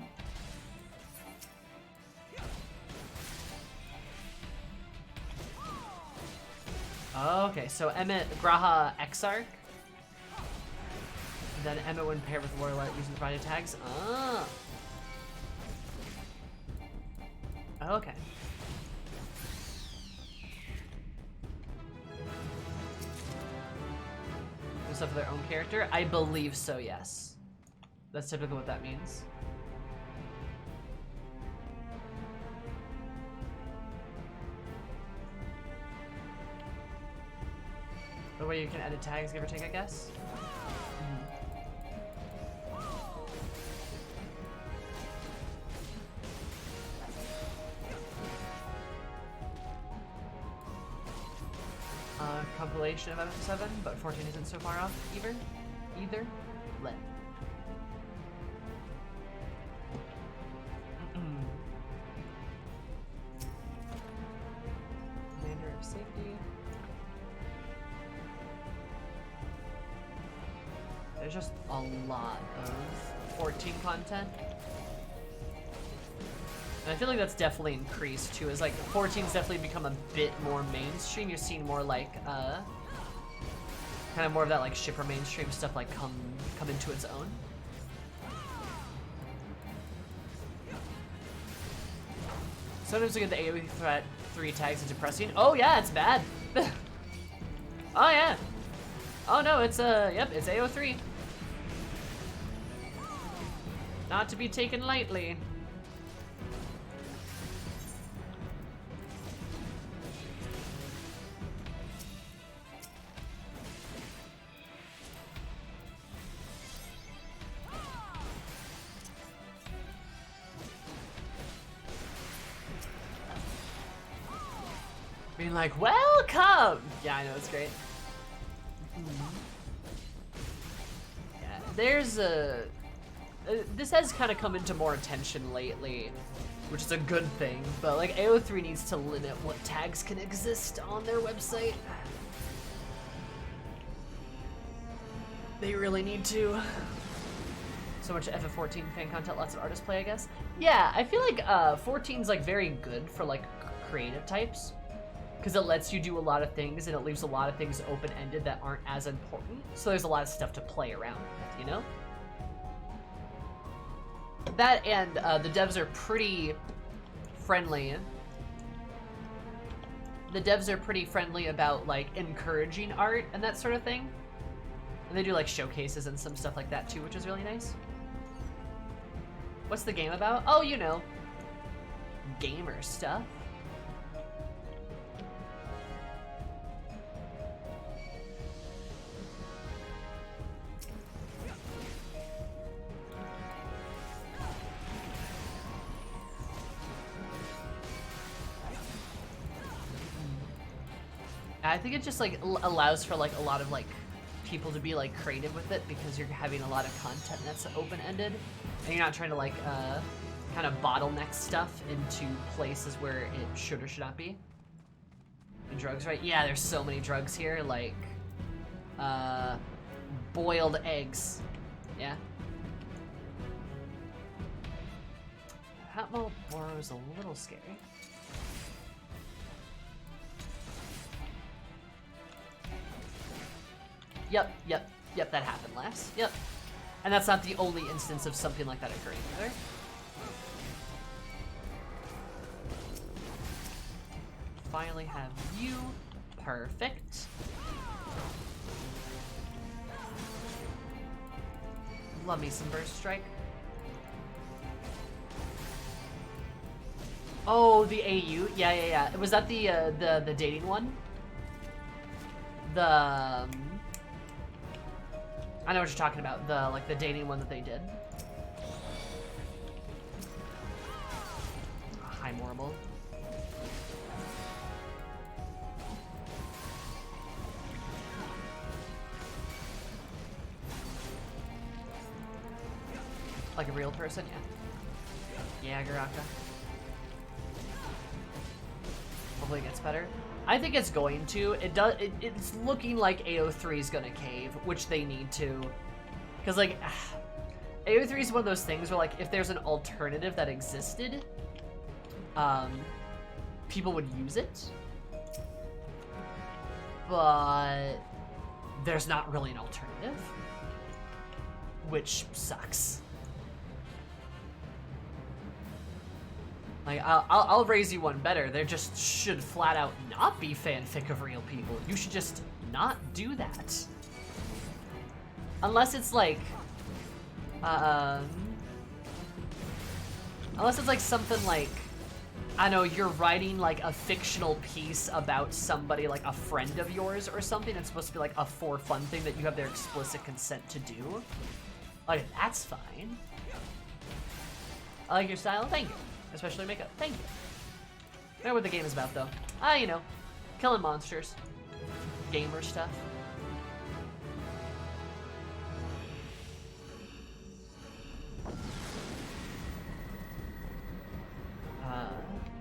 Okay, so Emmet Graha Exarch. Then Emmet when paired with Lorelei using provided tags. Ah. Okay. Do stuff for their own character? I believe so, yes. That's typically what that means. The way you can edit tags, give or take, I guess. Compilation of FF7, but 14 isn't so far off either. Let. Commander of safety. There's just a lot of 14 content. And I feel like that's definitely increased too, as like 14's definitely become a bit more mainstream. You're seeing more like kind of more of that like shipper mainstream stuff like come into its own. Sometimes we get the AoE threat 3 tags is depressing. Oh yeah, it's bad. Oh yeah. Oh no, it's yep, it's AO3. Not to be taken lightly. Being like, welcome! Yeah, I know, it's great. Yeah, there's a... this has kind of come into more attention lately, which is a good thing, but like AO3 needs to limit what tags can exist on their website. They really need to. So much FF14 fan content, lots of artists play, I guess. Yeah, I feel like 14's like very good for like creative types, because it lets you do a lot of things and it leaves a lot of things open-ended that aren't as important. So there's a lot of stuff to play around with, you know? That and the devs are pretty friendly. The devs are pretty friendly about like encouraging art and that sort of thing. And they do like showcases and some stuff like that too, which is really nice. What's the game about? Oh, you know, gamer stuff. I think it just like allows for like a lot of like people to be like creative with it, because you're having a lot of content that's open-ended and you're not trying to like kind of bottleneck stuff into places where it should or should not be. And drugs, right? Yeah, there's so many drugs here, like boiled eggs. Yeah. Hatmo Boro's a little scary. Yep, that happened last. Yep. And that's not the only instance of something like that occurring either. Finally have you. Perfect. Love me some Burst Strike. Oh, the AU? Yeah. Was that the dating one? I know what you're talking about. The dating one that they did. Hi, Morrible. Like a real person, yeah. Yeah, Garaka. Hopefully it gets better. I think it's going to. It's looking like AO3 is gonna cave, which they need to. Because like, AO3 is one of those things where like, if there's an alternative that existed, people would use it. But there's not really an alternative, which sucks. Like, I'll raise you one better. There just should flat out not be fanfic of real people. You should just not do that. Unless it's like, unless it's like something like, I know you're writing like a fictional piece about somebody, like a friend of yours or something. It's supposed to be like a for fun thing that you have their explicit consent to do. Like, that's fine. I like your style, thank you. Especially makeup, thank you. I know what the game is about though. You know, killing monsters. Gamer stuff.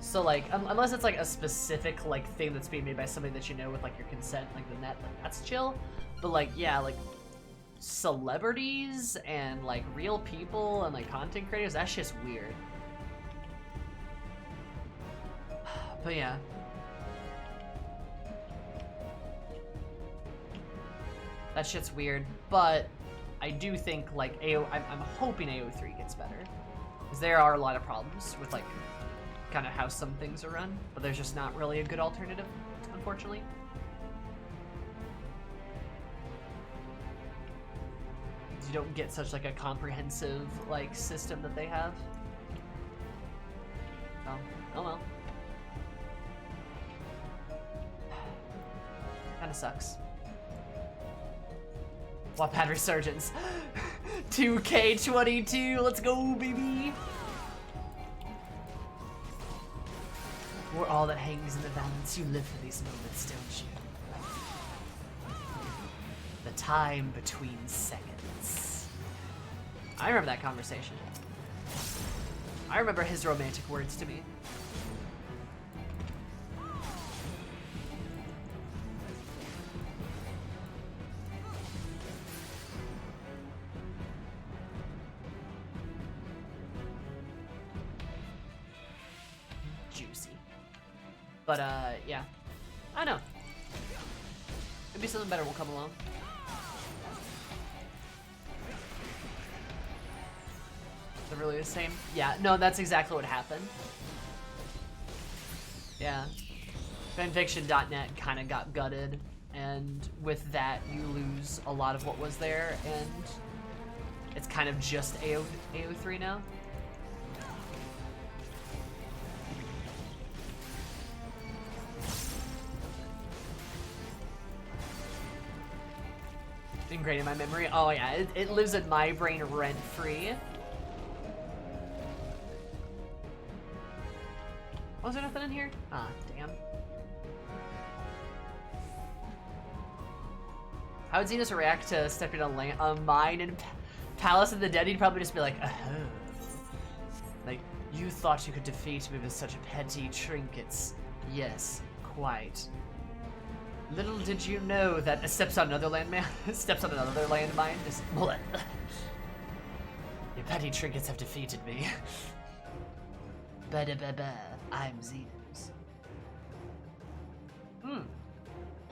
So like, unless it's like a specific like thing that's being made by somebody that you know with like your consent, like the net, like that's chill. But like, yeah, like celebrities and like real people and like content creators, that shit's weird. But yeah. That shit's weird, but I do think like I'm hoping AO3 gets better. Because there are a lot of problems with like kind of how some things are run, but there's just not really a good alternative, unfortunately. You don't get such like a comprehensive like system that they have. Oh well. Kinda sucks. Wattpad Resurgence. 2K22, let's go, baby! We're all that hangs in the balance. You live for these moments, don't you? The time between seconds. I remember that conversation. I remember his romantic words to me. Juicy. But, yeah. I don't know. Maybe something better will come along. Is it really the same? Yeah, no, that's exactly what happened. Yeah. Fanfiction.net kind of got gutted, and with that, you lose a lot of what was there, and it's kind of just AO3 now. Ingrained in my memory. Oh yeah, it lives in my brain rent-free. Was there nothing in here? Ah, damn. How would Xenos react to stepping on a mine in Palace of the Dead? He'd probably just be like, oh. Like, you thought you could defeat me with such petty trinkets. Yes, quite. Little did you know that steps on another landmine. Steps on another landmine. Just bleh. Your petty trinkets have defeated me. Ba-da-ba-ba. I'm Xenos.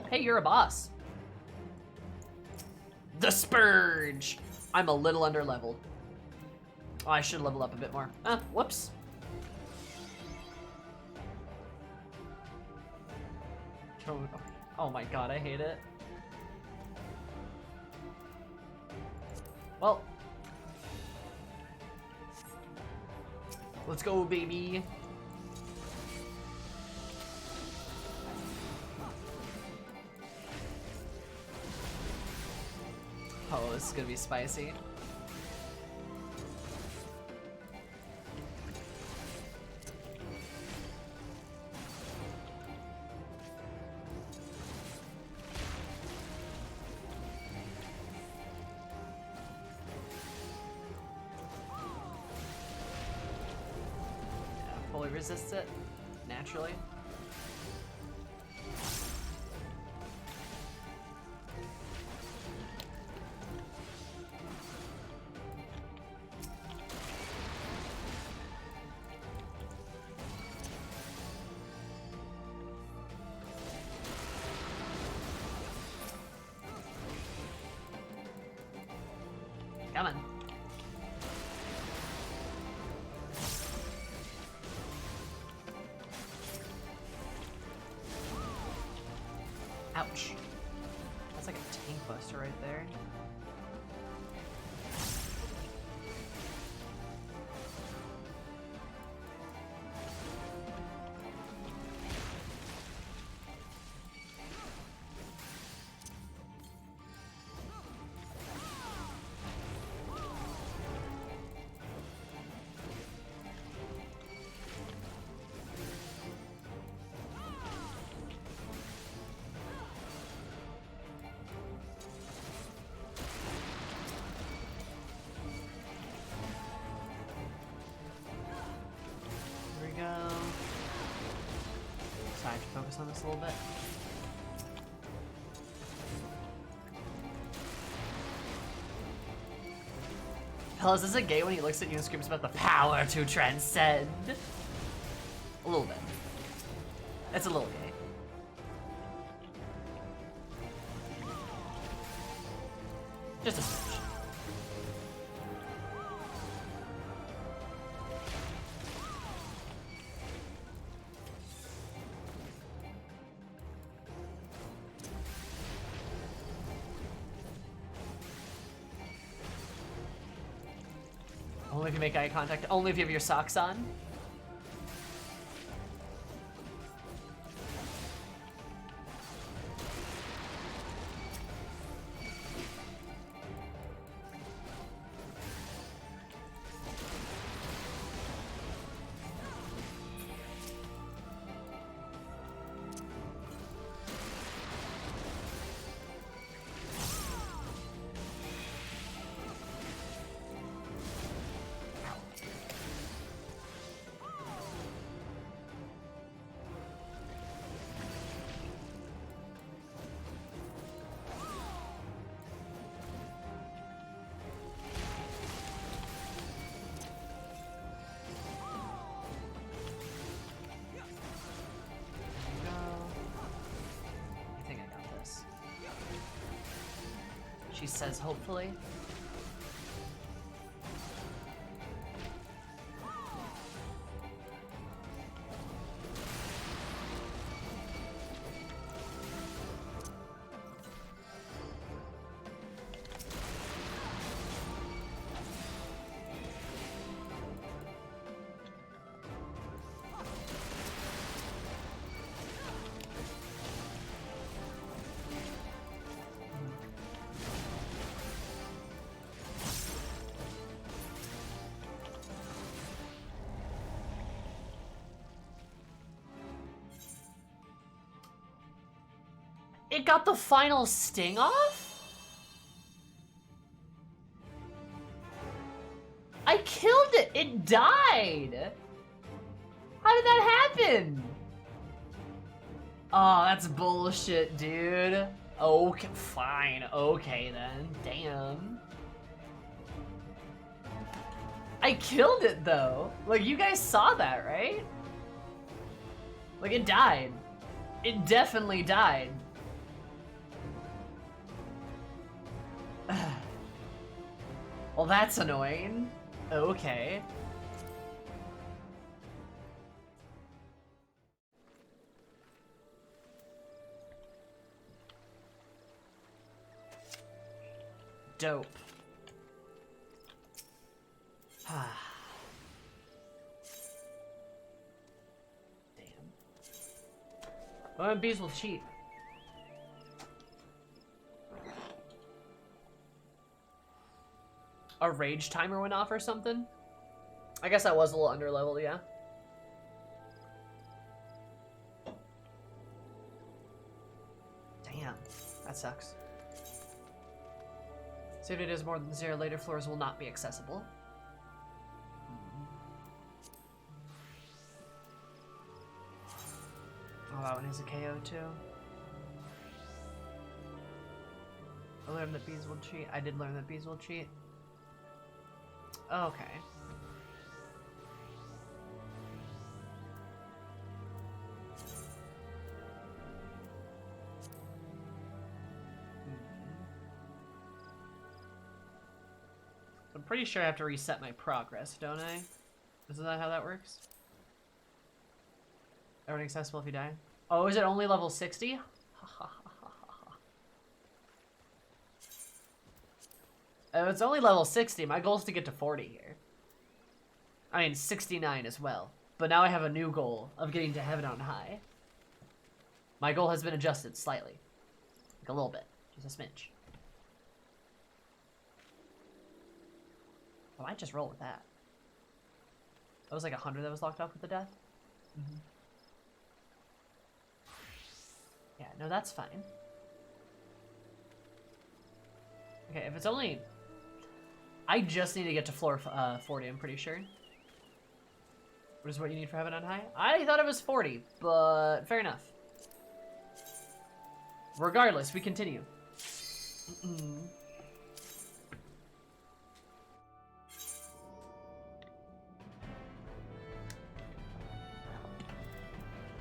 Hey, you're a boss. The Spurge. I'm a little under-leveled. Oh, I should level up a bit more. Whoops. Oh my god, I hate it. Well. Let's go, baby. Oh, this is gonna be spicy. Fully resists it, naturally. Come on. Ouch. That's like a tank buster right there. Focus on this a little bit. Hell, is this a gay when he looks at you and screams about the power to transcend? A little bit. It's a little gay. Just a smidge. Only if you make eye contact. Only if you have your socks on. She says, hopefully. It got the final sting off? I killed it! It died! How did that happen? Oh, that's bullshit, dude. Okay, fine. Okay, then. Damn. I killed it, though. Like, you guys saw that, right? Like, it died. It definitely died. Well, that's annoying. Okay. Dope. Damn. Well, bees will cheat. A rage timer went off or something? I guess I was a little underleveled, yeah. Damn, that sucks. See if it is more than 0, later floors will not be accessible. Oh, that one is a KO too. I learned that bees will cheat. I did learn that bees will cheat. Okay. I'm pretty sure I have to reset my progress, don't I? Isn't that how that works? Everything accessible if you die? Oh, is it only level 60? It's only level 60. My goal is to get to 40 here. I mean, 69 as well. But now I have a new goal of getting to heaven on high. My goal has been adjusted slightly. Like a little bit. Just a smidge. I might just roll with that. That was like 100 that was locked up with the death. Mm-hmm. Yeah, no, that's fine. Okay, if it's only... I just need to get to floor 40, I'm pretty sure. What is what you need for heaven on high? I thought it was 40, but fair enough. Regardless, we continue.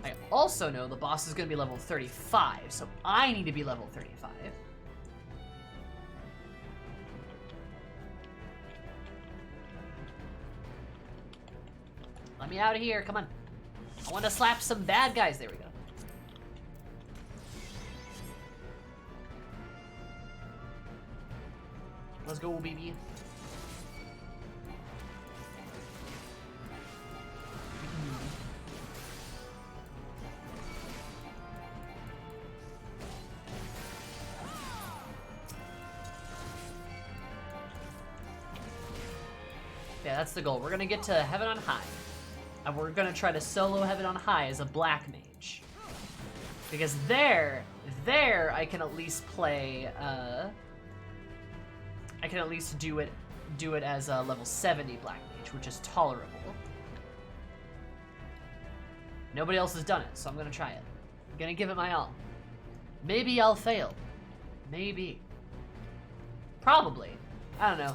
I also know the boss is going to be level 35, so I need to be level 35. Let me out of here, come on. I want to slap some bad guys. There we go. Let's go, baby. Yeah, that's the goal. We're gonna get to heaven on high. And we're gonna try to solo heaven on high as a black mage. Because there I can at least play, I can at least do it as a level 70 black mage, which is tolerable. Nobody else has done it, so I'm gonna try it. I'm gonna give it my all. Maybe I'll fail. Maybe. Probably. I don't know.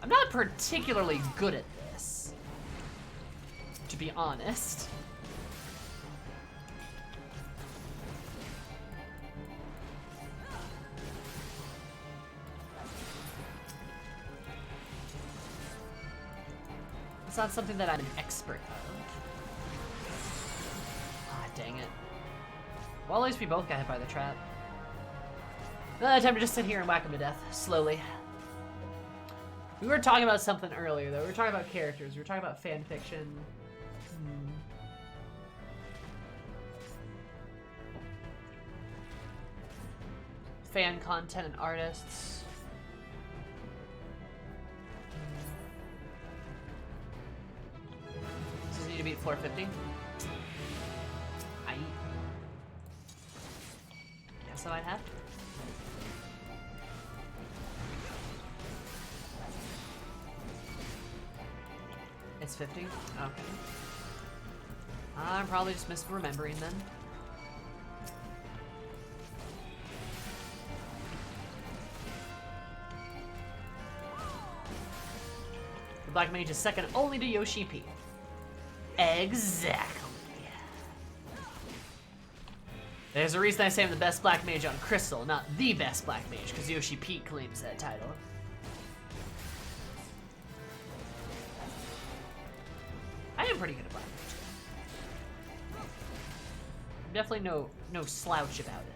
I'm not particularly good at this, to be honest. It's not something that I'm an expert of. Ah, dang it. Well, at least we both got hit by the trap. Time to just sit here and whack him to death, slowly. We were talking about something earlier, though. We were talking about characters. We were talking about fan fiction. Fan content and artists. Does it need to beat floor 50? I guess I might have. It's 50? Okay. I'm probably just misremembering then. The Black Mage is second only to Yoshi P. Exactly. There's a reason I say I'm the best Black Mage on Crystal, not the best Black Mage, because Yoshi P claims that title. I am pretty good at Black Mage. I'm definitely no slouch about it.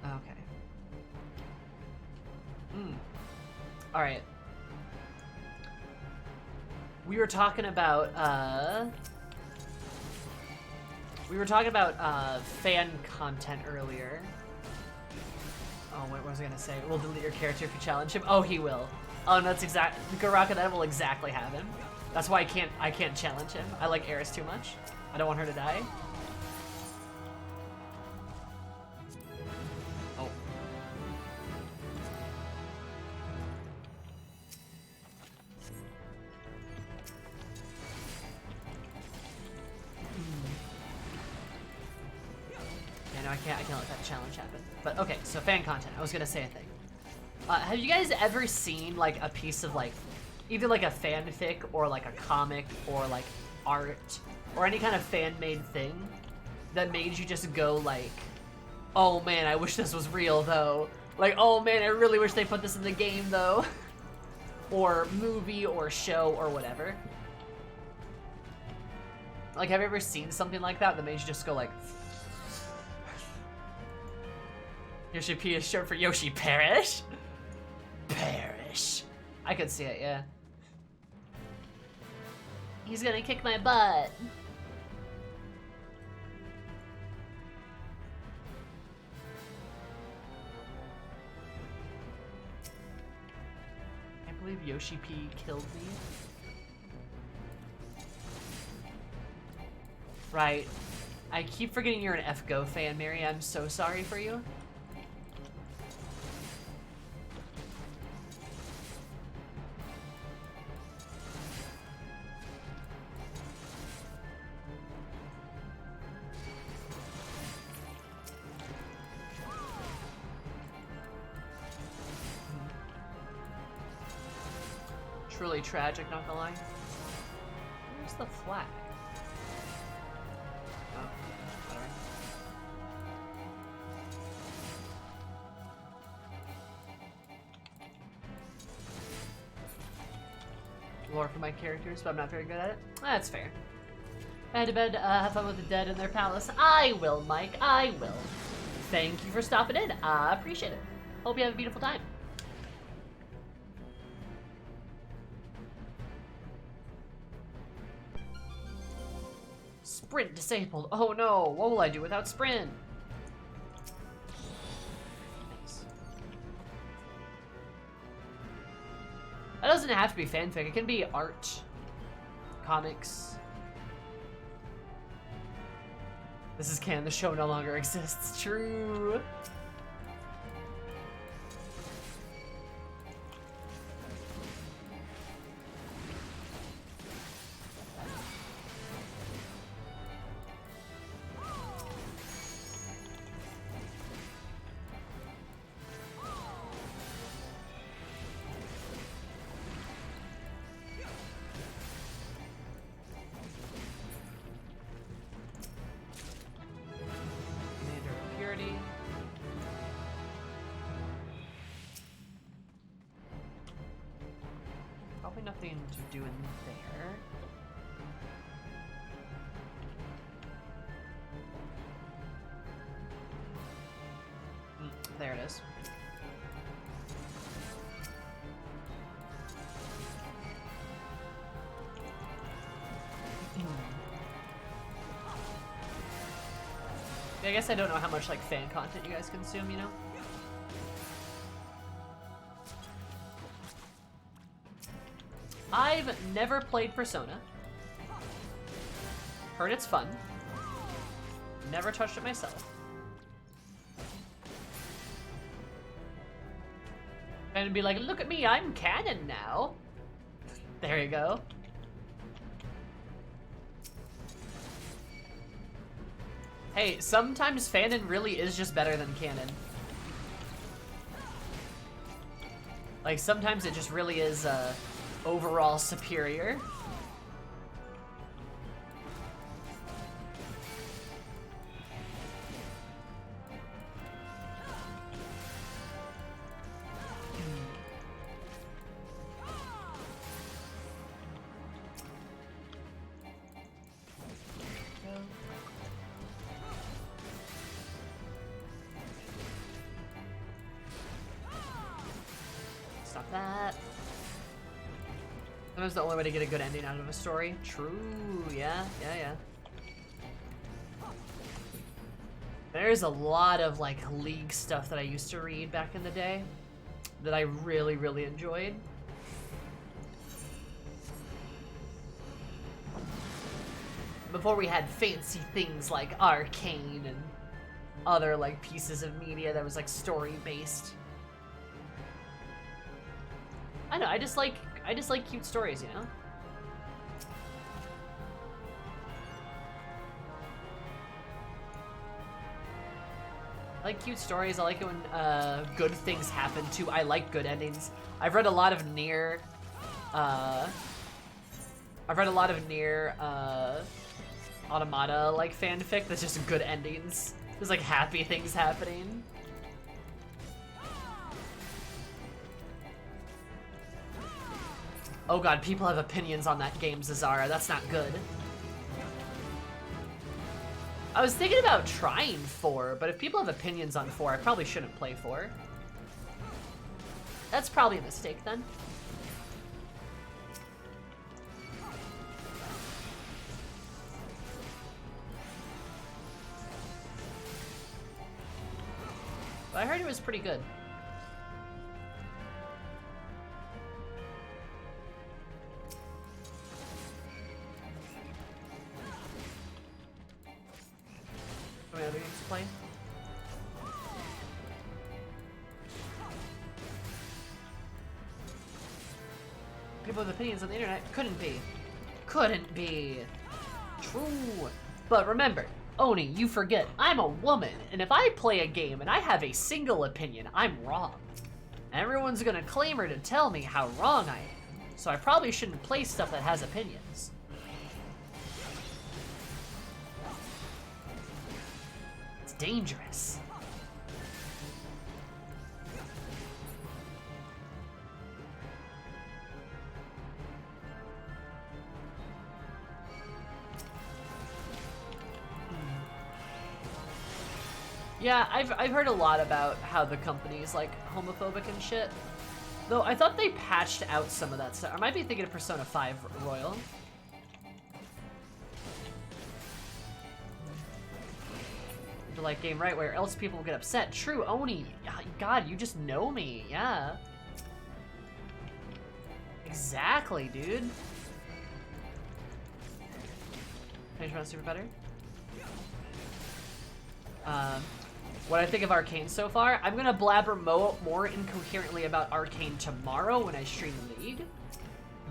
Okay. Alright. We were talking about fan content earlier. Oh, what was I gonna say? We'll delete your character if you challenge him. Oh, he will. Oh, and that's Garaka, that will exactly have him. That's why I can't challenge him. I like Eris too much. I don't want her to die. Oh. Yeah, no, I can't let that challenge happen. But okay, so fan content. I was gonna say a thing. Have you guys ever seen like a piece of like, either like a fanfic or like a comic or like art or any kind of fan-made thing that made you just go like, oh man, I wish this was real though. Like, oh man, I really wish they put this in the game though. Or movie or show or whatever. Like, have you ever seen something like that that made you just go like... Yoshi P is short for Yoshi Perish? Perish. I could see it, yeah. He's gonna kick my butt. I can't believe Yoshi P killed me. Right. I keep forgetting you're an FGO fan, Mary. I'm so sorry for you. Truly tragic, not gonna lie. Where's the flag? Oh, whatever. Lore for my characters, but I'm not very good at it. That's fair. Head to bed, have fun with the dead in their palace. I will, Mike, I will. Thank you for stopping in. I appreciate it. Hope you have a beautiful time. Sprint disabled. Oh no, what will I do without sprint? Nice. That doesn't have to be fanfic, it can be art, comics. This is canon, the show no longer exists. True. Probably nothing to do in there. There it is. I guess I don't know how much like fan content you guys consume, you know? I've never played Persona. Heard it's fun. Never touched it myself. And be like, look at me, I'm canon now. There you go. Hey, sometimes fanon really is just better than canon. Like, sometimes it just really is, overall superior. Stop that. That was the only way to get a good ending out of a story. True, yeah. There's a lot of like League stuff that I used to read back in the day that I really, really enjoyed. Before we had fancy things like Arcane and other like pieces of media that was like story based. I know, I just like cute stories, you know? I like cute stories. I like it when good things happen too. I like good endings. I've read a lot of Nier Automata like fanfic that's just good endings. There's like happy things happening. Oh god, people have opinions on that game, Zazara. That's not good. I was thinking about trying 4, but if people have opinions on 4, I probably shouldn't play 4. That's probably a mistake then. But I heard it was pretty good. How many other games to play? People with opinions on the internet couldn't be. Couldn't be. True. But remember, Oni, you forget, I'm a woman, and if I play a game and I have a single opinion, I'm wrong. Everyone's gonna clamor to tell me how wrong I am, so I probably shouldn't play stuff that has opinions. It's dangerous. Yeah, I've heard a lot about how the company's like homophobic and shit. Though I thought they patched out some of that stuff. I might be thinking of Persona 5 Royal. The like game right where else people will get upset. True, Oni. God, you just know me. Yeah. Exactly, dude. Finish my super better. What I think of Arcane so far, I'm gonna blabber more incoherently about Arcane tomorrow when I stream League.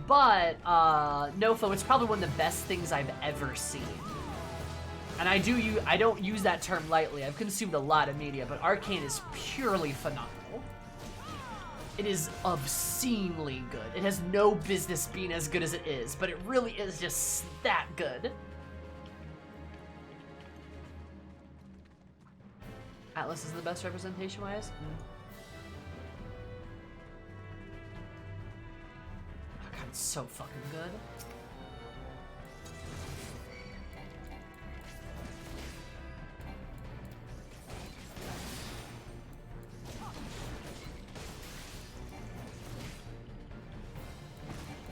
But, Nofo, it's probably one of the best things I've ever seen. And I don't use that term lightly. I've consumed a lot of media, but Arcane is purely phenomenal. It is obscenely good. It has no business being as good as it is, but it really is just that good. Atlas is the best representation-wise? Oh god, it's so fucking good.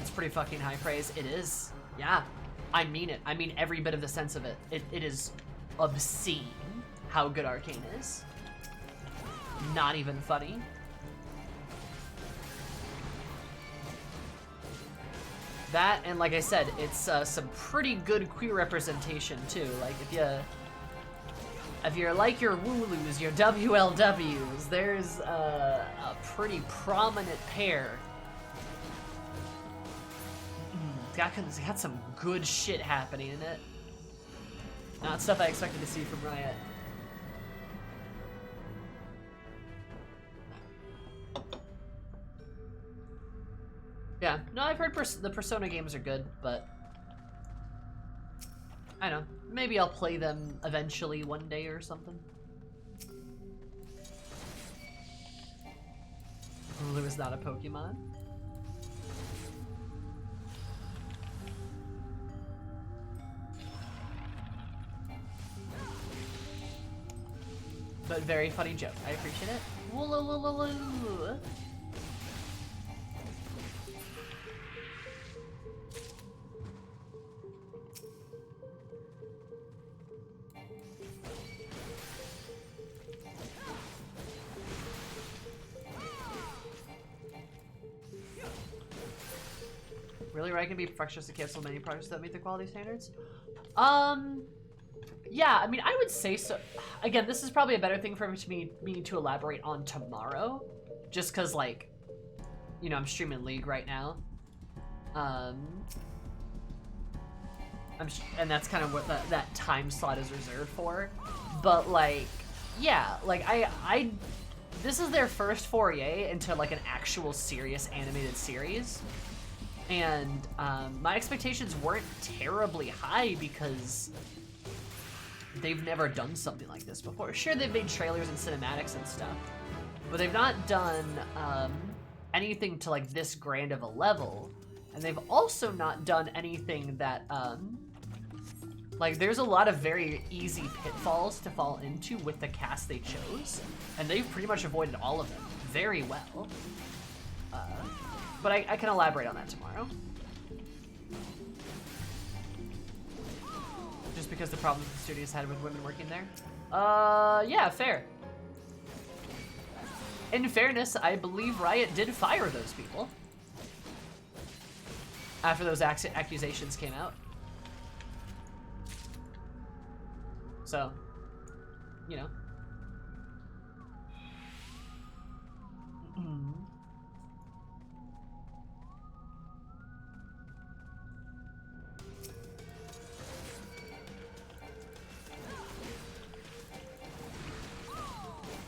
It's pretty fucking high praise. It is. Yeah. I mean it. I mean every bit of the sense of it. It is obscene how good Arcane is. Not even funny. That, and like I said, it's some pretty good queer representation too. Like if you're like your Wooloos, your WLWs, there's a pretty prominent pair. It's got some good shit happening in it. Not stuff I expected to see from Riot. Yeah, no, I've heard the Persona games are good, but I don't know. Maybe I'll play them eventually one day or something. Lulu is not a Pokemon. But very funny joke. I appreciate it. Woo-loo-loo-loo-loo. Really, right? Can be frustrated to cancel many projects that meet the quality standards? Yeah, I mean, I would say so. Again, this is probably a better thing for me to elaborate on tomorrow. Just because, like, you know, I'm streaming League right now. And that's kind of what that time slot is reserved for. But, like, yeah, like, this is their first foray into, like, an actual serious animated series. And, my expectations weren't terribly high because they've never done something like this before. Sure, they've made trailers and cinematics and stuff, but they've not done anything to like this grand of a level, and they've also not done anything that Like, there's a lot of very easy pitfalls to fall into with the cast they chose, and they've pretty much avoided all of them very well. But I can elaborate on that tomorrow. Just because the problems the studios had with women working there. Yeah, fair. In fairness, I believe Riot did fire those people after those accusations came out. So, you know.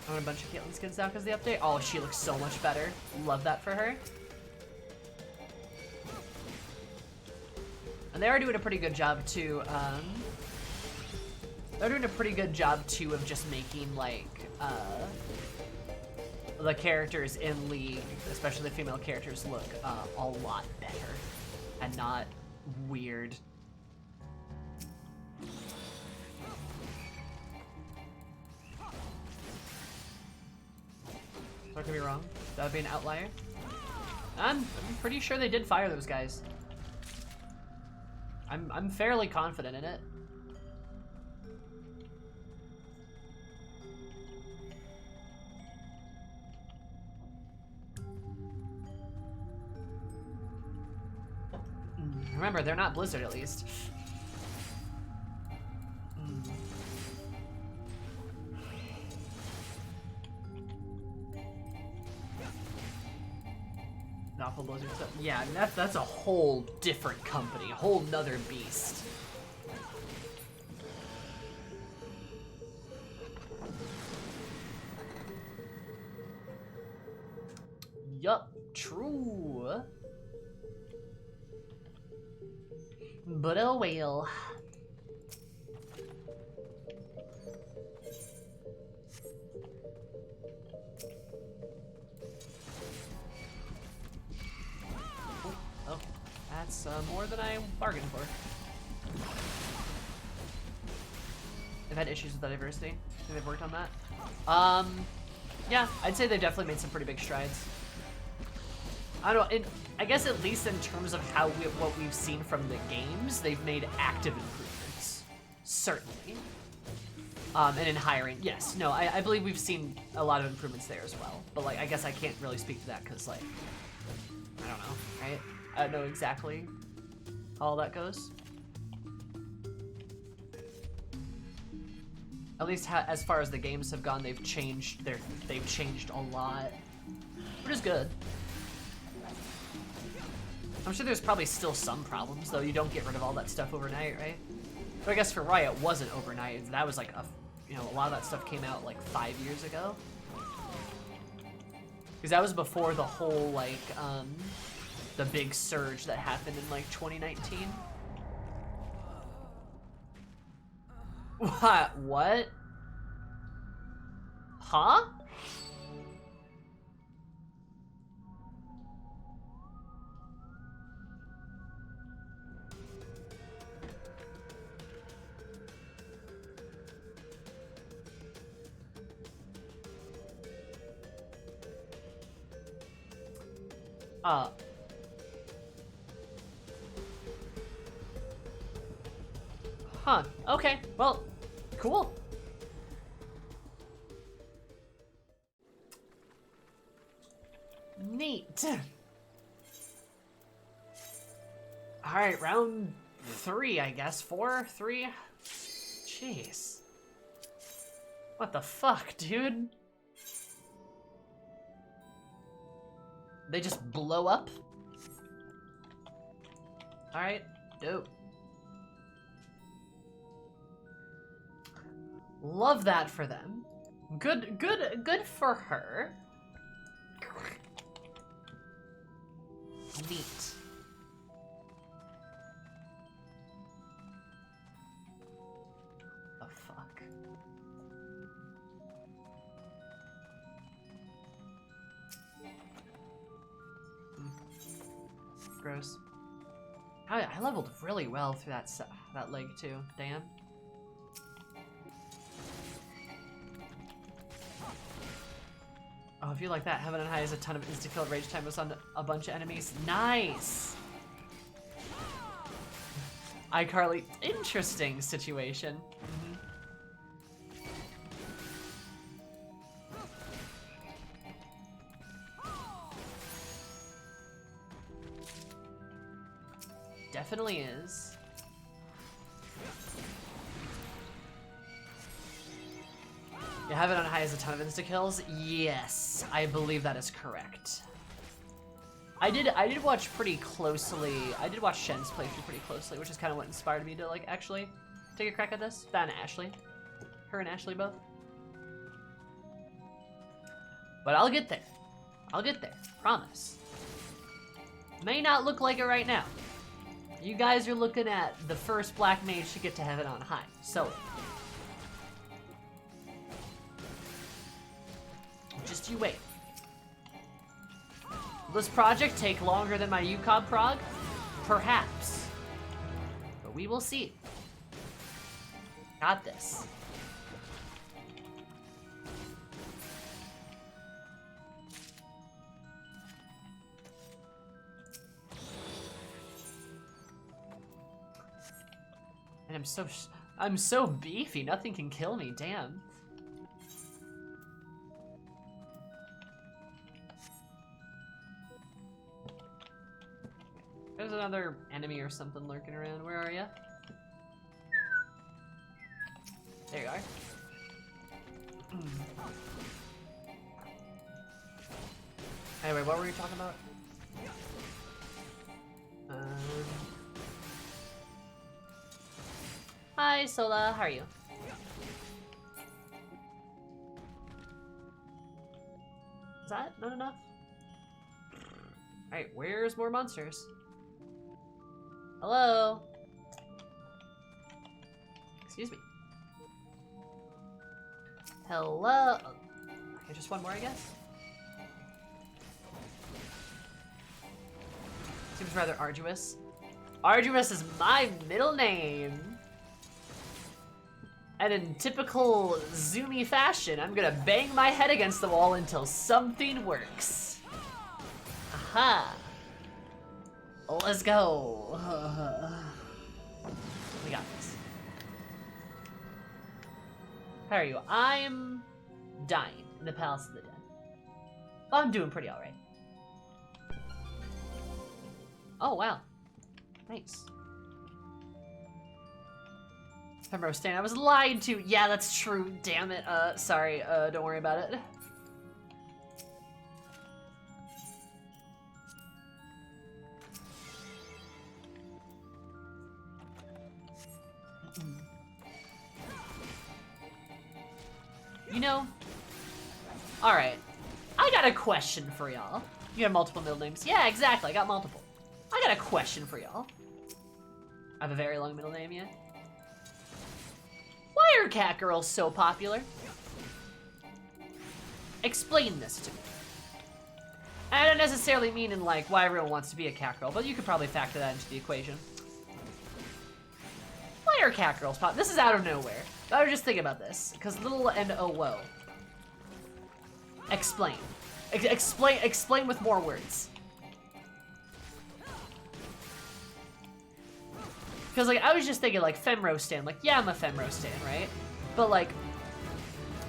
I want a bunch of Caitlyn skins now because of the update. Oh, she looks so much better. Love that for her. And they are doing a pretty good job too. They're doing a pretty good job too of just making like the characters in League, especially the female characters, look a lot better and not weird. So I could be wrong. That would be an outlier. I'm pretty sure they did fire those guys. I'm fairly confident in it. Remember, they're not Blizzard, at least. Not for Blizzard stuff. Yeah, that's a whole different company, a whole nother beast. Yup, true. But oh well. Oh, that's more than I bargained for. They've had issues with the diversity. I think they've worked on that. Yeah, I'd say they've definitely made some pretty big strides. I don't know, I guess at least in terms of what we've seen from the games, they've made active improvements. Certainly. And in hiring, yes. No, I believe we've seen a lot of improvements there as well. But, like, I guess I can't really speak to that because, like, I don't know, right? I don't know exactly how all that goes. At least as far as the games have gone, they've changed a lot, which is good. I'm sure there's probably still some problems, though. You don't get rid of all that stuff overnight, right? But I guess for Riot, it wasn't overnight. That was like a lot of that stuff came out like 5 years ago. Because that was before the whole like the big surge that happened in like 2019. What? Huh? Huh. Okay. Well, cool. Neat. All right, round 3, I guess. 4, 3. Jeez. What the fuck, dude? They just blow up? Alright, dope. Love that for them. Good for her. Neat. The fuck? Gross. I leveled really well through that leg too. Damn. Oh, if you like that, Heaven on High has a ton of insta-kill rage time on a bunch of enemies. Nice! iCarly, interesting situation. Definitely is. Yeah, Heaven on High has a ton of insta-kills. Yes, I believe that is correct. I did watch pretty closely. I did watch Shen's playthrough pretty closely, which is kind of what inspired me to like actually take a crack at this. That and Ashley. Her and Ashley both. But I'll get there. I'll get there. Promise. May not look like it right now. You guys are looking at the first Black Mage to get to Heaven on High. So just you wait. Will this project take longer than my UCOB prog? Perhaps. But we will see. Got this. And I'm so beefy, nothing can kill me, damn. There's another enemy or something lurking around. Where are you? There you are. Anyway, what were you talking about? Hi, Sola. How are you? Is that not enough? Alright, where's more monsters? Hello? Excuse me. Hello? Okay, just one more, I guess? Seems rather arduous. Arduous is my middle name. And in typical zoomy fashion, I'm gonna bang my head against the wall until something works. Aha! Let's go. We got this. How are you? I'm dying in the Palace of the Dead. Well, I'm doing pretty alright. Oh, wow. Nice. Pembroke Stan, I was lied to. Yeah, that's true. Damn it. Sorry. Don't worry about it. You know, alright. I got a question for y'all. You have multiple middle names. Yeah, exactly. I got multiple. I got a question for y'all. I have a very long middle name, yeah? Why are cat girls so popular? Explain this to me. I don't necessarily mean in like why everyone wants to be a cat girl, but you could probably factor that into the equation. Why are cat girls popular? This is out of nowhere. I was just thinking about this, because little and oh whoa. Explain. Explain with more words. Because like I was just thinking like Femro Stan, like yeah I'm a Femro Stan, right? But like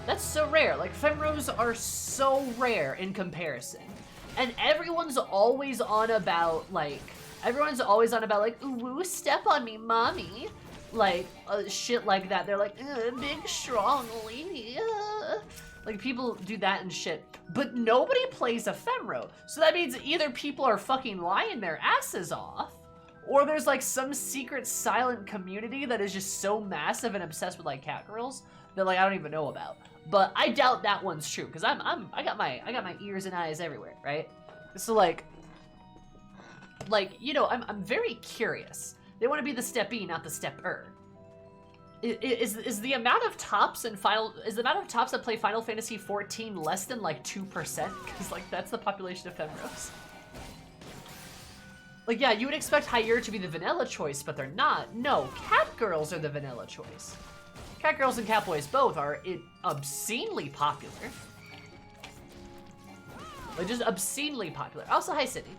that's so rare. Like Femros are so rare in comparison. And everyone's always on about like ooh step on me mommy. Like shit like that. They're like big strong lady. Like people do that and shit. But nobody plays a Femro. So that means either people are fucking lying their asses off, or there's like some secret silent community that is just so massive and obsessed with like cat girls that like I don't even know about. But I doubt that one's true because I got my ears and eyes everywhere, right? So like you know, I'm very curious. They want to be the step-E, not the step-er. Is the amount of tops in that play Final Fantasy XIV less than like 2%? Because like that's the population of Femros. Like, yeah, you would expect Higher to be the vanilla choice, but they're not. No, cat girls are the vanilla choice. Cat girls and cat boys both are obscenely popular. Like, just obscenely popular. Also, hi, Sydney.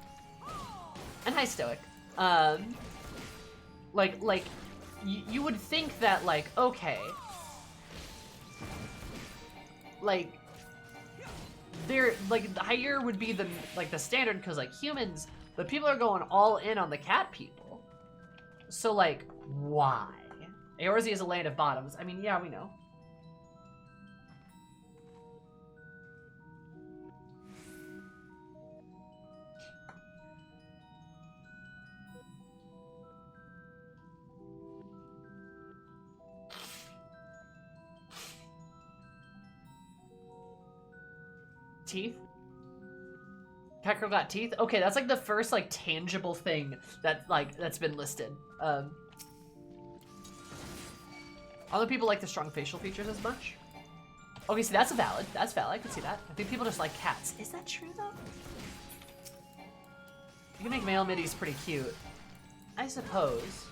And hi, Stoic. You would think that, like, okay. Like, Higher would be the standard, because, like, humans, but people are going all in on the cat people. So, like, why? Eorzea is a land of bottoms. I mean, yeah, we know. Teeth? Cat girl got teeth? Okay, that's like the first like tangible thing that's been listed. Other people like the strong facial features as much. Okay, see that's valid. That's valid. I can see that. I think people just like cats. Is that true though? You can make male middies pretty cute. I suppose.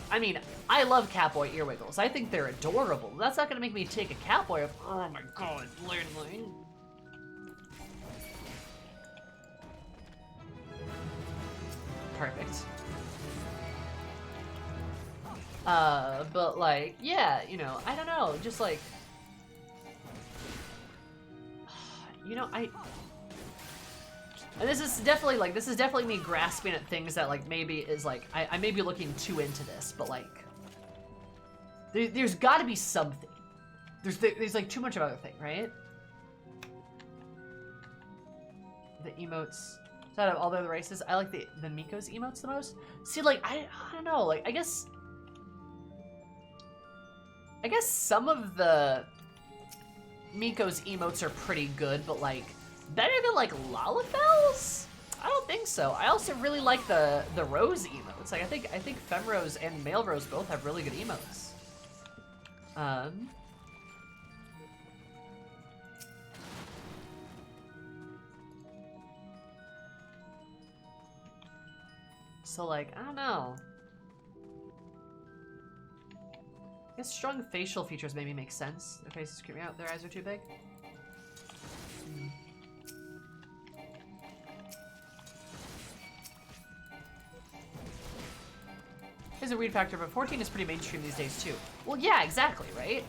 I mean, I love Catboy earwiggles. I think they're adorable. That's not gonna make me take a Catboy of, oh my god, Lindley. Perfect. But like, yeah, you know, I don't know, just like, you know, and this is definitely me grasping at things that like maybe is like, I may be looking too into this, but like, there's gotta be something. There's like too much of other thing, right? The emotes. Out of all the other races, I like the Miko's emotes the most. See, like, I don't know, like, I guess some of the Miko's emotes are pretty good, but like, better than like Lalafell's? I don't think so. I also really like the Rose emotes. Like, I think Femrose and Male Rose both have really good emotes. So, like, I don't know. I guess strong facial features maybe make sense. Their faces creep me out. Their eyes are too big. There's a weird factor, but 14 is pretty mainstream these days, too. Well, yeah, exactly, right?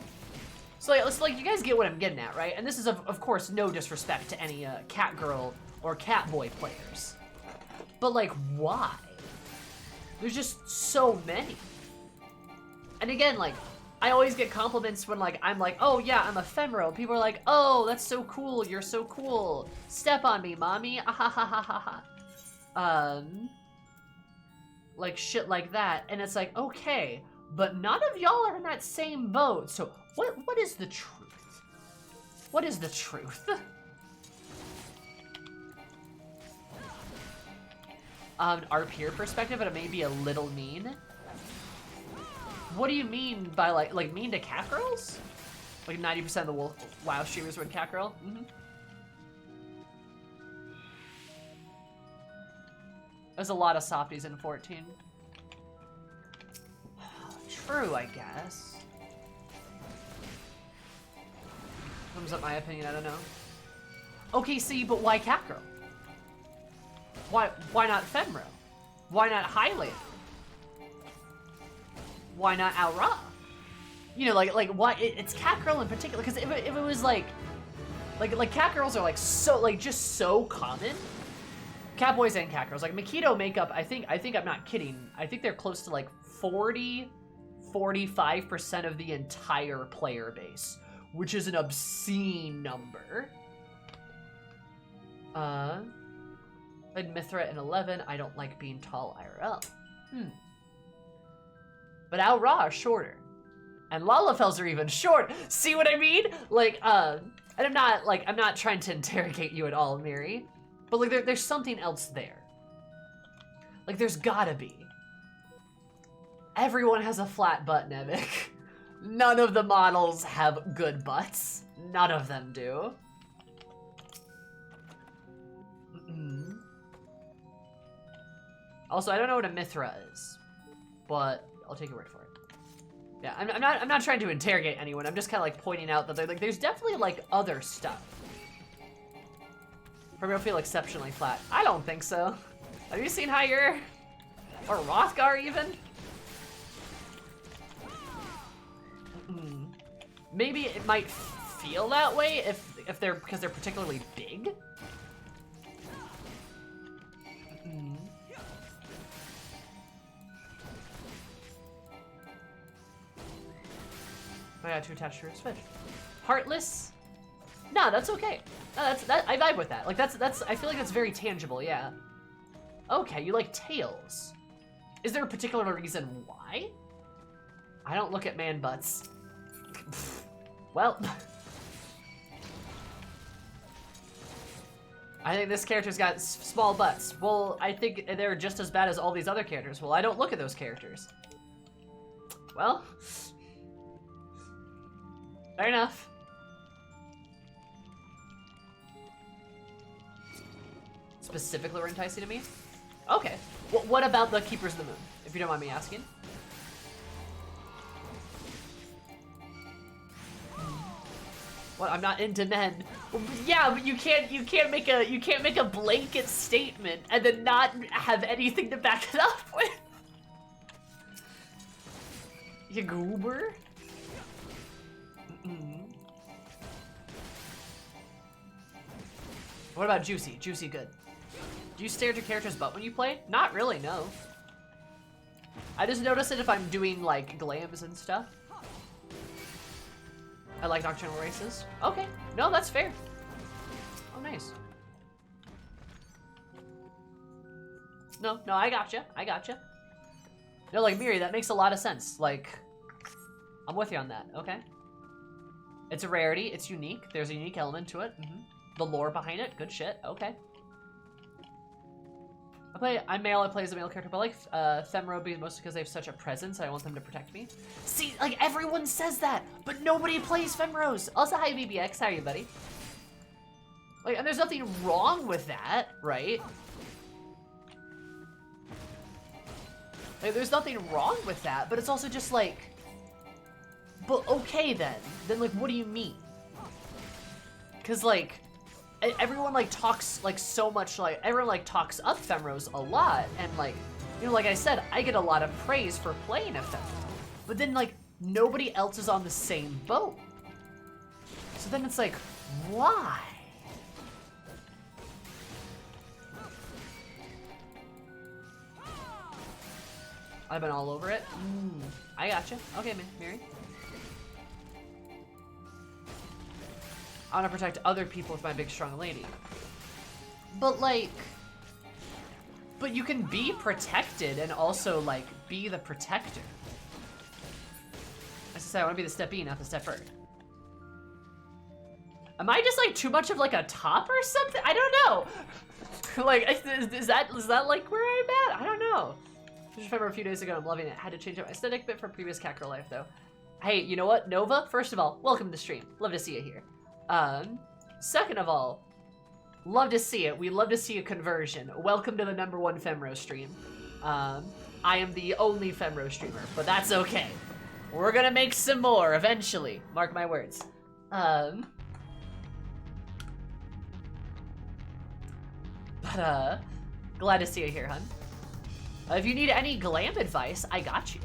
So, like, you guys get what I'm getting at, right? And this is, of course, no disrespect to any cat girl or cat boy players. But, like, why? There's just so many. And again, like, I always get compliments when, like, I'm like, oh, yeah, I'm a femro. People are like, oh, that's so cool. You're so cool. Step on me, mommy. Ah, ha, ha, ha, ha, ha. Like, shit like that. And it's like, okay, but none of y'all are in that same boat. So what is the truth? What is the truth? Our peer perspective, and it may be a little mean. What do you mean by like mean to cat girls? Like 90% of the WoW streamers were cat girl? Mm-hmm. There's a lot of softies in 14. True, I guess. Comes up my opinion, I don't know. Okay, see, but why cat girl? Why not Femro? Why not Highlander? Why not Aura? You know, like why it's cat girl in particular? Because if it was like cat girls are like so just so common. Cat boys and cat girls, like Makito makeup. I think I'm not kidding. I think they're close to like 45% of the entire player base, which is an obscene number. I had Mithra in 11. I don't like being tall IRL. But Al-Ra are shorter. And Lalafells are even short. See what I mean? Like, and I'm not trying to interrogate you at all, Miri. But like, there's something else there. Like, there's gotta be. Everyone has a flat butt, Nevik. None of the models have good butts. None of them do. Also, I don't know what a Mithra is, but I'll take your word for it. Yeah, I'm not trying to interrogate anyone. I'm just kind of like pointing out that there's definitely like other stuff. Probably don't feel exceptionally flat. I don't think so. Have you seen Higher? Or Rothgar even? Maybe it might feel that way if they're because they're particularly big. I got too attached to his fish. Heartless? Nah, that's okay. No, I vibe with that. Like that's I feel like that's very tangible, yeah. Okay, you like tails. Is there a particular reason why? I don't look at man butts. Well. I think this character's got small butts. Well, I think they're just as bad as all these other characters. Well, I don't look at those characters. Well. Fair enough. Specifically were enticing to me? Okay. Well, what about the Keepers of the Moon, if you don't mind me asking? What? I'm not into men. Well, yeah, but you can't make a blanket statement and then not have anything to back it up with. You goober? What about Juicy? Juicy good. Do you stare at your character's butt when you play? Not really, no. I just notice it if I'm doing like glams and stuff. I like nocturnal races. Okay, no, that's fair. Oh, nice. No, I gotcha. I gotcha. No, like Miri, that makes a lot of sense. Like, I'm with you on that. Okay. It's a rarity. It's unique. There's a unique element to it. The lore behind it. Good shit. Okay. I'm male, I play as a male character, but I like Femro mostly because they have such a presence and I want them to protect me. See, like everyone says that, but nobody plays Femros. Also, hi BBX, how are you, buddy? Like, and there's nothing wrong with that, right? Like, there's nothing wrong with that, but it's also just like, but okay then. Then like, what do you mean? Cause like, everyone like talks like so much, like everyone like talks up Femros a lot, and like, you know, like I said, I get a lot of praise for playing a Femro, but then like nobody else is on the same boat. So then it's like, why? I've been all over it. I gotcha. Okay, man, Mary. I want to protect other people with my big strong lady. But like, but you can be protected and also like be the protector. As I said, I want to be the step E, not the step bird. Am I just like too much of like a top or something? I don't know. Like, is that like where I'm at? I don't know. Just remember a few days ago, I'm loving it. Had to change up my aesthetic bit from previous Cat Girl life though. Hey, you know what, Nova? First of all, welcome to the stream. Love to see you here. Second of all, love to see it. We love to see a conversion. Welcome to the #1 Femro stream. I am the only Femro streamer, but that's okay. We're gonna make some more eventually. Mark my words. Glad to see you here, hun. If you need any glam advice, I got you.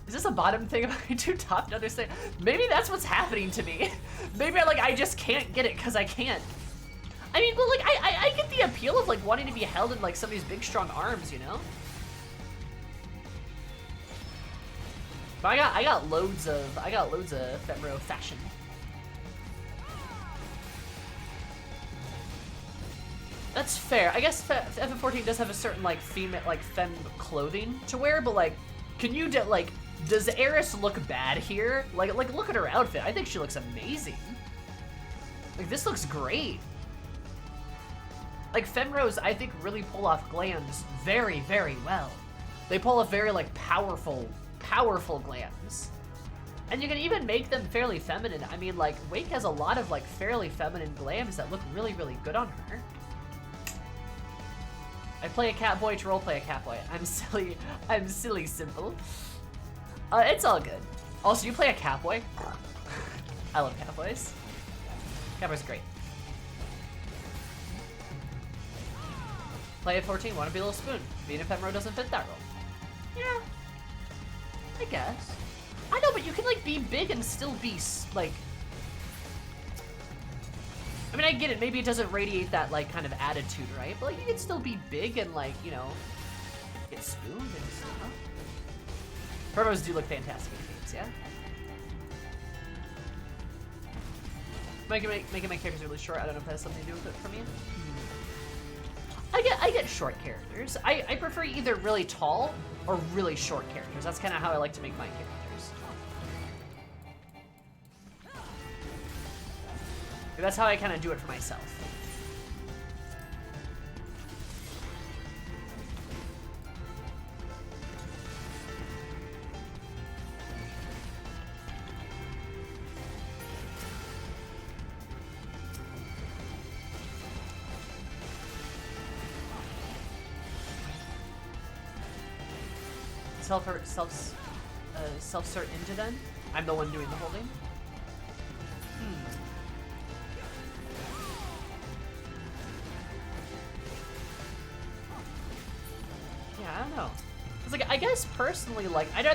Is this a bottom thing if I do top to understand? Maybe that's what's happening to me. Maybe I just can't get it because I can't. I mean, but like I get the appeal of like wanting to be held in like somebody's big strong arms, you know? But I got loads of Femro fashion. That's fair. I guess FF14 does have a certain like femme clothing to wear, but like, can you like? Does Eris look bad here? Like look at her outfit. I think she looks amazing. Like this looks great. Like Femros, I think really pull off glams very, very well. They pull off very like powerful glams. And you can even make them fairly feminine. I mean, like Wake has a lot of like fairly feminine glams that look really, really good on her. I play a catboy to roleplay a catboy. I'm silly simple. It's all good. Also, you play a catboy? I love catboys. Catboy's great. Play at 14, want to be a little spoon. Being a Femro doesn't fit that role. Yeah, I guess. I know, but you can like be big and still be like. I mean, I get it. Maybe it doesn't radiate that like kind of attitude, right? But like, you can still be big and like, you know, get spooned and stuff. Femros do look fantastic in games, yeah. Making my characters really short. I don't know if that has something to do with it for me. I get short characters. I prefer either really tall or really short characters. That's kind of how I like to make my characters. That's how I kind of do it for myself. Self-sort into then? I'm the one doing the holding? Yeah, I don't know. Cause like I guess personally, like I'd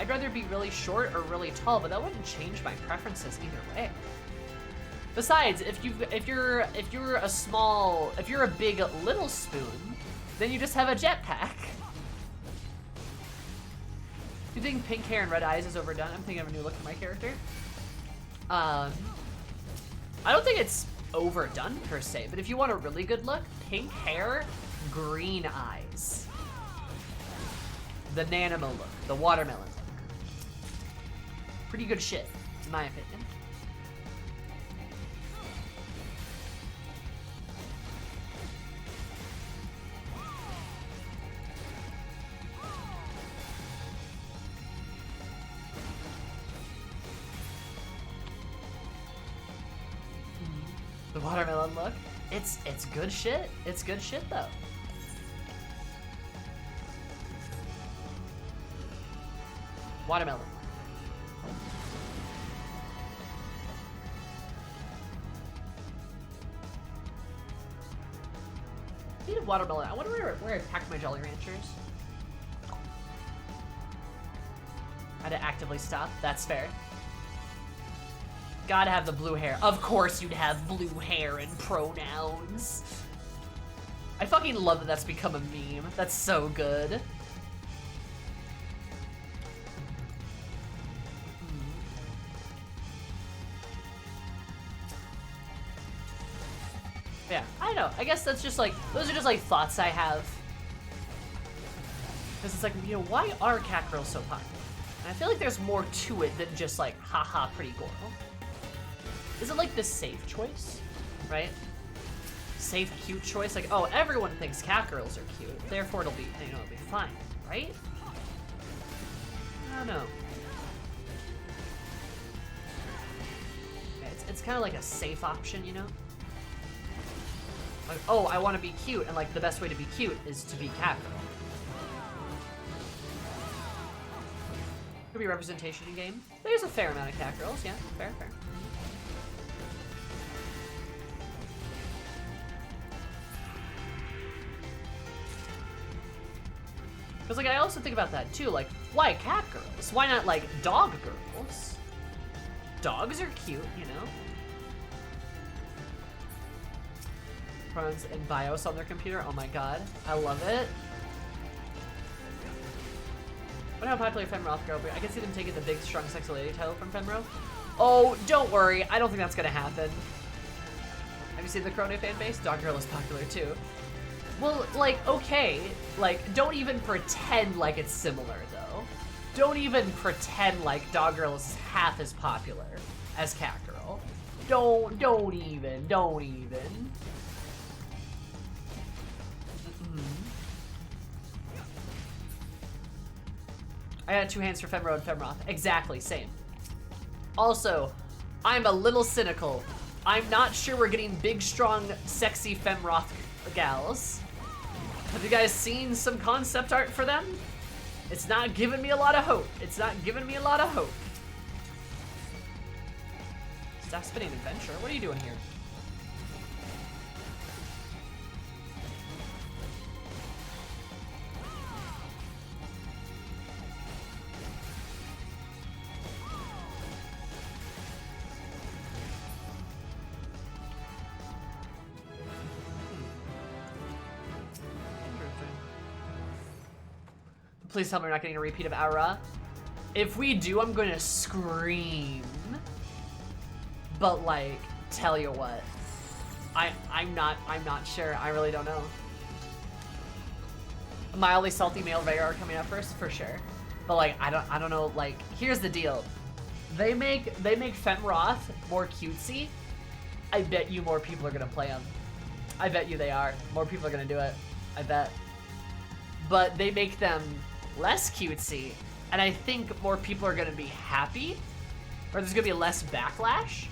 rather be really short or really tall, but that wouldn't change my preferences either way. Besides, if you're a big little spoon, then you just have a jetpack. Do you think pink hair and red eyes is overdone? I'm thinking of a new look for my character. I don't think it's overdone per se, but if you want a really good look, pink hair, green eyes. The Nanimo look, the watermelon look. Pretty good shit, in my opinion. The watermelon look. It's good shit. It's good shit though. Watermelon. Speaking of watermelon, I wonder where I packed my Jolly Ranchers. I had to actively stop. That's fair. Gotta have the blue hair. Of course you'd have blue hair and pronouns. I fucking love that that's become a meme. That's so good. Yeah, I know. I guess that's just like, those are just like thoughts I have. Because it's like, you know, why are cat girls so popular? And I feel like there's more to it than just like, haha, pretty girl. Is it like the safe choice, right? Safe, cute choice. Like, oh, everyone thinks cat girls are cute, therefore it'll be, you know, it'll be fine, right? I don't know. Yeah, it's kind of like a safe option, you know? Like, oh, I want to be cute, and like the best way to be cute is to be cat girl. Could be representation in game. There's a fair amount of cat girls, yeah, fair. Because, like, I also think about that, too. Like, why cat girls? Why not, like, dog girls? Dogs are cute, you know? Runs and BIOS on their computer. Oh my god. I love it. I wonder how popular Femroth girl, but I can see them taking the big, strong, sexy lady title from Femro. Oh, don't worry. I don't think that's gonna happen. Have you seen the Krone fan base? Dog girl is popular, too. Well, like, okay, like, don't even pretend like it's similar, though. Don't even pretend like Dog Girl is half as popular as Cat Girl. Don't even. I got two hands for Femro and Femroth. Exactly, same. Also, I'm a little cynical. I'm not sure we're getting big, strong, sexy Femroth gals. Have you guys seen some concept art for them? It's not giving me a lot of hope. It's not giving me a lot of hope. Staff spinning adventure? What are you doing here? Please tell me we're not getting a repeat of Aura. If we do, I'm gonna scream. But like, tell you what, I'm not sure. I really don't know. A mildly salty male Rayar coming up first for sure. But like, I don't know. Like, here's the deal. They make Fenroth more cutesy. I bet you more people are gonna play him. I bet you they are. More people are gonna do it. I bet. But they make them less cutesy, and I think more people are gonna be happy, or there's gonna be less backlash,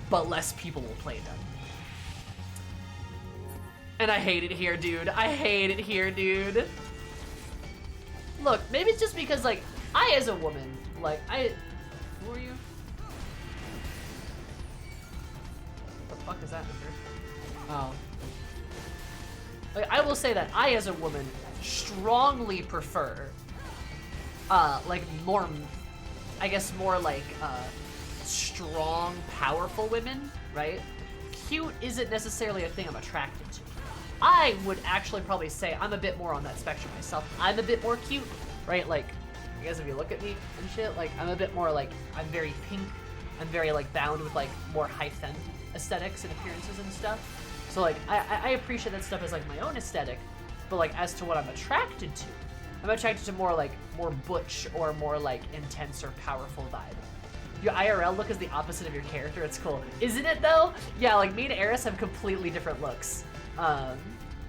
but less people will play them. And I hate it here, dude. I hate it here, dude. Look, maybe it's just because, like, I as a woman, like, who are you? What the fuck is that, Mr.? Oh. Like, I will say that I as a woman strongly prefer like more, I guess more like strong, powerful women, right? Cute isn't necessarily a thing I'm attracted to. I would actually probably say I'm a bit more on that spectrum myself. I'm a bit more cute, right? Like, I guess if you look at me and shit, like I'm a bit more like, I'm very pink. I'm very like bound with like more high femme aesthetics and appearances and stuff. So like, I appreciate that stuff as like my own aesthetic, but like as to what I'm attracted to, I'm attracted to more butch or more like intense or powerful vibe. Your IRL look is the opposite of your character. It's cool, isn't it though? Yeah, like me and Eris have completely different looks,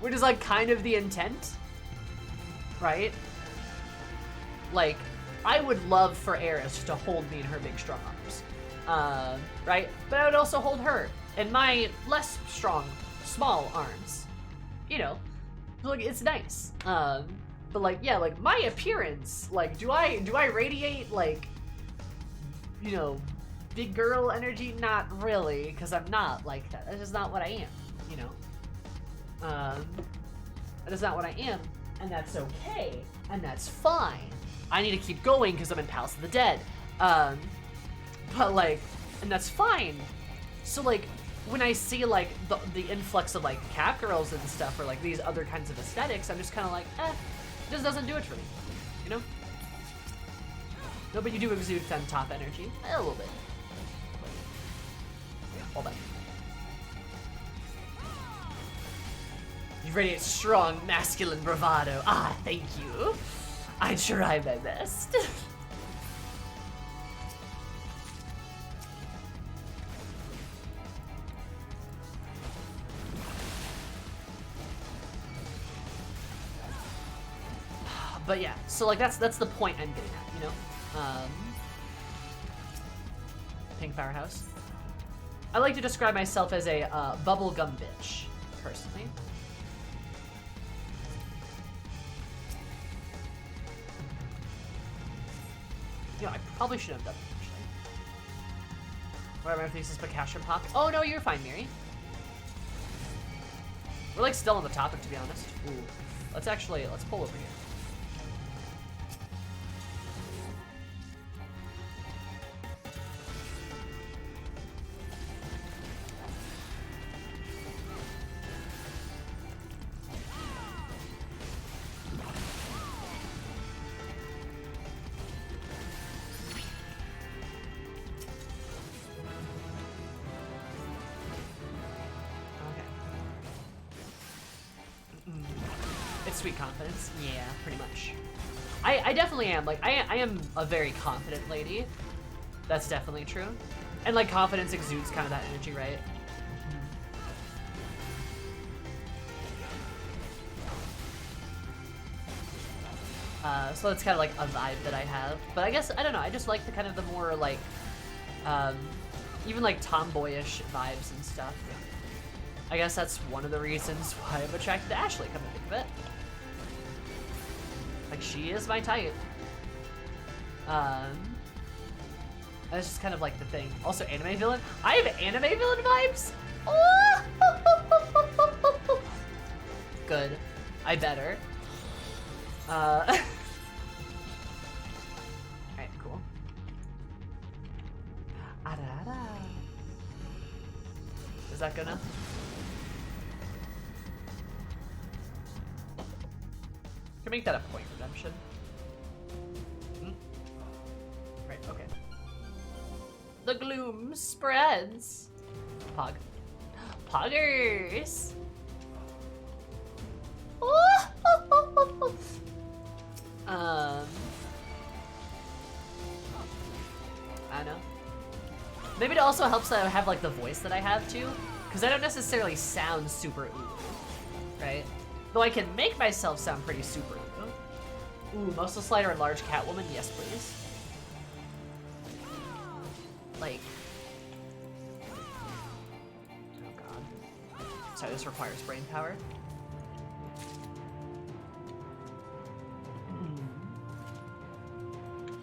which is like kind of the intent, right? Like, I would love for Eris to hold me in her big strong arms, right? But I would also hold her in my less strong, small arms. You know, like it's nice. But like, yeah, like my appearance, like, do I radiate like, you know, big girl energy? Not really, because I'm not like that. That's just not what I am, you know. That is not what I am, and that's okay, and that's fine. I need to keep going because I'm in Palace of the Dead. But like, and that's fine. So like, when I see like the influx of like cat girls and stuff, or like these other kinds of aesthetics, I'm just kind of like, it just doesn't do it for me, you know? No, but you do exude femme top energy, a little bit. All that. You radiate strong, masculine bravado. Ah, thank you. I try my best. But yeah, so like that's the point I'm getting at, you know? Pink Powerhouse. I like to describe myself as a bubblegum bitch, personally. You know, I probably should have done it, actually. Where my thesis but Cash Pop. Oh no, you're fine, Miri. We're like still on the topic, to be honest. Ooh. Let's pull over here. Sweet confidence. Yeah, pretty much. I definitely am. Like, I am a very confident lady. That's definitely true. And like, confidence exudes kind of that energy, right? So that's kind of like a vibe that I have. But I guess, I don't know, I just like the kind of the more like, even like tomboyish vibes and stuff. I guess that's one of the reasons why I'm attracted to Ashley, come to think of it. Like, she is my type. That's just kind of like the thing. Also, anime villain. I have anime villain vibes. Oh! Good. I better. Alright, cool. Is that good enough? Can make that a point redemption. Right, okay. The gloom spreads. Pog. Poggers. I know. Maybe it also helps that I have like the voice that I have too, because I don't necessarily sound super ooh, right? Though I can make myself sound pretty super ooh. Ooh, muscle slider and large Catwoman, yes please. Like, oh god. Sorry, this requires brain power.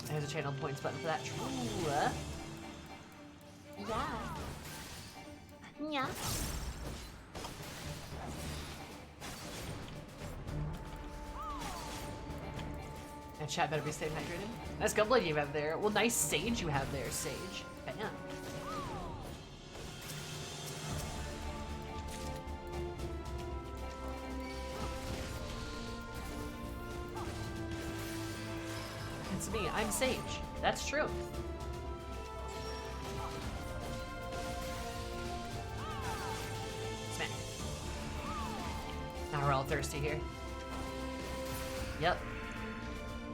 There's a channel points button for that. True. Yeah. Yeah. And chat better be staying hydrated. Nice gunblade you have there. Well, nice sage you have there, Sage. Bam. It's me. I'm Sage. That's true. Smack. Now we're all thirsty here. Yep.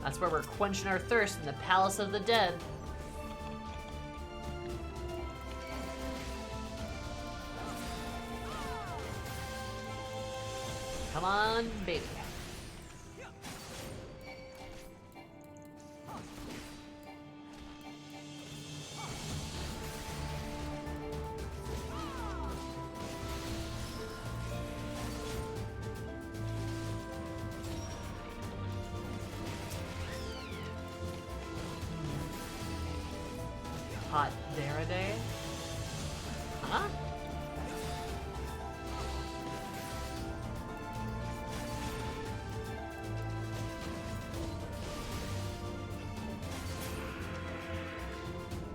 That's where we're quenching our thirst in the Palace of the Dead. Come on, baby. Hot there a day? Huh?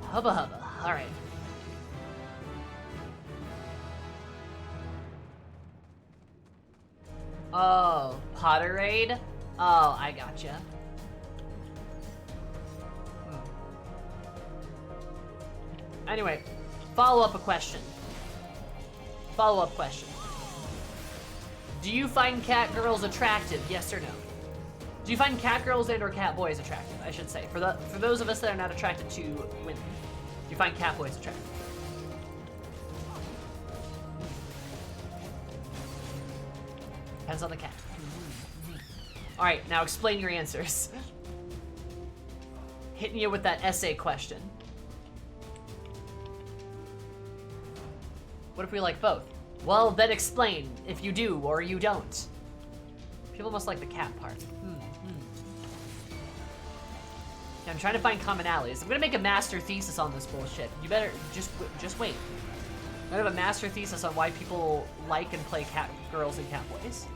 Hubba hubba. Alright. Oh, Potterade? Oh, I gotcha. Anyway, follow-up question. Follow-up question. Do you find cat girls attractive, yes or no? Do you find cat girls and or cat boys attractive, I should say? For those of us that are not attracted to women, do you find cat boys attractive? Depends on the cat. Alright, now explain your answers. Hitting you with that essay question. What if we like both? Well, then explain if you do or you don't. People must like the cat part. Yeah, I'm trying to find commonalities. I'm gonna make a master thesis on this bullshit. You better just wait. I'm gonna have a master thesis on why people like and play cat girls and cat boys.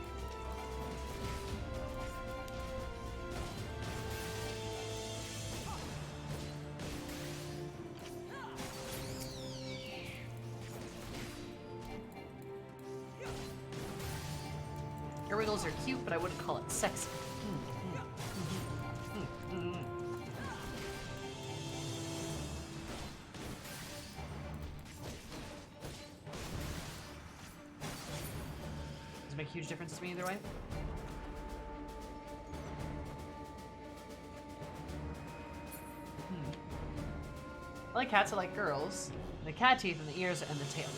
Ear wiggles are cute, but I wouldn't call it sexy. Does it make a huge difference to me either way? I like cats, I like girls. The cat teeth and the ears and the tail.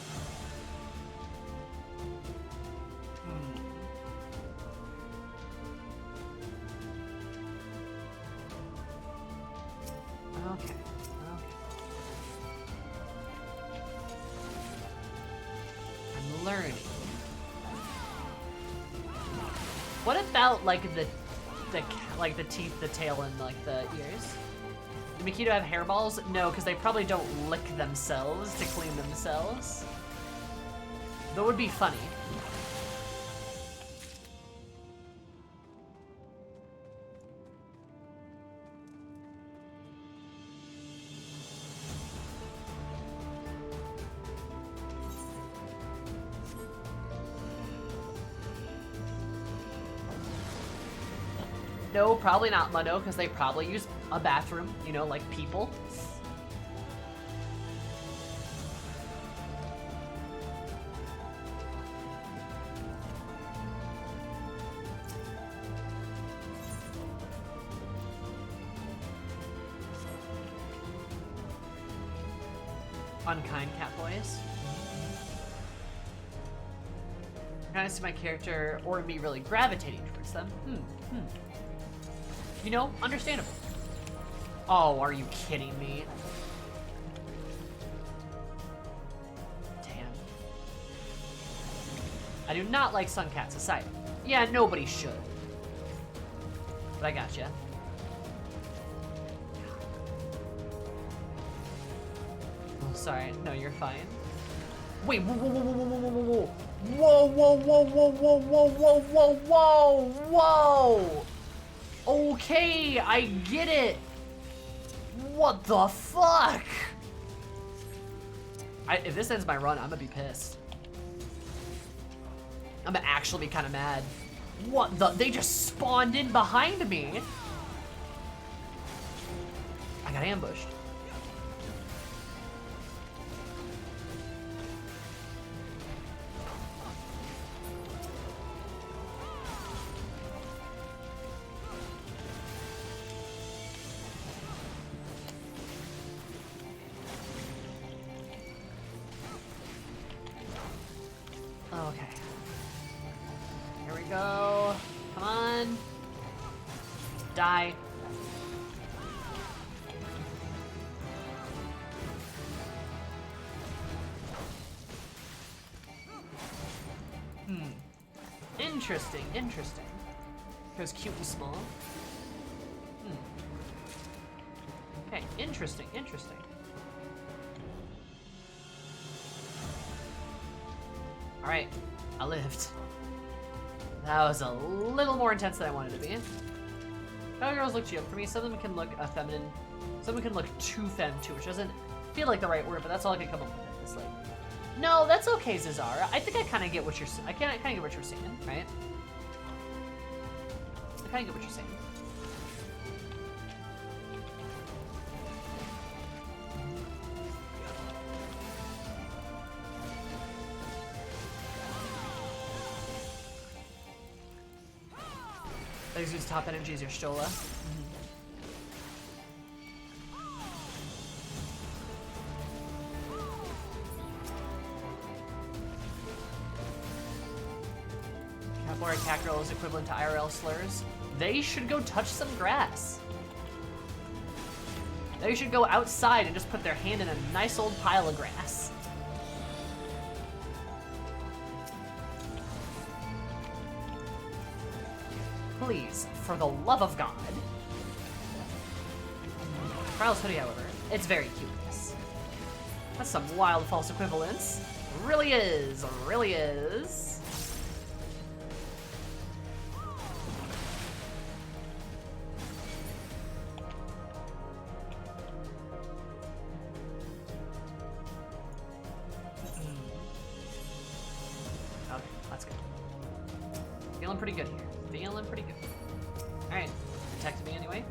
Okay. I'm learning. What about like the like the teeth, the tail, and like the ears. Do Mosquito have hairballs? No, because they probably don't lick themselves to clean themselves. That would be funny. No, probably not Mundo, because they probably use a bathroom, you know, like people. Unkind cat boys. Kind of see my character or me really gravitating towards them. You know, understandable. Oh, are you kidding me? Damn. I do not like Suncat Society. Yeah, nobody should. But I gotcha. Oh, sorry. No, you're fine. Wait, whoa, whoa, whoa, whoa, whoa, whoa, whoa, whoa. Whoa, whoa, whoa, whoa, whoa, whoa, whoa, whoa, whoa, whoa! Okay, I get it. What the fuck? If this ends my run, I'm gonna be pissed. I'm gonna actually be kind of mad. What the? They just spawned in behind me. I got ambushed. Okay. Here we go. Come on. Die. Interesting, interesting. Goes cute and small. Okay, interesting, interesting. Alright, I lived. That was a little more intense than I wanted to be. How girls look chill. For me, some of them can look feminine. Some of them can look too femme too, which doesn't feel like the right word, but that's all I can come up with at this late. No, that's okay, Zazara. I think I kind of get what you're saying. I kind of get what you're saying, right? I kind of get what you're saying. Whose top energy is your Stola? Capillary attack roll is equivalent to IRL slurs. They should go touch some grass. They should go outside and just put their hand in a nice old pile of grass. Please, for the love of God. Trials hoodie, however, it's very cute, yes. That's some wild false equivalence. Really is, really is. Okay, that's good. Feeling pretty good here. Feeling pretty good. Alright, protected me anyway.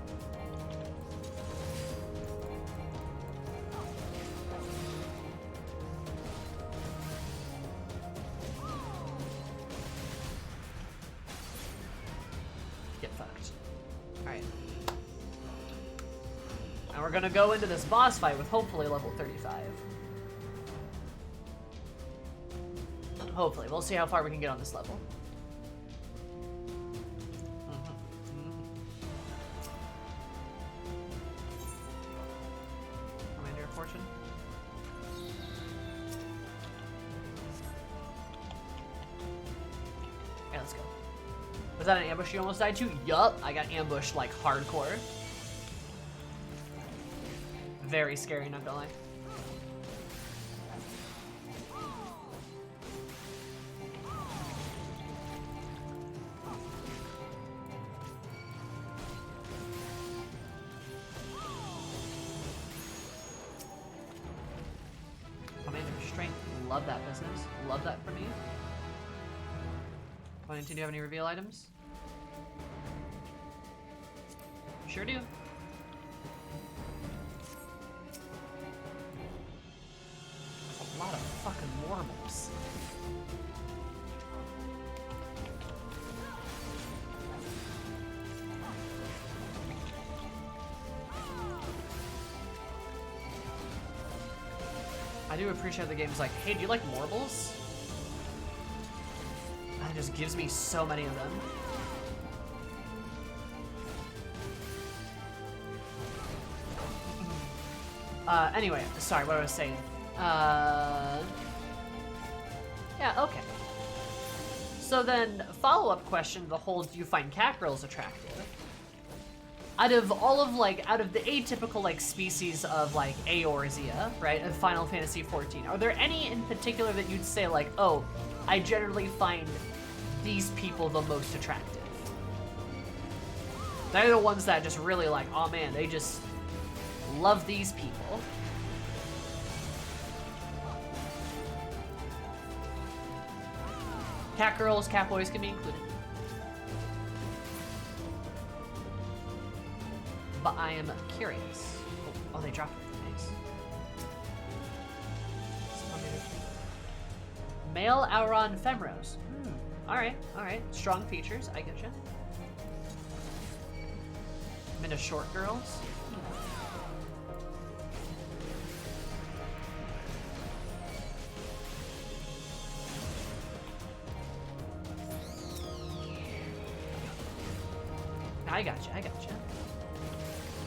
Get fucked. Alright. And we're gonna go into this boss fight with hopefully level 35. Hopefully. We'll see how far we can get on this level. Fortune. Yeah, let's go. Was that an ambush you almost died to? Yup, I got ambushed like hardcore. Very scary, not gonna lie. Commander Strength, love that business. Love that for me. Planning to do you have any reveal items? Sure do. That's a lot of fucking warbles. I do appreciate the game's like, hey, do you like marbles? That just gives me so many of them. Anyway, sorry, what I was saying. Yeah, okay. So then, follow-up question, the whole, do you find cat girls attractive? Out of the atypical, like, species of, like, Eorzea, right, of Final Fantasy XIV, are there any in particular that you'd say, like, oh, I generally find these people the most attractive? They're the ones that just really, like, oh man, they just love these people. Cat girls, cat boys can be included. But I am curious. Oh, they dropped it. Nice. Male Auron Femrose. Alright, alright. Strong features, I getcha. I'm into short girls. I gotcha, I gotcha.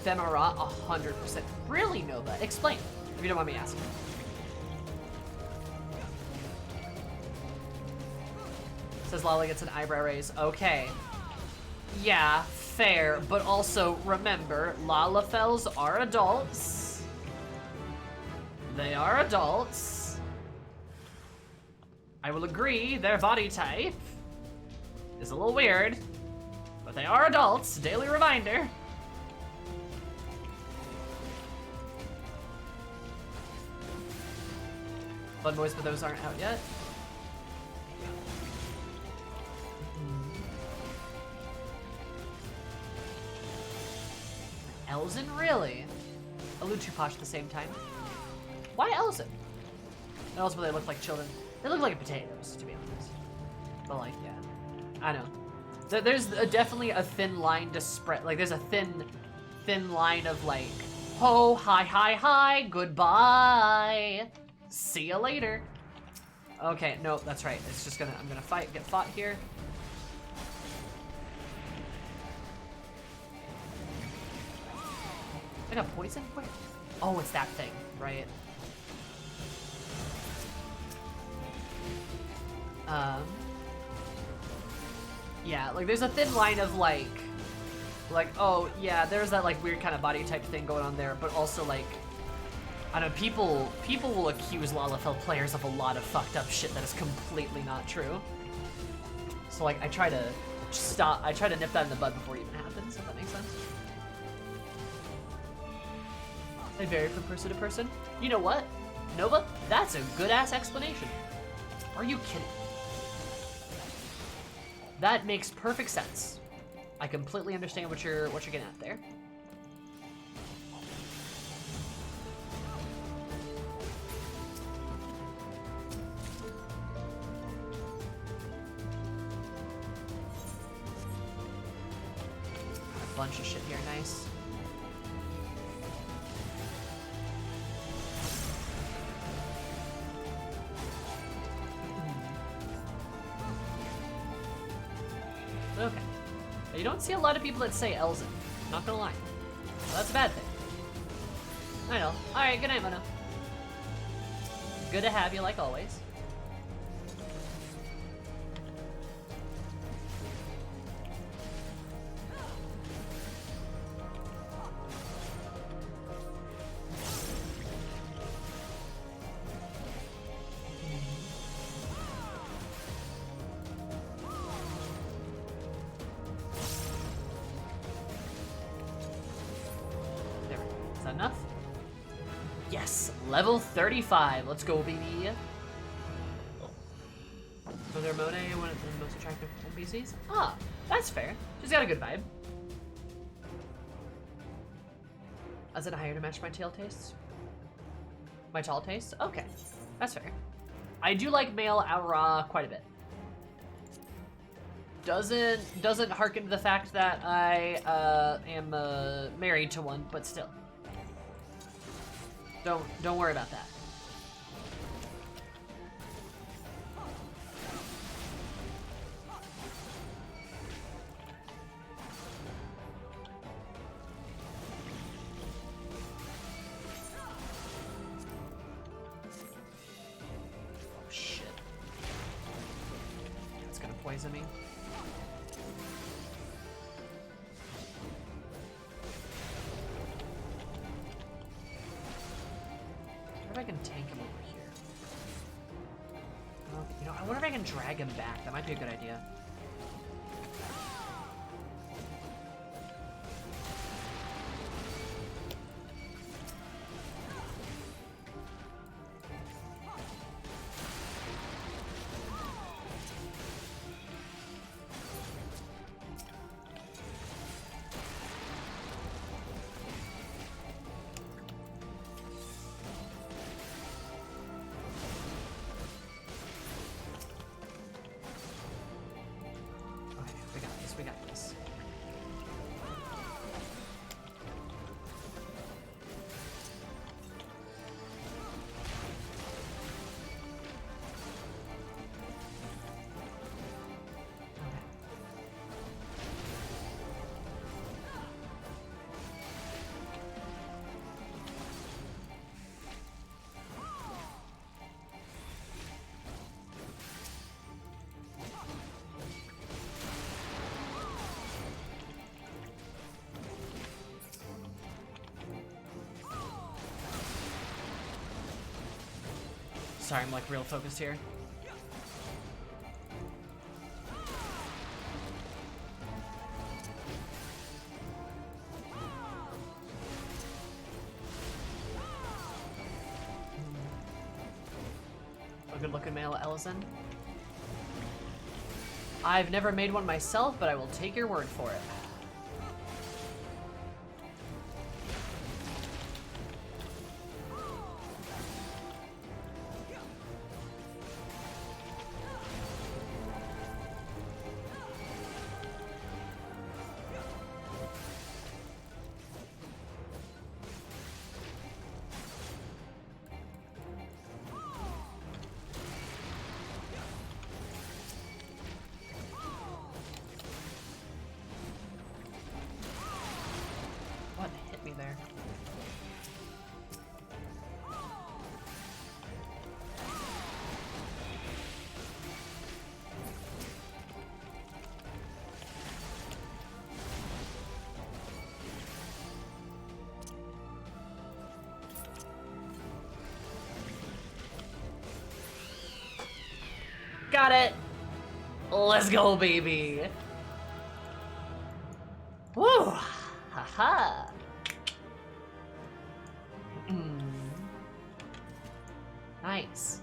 Femara, 100%. Really, Nova? Explain, if you don't mind me asking. Says Lala gets an eyebrow raise. Okay. Yeah, fair, but also remember, Lalafels are adults. They are adults. I will agree, their body type is a little weird, but they are adults. Daily reminder. Blood Boys, but those aren't out yet. Elzen, really? Alutuposh at the same time. Why Elzen? Else, but they look like children. They look like potatoes, to be honest. But like, yeah, I know. There's definitely a thin line to spread. Like, there's a thin line of like, ho, hi, goodbye. See ya later. Okay, no, that's right. It's just I'm gonna get fought here. I got poison? Where? Oh, it's that thing, right? Yeah, like there's a thin line of like, oh yeah, there's that like weird kind of body type thing going on there, but also like, I don't know, people will accuse Lalafell players of a lot of fucked up shit that is completely not true. So like, I try to nip that in the bud before it even happens, if that makes sense. They vary from person to person. You know what, Nova? That's a good-ass explanation. Are you kidding? That makes perfect sense. I completely understand what you're getting at there. A bunch of shit here, nice. Okay. But you don't see a lot of people that say Elzen. Not gonna lie. Well, that's a bad thing. I know. Alright, good night, Mono. Good to have you, like always. Level 35. Let's go, baby. Mother Monet, one of the most attractive NPCs? Ah, that's fair. She's got a good vibe. Is it higher to match my tail tastes? My tall tastes? Okay, that's fair. I do like male Aura quite a bit. Doesn't harken to the fact that I am married to one, but still. Don't worry about that. Oh shit. It's gonna poison me. I wonder if I can tank him over here. You know, I wonder if I can drag him back. That might be a good idea. We got this. Sorry, I'm like real focused here. A good looking male Ellison. I've never made one myself, but I will take your word for it. What hit me there? Got it! Let's go, baby! Woo! Haha! Nice.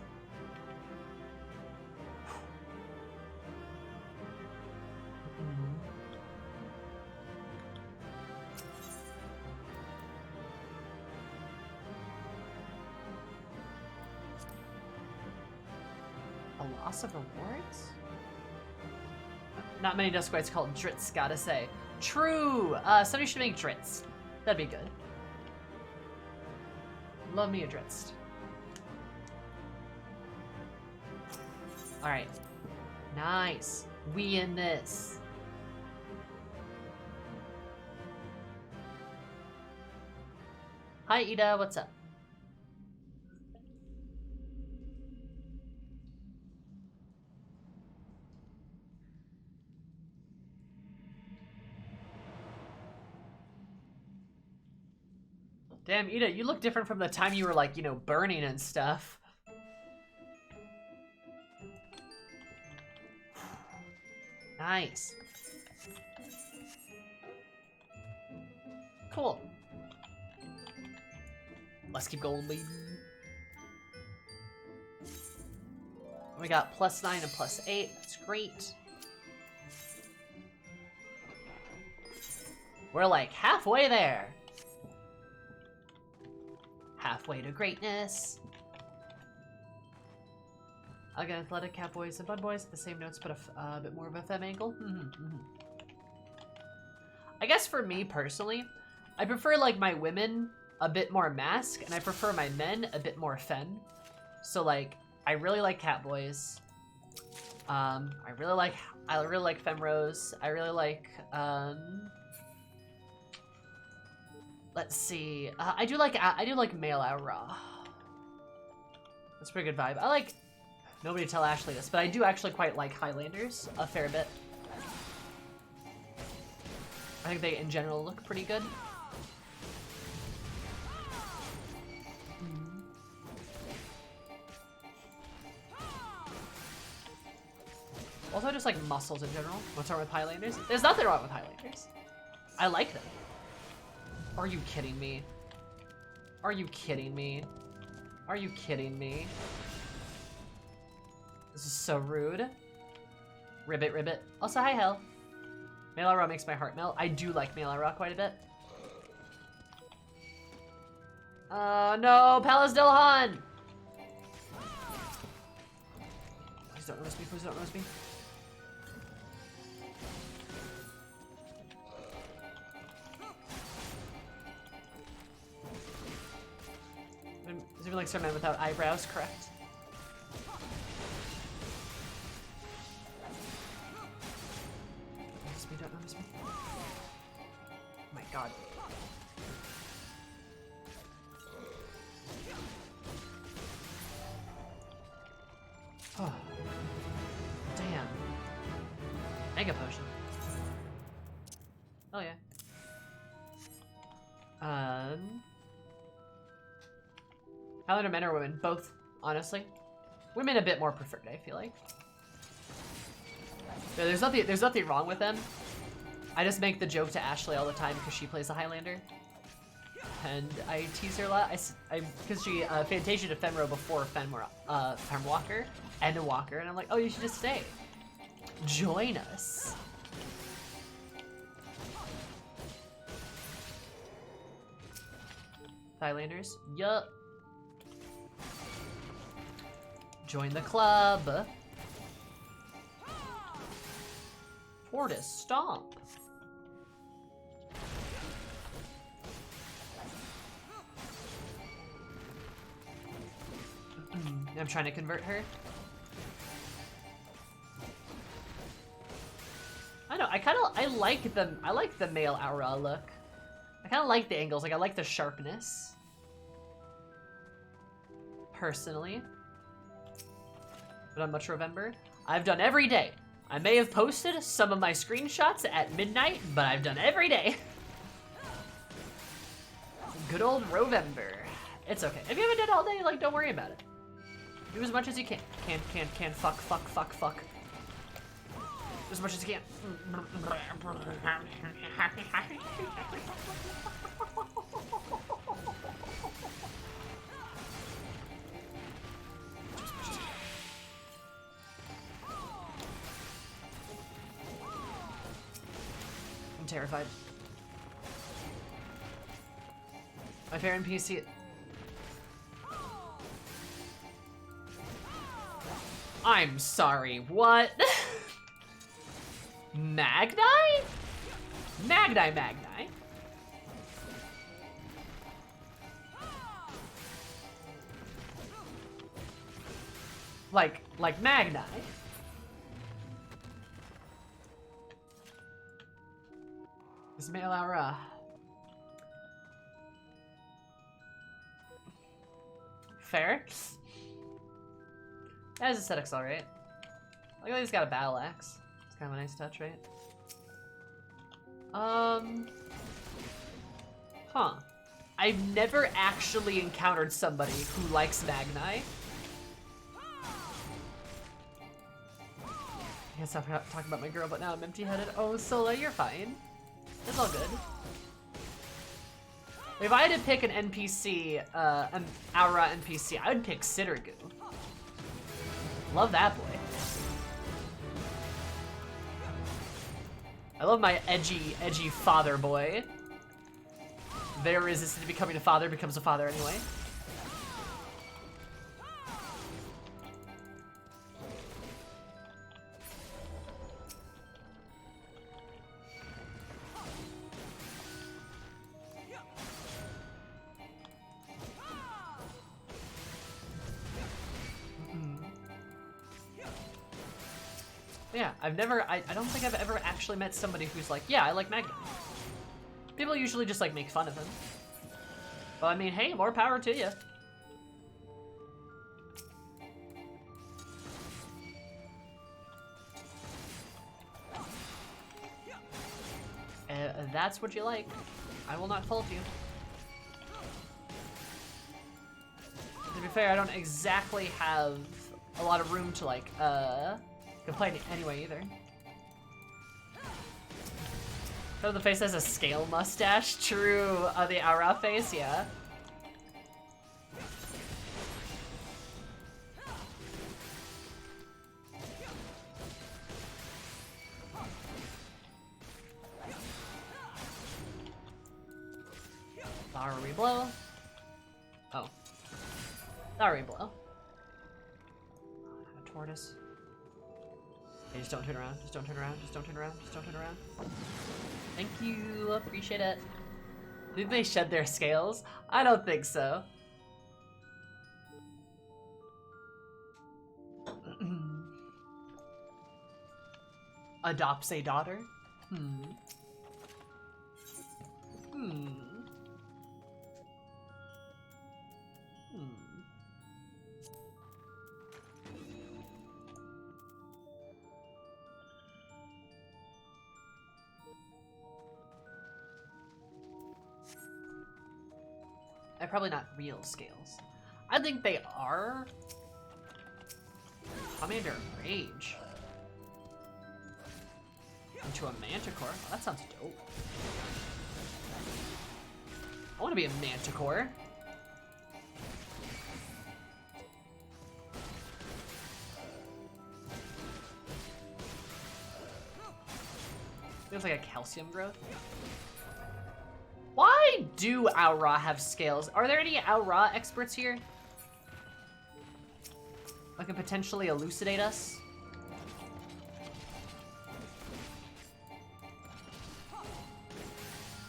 A loss of rewards? Not many Duskwights called Dritz, gotta say. True! Somebody should make Dritz. That'd be good. Love me a Dritz. Alright. Nice. We in this. Hi, Ida. What's up? Damn, Ida, you look different from the time you were, like, you know, burning and stuff. Nice. Cool. Let's keep going, baby. We got +9 and +8. That's great. We're like halfway there. Halfway to greatness. Again, athletic cat boys and bud boys, the same notes, but a bit more of a femme angle. I guess for me personally, I prefer like my women a bit more mask, and I prefer my men a bit more femme. So like, I really like cat boys. I really like femros. I really like let's see. I do like male ARR. That's a pretty good vibe. I like. Nobody tell Ashley this, but I do actually quite like Highlanders a fair bit. I think they, in general, look pretty good. Also, I just like muscles in general. What's wrong with Highlanders? There's nothing wrong with Highlanders. I like them. Are you kidding me? Are you kidding me? Are you kidding me? This is so rude. Ribbit, ribbit. Also, hi, Hell. Male ARR makes my heart melt. I do like male ARR quite a bit. No, Palace Dilhan! Please don't notice me, please don't notice me. Is even like some man without eyebrows, correct? Don't notice me. Oh my god. Oh. Damn. Mega potion. Oh yeah. Highlander men or women? Both, honestly. Women a bit more preferred, I feel like. Yeah, there's nothing wrong with them. I just make the joke to Ashley all the time because she plays a Highlander. And I tease her a lot. Because she Fantasia to Femro before Femwalker and a Walker, and I'm like, oh, you should just stay. Join us. Highlanders? Yup. Join the club. Fortis, stomp. I'm trying to convert her. I know, I like the male aura look. I kinda like the angles, like I like the sharpness. Personally. But on much November. I've done every day. I may have posted some of my screenshots at midnight, but I've done every day. Good old Rovember. It's okay. If you haven't done all day, like, don't worry about it. Do as much as you can. Fuck. Do as much as you can. I'm terrified. My fair NPC. I'm sorry, what? Magni? Magni. Like Magni. Ismail Aura. Fair. That his aesthetic's alright. Look at he's got a battle axe. It's kind of a nice touch, right? Huh. I've never actually encountered somebody who likes Magni. I guess I'm talking about my girl, but now I'm empty-headed. Oh, Sola, you're fine. It's all good. If I had to pick an NPC, an Aura NPC, I would pick Sittergoo. Love that boy. I love my edgy father boy. Very resistant to becoming a father, becomes a father anyway. Yeah, I don't think I've ever actually met somebody who's like, yeah, I like Magnum. People usually just like make fun of him. But I mean, hey, more power to you. That's what you like. I will not fault you. To be fair, I don't exactly have a lot of room to like, complain anyway either. Oh, the face has a scale mustache. True. The Aura face, yeah. Sorry blow. Oh. Sorry blow. A tortoise. Hey, just don't turn around. Just don't turn around. Just don't turn around. Just don't turn around. Thank you. Appreciate it. Did they shed their scales? I don't think so. Adopts a daughter? Hmm. They're probably not real scales. I think they are. Commander Rage. Into a Manticore. Oh, that sounds dope. I want to be a Manticore. Feels like a calcium growth. Why do Aura have scales? Are there any Aura experts here? That can potentially elucidate us?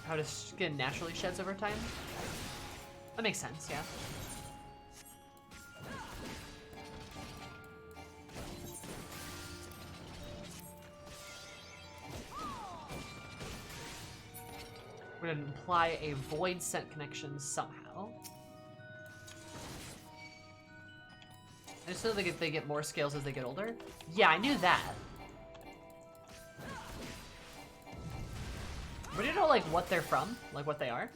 How does skin naturally sheds over time? That makes sense, yeah. Would imply a void scent connection somehow. I just know they get more scales as they get older. Yeah, I knew that. But do you know like what they're from? Like what they are?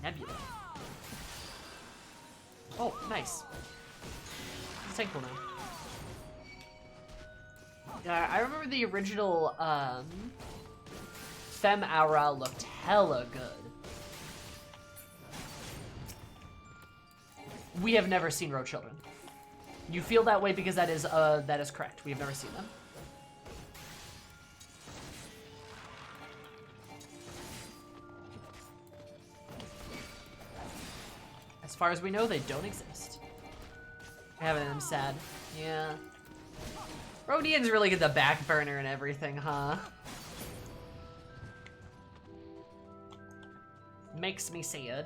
Nebula. Oh, nice. It's thankful now. Yeah, I remember the original Fem Aura looked hella good. We have never seen Road Children. You feel that way because that is correct. We have never seen them. As far as we know, they don't exist. Having them sad. Yeah. Rhodians really get the back burner and everything, huh? Makes me sad.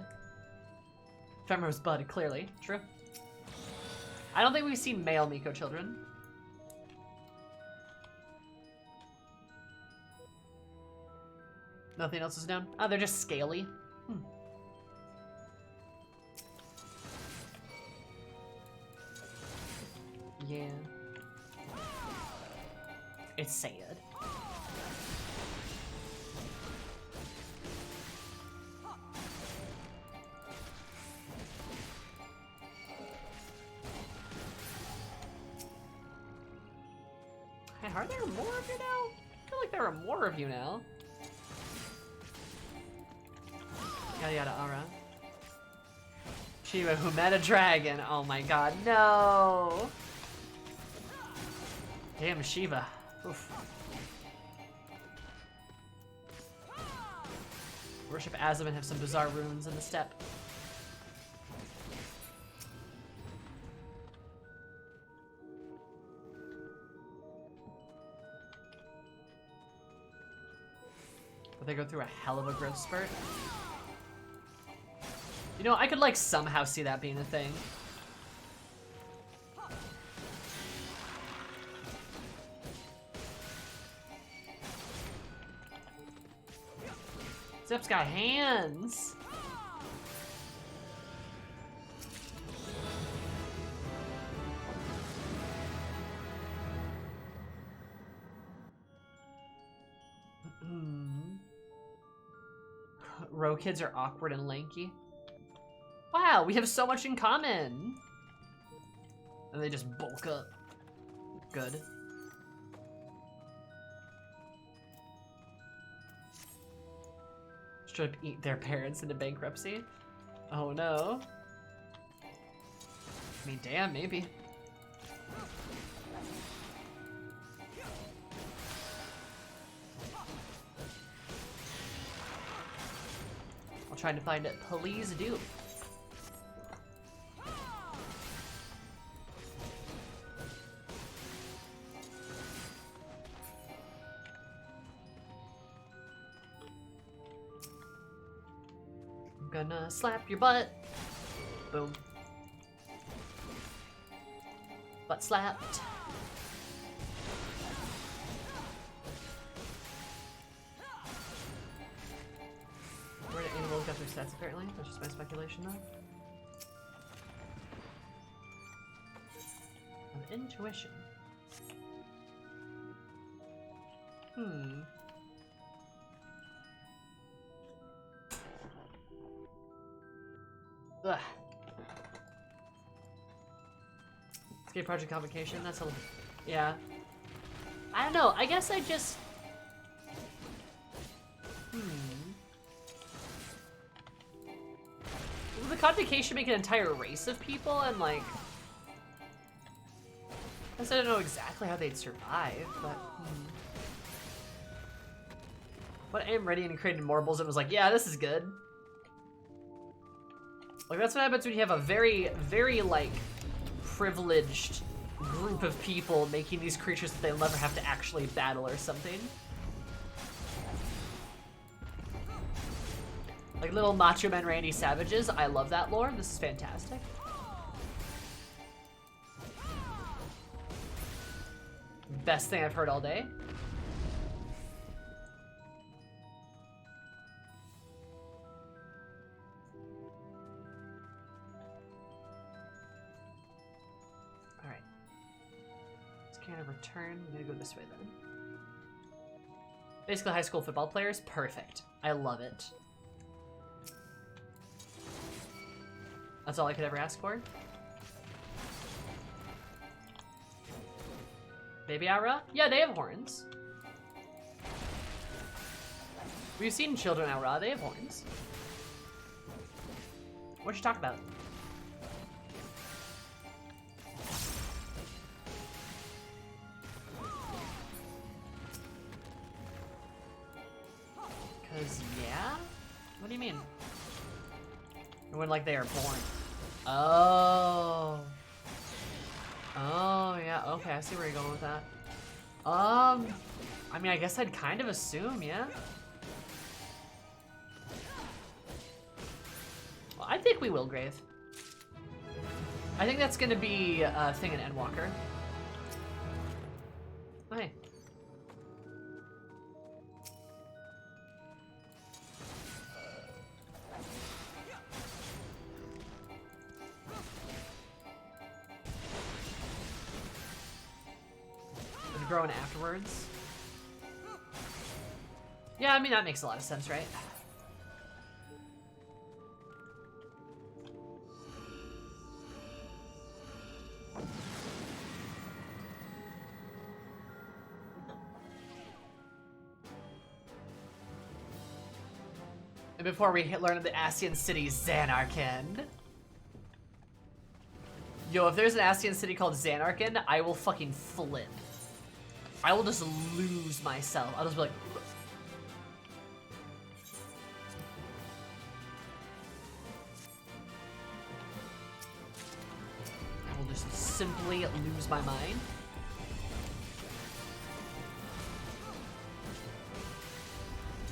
Femrose Bud, clearly. True. I don't think we've seen male Miko children. Nothing else is known? Oh, they're just scaly. Yeah. It's sad. Hey, are there more of you now? I feel like there are more of you now. Yada yada Ara. Shiva who met a dragon. Oh my god, no! Damn Shiva. Oof. Worship Azim and have some bizarre runes in the steppe. But they go through a hell of a growth spurt. You know, I could like somehow see that being a thing. Zip's got hands. Row kids are awkward and lanky. Wow, we have so much in common. And they just bulk up. Good. Straight up eat their parents into bankruptcy. Oh no. I mean, damn, maybe. I'll try to find it. Please do. Gonna slap your butt. Boom. Butt slapped. Where do animals get their stats apparently? That's just my speculation though. Of intuition. Ugh. Escape Project Convocation, that's a... yeah. I don't know, I guess I just... Will the Convocation make an entire race of people and like... I guess I don't know exactly how they'd survive, but... But I am ready and created Morbles and was like, yeah, this is good. Like, that's what happens when you have a very, very, like, privileged group of people making these creatures that they'll never have to actually battle or something. Like little Macho Man Randy Savages. I love that lore. This is fantastic. Best thing I've heard all day. Kind of return. I'm gonna go this way then. Basically high school football players. Perfect. I love it. That's all I could ever ask for. Baby Aura? Yeah, they have horns. We've seen children Aura, they have horns. What you talk about? Yeah? What do you mean? When like they are born. Oh. Oh yeah, okay, I see where you're going with that. I mean I guess I'd kind of assume, yeah. Well, I think we will Grave. I think that's gonna be a thing in Endwalker. Oh, hey. Growing afterwards. Yeah, I mean that makes a lot of sense, right? And before we learn of the Ascian city, Zanarkand. Yo, if there's an Ascian city called Zanarkand, I will fucking flip. I will just lose myself. I'll just be like... I will just simply lose my mind.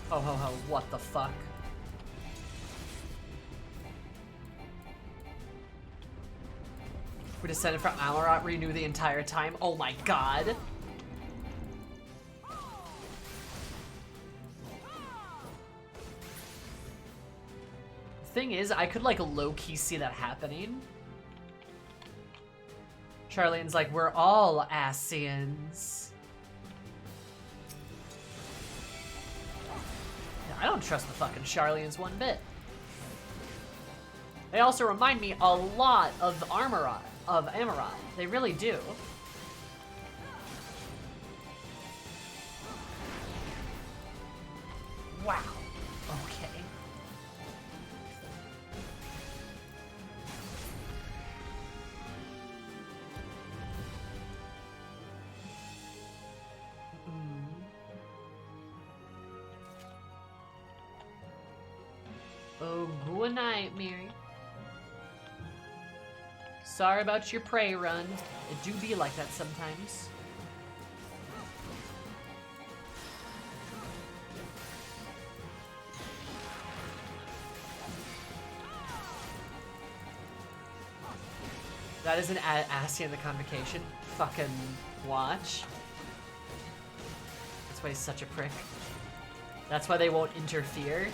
Oh, ho, ho, what the fuck? We descended from Amarat, renew the entire time. Oh my god. Thing is, I could like low-key see that happening. Charlene's like, we're all Ascians. I don't trust the fucking Charlians one bit. They also remind me a lot of Amarat. They really do. Wow. Okay. Oh, good night, Mary. Sorry about your prey run. It do be like that sometimes. That is an Ascian in the convocation. Fucking watch. That's why he's such a prick. That's why they won't interfere.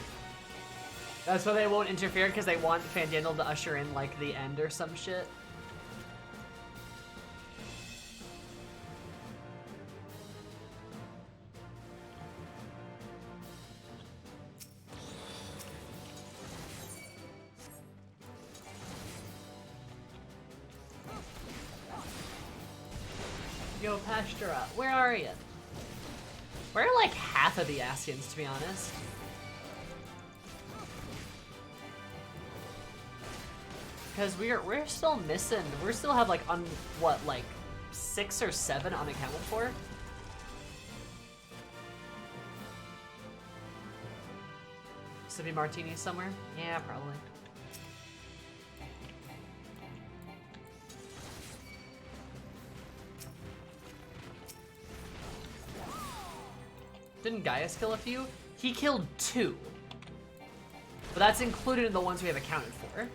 That's why they won't interfere, because they want Fandandel to usher in, like, the end or some shit. Yo, Pastura, where are you? Where are, like, half of the Ascians, to be honest? Because we're still missing. We still have like like 6 or 7 unaccounted for. Sippy martini somewhere? Yeah, probably. Didn't Gaius kill a few? He killed 2. But that's included in the ones we have accounted for.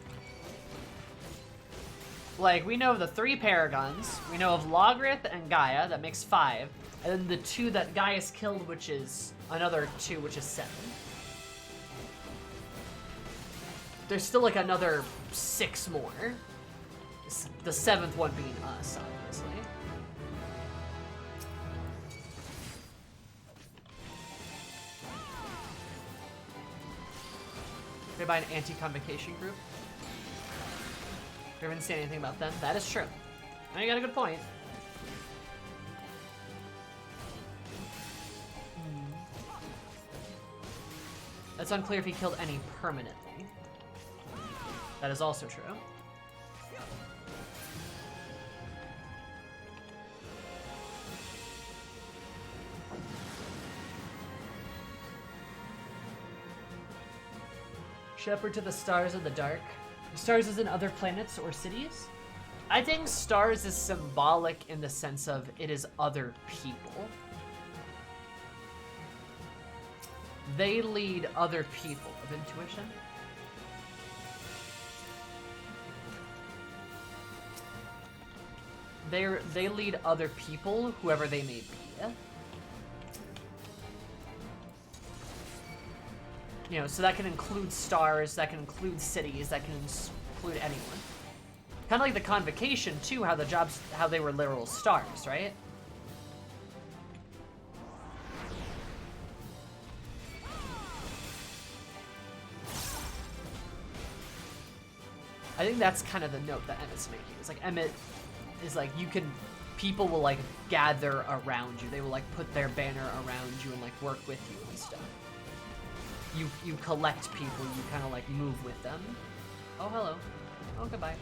Like, we know of the 3 Paragons, we know of Logrith and Gaia, that makes 5, and then the 2 that Gaius killed, which is another 2, which is 7. There's still like another 6 more. The 7th one being us, obviously. Made by an anti-convocation group. You haven't seen anything about them. That is true. Now you got a good point. It's unclear if he killed any permanently. That is also true. Shepherd to the stars of the dark. Stars is in other planets or cities? I think stars is symbolic in the sense of it is other people. They lead other people of intuition. They lead other people, whoever they may be. You know, so that can include stars, that can include cities, that can include anyone. Kind of like the Convocation, too, how they were literal stars, right? I think that's kind of the note that Emmett's making. It's like, Emmett is like, people will like gather around you. They will like put their banner around you and like work with you and stuff. you collect people, you kind of like move with them. Oh, hello. Oh, goodbye.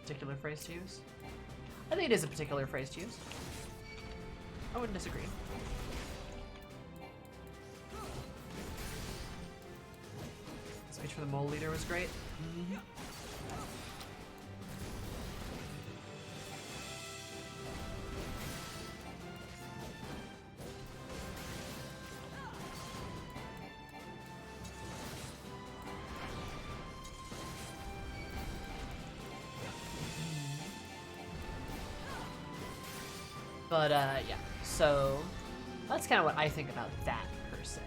Particular phrase to use? I think it is a particular phrase to use. I wouldn't disagree. Speech for the mole leader was great. Mm-hmm. But, yeah, so that's kind of what I think about that, per se.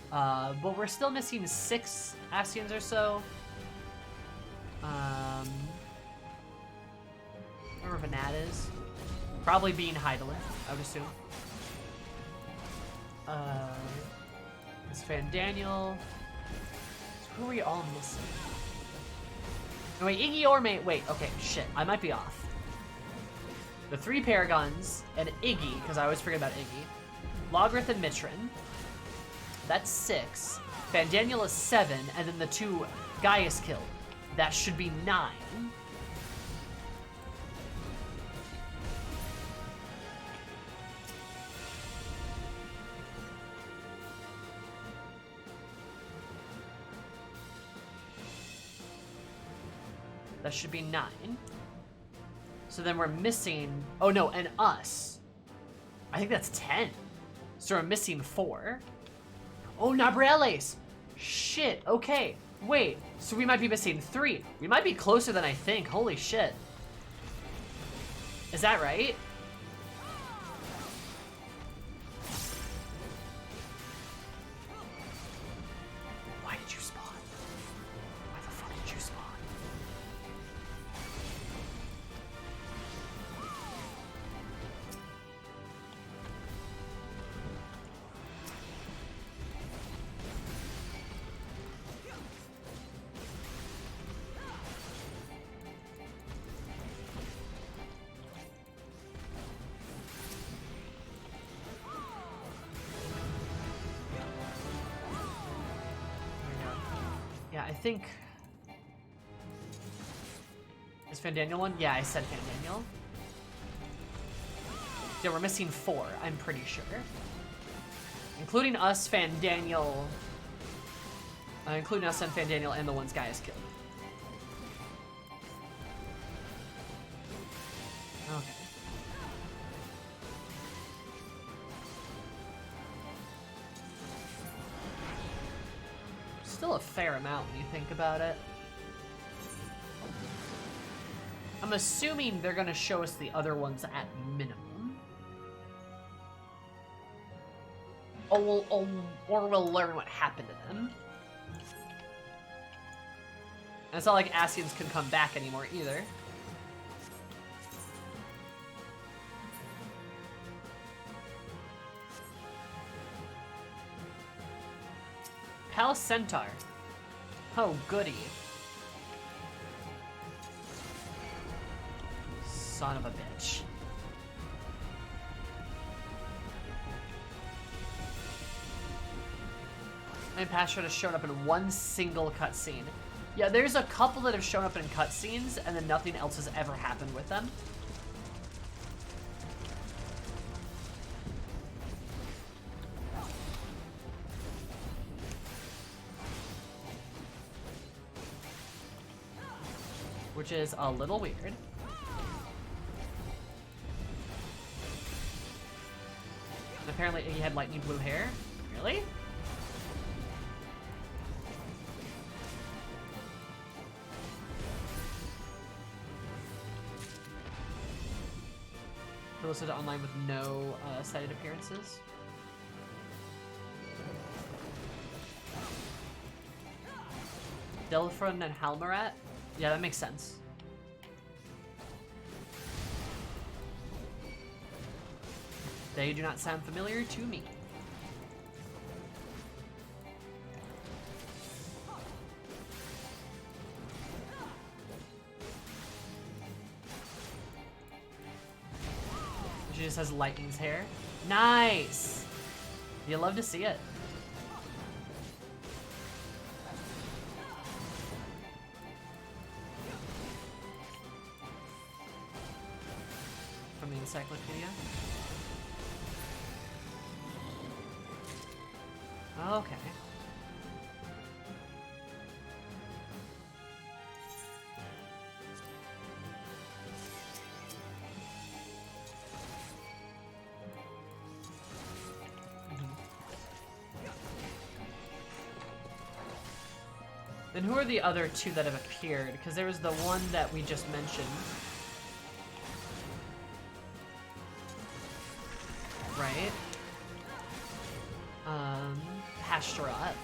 But we're still missing 6 Ascians or so. Where Vanat is. Probably being Hydaelyn, I would assume. It's Fandaniel. Who are we all missing? Oh, wait, Iggy or May. Wait, okay, shit. I might be off. The 3 Paragons and Iggy, because I always forget about Iggy. Logrith and Mitrin. That's 6. Fandaniel is 7, and then the 2 Gaius killed. That should be 9. That should be 9. So then we're missing... Oh no, and us. I think that's 10. So we're missing 4. Oh, Nabrales! Shit, okay. Wait, so we might be missing 3. We might be closer than I think. Holy shit. Is that right? Why did you spawn? Why the fuck did you spawn? Yeah, I think... Is Fandaniel one? Yeah, I said Fandaniel. Yeah, we're missing 4, I'm pretty sure. Including us, Fandaniel... including us and Fandaniel and the ones Gaius killed. Okay. Still a fair amount when you think about it. I'm assuming they're gonna show us the other ones at minimum. Or we'll learn what happened to them. And it's not like Ascians can come back anymore either. Palace Centaur. Oh, goody. Son of a bitch. And Pastor has shown up in one single cutscene. Yeah, there's a couple that have shown up in cutscenes, and then nothing else has ever happened with them. Which is a little weird. And apparently Iggy had lightning blue hair. Really? Listed online with no cited appearances. Delphron and Halmarat? Yeah, that makes sense. They do not sound familiar to me. has Lightning's hair. Nice! You love to see it. From the encyclopedia. Okay. Then who are the other two that have appeared? Because there was the one that we just mentioned. Right? Pasteurat.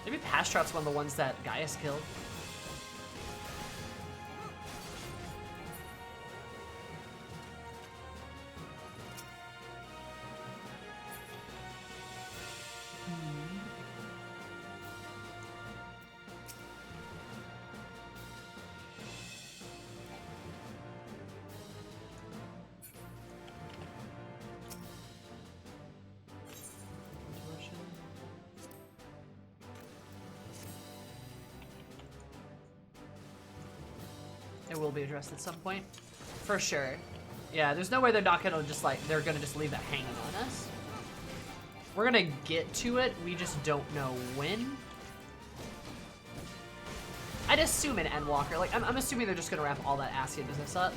Maybe Pasteurat's one of the ones that Gaius killed. It will be addressed at some point. For sure. Yeah, there's no way they're not gonna just like, they're gonna just leave that hanging on us. We're gonna get to it, we just don't know when. I'd assume an Endwalker. Like, I'm assuming they're just gonna wrap all that Ascian business up.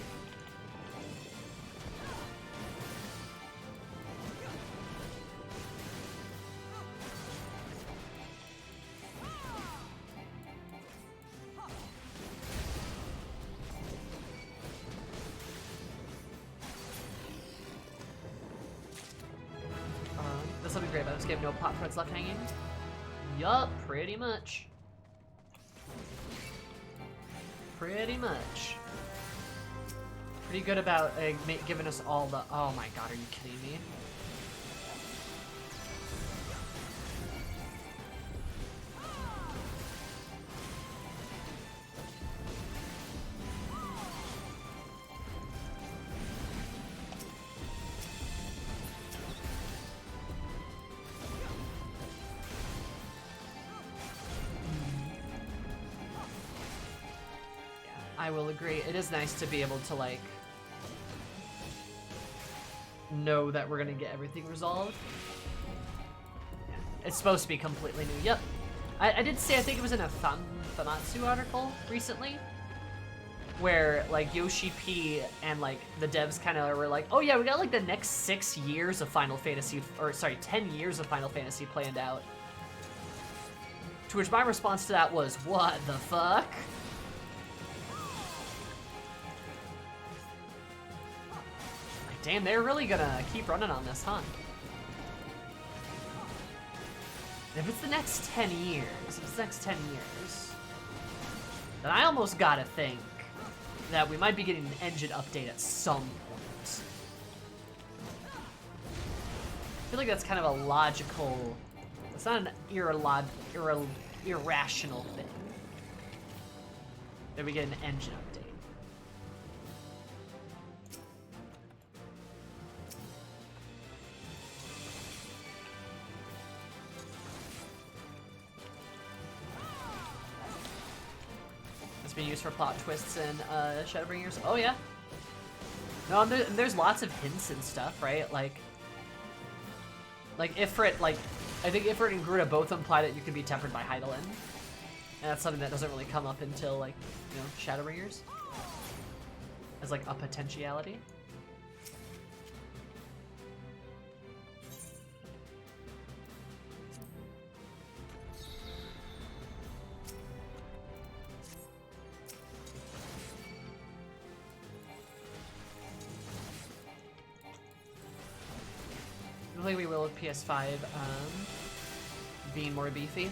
This'll be great, but I just gave no pot threads left hanging. Yup, pretty much. Pretty much. Pretty good about giving us all the... Oh my god, are you kidding me? I will agree. It is nice to be able to, like, know that we're gonna get everything resolved. It's supposed to be completely new. Yep. I did say, I think it was in a Famatsu article recently, where, like, Yoshi P and, like, the devs kind of were like, oh yeah, we got, like, the next 6 years of Final Fantasy, or sorry, 10 years of Final Fantasy planned out. To which my response to that was, what the fuck? Damn, they're really gonna keep running on this, huh? If it's the next 10 years, then I almost gotta think that we might be getting an engine update at some point. I feel like that's kind of a logical, it's not an irrational thing that we get an engine update. Being used for plot twists and Shadowbringers. Oh yeah. No, there's lots of hints and stuff, right? Like Ifrit, like I think Ifrit and Garuda both imply that you can be tempered by Hydaelyn, and that's something that doesn't really come up until, like, you know, Shadowbringers as like a potentiality. I think we will with PS5 being more beefy.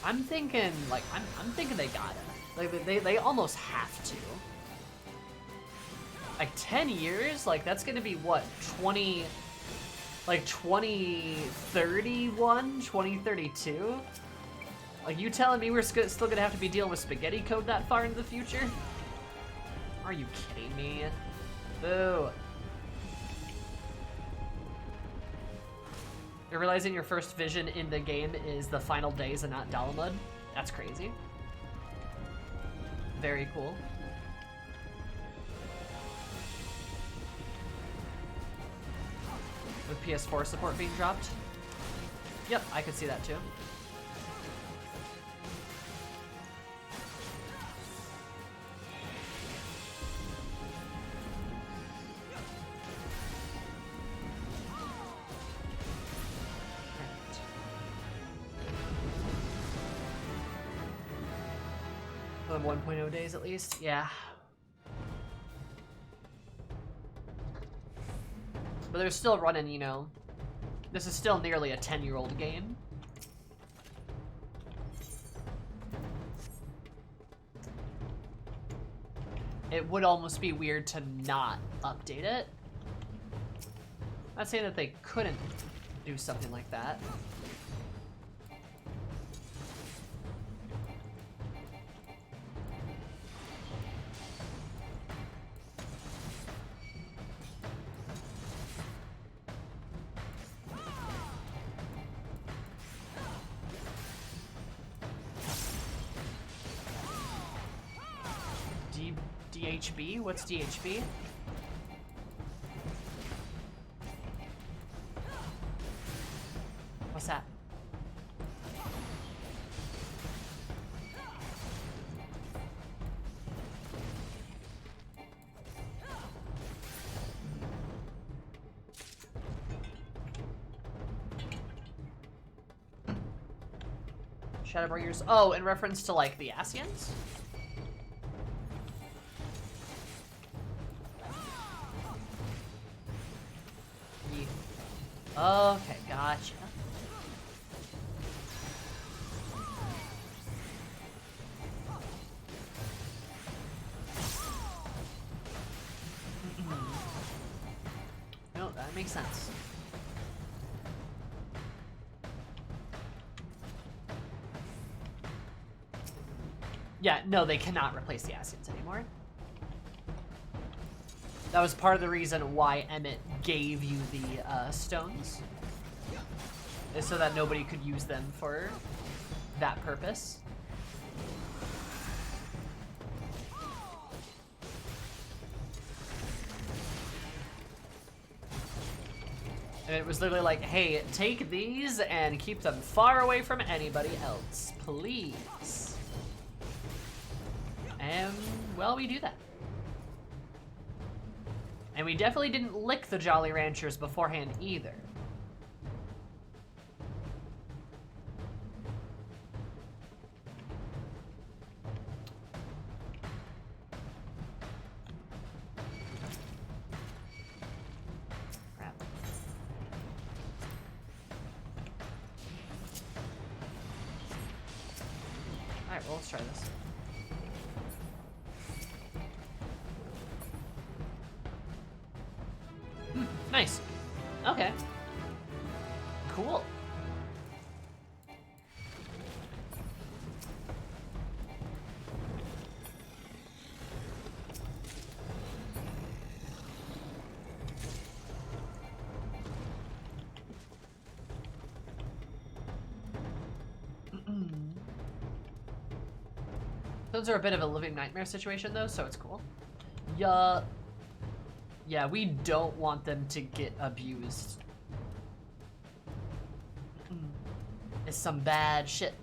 I'm thinking, like, I'm thinking they gotta. Like, they almost have to. Like, 10 years? Like, that's gonna be, what, 2031? 2032? Like, you telling me we're still gonna have to be dealing with spaghetti code that far into the future? Are you kidding me? Boo. You're realizing your first vision in the game is the final days and not Dalamud? That's crazy. Very cool. With PS4 support being dropped? Yep, I could see that too. For the 1.0 days at least, yeah. But they're still running, you know. This is still nearly a 10-year-old game. It would almost be weird to not update it. Not saying that they couldn't do something like that. DHB? What's DHB? What's that? Shadowbringers. Oh, in reference to like the Asians? Okay, gotcha. No, that makes sense. Yeah, no, they cannot replace the Asians anymore. That was part of the reason why Emmett gave you the stones, is so that nobody could use them for that purpose. And it was literally like, hey, take these and keep them far away from anybody else, please. And, well, we do that. And we definitely didn't lick the Jolly Ranchers beforehand either. Crap. Alright, well, let's try this. Nice. Okay. Cool. Those are a bit of a living nightmare situation though, so it's cool. Yeah. Yeah, we don't want them to get abused. It's some bad shit.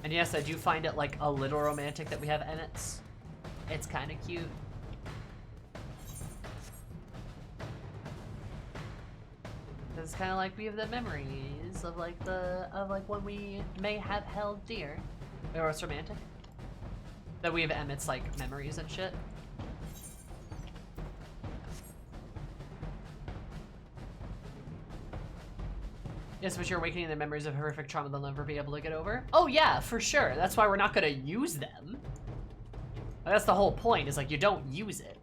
And yes, I do find it like a little romantic that we have Emmets. It's kind of cute. It's kind of like we have the memories of like when we may have held dear. Or it's romantic. That we have Emmett's like memories and shit. Yes, but you're awakening the memories of horrific trauma they'll never be able to get over. Oh yeah, for sure. That's why we're not gonna use them. That's the whole point, is like you don't use it.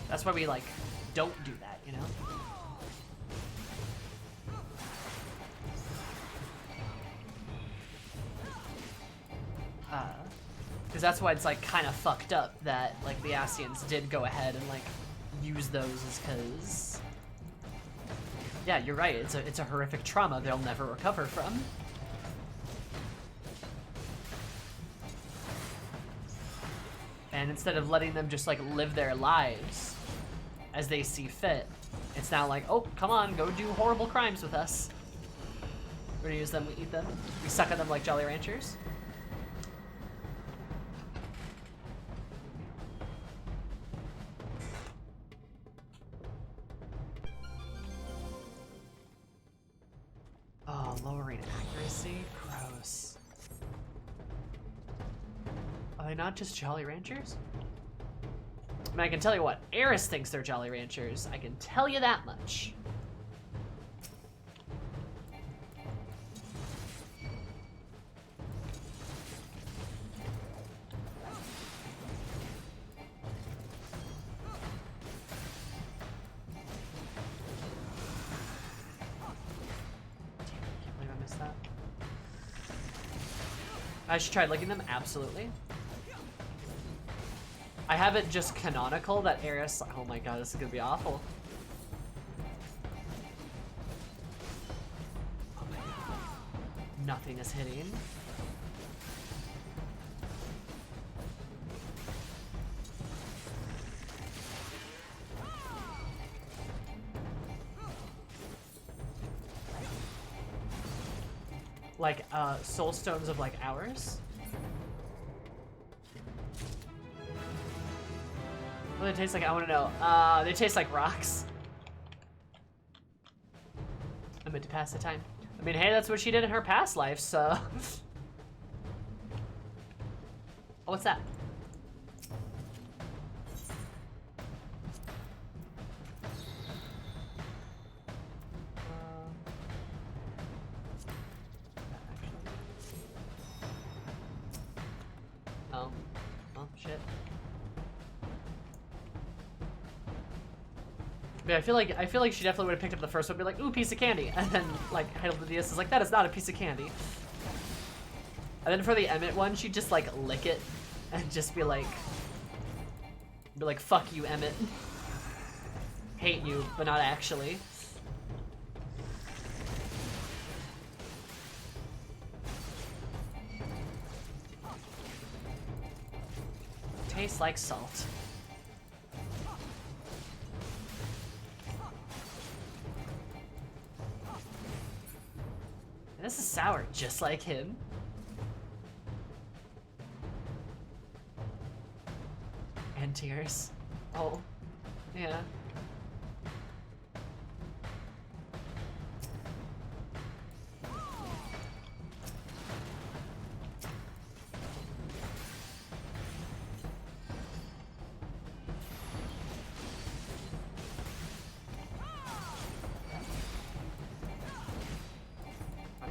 That's why we like don't do that, you know? Because that's why it's like kind of fucked up that like the Ascians did go ahead and like use those, is because yeah, you're right. It's a horrific trauma they'll never recover from. And instead of letting them just like live their lives as they see fit, it's now like, oh, come on, go do horrible crimes with us. We're gonna use them, we eat them, we suck on them like Jolly Ranchers. Oh, lowering accuracy? Gross. Are they not just Jolly Ranchers? I mean, I can tell you what, Eris thinks they're Jolly Ranchers. I can tell you that much. I should try licking them, absolutely. I have it just canonical that Eris, oh my god, this is gonna be awful. Oh my god. Nothing is hitting. Like, soul stones of, like, ours? What do they taste like? I want to know. They taste like rocks. I meant to pass the time. I mean, hey, that's what she did in her past life, so... Oh, what's that? Oh, shit. Yeah, I feel like she definitely would have picked up the first one and be like, ooh, piece of candy. And then, like, Heidelberg is like, that is not a piece of candy. And then for the Emmett one, she'd just, like, lick it and just be like, fuck you, Emmett. Hate you, but not actually. Tastes like salt. This is sour, just like him. And tears. Oh, yeah.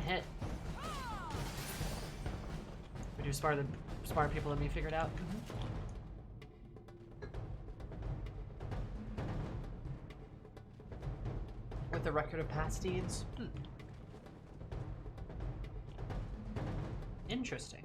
Hit. We do smart people than me figured out. With the record of past deeds. Interesting.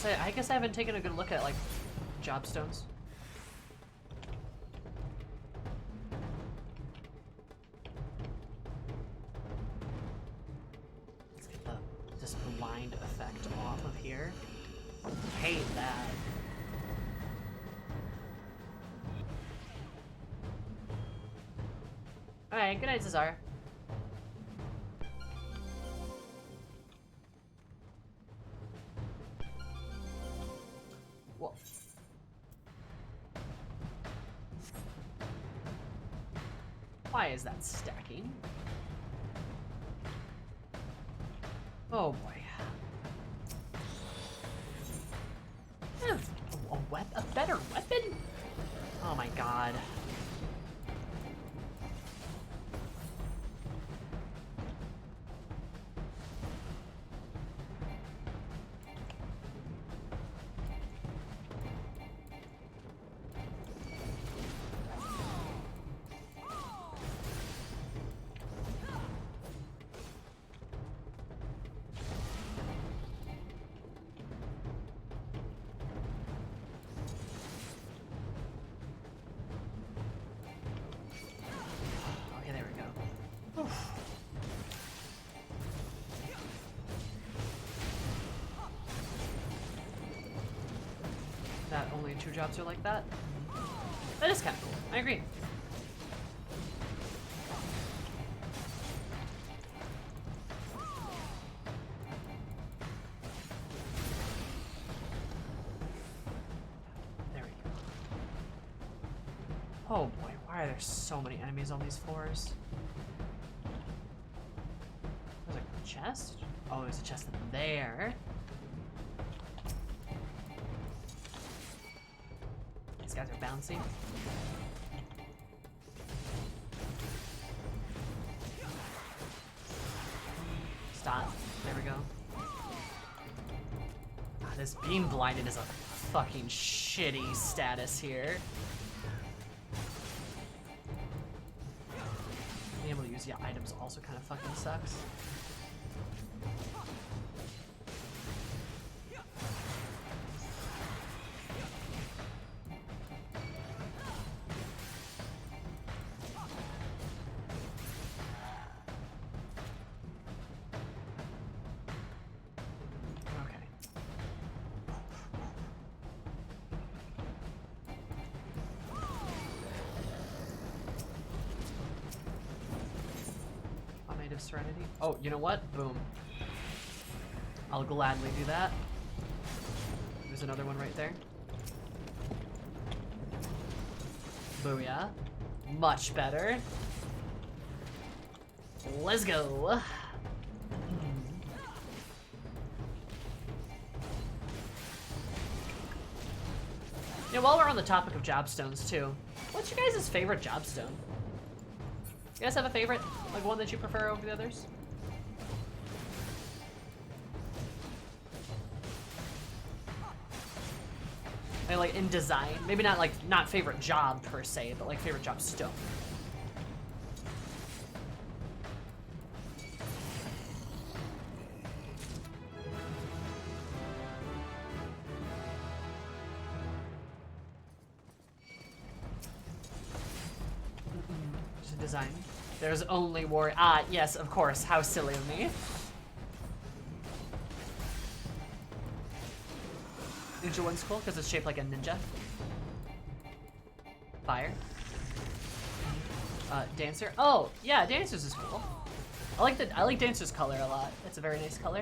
I guess I haven't taken a good look at, like, job stones. Let's get this blind effect off of here. Hate that. Alright, good night, Cesar. Why is that stacking? Oh boy. A better weapon? Oh my god. That only 2 jobs are like that? That is kind of cool. I agree. There we go. Oh boy, why are there so many enemies on these floors? There's a chest? Oh, there's a chest in there. These guys are bouncy. Stop. There we go. Ah, this being blinded is a fucking shitty status here. Being able to use items also kind of fucking sucks. Serenity. Oh, you know what? Boom. I'll gladly do that. There's another one right there. Booyah. Much better. Let's go. Yeah, while we're on the topic of jobstones too, what's your guys' favorite jobstone? You guys have a favorite? Like one that you prefer over the others? And like in design, maybe not like, not favorite job per se, but like favorite job stone. Just design. There's only war. Ah, yes, of course. How silly of me. Ninja one's cool because it's shaped like a ninja. Fire. Dancer. Oh, yeah, Dancer's is cool. I like Dancer's color a lot. It's a very nice color.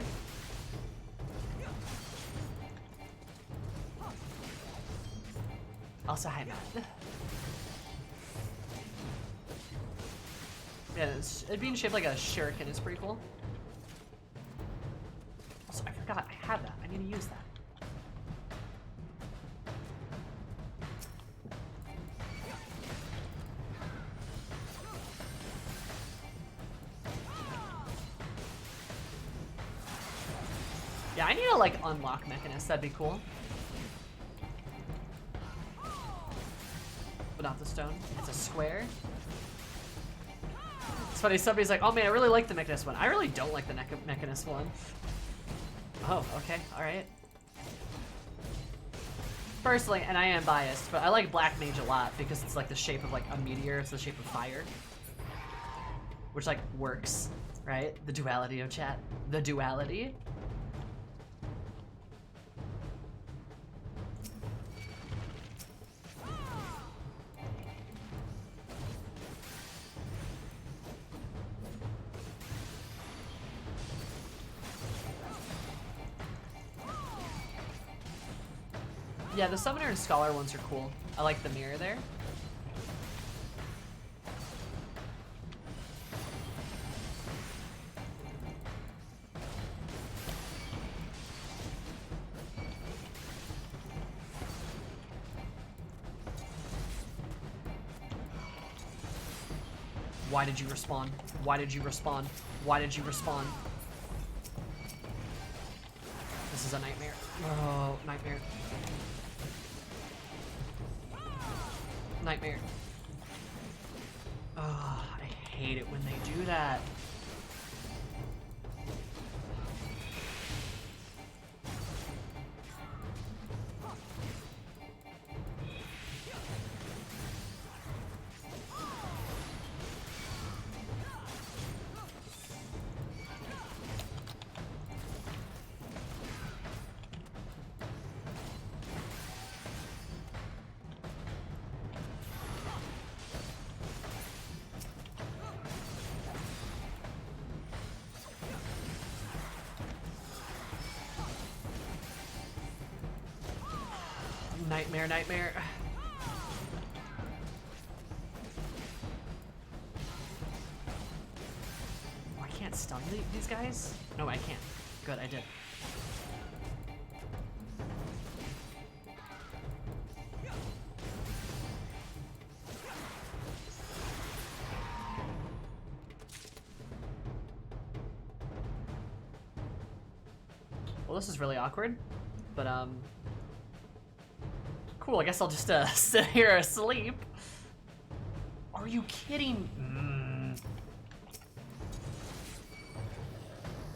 Also, hi, Matt. Yeah, it being shaped like a shuriken is pretty cool. Also, I forgot I have that. I need to use that. Yeah, I need to like unlock Mechanist. That'd be cool. But not the stone. It's a square. It's funny, somebody's like, oh man, I really like the Mechanist one. I really don't like the Mechanist one. Oh, okay, alright. Personally, and I am biased, but I like Black Mage a lot because it's like the shape of like a meteor, it's the shape of fire. Which like works, right? The duality of chat. The duality. Yeah, the Summoner and Scholar ones are cool. I like the mirror there. Why did you respawn? Why did you respawn? Why did you respawn? This is a nightmare. Oh, nightmare. Nightmare. Oh, I hate it when they do that. Nightmare, nightmare. Oh, I can't stun these guys? No, I can't. Good, I did. Well, this is really awkward, but cool, I guess I'll just sit here asleep. Are you kidding?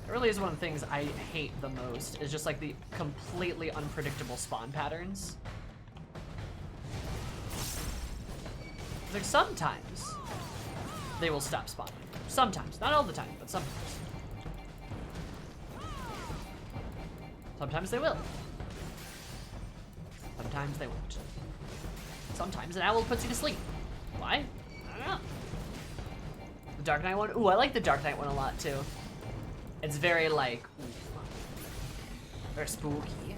It really is one of the things I hate the most, is just like the completely unpredictable spawn patterns. Like sometimes they will stop spawning. Sometimes, not all the time, but sometimes. Sometimes they will. Sometimes they won't. Sometimes an owl puts you to sleep. Why? I don't know. The Dark Knight one? Ooh, I like the Dark Knight one a lot too. It's very like, ooh, very spooky.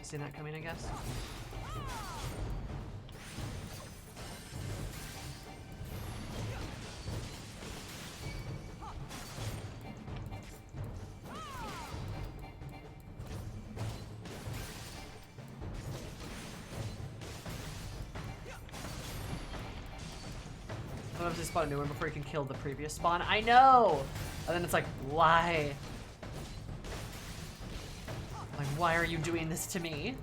Seen that coming, I guess? Sometimes they spawn a new one before you can kill the previous spawn. I know! And then it's like, why? Like, why are you doing this to me?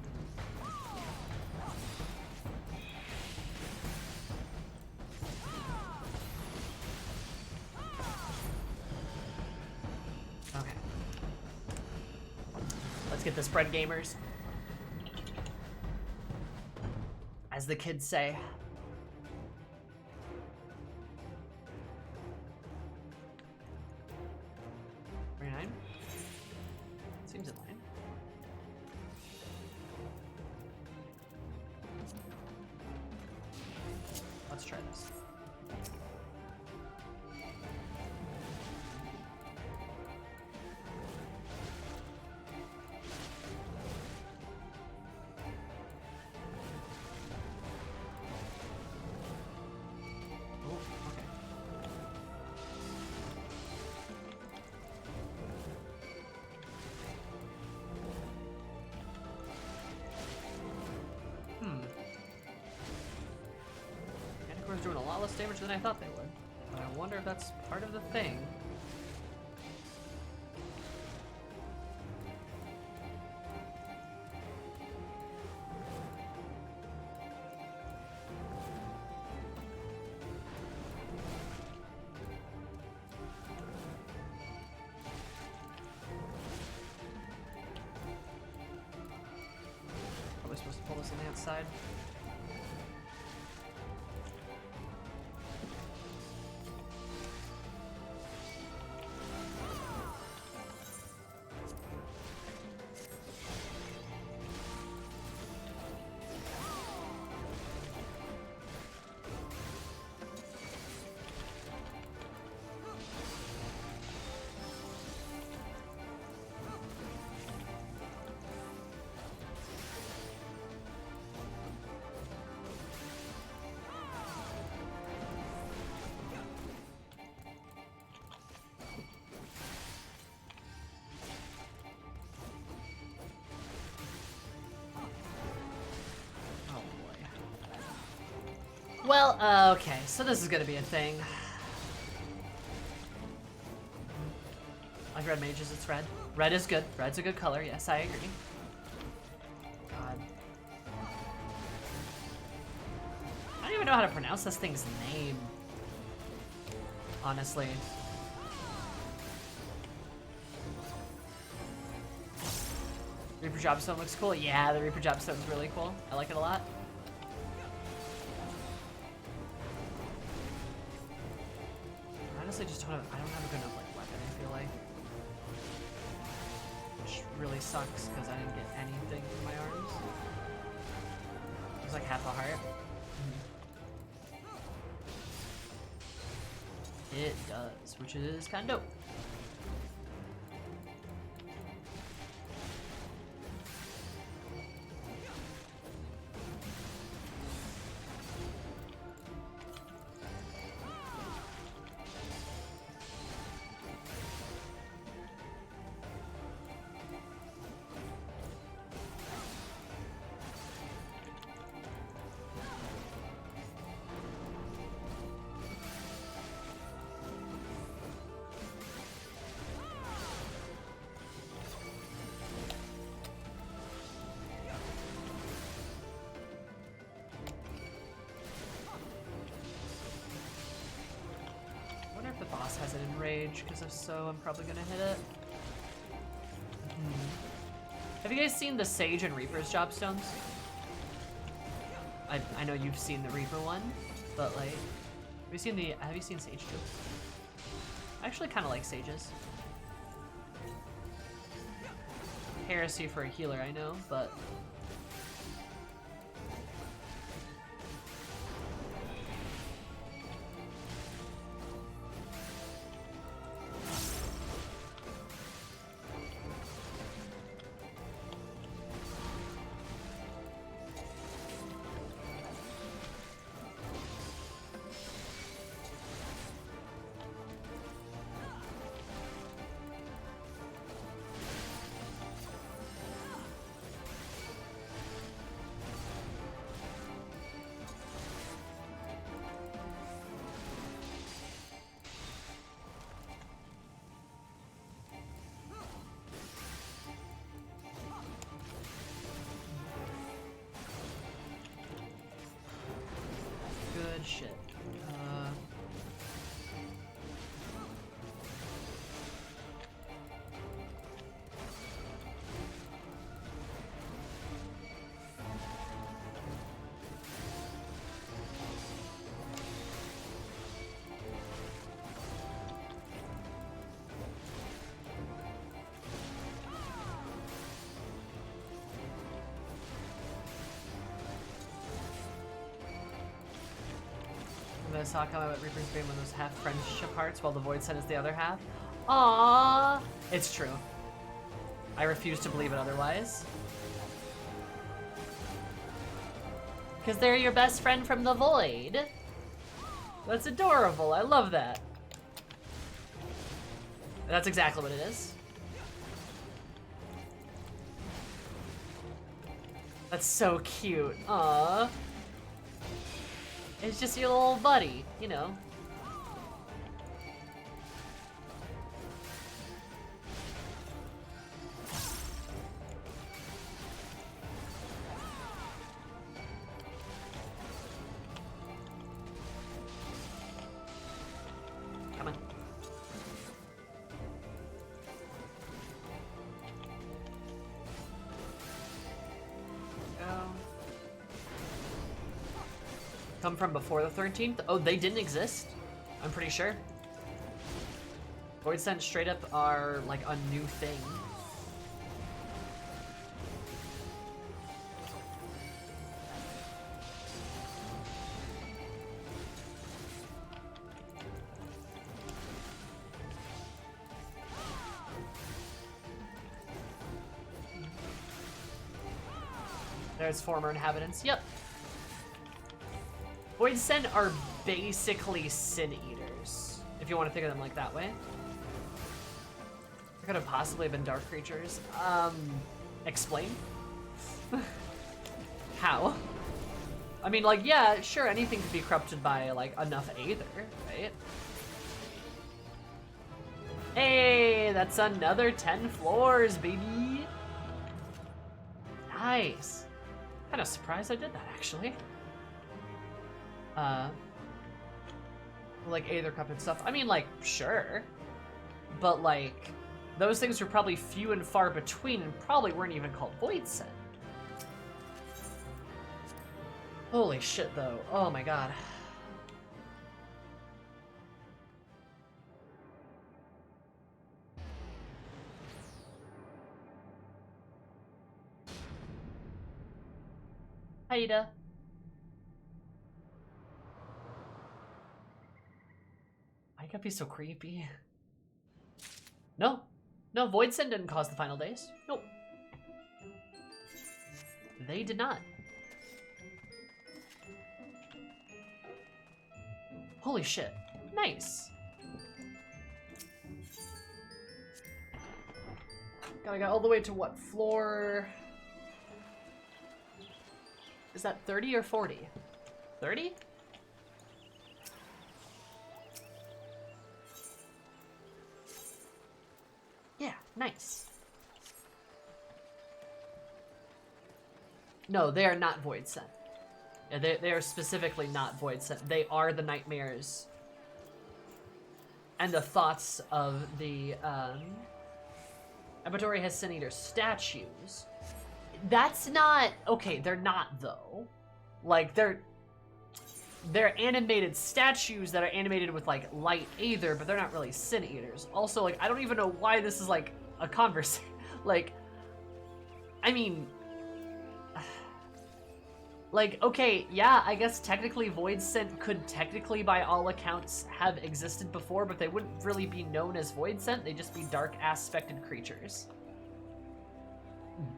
Okay. Let's get this bread, gamers. As the kids say. Seems in line. Let's try this. Oh, okay. Manticore's doing a lot less damage than I thought they would. But I wonder if that's part of the thing. Probably supposed to pull this on the outside. Well, okay, so this is gonna be a thing. Like red mages, it's red. Red is good. Red's a good color, yes, I agree. God. I don't even know how to pronounce this thing's name. Honestly. Reaper Jobstone looks cool. Yeah, the Reaper Jobstone's really cool. I like it a lot. I honestly just don't have, I don't have a good enough like weapon, I feel like. Which really sucks because I didn't get anything from my arms. It was like half a heart. It does, which is kind of dope. The boss has it in rage, because if so, I'm probably gonna hit it. Have you guys seen the Sage and Reaper's Jobstones? I know you've seen the Reaper one, but like, have you seen Sage too? I actually kind of like Sages. Heresy for a healer, I know, but good shit. I saw come out Reaper's being one of those half friendship hearts while the Void Sun is the other half. Aww! It's true. I refuse to believe it otherwise. Because they're your best friend from the Void. That's adorable. I love that. That's exactly what it is. That's so cute. Aww. It's just your little buddy, you know. Come on. Go. Come from before the 13th? Oh, they didn't exist? I'm pretty sure. Void Scent straight up are like a new thing. There's former inhabitants. Yep. Void Scent are basically Sin Eaters, if you want to think of them like that way. They could have possibly been dark creatures. Explain? How? I mean, like, yeah, sure, anything can be corrupted by, like, enough Aether, right? Hey, that's another 10 floors, baby. Nice. Kind of surprised I did that, actually. Like Aether Cup and stuff. I mean, like, sure. But, like, those things were probably few and far between and probably weren't even called Void Sent. Holy shit, though. Oh my god. Haida. Why you gotta be so creepy? No. No, Void Send didn't cause the final days. Nope. They did not. Holy shit. Nice. God, I got all the way to what floor? Is that 30 or 40? 30? Yeah, nice. No, they are not Void Sent. Yeah, they are specifically not Void Sent. They are the nightmares and the thoughts of the Abattoir has Sin Eater statues. That's not okay. They're not though. Like they're animated statues that are animated with like light Aether, but they're not really Sin Eaters. Also, like I don't even know why this is like a conversation. Like, I mean. Like, okay, yeah, I guess technically Void Sent could technically, by all accounts, have existed before, but they wouldn't really be known as Void Sent, they'd just be dark aspected creatures.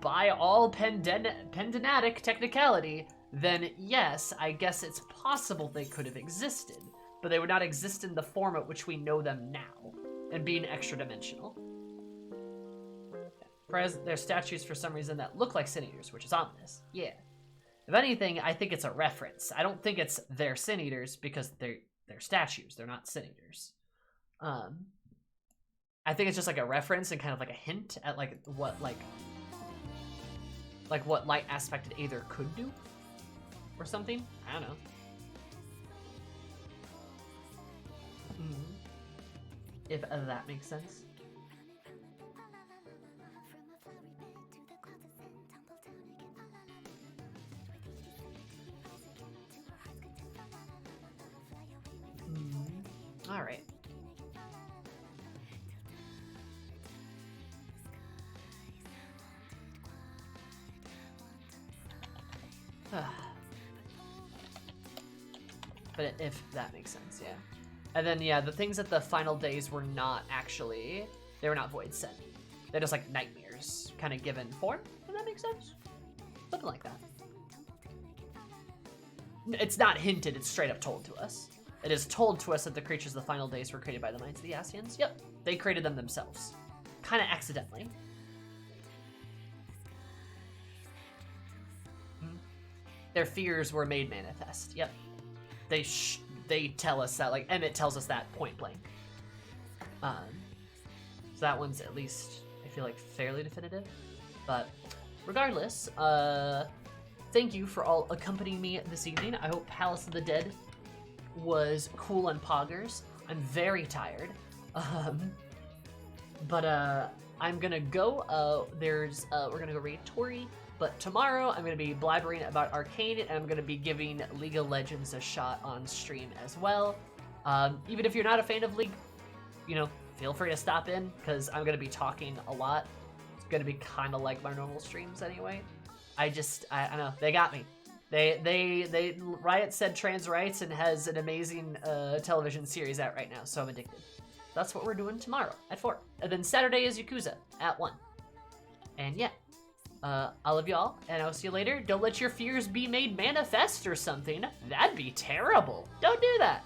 By all Pendanatic technicality, then yes, I guess it's possible they could have existed, but they would not exist in the form at which we know them now, and being extra-dimensional. Whereas there's statues for some reason that look like Sin Eaters, which is ominous, yeah. If anything, I think it's a reference. I don't think it's they're Sin Eaters because they're statues. They're not Sin Eaters. I think it's just like a reference and kind of like a hint at like what what light aspected Aether could do or something. I don't know. If that makes sense. All right. But if that makes sense, yeah. And then, yeah, the things at the final days were not actually, they were not Void Sent. They're just like nightmares, kind of given form, if that makes sense. Something like that. It's not hinted, it's straight up told to us. It is told to us that the creatures of the final days were created by the minds of the Ascians. Yep, they created them themselves. Kind of accidentally. Their fears were made manifest. Yep. They tell us that, like, Emmett tells us that point blank. So that one's at least, I feel like, fairly definitive. But regardless, thank you for all accompanying me this evening. I hope Palace of the Dead was cool and poggers. I'm very tired. But I'm gonna go, we're gonna go raid Tori, but tomorrow I'm gonna be blabbering about Arcane, and I'm gonna be giving League of Legends a shot on stream as well. Even if you're not a fan of League, you know, feel free to stop in, because I'm gonna be talking a lot. It's gonna be kind of like my normal streams anyway. I don't know, they got me. Riot said trans rights and has an amazing television series out right now, so I'm addicted. That's what we're doing tomorrow at 4. And then Saturday is Yakuza at 1. And yeah, I love y'all, and I'll see you later. Don't let your fears be made manifest or something. That'd be terrible. Don't do that.